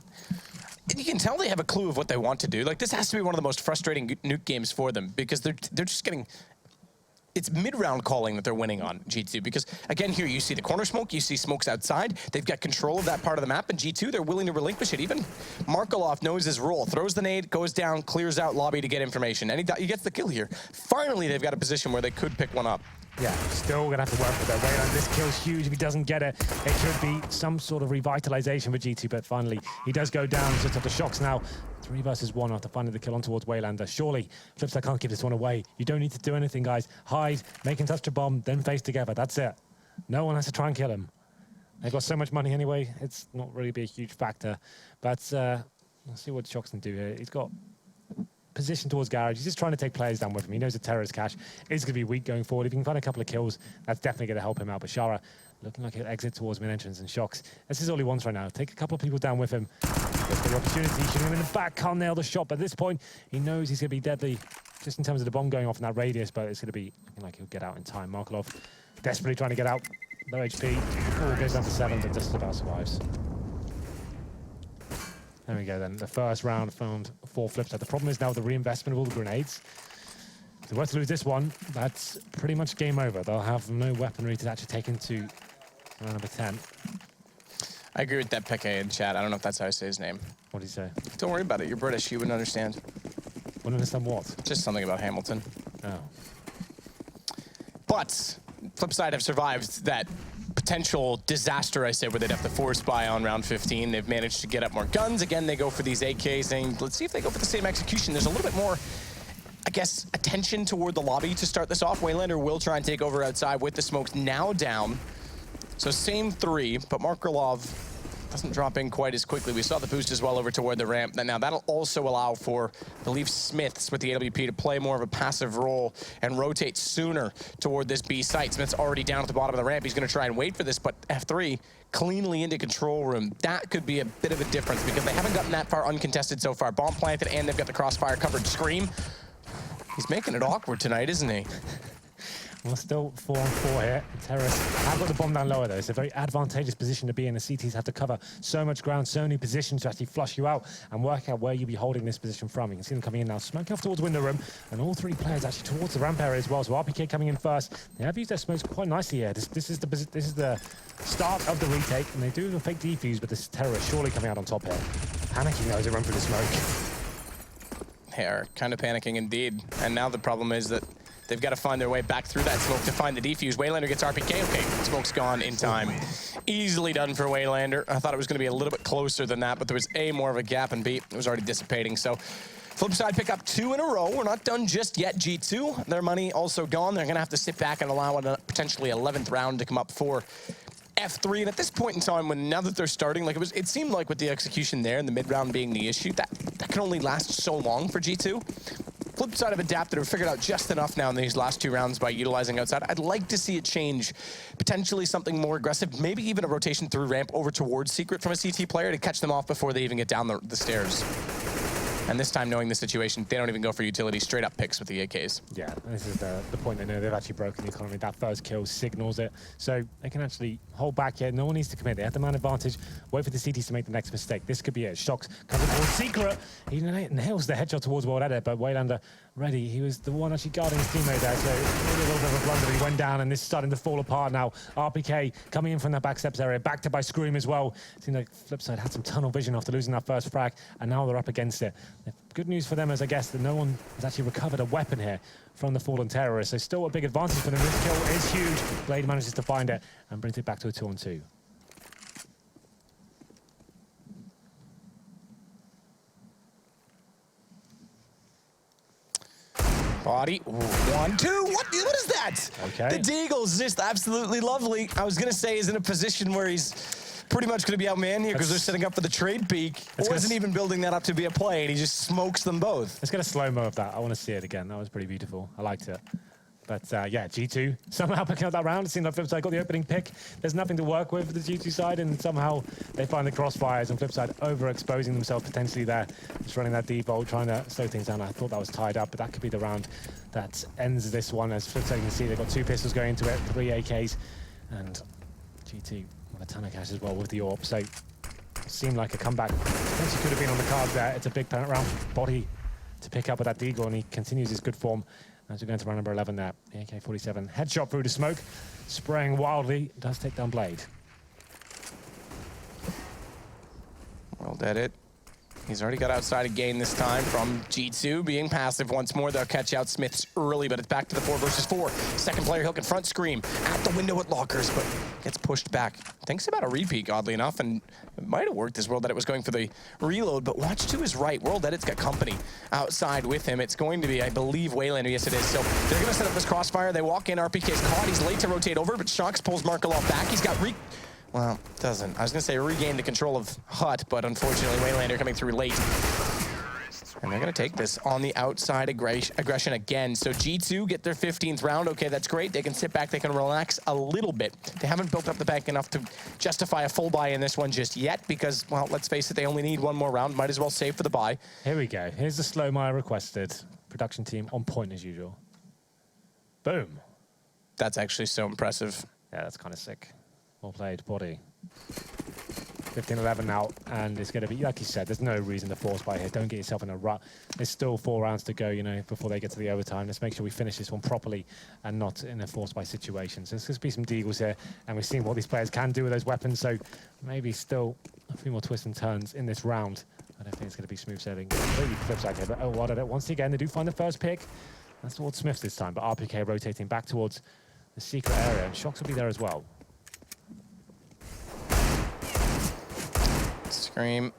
And you can tell they have a clue of what they want to do. Like, this has to be one of the most frustrating Nuke games for them because they're just getting... It's mid-round calling that they're winning on, G2, because, again, here you see the corner smoke, you see smokes outside. They've got control of that part of the map, and G2, they're willing to relinquish it. Even Markoloff knows his role. Throws the nade, goes down, clears out lobby to get information, and he gets the kill here. Finally, they've got a position where they could pick one up. Yeah, still gonna have to work with that Wayland. This kill's huge. If he doesn't get it, it could be some sort of revitalization for G2, but finally he does go down. Just after shocks now. 3 versus 1 after finding the kill on towards Waylander. Surely, Flipside can't give this one away. You don't need to do anything, guys. Hide, make him touch the bomb, then face together. That's it. No one has to try and kill him. They've got so much money anyway, it's not really be a huge factor. But let's see what Shocks can do here. He's got position towards Garage. He's just trying to take players down with him. He knows the terrorist cash is going to be weak going forward. If he can find a couple of kills, that's definitely going to help him out. But Shara looking like he'll exit towards mid-entrance, and Shocks, this is all he wants right now. Take a couple of people down with him. Gets the opportunity, shooting him in the back, can't nail the shot. But at this point, he knows he's going to be deadly, just in terms of the bomb going off in that radius, but it's going to be looking like he'll get out in time. Markelov desperately trying to get out. Low HP. Oh, goes down to 7, but just about survives. There we go then. The first round found 4 Flipside. The problem is now the reinvestment of all the grenades. If they were to lose this one, that's pretty much game over. They'll have no weaponry to actually take into round number 10. I agree with that Peke in chat. I don't know if that's how I say his name. What did he say? Don't worry about it. You're British. You wouldn't understand. Wouldn't understand what? Just something about Hamilton. Oh. But Flipside have survived that potential disaster, I said, where they'd have to force buy on round 15. They've managed to get up more guns. Again, they go for these AKs, and let's see if they go for the same execution. There's a little bit more, I guess, attention toward the lobby to start this off. Waylander will try and take over outside with the smokes now down. So same 3, but Markelov doesn't drop in quite as quickly. We saw the boost as well over toward the ramp. Now that'll also allow for, I believe, Smiths with the AWP to play more of a passive role and rotate sooner toward this B site. Smith's already down at the bottom of the ramp. He's going to try and wait for this, but F3 cleanly into control room. That could be a bit of a difference because they haven't gotten that far uncontested so far. Bomb planted, and they've got the crossfire covered. Scream. He's making it awkward tonight, isn't he? Well, still 4 on 4 here. Terrorists have got the bomb down lower, though. It's a very advantageous position to be in. The CTs have to cover so much ground, so many positions to actually flush you out and work out where you'll be holding this position from. You can see them coming in now, smoking off towards window room, and all 3 players actually towards the ramp area as well. So RPK coming in first. They have used their smokes quite nicely here. This is the start of the retake, and they do have a fake defuse, but this terrorist surely coming out on top here. Panicking though as they run through the smoke. They are kind of panicking indeed. And now the problem is that they've got to find their way back through that smoke to find the defuse. Waylander gets RPK. Okay, smoke's gone in time. Easily done for Waylander. I thought it was going to be a little bit closer than that, but there was A, more of a gap, and B, it was already dissipating. So Flipside pick up 2 in a row. We're not done just yet, G2. Their money also gone. They're going to have to sit back and allow a potentially 11th round to come up for F3. And at this point in time, now that they're starting, like it seemed like with the execution there and the mid-round being the issue, that can only last so long for G2. Flipside have adapted or figured out just enough now in these last 2 rounds by utilizing outside. I'd like to see it change, potentially something more aggressive, maybe even a rotation through ramp over towards Secret from a CT player to catch them off before they even get down the stairs. And this time, knowing the situation, they don't even go for utility, straight up picks with the AKs. Yeah, this is the point they know they've actually broken the economy. That first kill signals it. So they can actually hold back here. No one needs to commit. They have the man advantage. Wait for the CTs to make the next mistake. This could be it. Shocks comes towards Secret. He nails the headshot towards Waylander, but Waylander ready. He was the one actually guarding his teammate there, so a little bit of a blunder. He went down, and this is starting to fall apart now. RPK coming in from that back steps area, backed up by Scream as well. Seemed like Flipside had some tunnel vision after losing that first frag, and now they're up against it. Good news for them is, I guess, that no one has actually recovered a weapon here from the fallen terrorists. So still a big advantage for them. This kill is huge. Blade manages to find it and brings it back to a 2-on-2. Body, 1, 2, what is that? Okay. The Deagle's just absolutely lovely. I was gonna say he's in a position where he's pretty much gonna be outmanned here because they're setting up for the trade peak. Wasn't even building that up to be a play, and he just smokes them both. Let's get a slow-mo of that. I want to see it again. That was pretty beautiful. I liked it. But yeah, G2 somehow picking up that round. It seemed like Flipside got the opening pick. There's nothing to work with the G2 side, and somehow they find the crossfires, and Flipside overexposing themselves potentially there. Just running that default, trying to slow things down. I thought that was tied up, but that could be the round that ends this one. As Flipside, you can see, they've got 2 pistols going into it, 3 AKs, and G2 with a ton of cash as well with the AWP. So it seemed like a comeback potentially could have been on the cards there. It's a big round body to pick up with that Deagle, and he continues his good form. As we're going to round number 11 there. The AK-47 headshot through the smoke, spraying wildly, does take down Blade. Well, dead it. He's already got outside again this time from G2, being passive once more. They'll catch out Smiths early, but it's back to the 4 versus 4. Second player, he'll confront Scream at the window at Lockers, but gets pushed back. Thinks about a repeat, oddly enough, and it might have worked as World Edit was going for the reload, but watch to his right. World Edit's got company outside with him. It's going to be, I believe, Waylander. Yes, it is. So they're going to set up this crossfire. They walk in. RPK's caught. He's late to rotate over, but Shocks pulls Markelov back. He's got well, doesn't. I was going to say regain the control of Hut, but unfortunately, Waylander coming through late. And they're going to take this on the outside aggression again. So G2 get their 15th round. Okay, that's great. They can sit back. They can relax a little bit. They haven't built up the bank enough to justify a full buy in this one just yet because, well, let's face it, they only need one more round. Might as well save for the buy. Here we go. Here's the slow-mo I requested. Production team on point as usual. Boom. That's actually so impressive. Yeah, that's kind of sick. Well played, body. 15-11 now, and it's going to be, like you said, there's no reason to force buy here. Don't get yourself in a rut. There's still 4 rounds to go, you know, before they get to the overtime. Let's make sure we finish this one properly and not in a force buy situation. So there's going to be some deagles here, and we've seen what these players can do with those weapons, so maybe still a few more twists and turns in this round. I don't think it's going to be smooth sailing. Completely Flipside here, but oh, what it. Once again, they do find the first pick. That's towards Smiths this time, but RPK rotating back towards the secret area, and Shocks will be there as well. Scream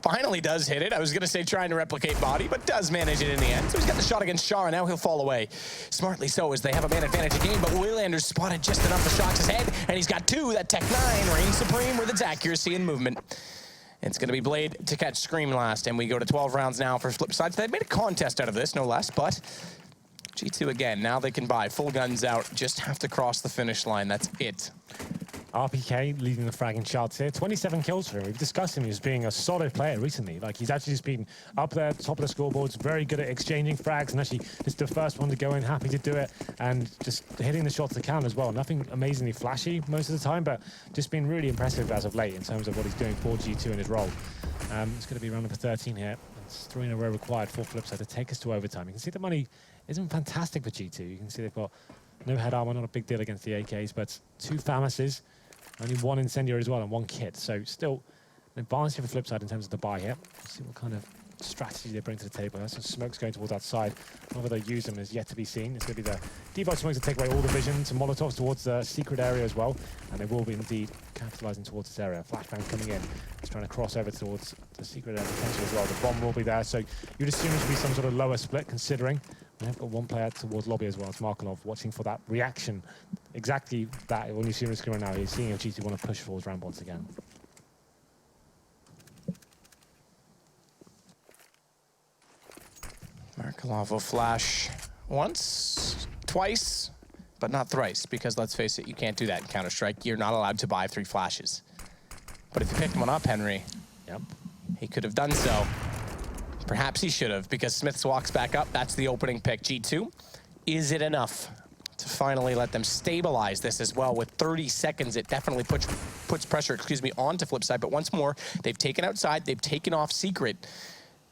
finally does hit it. I was going to say trying to replicate body, but does manage it in the end. So he's got the shot against Shara. Now he'll fall away. Smartly so, as they have a man advantage again, but Waylander's spotted just enough for Shocks' head, and he's got 2. That Tech 9 reigns supreme with its accuracy and movement. It's going to be Blade to catch Scream last, and we go to 12 rounds now for Flipside. So they've made a contest out of this, no less, but G2 again. Now they can buy full guns out, just have to cross the finish line. That's it. RPK leading the fragging charts here. 27 kills for him. We've discussed him as being a solid player recently. Like, he's actually just been up there, top of the scoreboards, very good at exchanging frags, and actually just the first one to go in, happy to do it, and just hitting the shots to count as well. Nothing amazingly flashy most of the time, but just been really impressive as of late in terms of what he's doing for G2 in his role. It's going to be round number 13 here. It's 3 in a row required for Flipside to take us to overtime. You can see the money isn't fantastic for G2. You can see they've got no head armor, not a big deal against the AKs, but 2 Famases. Only 1 incendiary as well and 1 kit. So still an advantage for Flipside in terms of the buy here. Let's see what kind of strategy they bring to the table. Some smokes going towards outside. Whether they use them is yet to be seen. It's going to be the debuff smokes to take away all the vision. Some Molotovs towards the secret area as well. And they will be indeed capitalizing towards this area. Flashbang coming in. It's trying to cross over towards the secret area potentially as well. The bomb will be there. So you'd assume it should be some sort of lower split considering. They've got 1 player towards lobby as well. It's Markelov watching for that reaction. Exactly that. When you see him screen now, he's seeing if G2 want to push towards ramp once again. Markelov will flash once, twice, but not thrice, because let's face it, you can't do that in Counter-Strike. You're not allowed to buy 3 flashes. But if you picked one up, Henry, he could have done so. Perhaps he should have, because Smiths walks back up. That's the opening pick. G2, is it enough to finally let them stabilize this as well? With 30 seconds, it definitely puts pressure, onto Flipside. But once more, they've taken outside, they've taken off secret.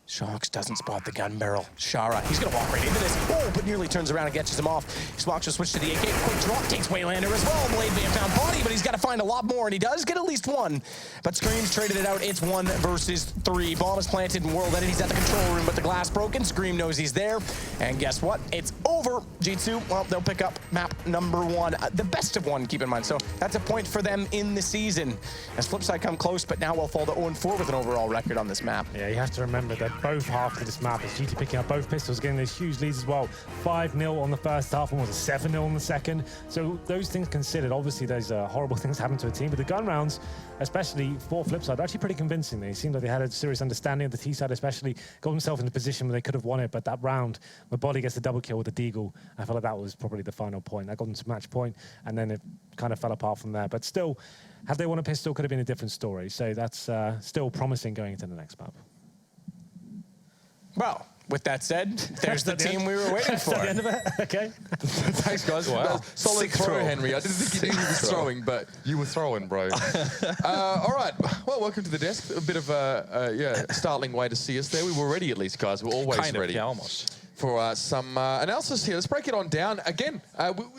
Shocks doesn't spot the gun barrel. Shara, he's going to walk right into this. Oh, but nearly turns around and catches him off. Shocks will switch to the AK. Quick drop takes Waylander as well. Blade may have found body, but he's got to find a lot more, and he does get at least 1. But Scream's traded it out. It's 1 versus 3. Bomb is planted in World Edit. He's at the control room, but the glass broken. Scream knows he's there. And guess what? It's over. G2, well, they'll pick up map number 1. The best of 1, keep in mind. So that's a point for them in the season. As Flipside come close, but now will fall to 0-4 with an overall record on this map. Yeah, you have to remember that both halves of this map is G2 picking up both pistols, getting those huge leads as well. 5-0 on the first half, and was it 7-0 on the second? So those things considered, obviously there's horrible things happen to a team, but the gun rounds, especially for Flipside, are actually pretty convincing. They seemed like they had a serious understanding of the T side, especially got themselves in a position where they could have won it, but that round, where Body gets the double kill with the Deagle, I felt like that was probably the final point. That got them to match point, and then it kind of fell apart from there. But still, had they won a pistol, could have been a different story. So that's still promising going into the next map. Well, with that said, there's the team we were waiting for. That's the end of it? Okay. Thanks, guys. Wow. Solid throw, Henry. I didn't think you knew he was throwing, but you were throwing, bro. All right. Well, welcome to the desk. A bit of a startling way to see us there. We were ready, at least, guys. We're always ready. Yeah, almost. for some analysis here. Let's break it on down. Again,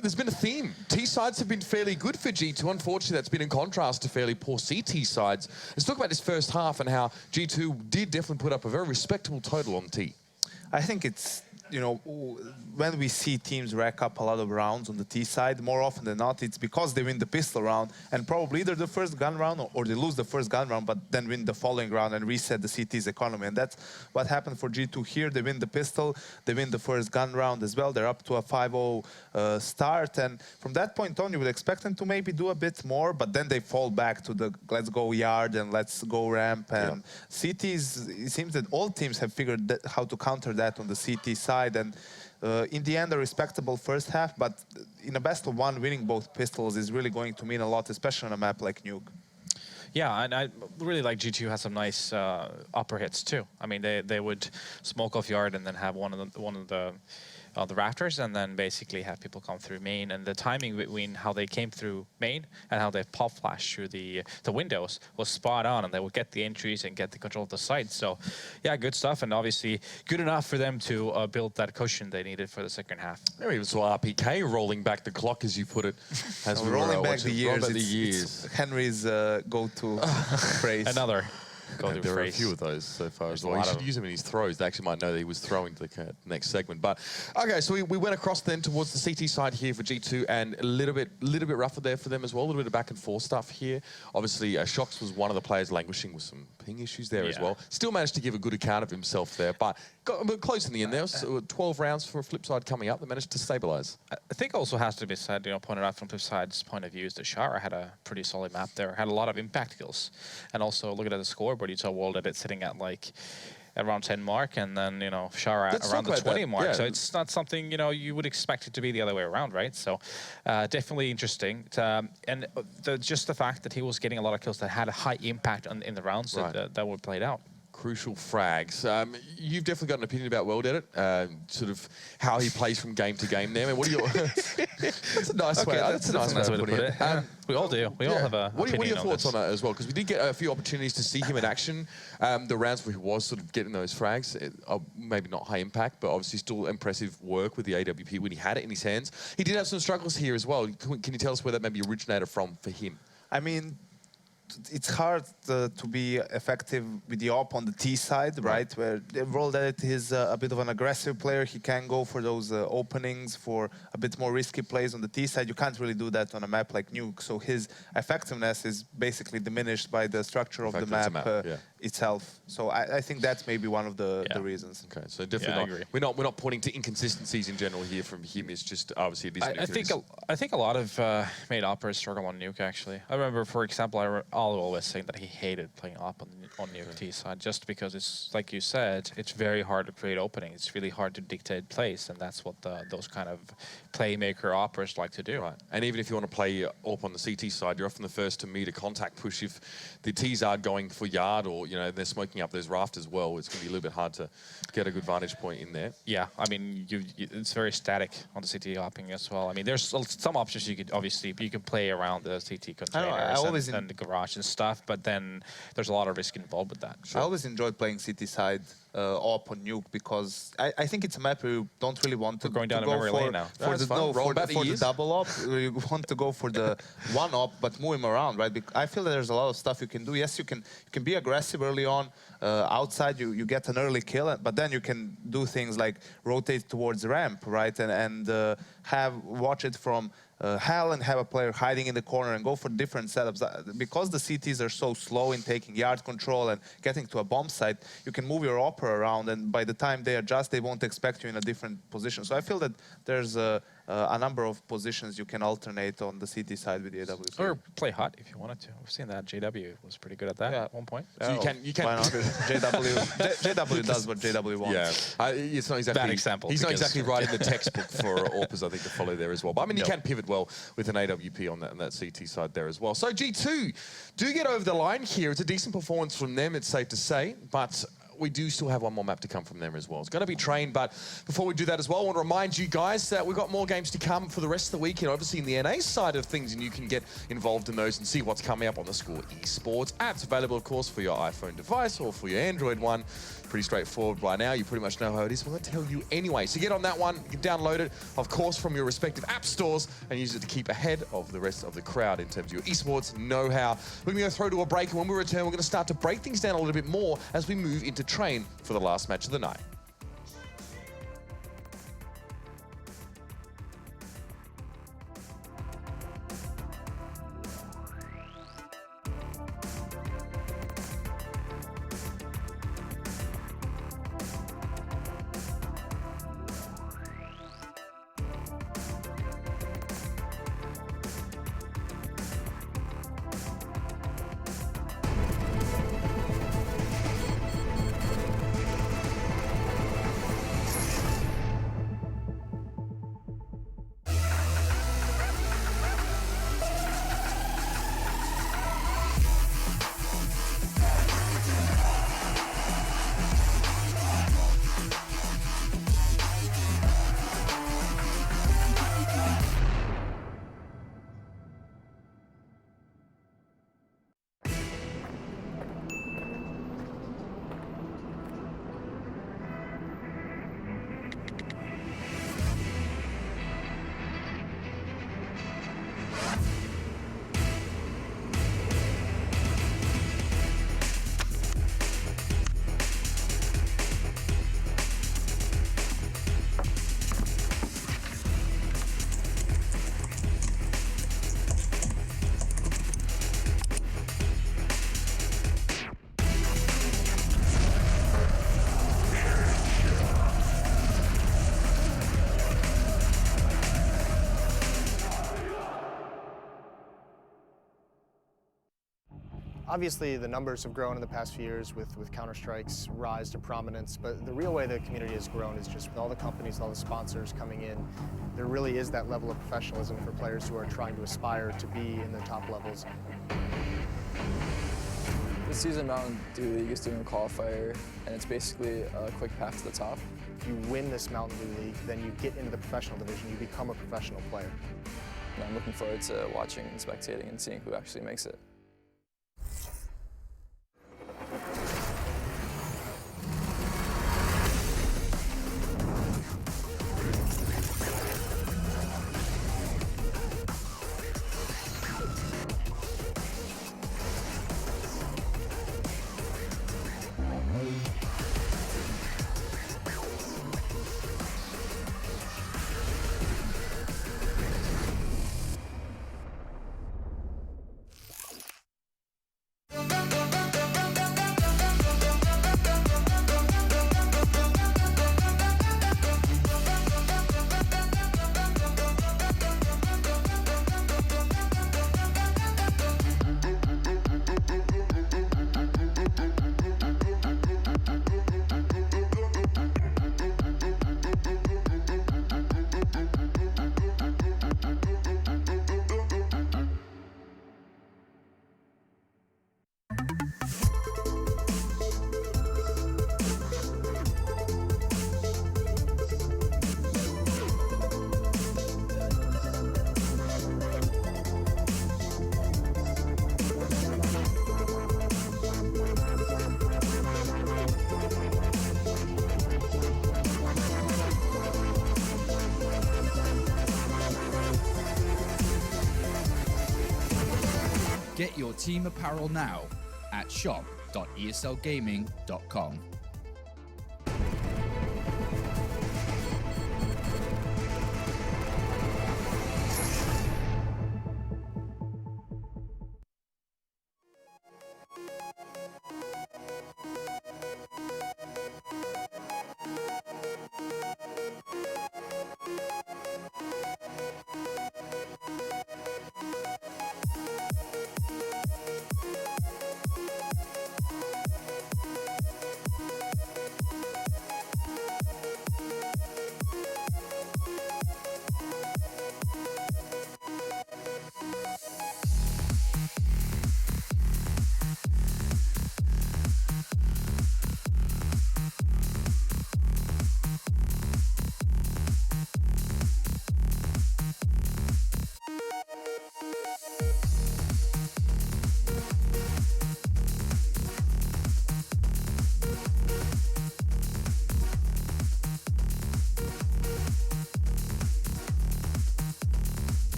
there's been a theme. T-sides have been fairly good for G2. Unfortunately, that's been in contrast to fairly poor CT sides. Let's talk about this first half and how G2 did definitely put up a very respectable total on T. I think it's, you know, when we see teams rack up a lot of rounds on the T side, more often than not, it's because they win the pistol round and probably either the first gun round or they lose the first gun round, but then win the following round and reset the CT's economy. And that's what happened for G2 here. They win the pistol, they win the first gun round as well. They're up to a 5-0 start. And from that point on, you would expect them to maybe do a bit more, but then they fall back to the let's go yard and let's go ramp. And CTs, it seems that all teams have figured how to counter that on the CT side. And in the end, a respectable first half, but in a best of one, winning both pistols is really going to mean a lot, especially on a map like Nuke. Yeah, and I really like G2 has some nice upper hits too. I mean, they would smoke off yard and then have one of the rafters, and then basically have people come through main. And the timing between how they came through main and how they pop flashed through the windows was spot on, and they would get the entries and get the control of the site. So, yeah, good stuff, and obviously good enough for them to build that cushion they needed for the second half. There even saw RPK rolling back the clock, as you put it. As we rolling back the years. It's Henry's go-to phrase. Another. There are a few of those so far as well. You should use them in his throws. They actually might know that he was throwing to the next segment. But okay, so we went across then towards the CT side here for G2, and a little bit rougher there for them as well. A little bit of back and forth stuff here. Obviously, Shox was one of the players languishing with some ping issues there as well. Still managed to give a good account of himself there, but got a bit close in the end there. So 12 rounds for Flipside coming up. They managed to stabilize. I think also has to be said, you know, pointed out from Flipside's point of view, is that Shara had a pretty solid map there, had a lot of impact kills, and also looking at the scoreboard, you saw World Edit sitting at like around 10 mark, and then, you know, Shara around the 20 mark. Yeah. So it's not something, you know, you would expect it to be the other way around, right? So definitely interesting. And just the fact that he was getting a lot of kills that had a high impact in the rounds that were played out. Crucial frags. You've definitely got an opinion about World Edit, sort of how he plays from game to game there. I mean, what are your... That's a nice way. That's a nice way to put it. We all do. We all have a What are your thoughts on that as well? Because we did get a few opportunities to see him in action. The rounds where he was sort of getting those frags, maybe not high impact, but obviously still impressive work with the AWP when he had it in his hands. He did have some struggles here as well. Can you tell us where that maybe originated from for him? I mean, it's hard to be effective with the op on the T side, right? Where World Edit is a bit of an aggressive player. He can go for those openings for a bit more risky plays on the T side. You can't really do that on a map like Nuke. So his effectiveness is basically diminished by the structure of the map itself. So I think that's maybe one of the reasons. Okay, so definitely not, we're not pointing to inconsistencies in general here from him. It's just obviously it is. I think a lot of made operators struggle on Nuke actually. I remember, for example, I'll always saying that he hated playing op on Nuke T side, just because it's, like you said, it's very hard to create opening. It's really hard to dictate plays, and that's what those kind of playmaker operators like to do. Right, and even if you want to play op on the CT side, you're often the first to meet a contact push. If the Ts are going for yard, or you know they're smoking up those rafters well, it's going to be a little bit hard to get a good vantage point in there. Yeah, I mean, it's very static on the CT hopping as well. I mean, there's some options you could play around the CT containers and the garage and stuff, but then there's a lot of risk involved with that. I always enjoyed playing CT side op on Nuke, because I think it's a map where you don't really want to, going down a memory lane now. For the double op. You want to go for the one op, but move him around, right? I feel that there's a lot of stuff you can do. Yes, you can be aggressive early on. Outside, you get an early kill, but then you can do things like rotate towards ramp, right? And watch it from hell and have a player hiding in the corner and go for different setups. Because the CTs are so slow in taking yard control and getting to a bomb site, you can move your opera around, and by the time they adjust, they won't expect you in a different position. So I feel that there's a number of positions you can alternate on the CT side with the AWP. Or play hot if you wanted to. We've seen that. JW was pretty good at that at one point. So you can. Why not? JW does what JW wants. Yeah, it's not exactly. Bad example. He's not exactly writing the textbook for AWPers, I think, to follow there as well. But I mean, you can pivot well with an AWP on that CT side there as well. So G2 do get over the line here. It's a decent performance from them, it's safe to say. But we do still have one more map to come from them as well. It's going to be Train, but before we do that as well, I want to remind you guys that we've got more games to come for the rest of the week, and obviously in the NA side of things, and you can get involved in those and see what's coming up on the Score Esports app. It's available, of course, for your iPhone device or for your Android one. Pretty straightforward by now. You pretty much know how it is. Well, I'll tell you anyway. So get on that one. You can download it, of course, from your respective app stores and use it to keep ahead of the rest of the crowd in terms of your esports know-how. We're going to go through to a break, and when we return, we're going to start to break things down a little bit more as we move into Train for the last match of the night. Obviously, the numbers have grown in the past few years with Counter-Strike's rise to prominence, but the real way the community has grown is just with all the companies, all the sponsors coming in. There really is that level of professionalism for players who are trying to aspire to be in the top levels. This season, Mountain Dew League is doing a qualifier, and it's basically a quick path to the top. If you win this Mountain Dew League, then you get into the professional division, you become a professional player. And I'm looking forward to watching and spectating and seeing who actually makes it. Get your team apparel now at shop.eslgaming.com.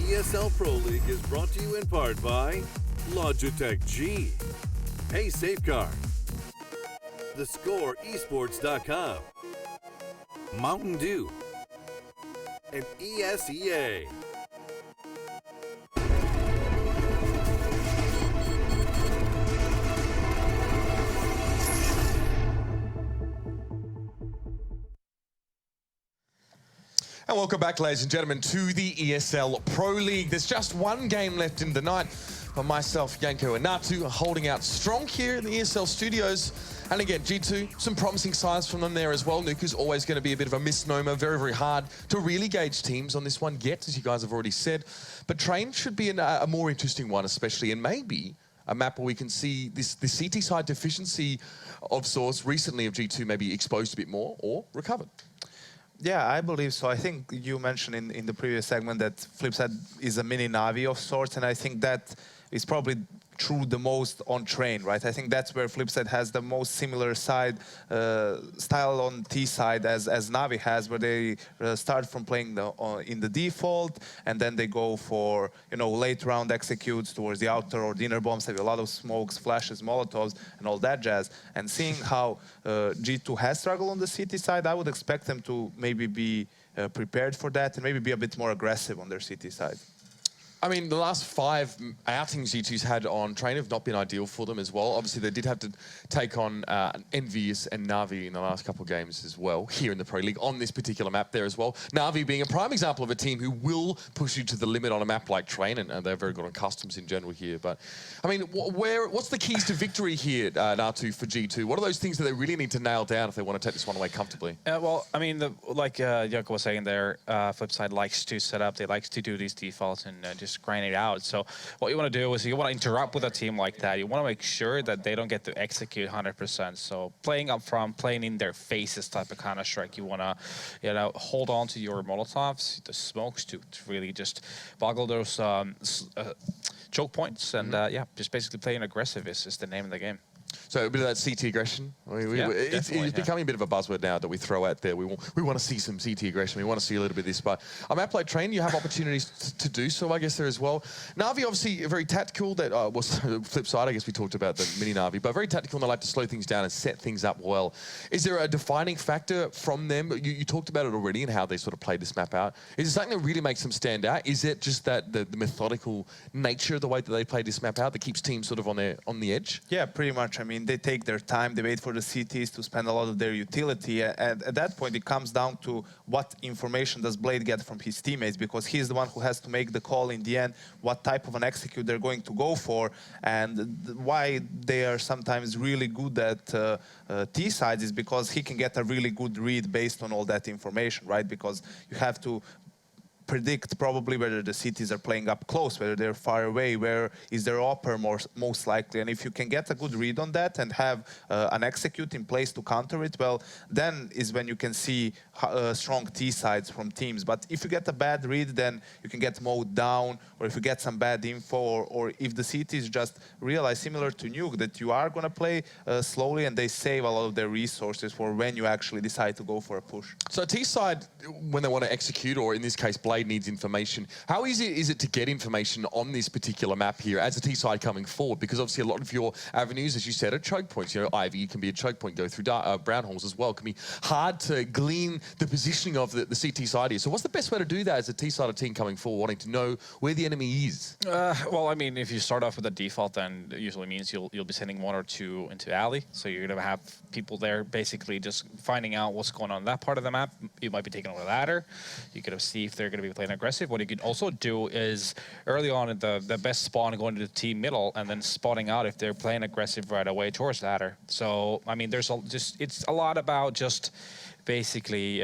ESL Pro League is brought to you in part by Logitech G, Hey Safeguard, TheScoreEsports.com, Mountain Dew, and ESEA. And welcome back, ladies and gentlemen, to the ESL Pro League. There's just one game left in the night, but myself, Yanko, and Natu are holding out strong here in the ESL studios. And again, G2, some promising signs from them there as well. Nuke is always going to be a bit of a misnomer, very, very hard to really gauge teams on this one yet, as you guys have already said. But Train should be a more interesting one, especially, and maybe a map where we can see this CT side deficiency of sorts recently of G2 maybe exposed a bit more or recovered. Yeah, I believe so. I think you mentioned in the previous segment that Flipside is a mini Navi of sorts, and I think that is probably true the most on Train, right? I think that's where Flipside has the most similar style on T side as Navi has, where they start from playing in the default, and then they go for, you know, late round executes towards the outer or the inner bombs, have a lot of smokes, flashes, molotovs, and all that jazz. And seeing how G2 has struggled on the CT side, I would expect them to maybe be prepared for that and maybe be a bit more aggressive on their CT side. I mean, the last 5 outings G2's had on Train have not been ideal for them as well. Obviously, they did have to take on Envious and Na'Vi in the last couple of games as well, here in the Pro League, on this particular map there as well. Na'Vi being a prime example of a team who will push you to the limit on a map like Train, and they're very good on customs in general here. But, I mean, what's the keys to victory here, Natu, for G2? What are those things that they really need to nail down if they want to take this one away comfortably? Well, I mean, like Yoko was saying there, Flipside likes to set up, they like to do these defaults and just grind it out. So what you want to do is you want to interrupt with a team like that. You want to make sure that they don't get to execute 100%. So playing up front, playing in their faces type of Counter-Strike, you want to, you know, hold on to your Molotovs, the smokes to really just boggle those choke points. And yeah, just basically playing aggressive is the name of the game. So a bit of that CT aggression. I mean, it's becoming a bit of a buzzword now that we throw out there. We want to see some CT aggression. We want to see a little bit of this. But on map like Train, you have opportunities to do so, I guess, there as well. Na'Vi, obviously, very tactical. That was flip side. I guess we talked about the mini Na'Vi, but very tactical, and they like to slow things down and set things up well. Is there a defining factor from them? You talked about it already and how they sort of played this map out. Is it something that really makes them stand out? Is it just that the methodical nature of the way that they play this map out that keeps teams sort of on the edge? Yeah, pretty much. I mean, they take their time, they wait for the CTs to spend a lot of their utility, and at that point it comes down to what information does Blade get from his teammates, because he's the one who has to make the call in the end, what type of an execute they're going to go for, and why they are sometimes really good at T sides is because he can get a really good read based on all that information, right? Because you have to predict probably whether the cities are playing up close, whether they're far away, where is their upper most likely. And if you can get a good read on that and have an execute in place to counter it, well, then is when you can see strong T sides from teams. But if you get a bad read, then you can get mowed down, or if you get some bad info, or if the cities just realize, similar to Nuke, that you are going to play slowly and they save a lot of their resources for when you actually decide to go for a push. So T side, when they want to execute, or in this case, Blade needs information. How easy is it to get information on this particular map here as a T side coming forward? Because obviously a lot of your avenues, as you said, are choke points. You know, Ivy can be a choke point, go through brown holes as well. It can be hard to glean the positioning of the CT side here. So what's the best way to do that as a T side team coming forward, wanting to know where the enemy is? Well, I mean, if you start off with a default, then it usually means you'll be sending 1 or 2 into alley. So you're going to have people there basically just finding out what's going on in that part of the map. You might be taking on a ladder. You could see if they're going to be playing aggressive. What you can also do is early on in the best spawn going to the team middle and then spotting out if they're playing aggressive right away towards ladder. So I mean, there's it's a lot about just basically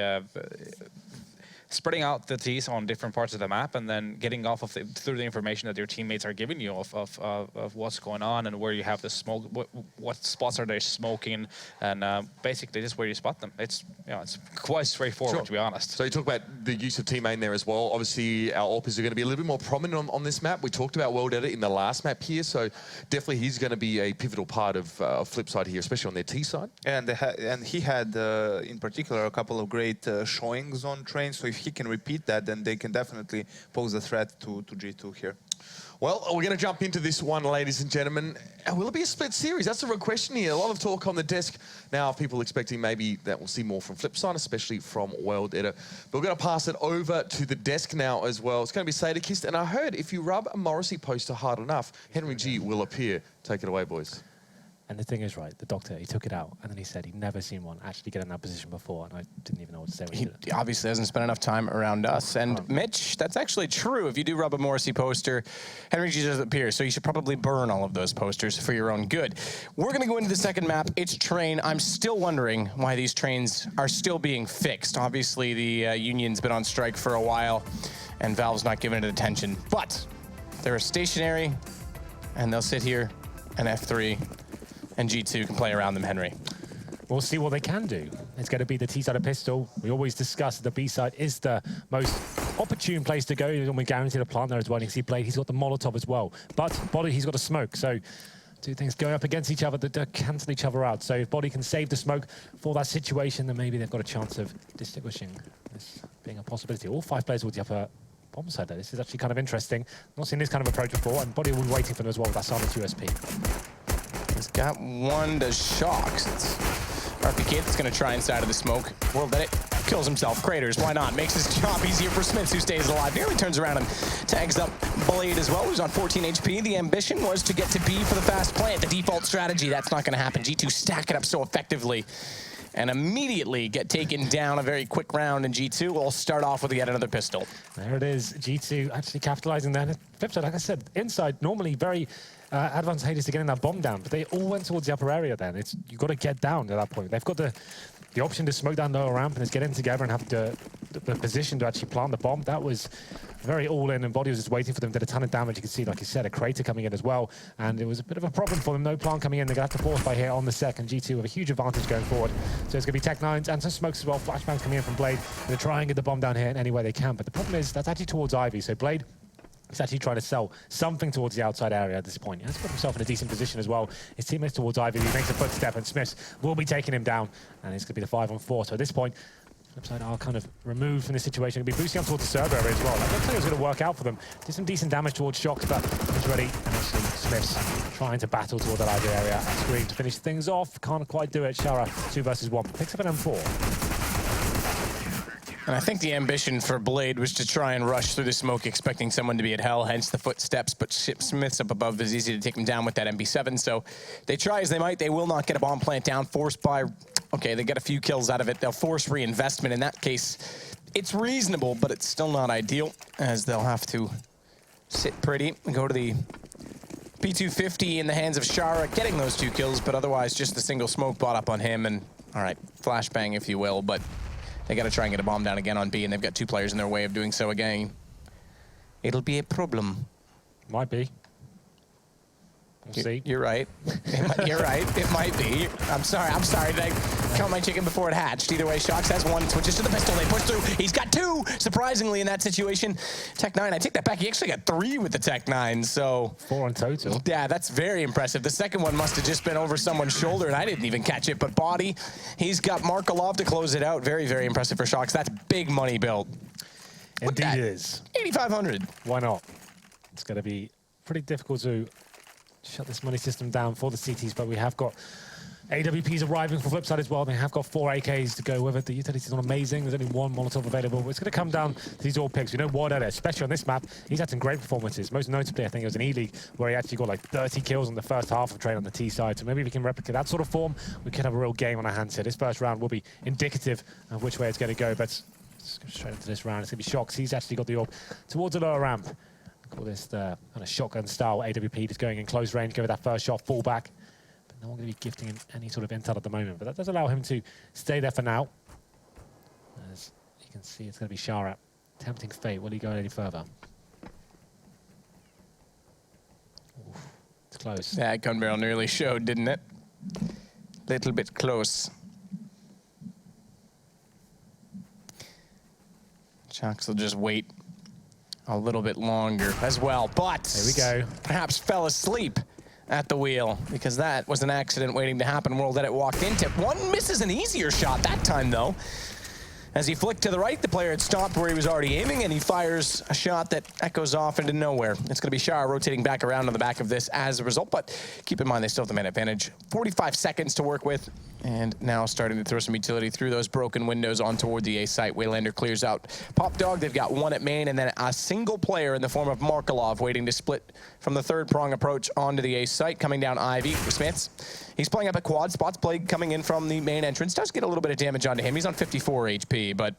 spreading out the T's on different parts of the map and then getting off of through the information that your teammates are giving you of what's going on and where you have the smoke, what spots are they smoking, and basically just where you spot them. It's, you know, it's quite straightforward, to be honest. So you talk about the use of team main there as well. Obviously, our AWPers are going to be a little bit more prominent on this map. We talked about World Edit in the last map here, so definitely he's going to be a pivotal part of Flipside here, especially on their T side. And he had, in particular, a couple of great showings on Train. So if he can repeat that, then they can definitely pose a threat to G2 here. Well, we're going to jump into this one, ladies and gentlemen. Will it be a split series? That's a real question here. A lot of talk on the desk now. People expecting maybe that we'll see more from Flipside, especially from World Edit. But we're going to pass it over to the desk now as well. It's going to be Sadakist, and I heard if you rub a Morrissey poster hard enough, Henry G will appear. Take it away, boys. And the thing is, right, the doctor, he took it out, and then he said he'd never seen one actually get in that position before, and I didn't even know what to say when he did it. He obviously hasn't spent enough time around us. And Mitch, that's actually true. If you do rub a Morrissey poster, Henry G doesn't appear, so you should probably burn all of those posters for your own good. We're going to go into the second map. It's Train. I'm still wondering why these trains are still being fixed. Obviously, the union's been on strike for a while, and Valve's not giving it attention. But they're stationary, and they'll sit here and F3. And G2 can play around them, Henry. We'll see what they can do. It's going to be the T side of pistol. We always discuss the B side is the most opportune place to go. We're guaranteed a plant there as well. You can see Blade, he's got the Molotov as well. But Body, he's got a smoke. So two things going up against each other that cancel each other out. So if Body can save the smoke for that situation, then maybe they've got a chance of distinguishing this being a possibility. All 5 players towards the upper bomb side there. This is actually kind of interesting. Not seen this kind of approach before, and Body will be waiting for them as well with that silent USP. He's got one to Shocks. It's RPK that's going to try inside of the smoke. World Edit kills himself. Craters, why not? Makes his job easier for Smiths, who stays alive. Nearly turns around and tags up Blade as well, who's on 14 HP. The ambition was to get to B for the fast plant. The default strategy, that's not going to happen. G2 stack it up so effectively and immediately get taken down a very quick round, and G2 will start off with yet another pistol. There it is. G2 actually capitalizing there. Flipside, like I said, inside normally very advantageous to getting that bomb down, but they all went towards the upper area then. You've got to get down at that point. They've got the option to smoke down lower ramp and just get in together and have the position to actually plant the bomb. That was very all-in, and Body was just waiting for them. Did a ton of damage. You can see, like you said, a crater coming in as well, and it was a bit of a problem for them. No plant coming in. They're going to have to force by here on the second. G2 with a huge advantage going forward. So it's going to be Tech-9s and some smokes as well. Flashbangs coming in from Blade. They're trying to get the bomb down here in any way they can, but the problem is that's actually towards Ivy. So Blade is actually trying to sell something towards the outside area at this point. He has put himself in a decent position as well. His teammates towards Ivy. He makes a footstep, and Smiths will be taking him down, and it's going to be the 5-on-4. So at this point, Flipside are kind of removed from the situation. It'll be boosting up towards the server area as well. That looks like it's going to work out for them. Did some decent damage towards Shocks, but he's ready. And actually, Smiths trying to battle towards that Ivy area. Scream to finish things off. Can't quite do it. Shara, 2 versus 1. Picks up an M4. And I think the ambition for Blade was to try and rush through the smoke, expecting someone to be at hell, hence the footsteps, but Smith's up above is easy to take him down with that MB7, so they try as they might, they will not get a bomb plant down, forced by, okay, they get a few kills out of it, they'll force reinvestment. In that case, it's reasonable, but it's still not ideal, as they'll have to sit pretty and go to the P250 in the hands of Shara, getting those 2 kills, but otherwise just the single smoke bought up on him, and all right, flashbang if you will, but they got to try and get a bomb down again on B, and they've got 2 players in their way of doing so again. It'll be a problem. Might be. We'll see. You're right. You're right. It might be. I'm sorry. Did I count my chicken before it hatched? Either way, Shocks has 1, switches to the pistol. They push through. He's got 2, surprisingly, in that situation. Tech-9, I take that back. He actually got 3 with the Tech-9, so 4 in total. Yeah, that's very impressive. The second one must have just been over someone's shoulder, and I didn't even catch it. But Body, he's got Markolov to close it out. Very, very impressive for Shocks. That's big money build. Indeed it is. 8,500. Why not? It's going to be pretty difficult to shut this money system down for the CTs, but we have got AWPs arriving for Flipside as well. They have got 4 AKs to go with it. The utility is not amazing. There's only 1 Molotov available. But it's going to come down to these all picks. We know Ward Edit, especially on this map, he's had some great performances. Most notably, I think it was in E-League, where he actually got like 30 kills in the first half of Train on the T side. So maybe if we can replicate that sort of form, we could have a real game on our hands here. This first round will be indicative of which way it's going to go. But let's go straight into this round. It's going to be Shocks. He's actually got the orb towards the lower ramp. Call this the kind of shotgun style AWP, just going in close range, go with that first shot, fall back. But no one going to be gifting him any sort of intel at the moment. But that does allow him to stay there for now. As you can see, it's going to be Shara. Tempting fate. Will he go any further? Oof, it's close. That gun barrel nearly showed, didn't it? Little bit close. Shocks will just wait a little bit longer as well, but there we go. Perhaps fell asleep at the wheel, because that was an accident waiting to happen. World Edit walked into it. 1 misses an easier shot that time, though. As he flicked to the right, the player had stopped where he was already aiming, and he fires a shot that echoes off into nowhere. It's going to be Shara rotating back around on the back of this as a result, but keep in mind they still have the man advantage. 45 seconds to work with, and now starting to throw some utility through those broken windows on toward the A site. Waylander clears out Pop Dog. They've got one at main, and then a single player in the form of Markelov waiting to split from the third prong approach onto the A site, coming down Ivy with Smiths. He's playing up at quad. Spots Blade coming in from the main entrance. Does get a little bit of damage onto him. He's on 54 HP, but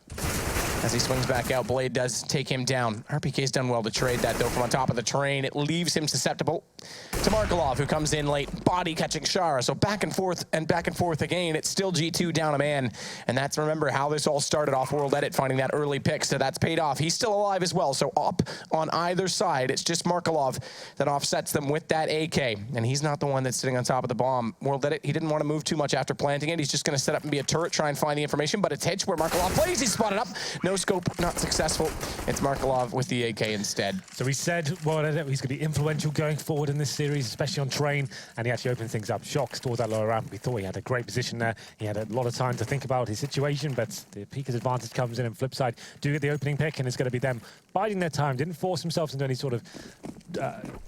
as he swings back out, Blade does take him down. RPK's done well to trade that, though, from on top of the train. It leaves him susceptible to Markelov, who comes in late, body catching Shara. So back and forth again. It's still G2 down a man. And that's, remember, how this all started off. World Edit finding that early pick, so that's paid off. He's still alive as well, so up on either side. It's just Markelov that offsets them with that AK. And he's not the one that's sitting on top of the bomb. World Edit, he didn't want to move too much after planting it. He's just going to set up and be a turret, try and find the information, but it's Hitch where Markelov plays. He's spotted up. No scope, not successful. It's Markelov with the AK instead. So we said, well, he's going to be influential going forward in this series, especially on train, and he actually opened things up. Shocks towards that lower ramp. We thought he had a great position there. He had a lot of time to think about his situation, but the Pika's advantage comes in, and Flipside do get the opening pick, and it's going to be them biding their time. Didn't force themselves into any sort of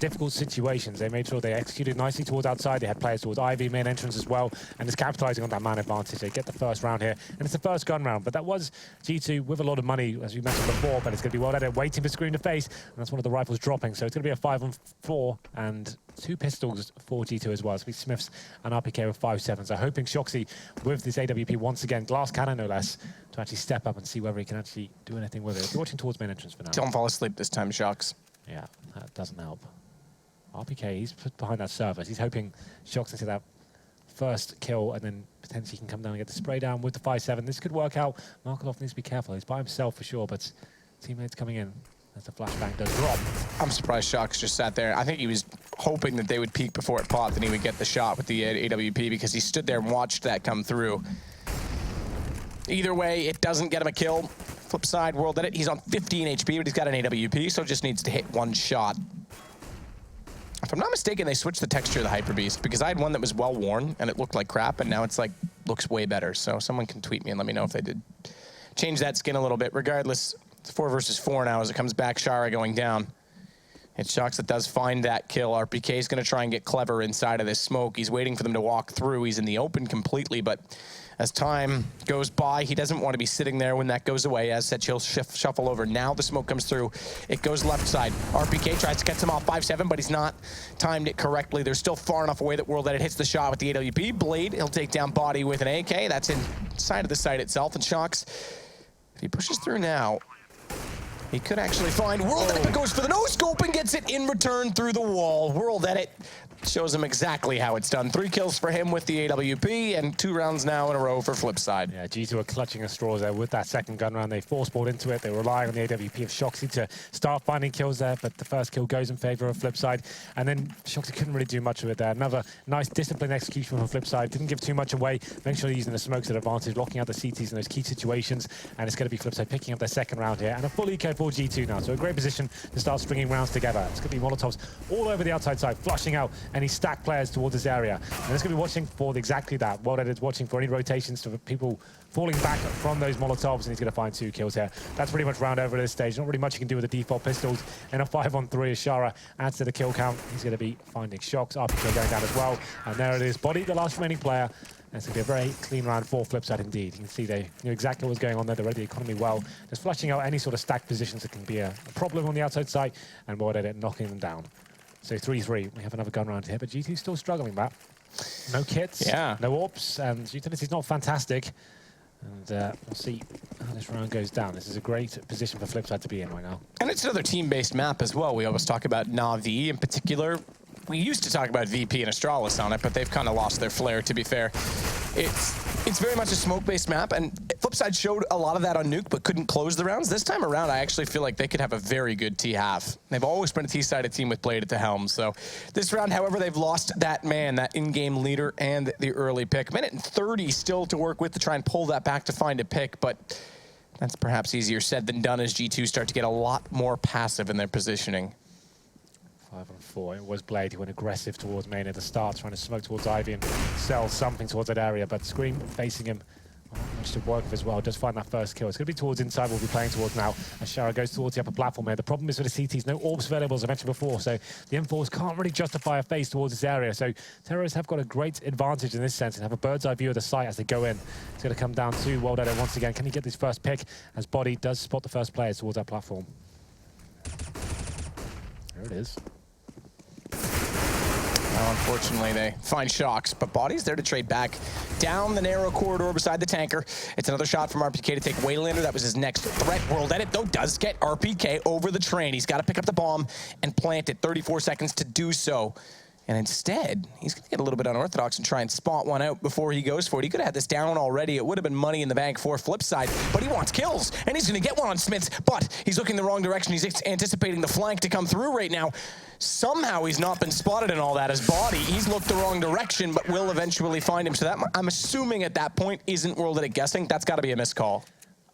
difficult situations. They made sure they executed nicely towards outside. They had players towards Ivy, main entrance as well, and it's capitalizing on that man advantage. They get the first round here, and it's the first gun round, but that was G2 with a lot of money, as we mentioned before, but it's going to be World Edit waiting for Scream to face, and that's one of the rifles dropping, so it's going to be a 5-on-4, and 2 pistols for G2 as well. It's going to be Smiths and RPK with 5.7. So hoping Shoxy with this AWP once again, glass cannon no less, to actually step up and see whether he can actually do anything with it. You're watching towards main entrance for now. Don't fall asleep this time, Shox. Yeah, that doesn't help. RPK, he's put behind that surface. He's hoping Shox into that first kill, and then potentially can come down and get the spray down with the 5.7. This could work out. Markelov needs to be careful. He's by himself for sure, but teammates coming in as the flashbang does drop. I'm surprised Shox just sat there. I think he was hoping that they would peek before it popped and he would get the shot with the AWP, because he stood there and watched that come through. Either way, it doesn't get him a kill. Flipside, World Edit, he's on 15 HP, but he's got an AWP, so just needs to hit one shot. If I'm not mistaken, they switched the texture of the Hyper Beast, because I had one that was well worn and it looked like crap, and now it's like, looks way better. So someone can tweet me and let me know if they did change that skin a little bit. Regardless, it's 4 versus 4 now as it comes back. Shara going down. It's Shox that does find that kill. RPK is going to try and get clever inside of this smoke. He's waiting for them to walk through. He's in the open completely, but as time goes by, he doesn't want to be sitting there when that goes away. As such, he'll shuffle over. Now the smoke comes through. It goes left side. RPK tries to catch him off 5.7, but he's not timed it correctly. They're still far enough away that World Edit hits the shot with the AWP. Blade, he'll take down Body with an AK. That's inside of the site itself. And Shox, if he pushes through now, he could actually find World Edit, but goes for the no-scope and gets it in return through the wall. World Edit shows him exactly how it's done. 3 kills for him with the AWP, and 2 rounds now in a row for Flipside. Yeah, G2 are clutching at straws there with that second gun round. They force-balled into it. They were relying on the AWP of Shoxy to start finding kills there, but the first kill goes in favor of Flipside. And then Shoxy couldn't really do much of it there. Another nice disciplined execution from Flipside. Didn't give too much away. Make sure they're using the smokes at advantage, locking out the CTs in those key situations. And it's going to be Flipside picking up their second round here. And a full eco for G2 now. So a great position to start stringing rounds together. It's going to be Molotovs all over the outside side, flushing out any stacked players towards this area. And it's going to be watching for exactly that. World Edit's watching for any rotations to people falling back from those Molotovs, and he's going to find 2 kills here. That's pretty much round over at this stage. Not really much you can do with the default pistols. And a 5-on-3 as Shara adds to the kill count. He's going to be finding Shox. RPK going down as well. And there it is. Body, the last remaining player. And it's going to be a very clean round for Flipside indeed. You can see they knew exactly what was going on there. They read the economy well. Just flushing out any sort of stacked positions that can be a problem on the outside side, and World Edit knocking them down. So 3-3. We have another gun round here, but GT's still struggling, Matt. No kits, no AWPs, and utility's not fantastic. And we'll see how this round goes down. This is a great position for Flipside to be in right now. And it's another team-based map as well. We always talk about Na'Vi in particular. We used to talk about VP and Astralis on it, but they've kind of lost their flair, to be fair. It's very much a smoke-based map, and Flipside showed a lot of that on Nuke, but couldn't close the rounds. This time around, I actually feel like they could have a very good T-half. They've always been a T-sided team with Blade at the helm, so this round, however, they've lost that man, that in-game leader, and the early pick. Minute and 30 still to work with to try and pull that back to find a pick, but that's perhaps easier said than done as G2 start to get a lot more passive in their positioning. 5-on-4. It was Blade who went aggressive towards main at the start, trying to smoke towards Ivy and sell something towards that area, but Scream facing him Managed to work with as well, does find that first kill. It's going to be towards inside, we'll be playing towards now, as Shara goes towards the upper platform here. The problem is with the CTs, no orbs available, as I mentioned before, so the M4s can't really justify a phase towards this area. So terrorists have got a great advantage in this sense and have a bird's eye view of the site as they go in. It's going to come down to World Edit once again. Can he get this first pick, as Body does spot the first players towards that platform. There it is. Well, unfortunately, they find Shocks, but Body's there to trade back down the narrow corridor beside the tanker. It's another shot from RPK to take Waylander. That was his next threat. World Edit, though, does get RPK over the train. He's got to pick up the bomb and plant it. 34 seconds to do so. And instead, he's going to get a little bit unorthodox and try and spot one out before he goes for it. He could have had this down already. It would have been money in the bank for Flipside, but he wants kills, and he's going to get one on Smiths, but he's looking the wrong direction. He's anticipating the flank to come through right now. Somehow he's not been spotted in all that. His Body, he's looked the wrong direction, but will eventually find him. So that, I'm assuming at that point, isn't World Edit guessing. That's got to be a missed call.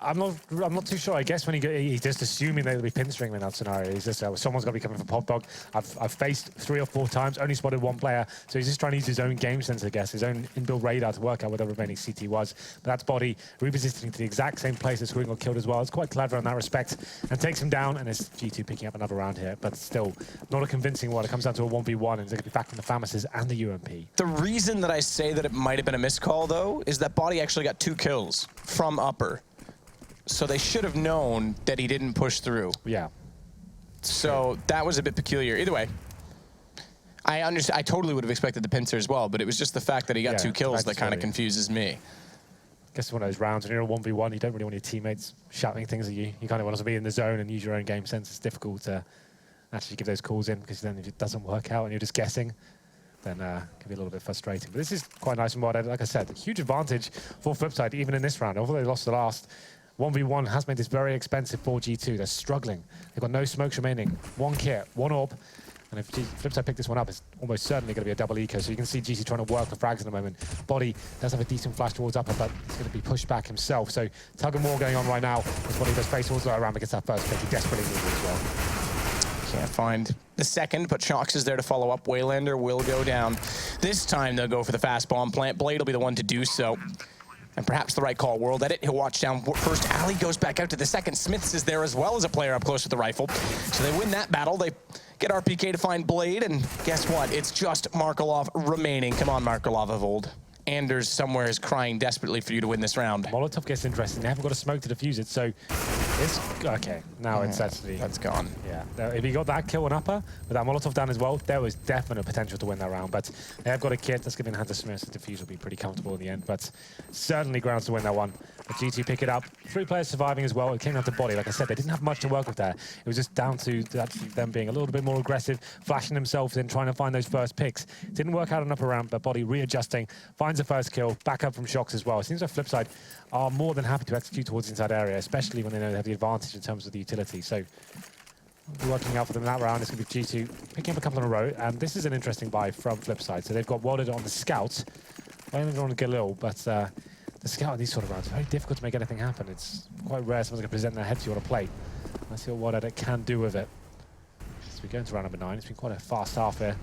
I'm not too sure. I guess when he's just assuming they'll be pinstring in that scenario. He's just someone's got to be coming for Pop Dog. I've faced 3 or 4 times, only spotted one player, so he's just trying to use his own game sense, I guess, his own inbuilt radar to work out where the remaining CT was. But that's Body repositioning to the exact same place as Kinguin got killed as well. It's quite clever in that respect, and takes him down. And it's G2 picking up another round here, but still not a convincing one. It comes down to a 1v1, and they're going to be back from the Famases and the UMP. The reason that I say that it might have been a missed call, though, is that Body actually got 2 kills from upper. So they should have known that he didn't push through. Yeah. So that was a bit peculiar. Either way, I understand. I totally would have expected the pincer as well, but it was just the fact that he got 2 kills that kind of confuses me. I guess it's one of those rounds when you're a 1v1, you don't really want your teammates shouting things at you. You kind of want to be in the zone and use your own game sense. It's difficult to actually give those calls in, because then if it doesn't work out and you're just guessing, then it can be a little bit frustrating. But this is quite nice and wide. Like I said, huge advantage for Flipside, even in this round. Although they lost the last 1v1 has made this very expensive for G2. They're struggling. They've got no smokes remaining. 1 kit, 1 orb. And if Flipside pick this one up, it's almost certainly going to be a double eco. So you can see GT trying to work the frags in the moment. Body does have a decent flash towards upper, but he's going to be pushed back himself. So tug of war going on right now. As Body does face towards the around against that first pick. He desperately needs it as well. Can't find the second, but Shocks is there to follow up. Waylander will go down. This time they'll go for the fast bomb plant. Blade will be the one to do so. And perhaps the right call. World Edit, he'll watch down first. Ali goes back out to the second. Smiths is there as well as a player up close with the rifle. So they win that battle. They get RPK to find Blade, and guess what? It's just Markelov remaining. Come on, Markelov of old. Anders somewhere is crying desperately for you to win this round. Molotov gets interesting. They haven't got a smoke to defuse it, so it's okay. Now it's actually... That's gone. Yeah. If he got that kill on upper with that Molotov down as well, there was definite potential to win that round. But they have got a kit that's going to hand to Smith. The defuse will be pretty comfortable in the end, but certainly grounds to win that one. But G2 pick it up. 3 players surviving as well. It came down to Body. Like I said, they didn't have much to work with there. It was just down to them being a little bit more aggressive, flashing themselves in, trying to find those first picks. Didn't work out on upper round, but Body readjusting, finds the first kill, back up from Shocks as well. It seems like Flipside are more than happy to execute towards the inside area, especially when they know they have the advantage in terms of the utility. So working out for them in that round. It's going to be G2 picking up a couple in a row, and this is an interesting buy from Flipside. So they've got World Edit on the scout. I don't want to get Galil, but the scout in these sort of rounds, very difficult to make anything happen. It's quite rare someone's going to present their head to you on a plate. Let's see what World Edit can do with it. So we go into round number 9. It's been quite a fast half here.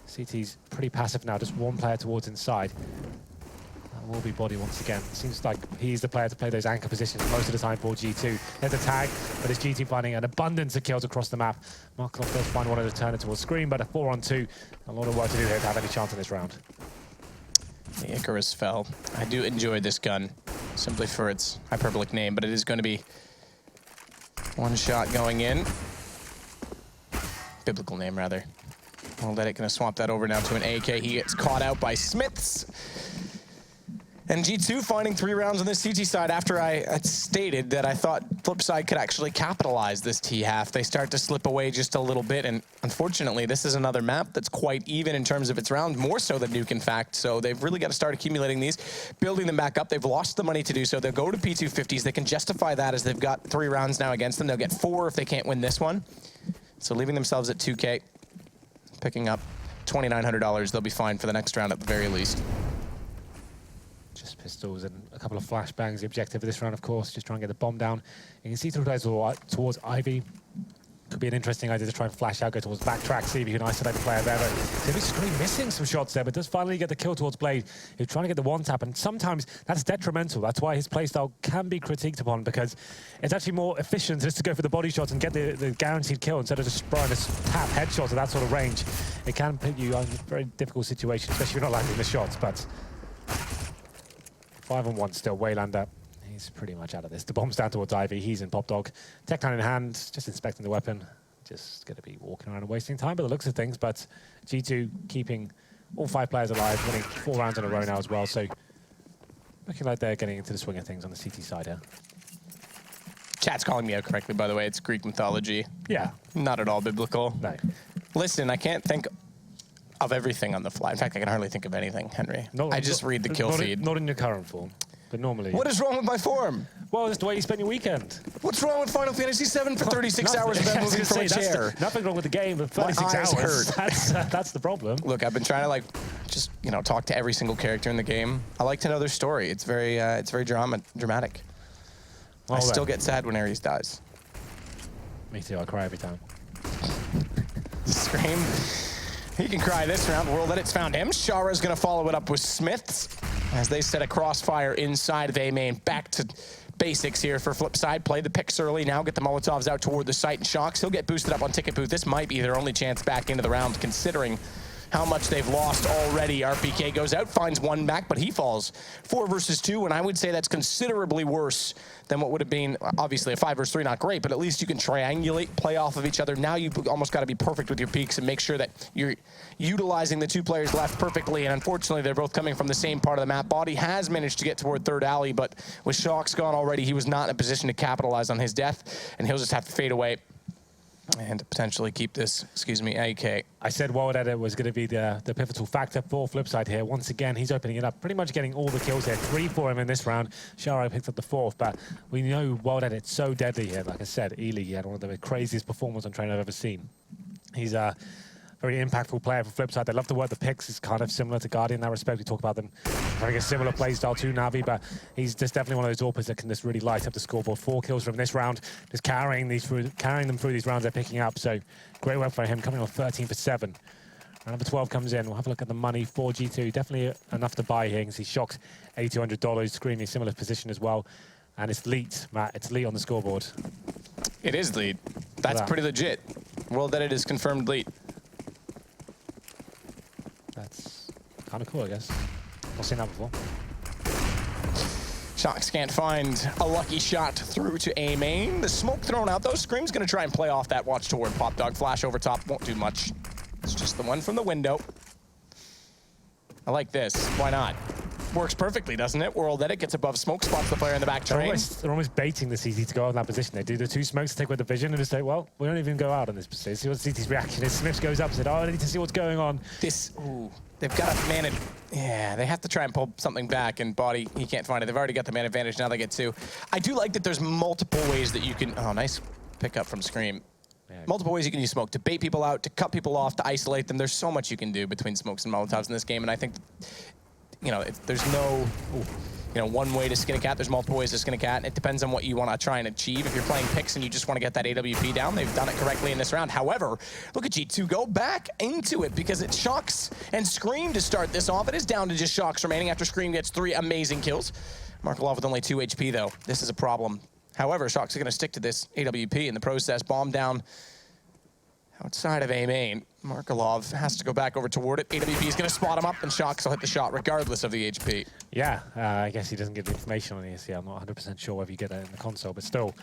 CT's pretty passive now, just 1 player towards inside. That will be Body once again. Seems like he's the player to play those anchor positions most of the time for G2. There's a tag, but it's G2 finding an abundance of kills across the map. Markelov does find one of the turn it towards Scream, but a 4-on-2. A lot of work to do here to have any chance in this round. The Icarus fell. I do enjoy this gun, simply for its hyperbolic name, but it is going to be 1 shot going in. Biblical name, rather. World Edit going to swap that over now to an AK. He gets caught out by Smiths. And G2 finding 3 rounds on this CT side after I had stated that I thought Flipside could actually capitalize this T-half. They start to slip away just a little bit, and unfortunately, this is another map that's quite even in terms of its round, more so than Nuke, in fact. So they've really got to start accumulating these, building them back up. They've lost the money to do so. They'll go to P250s. They can justify that as they've got 3 rounds now against them. They'll get 4 if they can't win this one. So leaving themselves at 2K, picking up $2,900. They'll be fine for the next round at the very least. Just pistols and a couple of flashbangs. The objective of this round, of course, just try and get the bomb down. You can see through those towards Ivy. Could be an interesting idea to try and flash out, go towards backtrack, see if you can isolate the player there. But Maybe Scream missing some shots there, but does finally get the kill towards Blade, who's trying to get the one tap, and sometimes that's detrimental. That's why his playstyle can be critiqued upon, because it's actually more efficient just to go for the body shots and get the guaranteed kill instead of just trying to tap headshots at that sort of range. It can put you in a very difficult situation, especially if you're not landing the shots, but 5-on-1 still, Waylander. He's pretty much out of this. The bomb's down towards Ivy. He's in Pop Dog. Tech 9 in hand, just inspecting the weapon. Just going to be walking around and wasting time by the looks of things, but G2 keeping all 5 players alive, winning 4 rounds in a row now as well, so looking like they're getting into the swing of things on the CT side here. Chat's calling me out correctly, by the way. It's Greek mythology. Yeah. Not at all biblical. No. Listen, I can't think of everything on the fly. In fact, I can hardly think of anything, Henry. I just read the kill feed. Not in your current form, but normally. What is wrong with my form? Well, that's the way you spend your weekend. What's wrong with Final Fantasy VII for 36 hours without moving from a chair? Nothing wrong with the game, but 36 hours. That's the problem. Look, I've been trying to just talk to every single character in the game. I like to know their story. It's very dramatic. Well, I still get sad when Ares dies. Me too. I cry every time. Scream. He can cry this round. World Edit's found him. Shara's going to follow it up with Smiths as they set a crossfire inside of A main. Back to basics here for Flipside. Play the picks early. Now get the Molotovs out toward the site and Shocks. He'll get boosted up on Ticket Booth. This might be their only chance back into the round, considering how much they've lost already. RPK goes out, finds one back, but he falls 4 versus 2, and I would say that's considerably worse than what would have been, obviously, a 5 versus 3, not great, but at least you can triangulate, play off of each other. Now you've almost got to be perfect with your peaks and make sure that you're utilizing the 2 players left perfectly, and unfortunately, they're both coming from the same part of the map. Body has managed to get toward third alley, but with Shocks gone already, he was not in a position to capitalize on his death, and he'll just have to fade away and potentially keep this, AK. I said World Edit was going to be the pivotal factor for Flipside here. Once again, he's opening it up, pretty much getting all the kills here. 3 for him in this round. Sharo picked up the 4th, but we know World Edit's so deadly here. Like I said, Ely, he had one of the craziest performances on train I've ever seen. He's a very impactful player for Flipside. They love to work the picks. It's kind of similar to Guardian in that respect. We talk about them having a similar play style to Navi, but he's just definitely one of those AWPers that can just really light up the scoreboard. 4 kills from this round, just carrying them through these rounds they're picking up. So great work for him, coming on 13 for 7. Round number 12 comes in. We'll have a look at the money for G2. Definitely enough to buy here. You can see Shocks, $8,200. Screaming similar position as well. And it's Leet, Matt. It's Leet on the scoreboard. It is Leet. That's pretty legit. World Edit is confirmed Leet. That's kind of cool, I guess. I've seen that before. Shocks can't find a lucky shot through to A main. The smoke thrown out, though. Scream's going to try and play off that watch toward Pop Dog. Flash over top won't do much. It's just the one from the window. I like this. Why not? Works perfectly, doesn't it? World Edit gets above smoke, spots the player in the back train. They're almost baiting the CT to go out in that position. They do the 2 smokes to take away the vision and just say, well, we don't even go out on this position. See what CT's reaction is. Smith goes up and said, oh, I need to see what's going on. They've got to man it. Yeah, they have to try and pull something back, and Body, he can't find it. They've already got the man advantage. Now they get 2. I do like that there's multiple ways that you can... Oh, nice pickup from Scream. Yeah. Multiple ways you can use smoke to bait people out, to cut people off, to isolate them. There's so much you can do between smokes and Molotovs in this game, and I think, there's no, one way to skin a cat. There's multiple ways to skin a cat, and it depends on what you want to try and achieve. If you're playing picks and you just want to get that AWP down, they've done it correctly in this round. However, look at G2 go back into it because it's Shocks and Scream to start this off. It is down to just Shocks remaining after Scream gets 3 amazing kills. Markelov with only 2 HP, though. This is a problem. However, Shocks are going to stick to this AWP in the process. Bomb down outside of A main. Markelov has to go back over toward it. AWP is going to spot him up, and Shocks will hit the shot regardless of the HP. Yeah, I guess he doesn't give the information on the ESL. I'm not 100% sure whether you get that in the console, but still.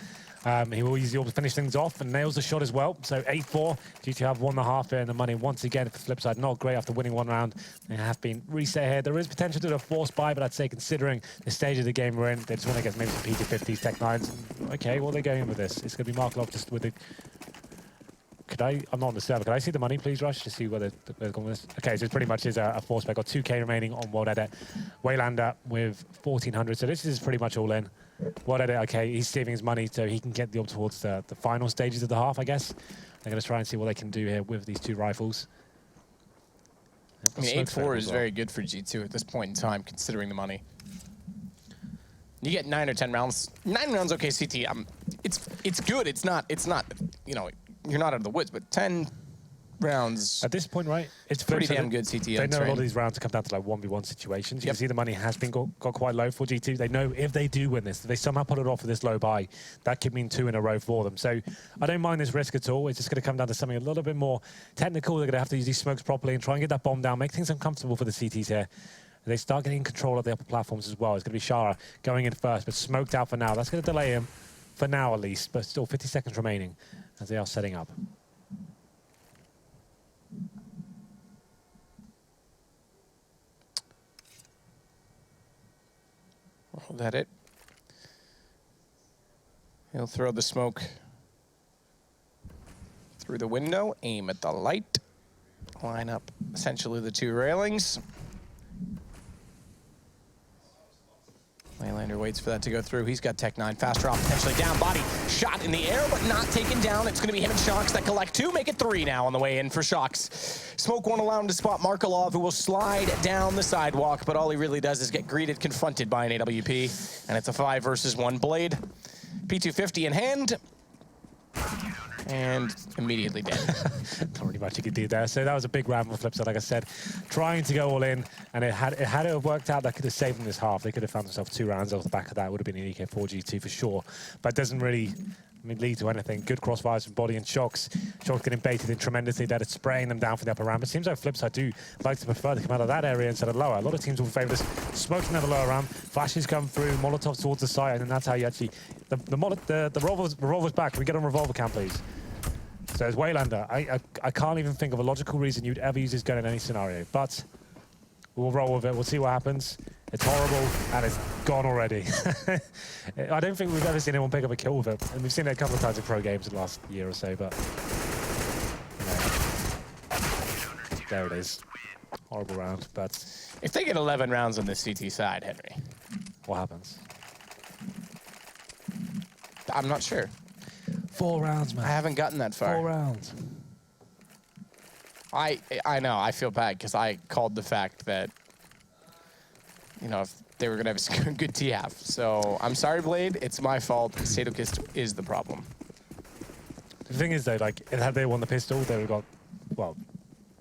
He will use the to finish things off and nails the shot as well. So 8-4. G2 have 1.5 here in the money. Once again, for Flipside, not great after winning 1 round. They have been reset here. There is potential to do a force buy, but I'd say considering the stage of the game we're in, they just want to get maybe some PG50s, Tech 9s. Okay, well, they're going in with this. It's going to be Markelov just with the... I'm not on the server. Could I see the money, please, Rush, to see where they're going with this? Okay, so it pretty much is a force bet. Got 2K remaining on World Edit. Waylander with 1,400. So this is pretty much all in. World Edit, okay, he's saving his money so he can get the up towards the final stages of the half, I guess. They're going to try and see what they can do here with these 2 rifles. I mean, 8-4 is very good for G2 at this point in time, considering the money. You get 9 or 10 rounds. 9 rounds, okay, CT. It's good. It's not you're not out of the woods, but 10 rounds. At this point, right, it's pretty damn good CT. They know a lot of these rounds come down to like 1v1 situations. You can see the money has been got quite low for G2. They know if they do win this, if they somehow pull it off with this low buy, that could mean 2 in a row for them. So I don't mind this risk at all. It's just going to come down to something a little bit more technical. They're going to have to use these smokes properly and try and get that bomb down, make things uncomfortable for the CTs here. They start getting control of the upper platforms as well. It's going to be Shara going in first, but smoked out for now. That's going to delay him, for now at least, but still 50 seconds remaining as they are setting up. Is that it? He'll throw the smoke through the window, aim at the light, line up essentially the 2 railings. Laylander waits for that to go through. He's got Tech 9. Fast drop, potentially down. Body shot in the air, but not taken down. It's going to be him and Shox that collect 2. Make it 3 now on the way in for Shox. Smoke won't allow him to spot Markelov, who will slide down the sidewalk, but all he really does is get greeted, confronted by an AWP, and it's a 5 versus 1 blade. P250 in hand. And immediately dead. Not really much you could do there. So that was a big round for Flipside, like I said. Trying to go all in, and it had it worked out, that could have saved them this half. They could have found themselves 2 rounds off the back of that. It would have been an EK4 G2 for sure. But it doesn't really lead to anything. Good crossfires from Body and Shox. Shox getting baited in tremendously. That is spraying them down for the upper ramp. It seems like Flipside do like to prefer to come out of that area instead of lower. A lot of teams will favour this. Smoking out the lower ramp. Flashes come through. Molotovs towards the side, and that's how you actually... The revolver's back. Can we get on revolver cam, please? So it's Waylander. I can't even think of a logical reason you'd ever use this gun in any scenario, but we'll roll with it. We'll see what happens. It's horrible, and it's gone already. I don't think we've ever seen anyone pick up a kill with it, and we've seen it a couple of times in pro games in the last year or so, but... You know, there it is. Horrible round, but... If they get 11 rounds on the CT side, Henry... What happens? I'm not sure. 4 rounds, man. I haven't gotten that far. 4 rounds. I know. I feel bad because I called the fact that, you know, if they were going to have a good T-half. So I'm sorry, Blade. It's my fault. Sadokist is the problem. The thing is, though, like, had they won the pistol, they would have got, well,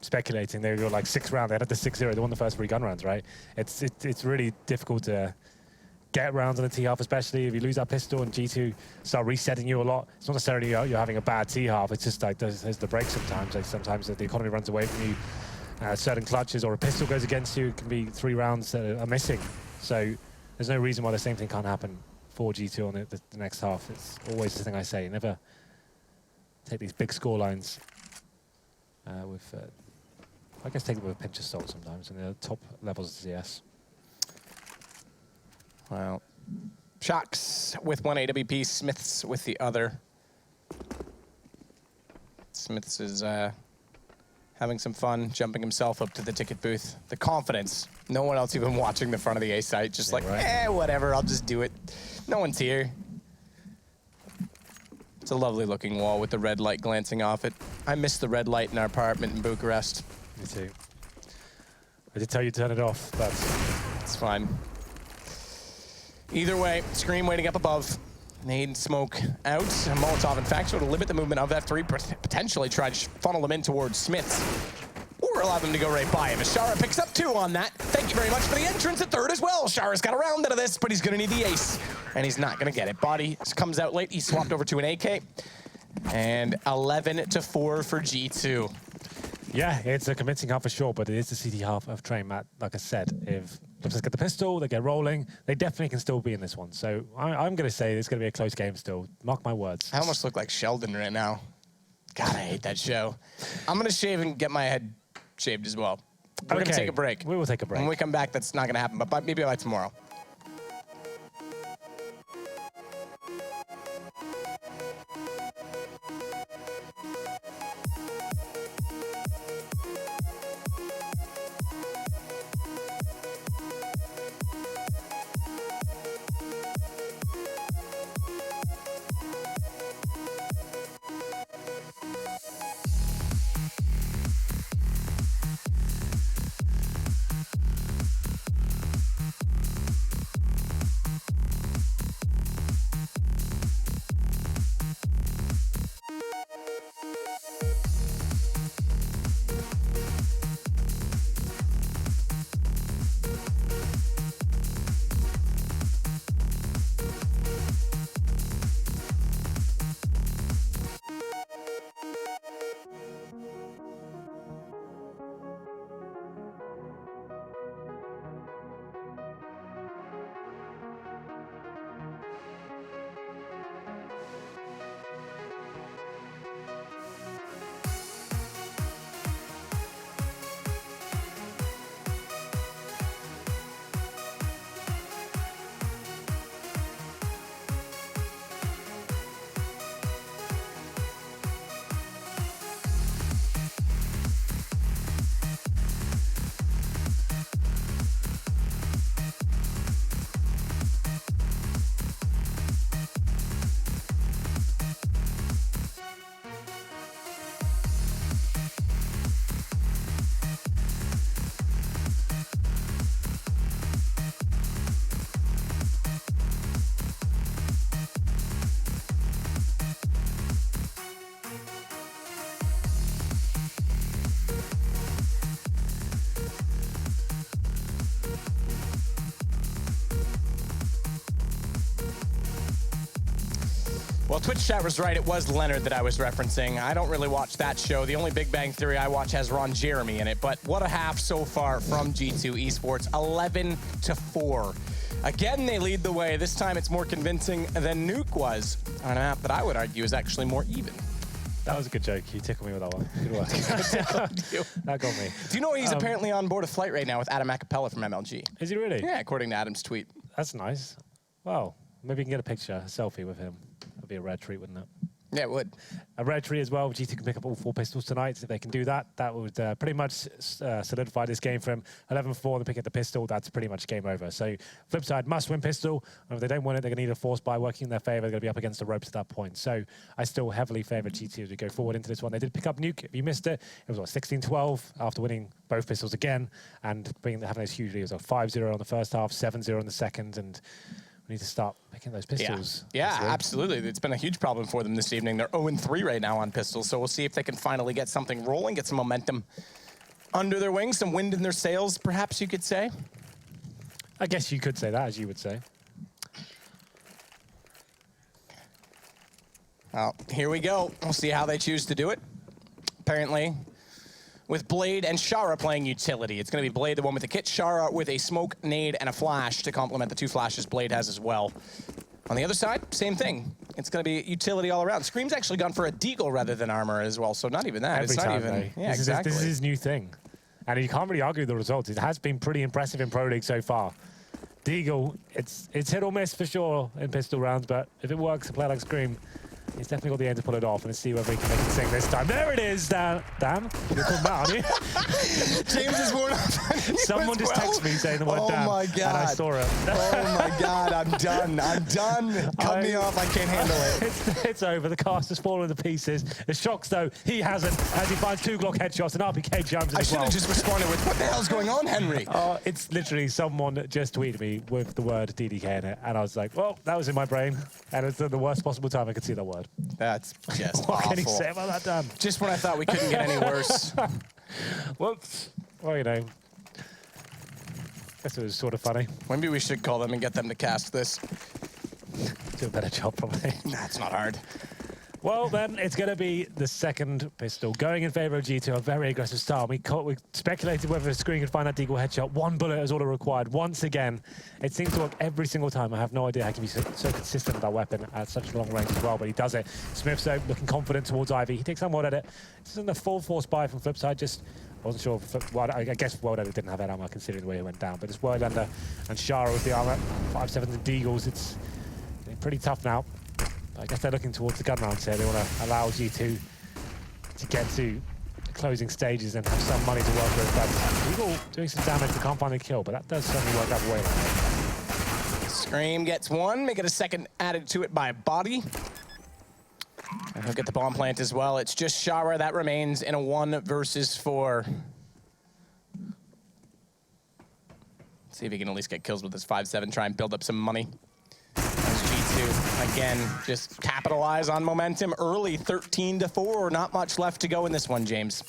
speculating, they would have got like 6 rounds. They had the 6-0. They won the first 3 gun rounds, right? It's really difficult to get rounds on the T-half, especially if you lose that pistol and G2 start resetting you a lot. It's not necessarily you're having a bad T-half, it's just like there's the break sometimes. Like sometimes the economy runs away from you, certain clutches or a pistol goes against you, it can be 3 rounds that are missing. So there's no reason why the same thing can't happen for G2 on the next half. It's always the thing I say, never take these big score lines with, I guess take it with a pinch of salt sometimes in the top levels of CS. Well, Shox with 1 AWP, Smiths with the other. Smiths is having some fun, jumping himself up to the ticket booth. The confidence. No one else even watching the front of the A site. Just like, whatever, I'll just do it. No one's here. It's a lovely looking wall with the red light glancing off it. I miss the red light in our apartment in Bucharest. Me too. I did tell you to turn it off, but... It's fine. Either way, Scream waiting up above. Nade smoke out. Molotov, in fact, so to limit the movement of F3, potentially try to funnel them in towards Smiths. Or allow them to go right by him. As Shara picks up 2 on that. Thank you very much for the entrance at 3rd as well. Shara's got a round out of this, but he's going to need the ace. And he's not going to get it. Body comes out late. He swapped over to an AK. And 11-4 for G2. Yeah, it's a convincing half for sure, but it is the CT half of Train, Matt. Like I said, if Flipside get the pistol, they get rolling, they definitely can still be in this one. So I'm going to say it's going to be a close game still. Mark my words. I almost look like Sheldon right now. God, I hate that show. I'm going to shave and get my head shaved as well. We're going to take a break. We will take a break. When we come back, that's not going to happen, but maybe by tomorrow. Well, Twitch chat was right. It was Leonard that I was referencing. I don't really watch that show. The only Big Bang Theory I watch has Ron Jeremy in it. But what a half so far from G2 Esports, 11-4. Again, they lead the way. This time it's more convincing than Nuke was on a map that I would argue is actually more even. That was a good joke. You tickled me with that one. Good work. That got me. Do you know he's apparently on board a flight right now with Adam Acapella from MLG? Is he really? Yeah, according to Adam's tweet. That's nice. Well, maybe we can get a picture, a selfie with him. That'd be a rare treat, wouldn't it? Yeah, it would. A rare treat as well. G2 can pick up all 4 pistols tonight. If they can do that, that would pretty much solidify this game for him. 11-4, they pick up the pistol. That's pretty much game over. So Flipside must win pistol. And if they don't win it, they're going to need a force buy working in their favor. They're going to be up against the ropes at that point. So I still heavily favor G2 as we go forward into this one. They did pick up Nuke. If you missed it, it was what, 16-12 after winning both pistols again and having those huge leads. 5-0 on the first half, 7-0 in the second, and we need to start picking those pistols. Yeah, absolutely. It's been a huge problem for them this evening. They're 0-3 right now on pistols, so we'll see if they can finally get something rolling, get some momentum under their wings, some wind in their sails, perhaps you could say. I guess you could say that, as you would say. Well, here we go. We'll see how they choose to do it. Apparently, with Blade and Shara playing utility. It's going to be Blade, the one with the kit, Shara with a smoke, nade, and a flash to complement the 2 flashes Blade has as well. On the other side, same thing. It's going to be utility all around. Scream's actually gone for a deagle rather than armor as well, so not even that. Every it's time, not even. though. Yeah, exactly. This is his new thing. And you can't really argue the results. It has been pretty impressive in Pro League so far. Deagle, it's hit or miss for sure in pistol rounds, but if it works, a player like Scream, he's definitely got the aim to pull it off and see whether he can make it sing this time. There it is, Dan. You're called Matt, aren't you? James is worn up. Someone just texted me saying the word Dan. Oh my God. And I saw it. Oh my God, I'm done. I'm done. Cut me off. I can't handle it. It's over. The cast has fallen to pieces. The shocks, though, he hasn't, as he finds 2 Glock headshots and RPK jumps I as should well. have just responded with, what the hell's going on, Henry? It's literally someone just tweeted me with the word DDK in it, and I was like, well, that was in my brain, and it's the worst possible time I could see that word. That's just What awful. can he say about that, Dan? Just when I thought we couldn't get any worse. Whoops. Well, you know, guess it was sort of funny. Maybe we should call them and get them to cast this. Do a better job, probably. That's not hard. Well, then, it's going to be the second pistol. Going in favor of G2, a very aggressive style. We speculated whether Screen could find that deagle headshot. 1 bullet is all it required. Once again, it seems to work every single time. I have no idea how he can be so consistent with that weapon at such long range as well, but he does it. Smith, though, looking confident towards Ivy. He takes some word at it. This isn't a full force buy from Flipside, just wasn't sure. I guess World Ender didn't have that armor considering the way he went down, but it's World Ender and Shara with the armor. 5-7 and deagles. It's getting pretty tough now. I guess they're looking towards the gun rounds here. They want to allow G2 to get to the closing stages and have some money to work with. But Eagle doing some damage, they can't find a kill, but that does certainly work that way. Scream gets 1, make it a second added to it by Body. And he'll get the bomb plant as well. It's just Shara that remains in a 1 versus 4. See if he can at least get kills with his 5-7, try and build up some money. G2, again, just capitalize on momentum early, 13-4. Not much left to go in this one, James.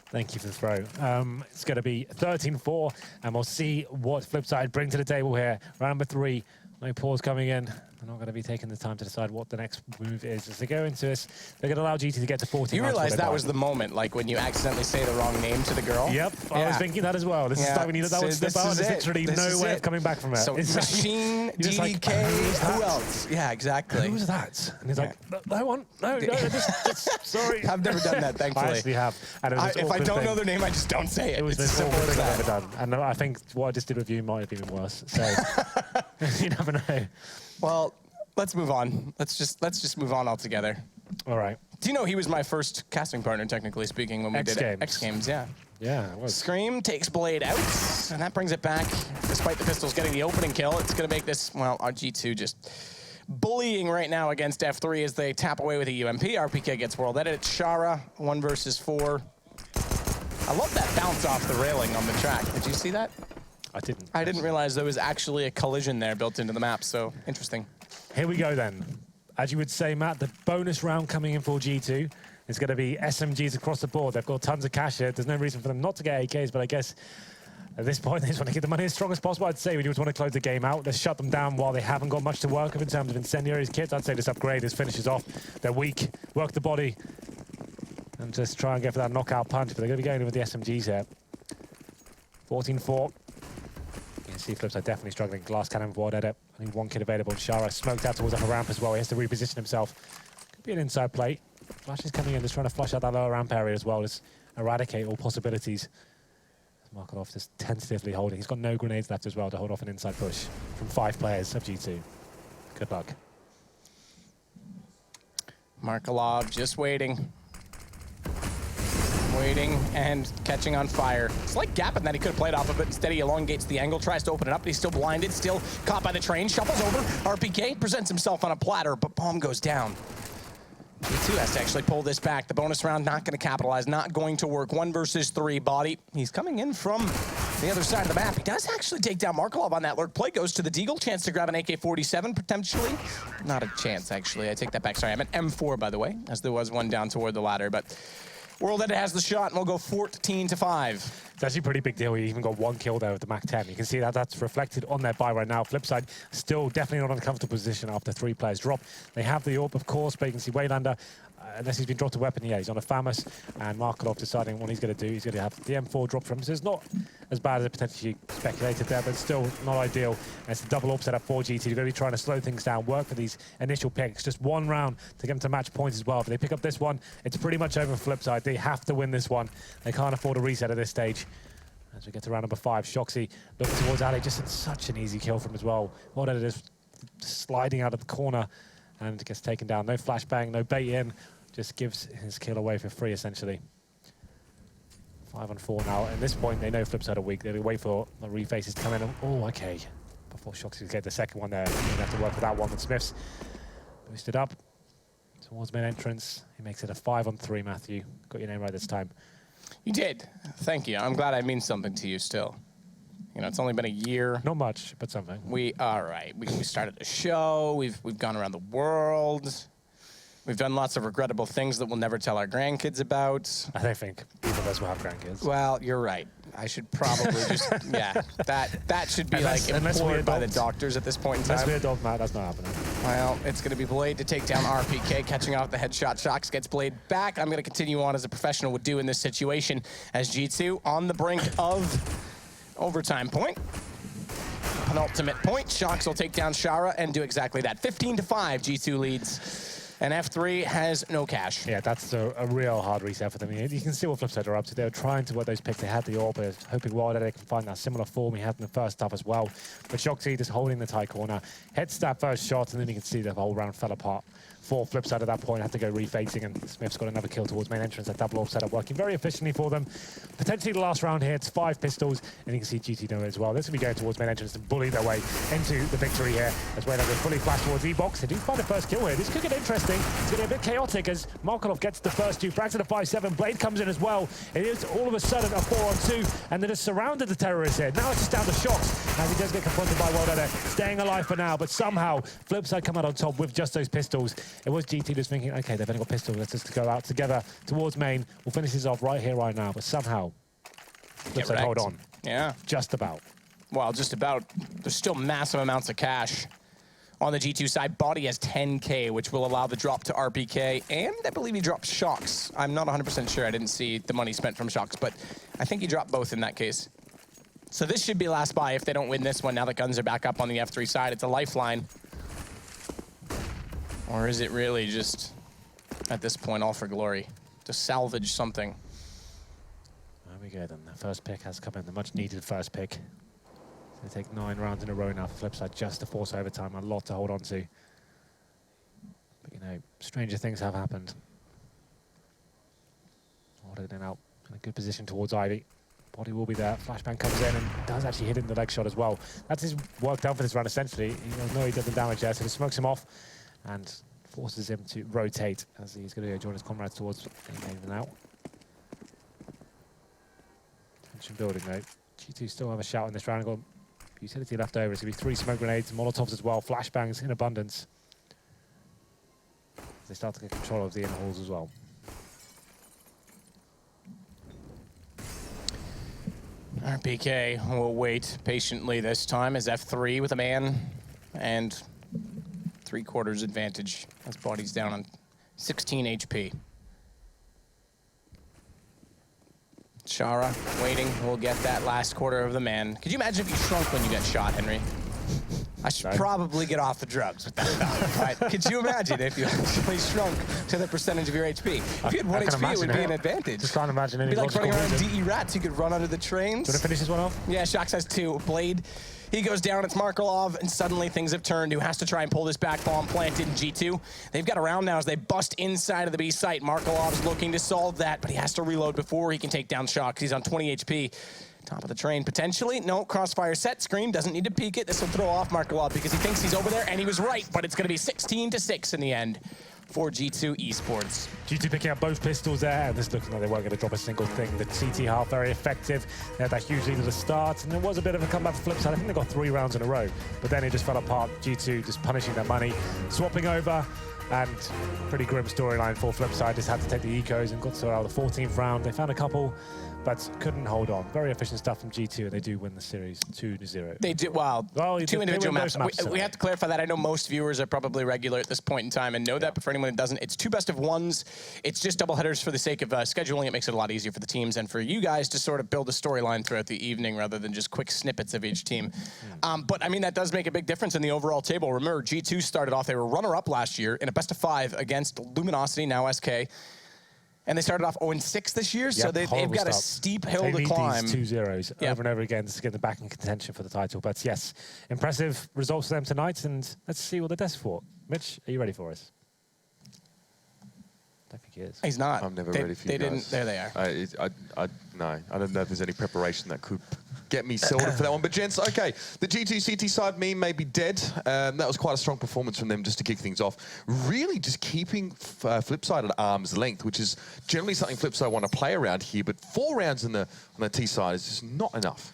Thank you for the throw. It's going to be 13-4, and we'll see what Flipside bring to the table here. Round number 3, no pause coming in. They're not going to be taking the time to decide what the next move is. As they go into this, they're going to allow GT to get to 14. You realize that was the moment, like when you accidentally say the wrong name to the girl? Yep, I was thinking that as well. This is like we needed that one step out. There's literally no way of coming back from it. So Machine, DDK, who else? Yeah, exactly. Who's that? And he's like, no one, no, just sorry. I've never done that, thankfully. I actually have. And if I don't know their name, I just don't say it. It was the simplest thing I've ever done. And I think what I just did with you might have been worse. So you never know. Well, let's move on. Let's just move on altogether. All right. Do you know he was my first casting partner, technically speaking, when we did X Games? Yeah. Yeah, it was. Scream takes Blade out, and that brings it back. Despite the pistols getting the opening kill, it's going to make this, well, our G2 just bullying right now against F3 as they tap away with a UMP. RPK gets world edit. Shara, 1 versus 4. I love that bounce off the railing on the track. Did you see that? I didn't. I didn't realize there was actually a collision there built into the map, so interesting. Here we go then. As you would say, Matt, the bonus round coming in for G2 is going to be SMGs across the board. They've got tons of cash here. There's no reason for them not to get AKs, but I guess At this point, they just want to get the money as strong as possible. I'd say we just want to close the game out. Let's shut them down while they haven't got much to work with in terms of incendiaries kits. I'd say this upgrade, this finishes off. They're weak. Work the body. And just try and go for that knockout punch. But they're going to be going in with the SMGs here. 14-4. You can see Flipside definitely struggling. Glass cannon forward edit. Only one kid available. Shara smoked out towards upper ramp as well. He has to reposition himself. Could be an inside plate. Flash is coming in, just trying to flush out that lower ramp area as well. Just eradicate all possibilities. Markelov just tentatively holding. He's got no grenades left as well to hold off an inside push from 5 players of G2. Good luck. Markelov just waiting. Waiting and catching on fire. Slight gap in that he could have played off of it. Instead, he elongates the angle, tries to open it up, but he's still blinded, still caught by the train, shuffles over. RPK presents himself on a platter, but bomb goes down. G2 has to actually pull this back. The bonus round not going to capitalize, not going to work. 1 versus 3 body. He's coming in from the other side of the map. He does actually take down Markelov on that lurk play. Goes to the Deagle. Chance to grab an AK-47 potentially. Not a chance, actually. I take that back. Sorry, I meant M4, by the way, as there was one down toward the ladder. But World Edit has the shot, and we'll go 14-5. It's actually a pretty big deal. He even got 1 kill there with the MAC-10. You can see that that's reflected on their buy right now. Flipside still definitely not in a comfortable position after 3 players drop. They have the AWP, of course, but you can see Waylander, unless he's been dropped a weapon, yeah, he's on a FAMAS, and Markelov deciding what he's going to do. He's going to have the M4 drop from him. So it's not as bad as potentially speculated there, but still not ideal. And it's a double AWP setup for GT. They're going to be trying to slow things down, work for these initial picks. Just 1 round to get them to match points as well. If they pick up this one, it's pretty much over for Flipside. They have to win this one. They can't afford a reset at this stage. As we get to round number 5, Shoxy looking towards Ali, just such an easy kill from him as well. What it is, sliding out of the corner and gets taken down. No flashbang, no bait in. Just gives his kill away for free, essentially. 5-on-4 now. At this point, they know Flipside are weak. They wait for the refaces to come in. Oh, okay. Before Shoxy get the second one there, he's going to have to work with that one. But Smith's boosted up towards main entrance. He makes it a 5-on-3, Matthew. Got your name right this time. You did. Thank you. I'm glad I mean something to you still. You know, it's only been a year. Not much, but something. All right. We started a show. We've gone around the world. We've done lots of regrettable things that we'll never tell our grandkids about. I don't think either of us will have grandkids. Well, you're right. I should probably just, yeah, that should be like implored by the doctors at this point in time. Unless we adopt Matt, that's not happening. Well, it's going to be Blade to take down RPK, catching off the headshot. Shox gets Blade back. I'm going to continue on as a professional would do in this situation as G2 on the brink of overtime point. Penultimate point. Shox will take down Shara and do exactly that. 15-5, G2 leads. And F3 has no cash. Yeah, that's a real hard reset for them. You can see what Flipside are up to. They were trying to work those picks. They had the AWP, hoping Wild Edit can find that similar form he had in the first half as well. But Shoxy just holding the tight corner. Heads that first shot, and then you can see the whole round fell apart. For Flipside at that point, had to go refacing, and Smith's got another kill towards main entrance. That double AWP setup working very efficiently for them. Potentially the last round here, it's 5 pistols, and you can see GT doing it as well. This will be going towards main entrance to bully their way into the victory here. As Waylander goes fully flash towards E-Box. They do find the first kill here. This could get interesting. It's going to be a bit chaotic as Markelov gets the first 2 frags at a 5-7. Blade comes in as well. It is all of a sudden a 4-on-2, and they just surrounded the terrorists here. Now it's just down to Shox, as he does get confronted by Wild Edit, staying alive for now, but somehow Flipside come out on top with just those pistols. It was GT just thinking, okay, they've only got pistols, let's just go out together towards main. We'll finish this off right here, right now, but somehow Flipside hold on. Yeah. Just about. Well, just about. There's still massive amounts of cash on the G2 side. Body has 10K, which will allow the drop to RPK, and I believe he dropped Shox. I'm not 100% sure. I didn't see the money spent from Shox, but I think he dropped both in that case. So this should be last buy if they don't win this one. Now the guns are back up on the F3 side. It's a lifeline. Or is it really just, at this point, all for glory? To salvage something. There we go then. The first pick has come in, the much needed first pick. They take 9 rounds in a row now for Flipside just to force overtime. A lot to hold on to. But, you know, stranger things have happened. Ordered in out in a good position towards Ivy. Body will be there. Flashbang comes in and does actually hit him the leg shot as well. That's his work done for this round, essentially. He knows he doesn't damage there, so he smokes him off and forces him to rotate as he's going to go join his comrades towards in out. Tension building though. G2 still have a shout in this round. Got utility left over. It's going to be 3 smoke grenades, Molotovs as well, flashbangs in abundance. They start to get control of the inner halls as well. RPK will wait patiently this time as F3 with a man and 3/4 advantage as Body's down on 16 HP. Shara waiting, will get that last quarter of the man. Could you imagine if you shrunk when you got shot, Henry? I should probably get off the drugs with that thought, right? Could you imagine if you actually shrunk to the percentage of your HP? If you had 1 HP, it would be an advantage. Just trying to imagine any It'd be like running around reason. DE Rats. You could run under the trains. Do you want to finish this one off? Yeah, Shox has 2. Blade, he goes down. It's Markelov, and suddenly things have turned. Who has to try and pull this back bomb planted in G2. They've got a round now as they bust inside of the B site. Markelov's looking to solve that, but he has to reload before he can take down Shox. He's on 20 HP. Top of the train, potentially. No, crossfire set. Scream doesn't need to peek it. This will throw off Markelov because he thinks he's over there, and he was right, but it's going to be 16-6 in the end for G2 Esports. G2 picking up both pistols there, and this looking like they weren't going to drop a single thing. The CT half very effective. They had that huge lead at the start, and there was a bit of a comeback for Flipside. I think they got 3 rounds in a row, but then it just fell apart. G2 just punishing their money, swapping over, and pretty grim storyline for Flipside. Just had to take the ecos and got to the 14th round. They found a couple, but couldn't hold on. Very efficient stuff from G2, and they do win the series 2-0. They do, wow. Well, 2 individual maps. We have to clarify that. I know most viewers are probably regular at this point in time and know that, but for anyone that doesn't, it's 2 best-of-1s. It's just double headers for the sake of scheduling. It makes it a lot easier for the teams and for you guys to sort of build a storyline throughout the evening rather than just quick snippets of each team. But, I mean, that does make a big difference in the overall table. Remember, G2 started off, they were runner-up last year in a best-of-5 against Luminosity, now SK. And they started off 0-6 this year, so they've got a steep hill to climb. These 2 zeros over and over again to get them back in contention for the title. But yes, impressive results for them tonight, and let's see what they're destined for. Mitch, are you ready for us? I don't think he is. He's not. I'm never ready for you guys. There they are. No, I don't know if there's any preparation that could get me sorted for that one. But gents, okay, the G2 CT side meme may be dead. That was quite a strong performance from them just to kick things off. Really just keeping Flipside at arm's length, which is generally something Flipside want to play around here. But 4 rounds on the T side is just not enough.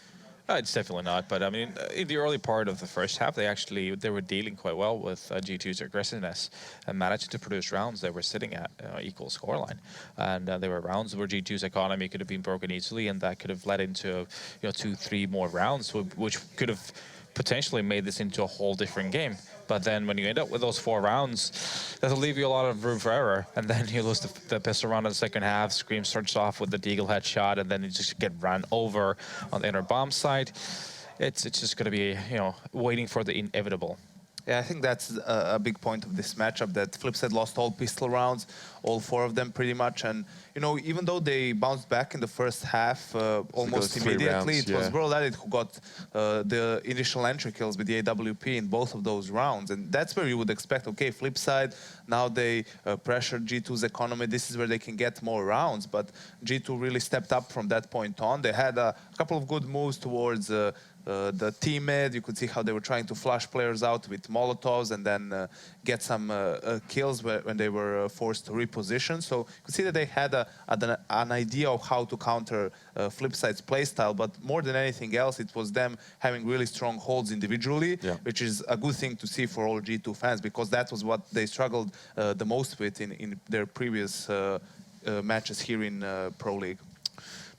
It's definitely not, but I mean, in the early part of the first half, they were dealing quite well with G2's aggressiveness and managed to produce rounds that were sitting at equal scoreline. And there were rounds where G2's economy could have been broken easily, and that could have led into 2-3 more rounds, which could have potentially made this into a whole different game. But then when you end up with those 4 rounds, that'll leave you a lot of room for error. And then you lose the pistol round in the second half. Scream starts off with the Deagle headshot, and then you just get run over on the inner bomb side. It's just going to be, waiting for the inevitable. Yeah, I think that's a big point of this matchup, that Flipside lost all pistol rounds, all 4 of them pretty much. And, even though they bounced back in the first half almost immediately, it was World Edit who got the initial entry kills with the AWP in both of those rounds. And that's where you would expect, okay, Flipside, now they pressured G2's economy. This is where they can get more rounds. But G2 really stepped up from that point on. They had a couple of good moves towards the team mid. You could see how they were trying to flush players out with Molotovs and then get some kills when they were forced to reposition. So you could see that they had an idea of how to counter Flipside's playstyle, but more than anything else, it was them having really strong holds individually, which is a good thing to see for all G2 fans, because that was what they struggled the most with in their previous matches here in Pro League.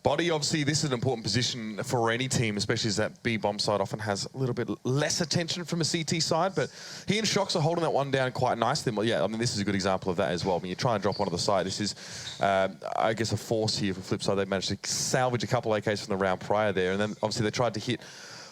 Body, obviously, this is an important position for any team, especially as that B bomb side often has a little bit less attention from a CT side. But he and Shox are holding that one down quite nicely. Well, yeah, I mean, this is a good example of that as well. When you try and drop onto the side, this is, I guess, a force here for Flipside. They managed to salvage a couple of AKs from the round prior there, and then obviously they tried to hit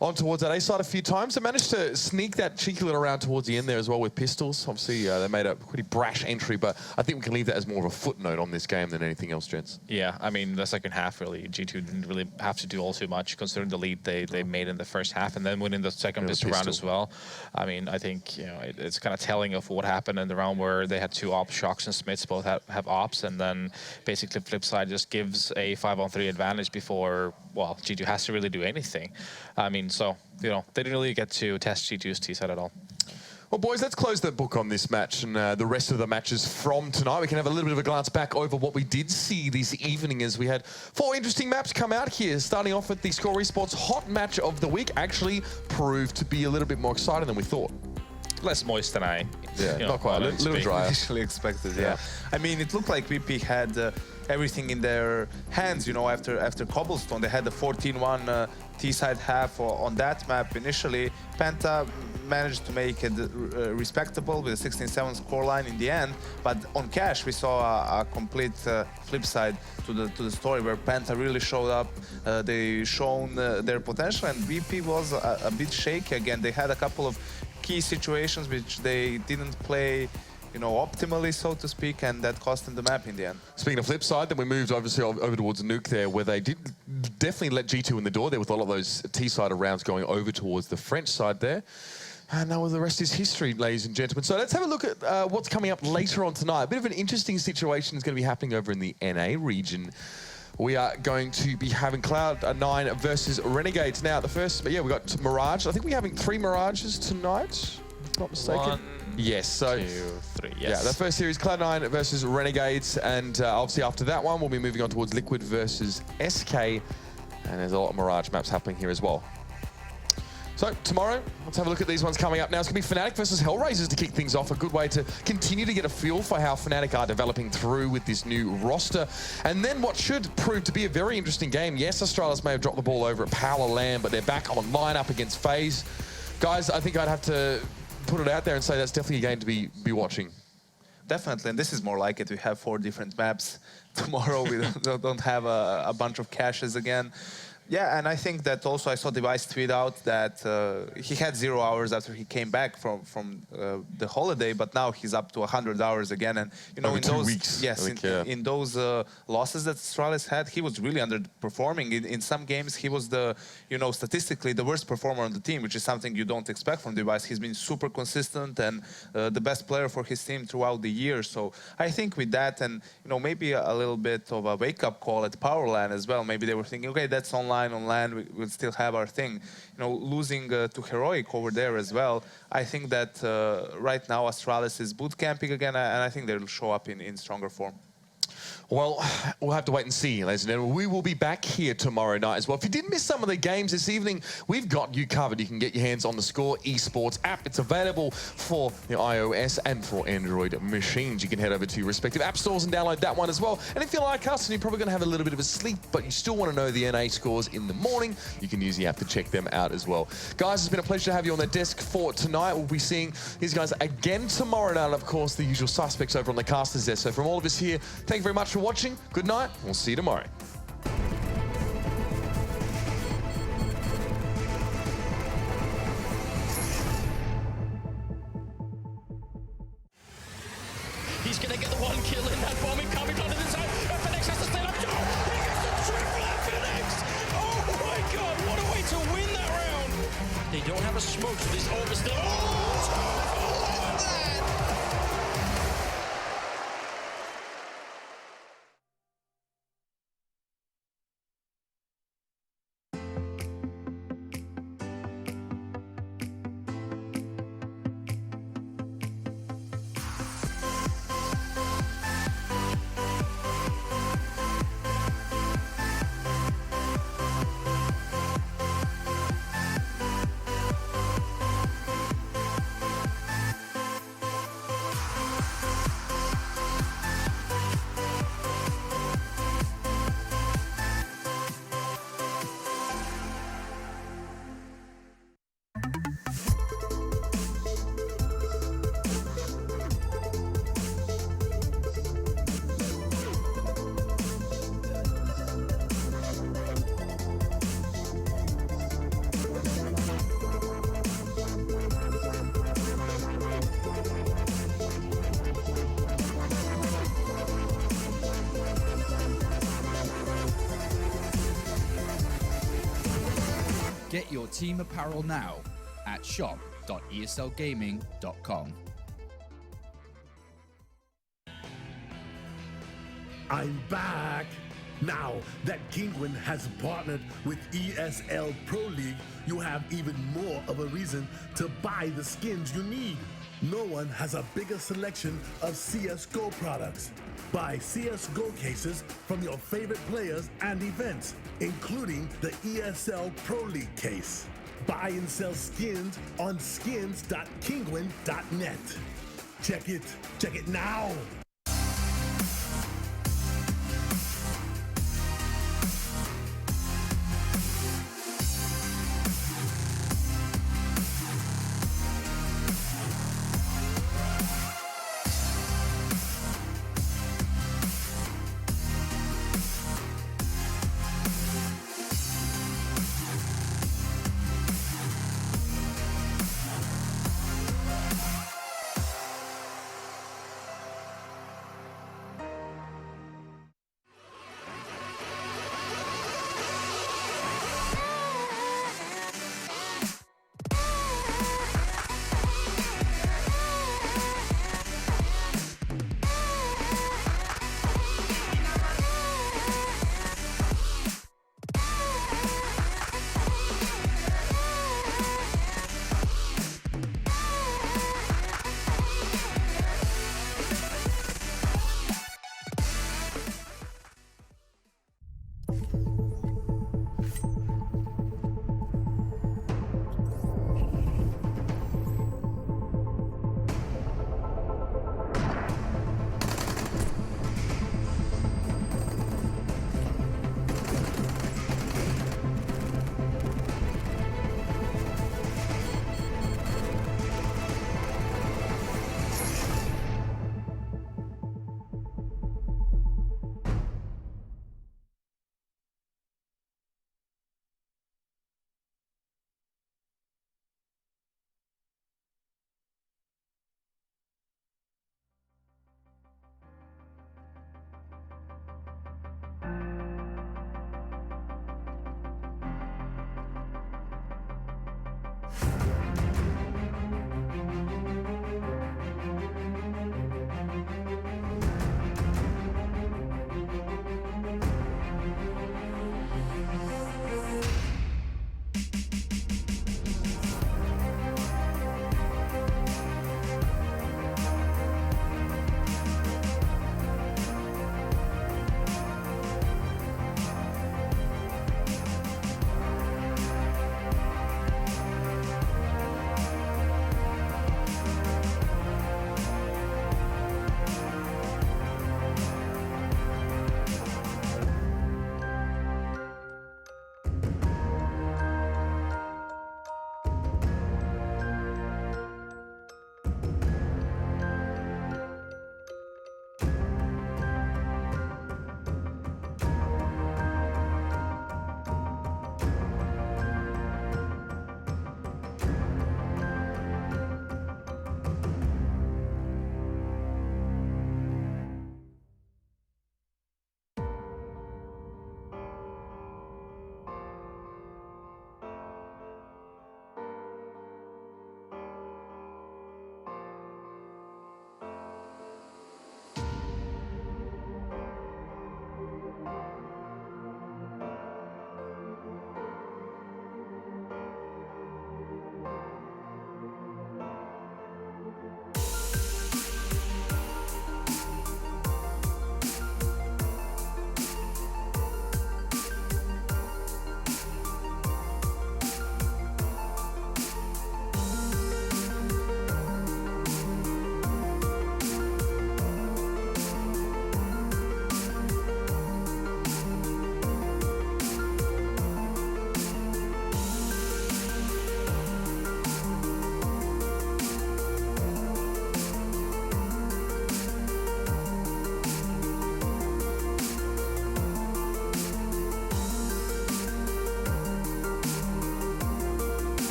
on towards that A side a few times. They managed to sneak that cheeky little round towards the end there as well with pistols. Obviously, they made a pretty brash entry, but I think we can leave that as more of a footnote on this game than anything else, gents. Yeah, I mean, the second half, really, G2 didn't really have to do all too much, considering the lead they made in the first half, and then winning the second pistol round as well. I mean, I think, it's kind of telling of what happened in the round where they had 2 ops, Shox and Smits both have ops, and then basically Flipside just gives a 5-on-3 advantage before, well, G2 has to really do anything. I mean, so, they didn't really get to test G2's T-side at all. Well, boys, let's close the book on this match and the rest of the matches from tonight. We can have a little bit of a glance back over what we did see this evening, as we had 4 interesting maps come out here. Starting off with the Score Esports Hot Match of the Week. Actually proved to be a little bit more exciting than we thought. Less moist than I not quite. A little drier. Initially expected, yeah. I mean, it looked like VP had everything in their hands. You know, after Cobblestone, they had the 14-1 T-side half on that map initially. Penta managed to make it respectable with a 16-7 scoreline in the end, but on Cash we saw a complete flip side to the story where Penta really showed up. They shown their potential, and VP was a bit shaky again. They had a couple of key situations which they didn't play, you know, optimally, so to speak, and that cost them the map in the end. Speaking of Flipside, then we moved obviously over towards Nuke there, where they did definitely let G2 in the door there with all of those T-side rounds going over towards the French side there. And now the rest is history, ladies and gentlemen. So let's have a look at what's coming up later on tonight. A bit of an interesting situation is going to be happening over in the NA region. We are going to be having Cloud9 versus Renegades. Now, the first, yeah, we've got Mirage. I think we're having 3 Mirages tonight, if I'm not mistaken. 1, yes, so 2, 3, yes. Yeah, the first series, Cloud9 versus Renegades, and obviously after that one, we'll be moving on towards Liquid versus SK, and there's a lot of Mirage maps happening here as well. So tomorrow, let's have a look at these ones coming up now. It's going to be Fnatic versus Hellraisers to kick things off. A good way to continue to get a feel for how Fnatic are developing through with this new roster. And then what should prove to be a very interesting game. Yes, Astralis may have dropped the ball over at Power Land, but they're back on lineup against FaZe. Guys, I think I'd have to put it out there and say that's definitely a game to be watching. Definitely, and this is more like it. We have 4 different maps. Tomorrow we don't have a bunch of caches again. Yeah, and I think that also I saw Device tweet out that he had 0 hours after he came back from the holiday, but now he's up to 100 hours again. And you know, over in 2 those weeks, yes, I think, in those losses that Astralis had, he was really underperforming. In some games, he was statistically the worst performer on the team, which is something you don't expect from Device. He's been super consistent and the best player for his team throughout the year. So I think with that, and maybe a little bit of a wake-up call at Powerland as well. Maybe they were thinking, okay, that's online. On land, we'll still have our thing. Losing to Heroic over there as well. I think that right now Astralis is boot camping again, and I think they'll show up in stronger form. Well, we'll have to wait and see, ladies and gentlemen. We will be back here tomorrow night as well. If you did miss some of the games this evening, we've got you covered. You can get your hands on the Score Esports app. It's available for the iOS and for Android machines. You can head over to your respective app stores and download that one as well. And if you're like us and you're probably going to have a little bit of a sleep, but you still want to know the NA scores in the morning, you can use the app to check them out as well. Guys, it's been a pleasure to have you on the desk for tonight. We'll be seeing these guys again tomorrow night. And of course, the usual suspects over on the casters there. So from all of us here, thank you very much for watching. Good night. We'll see you tomorrow. He's going to get the 1 kill in that bomb coming onto the side. FNX has to stay up. Oh, he gets the triple FNX. Oh my God, what a way to win that round. They don't have a smoke, so this orb is still. Oh, Get your team apparel now at shop.eslgaming.com. I'm back! Now that Kinguin has partnered with ESL Pro League, you have even more of a reason to buy the skins you need. No one has a bigger selection of CSGO products. Buy CSGO cases from your favorite players and events, including the ESL Pro League case. Buy and sell skins on skins.kinguin.net. Check it now!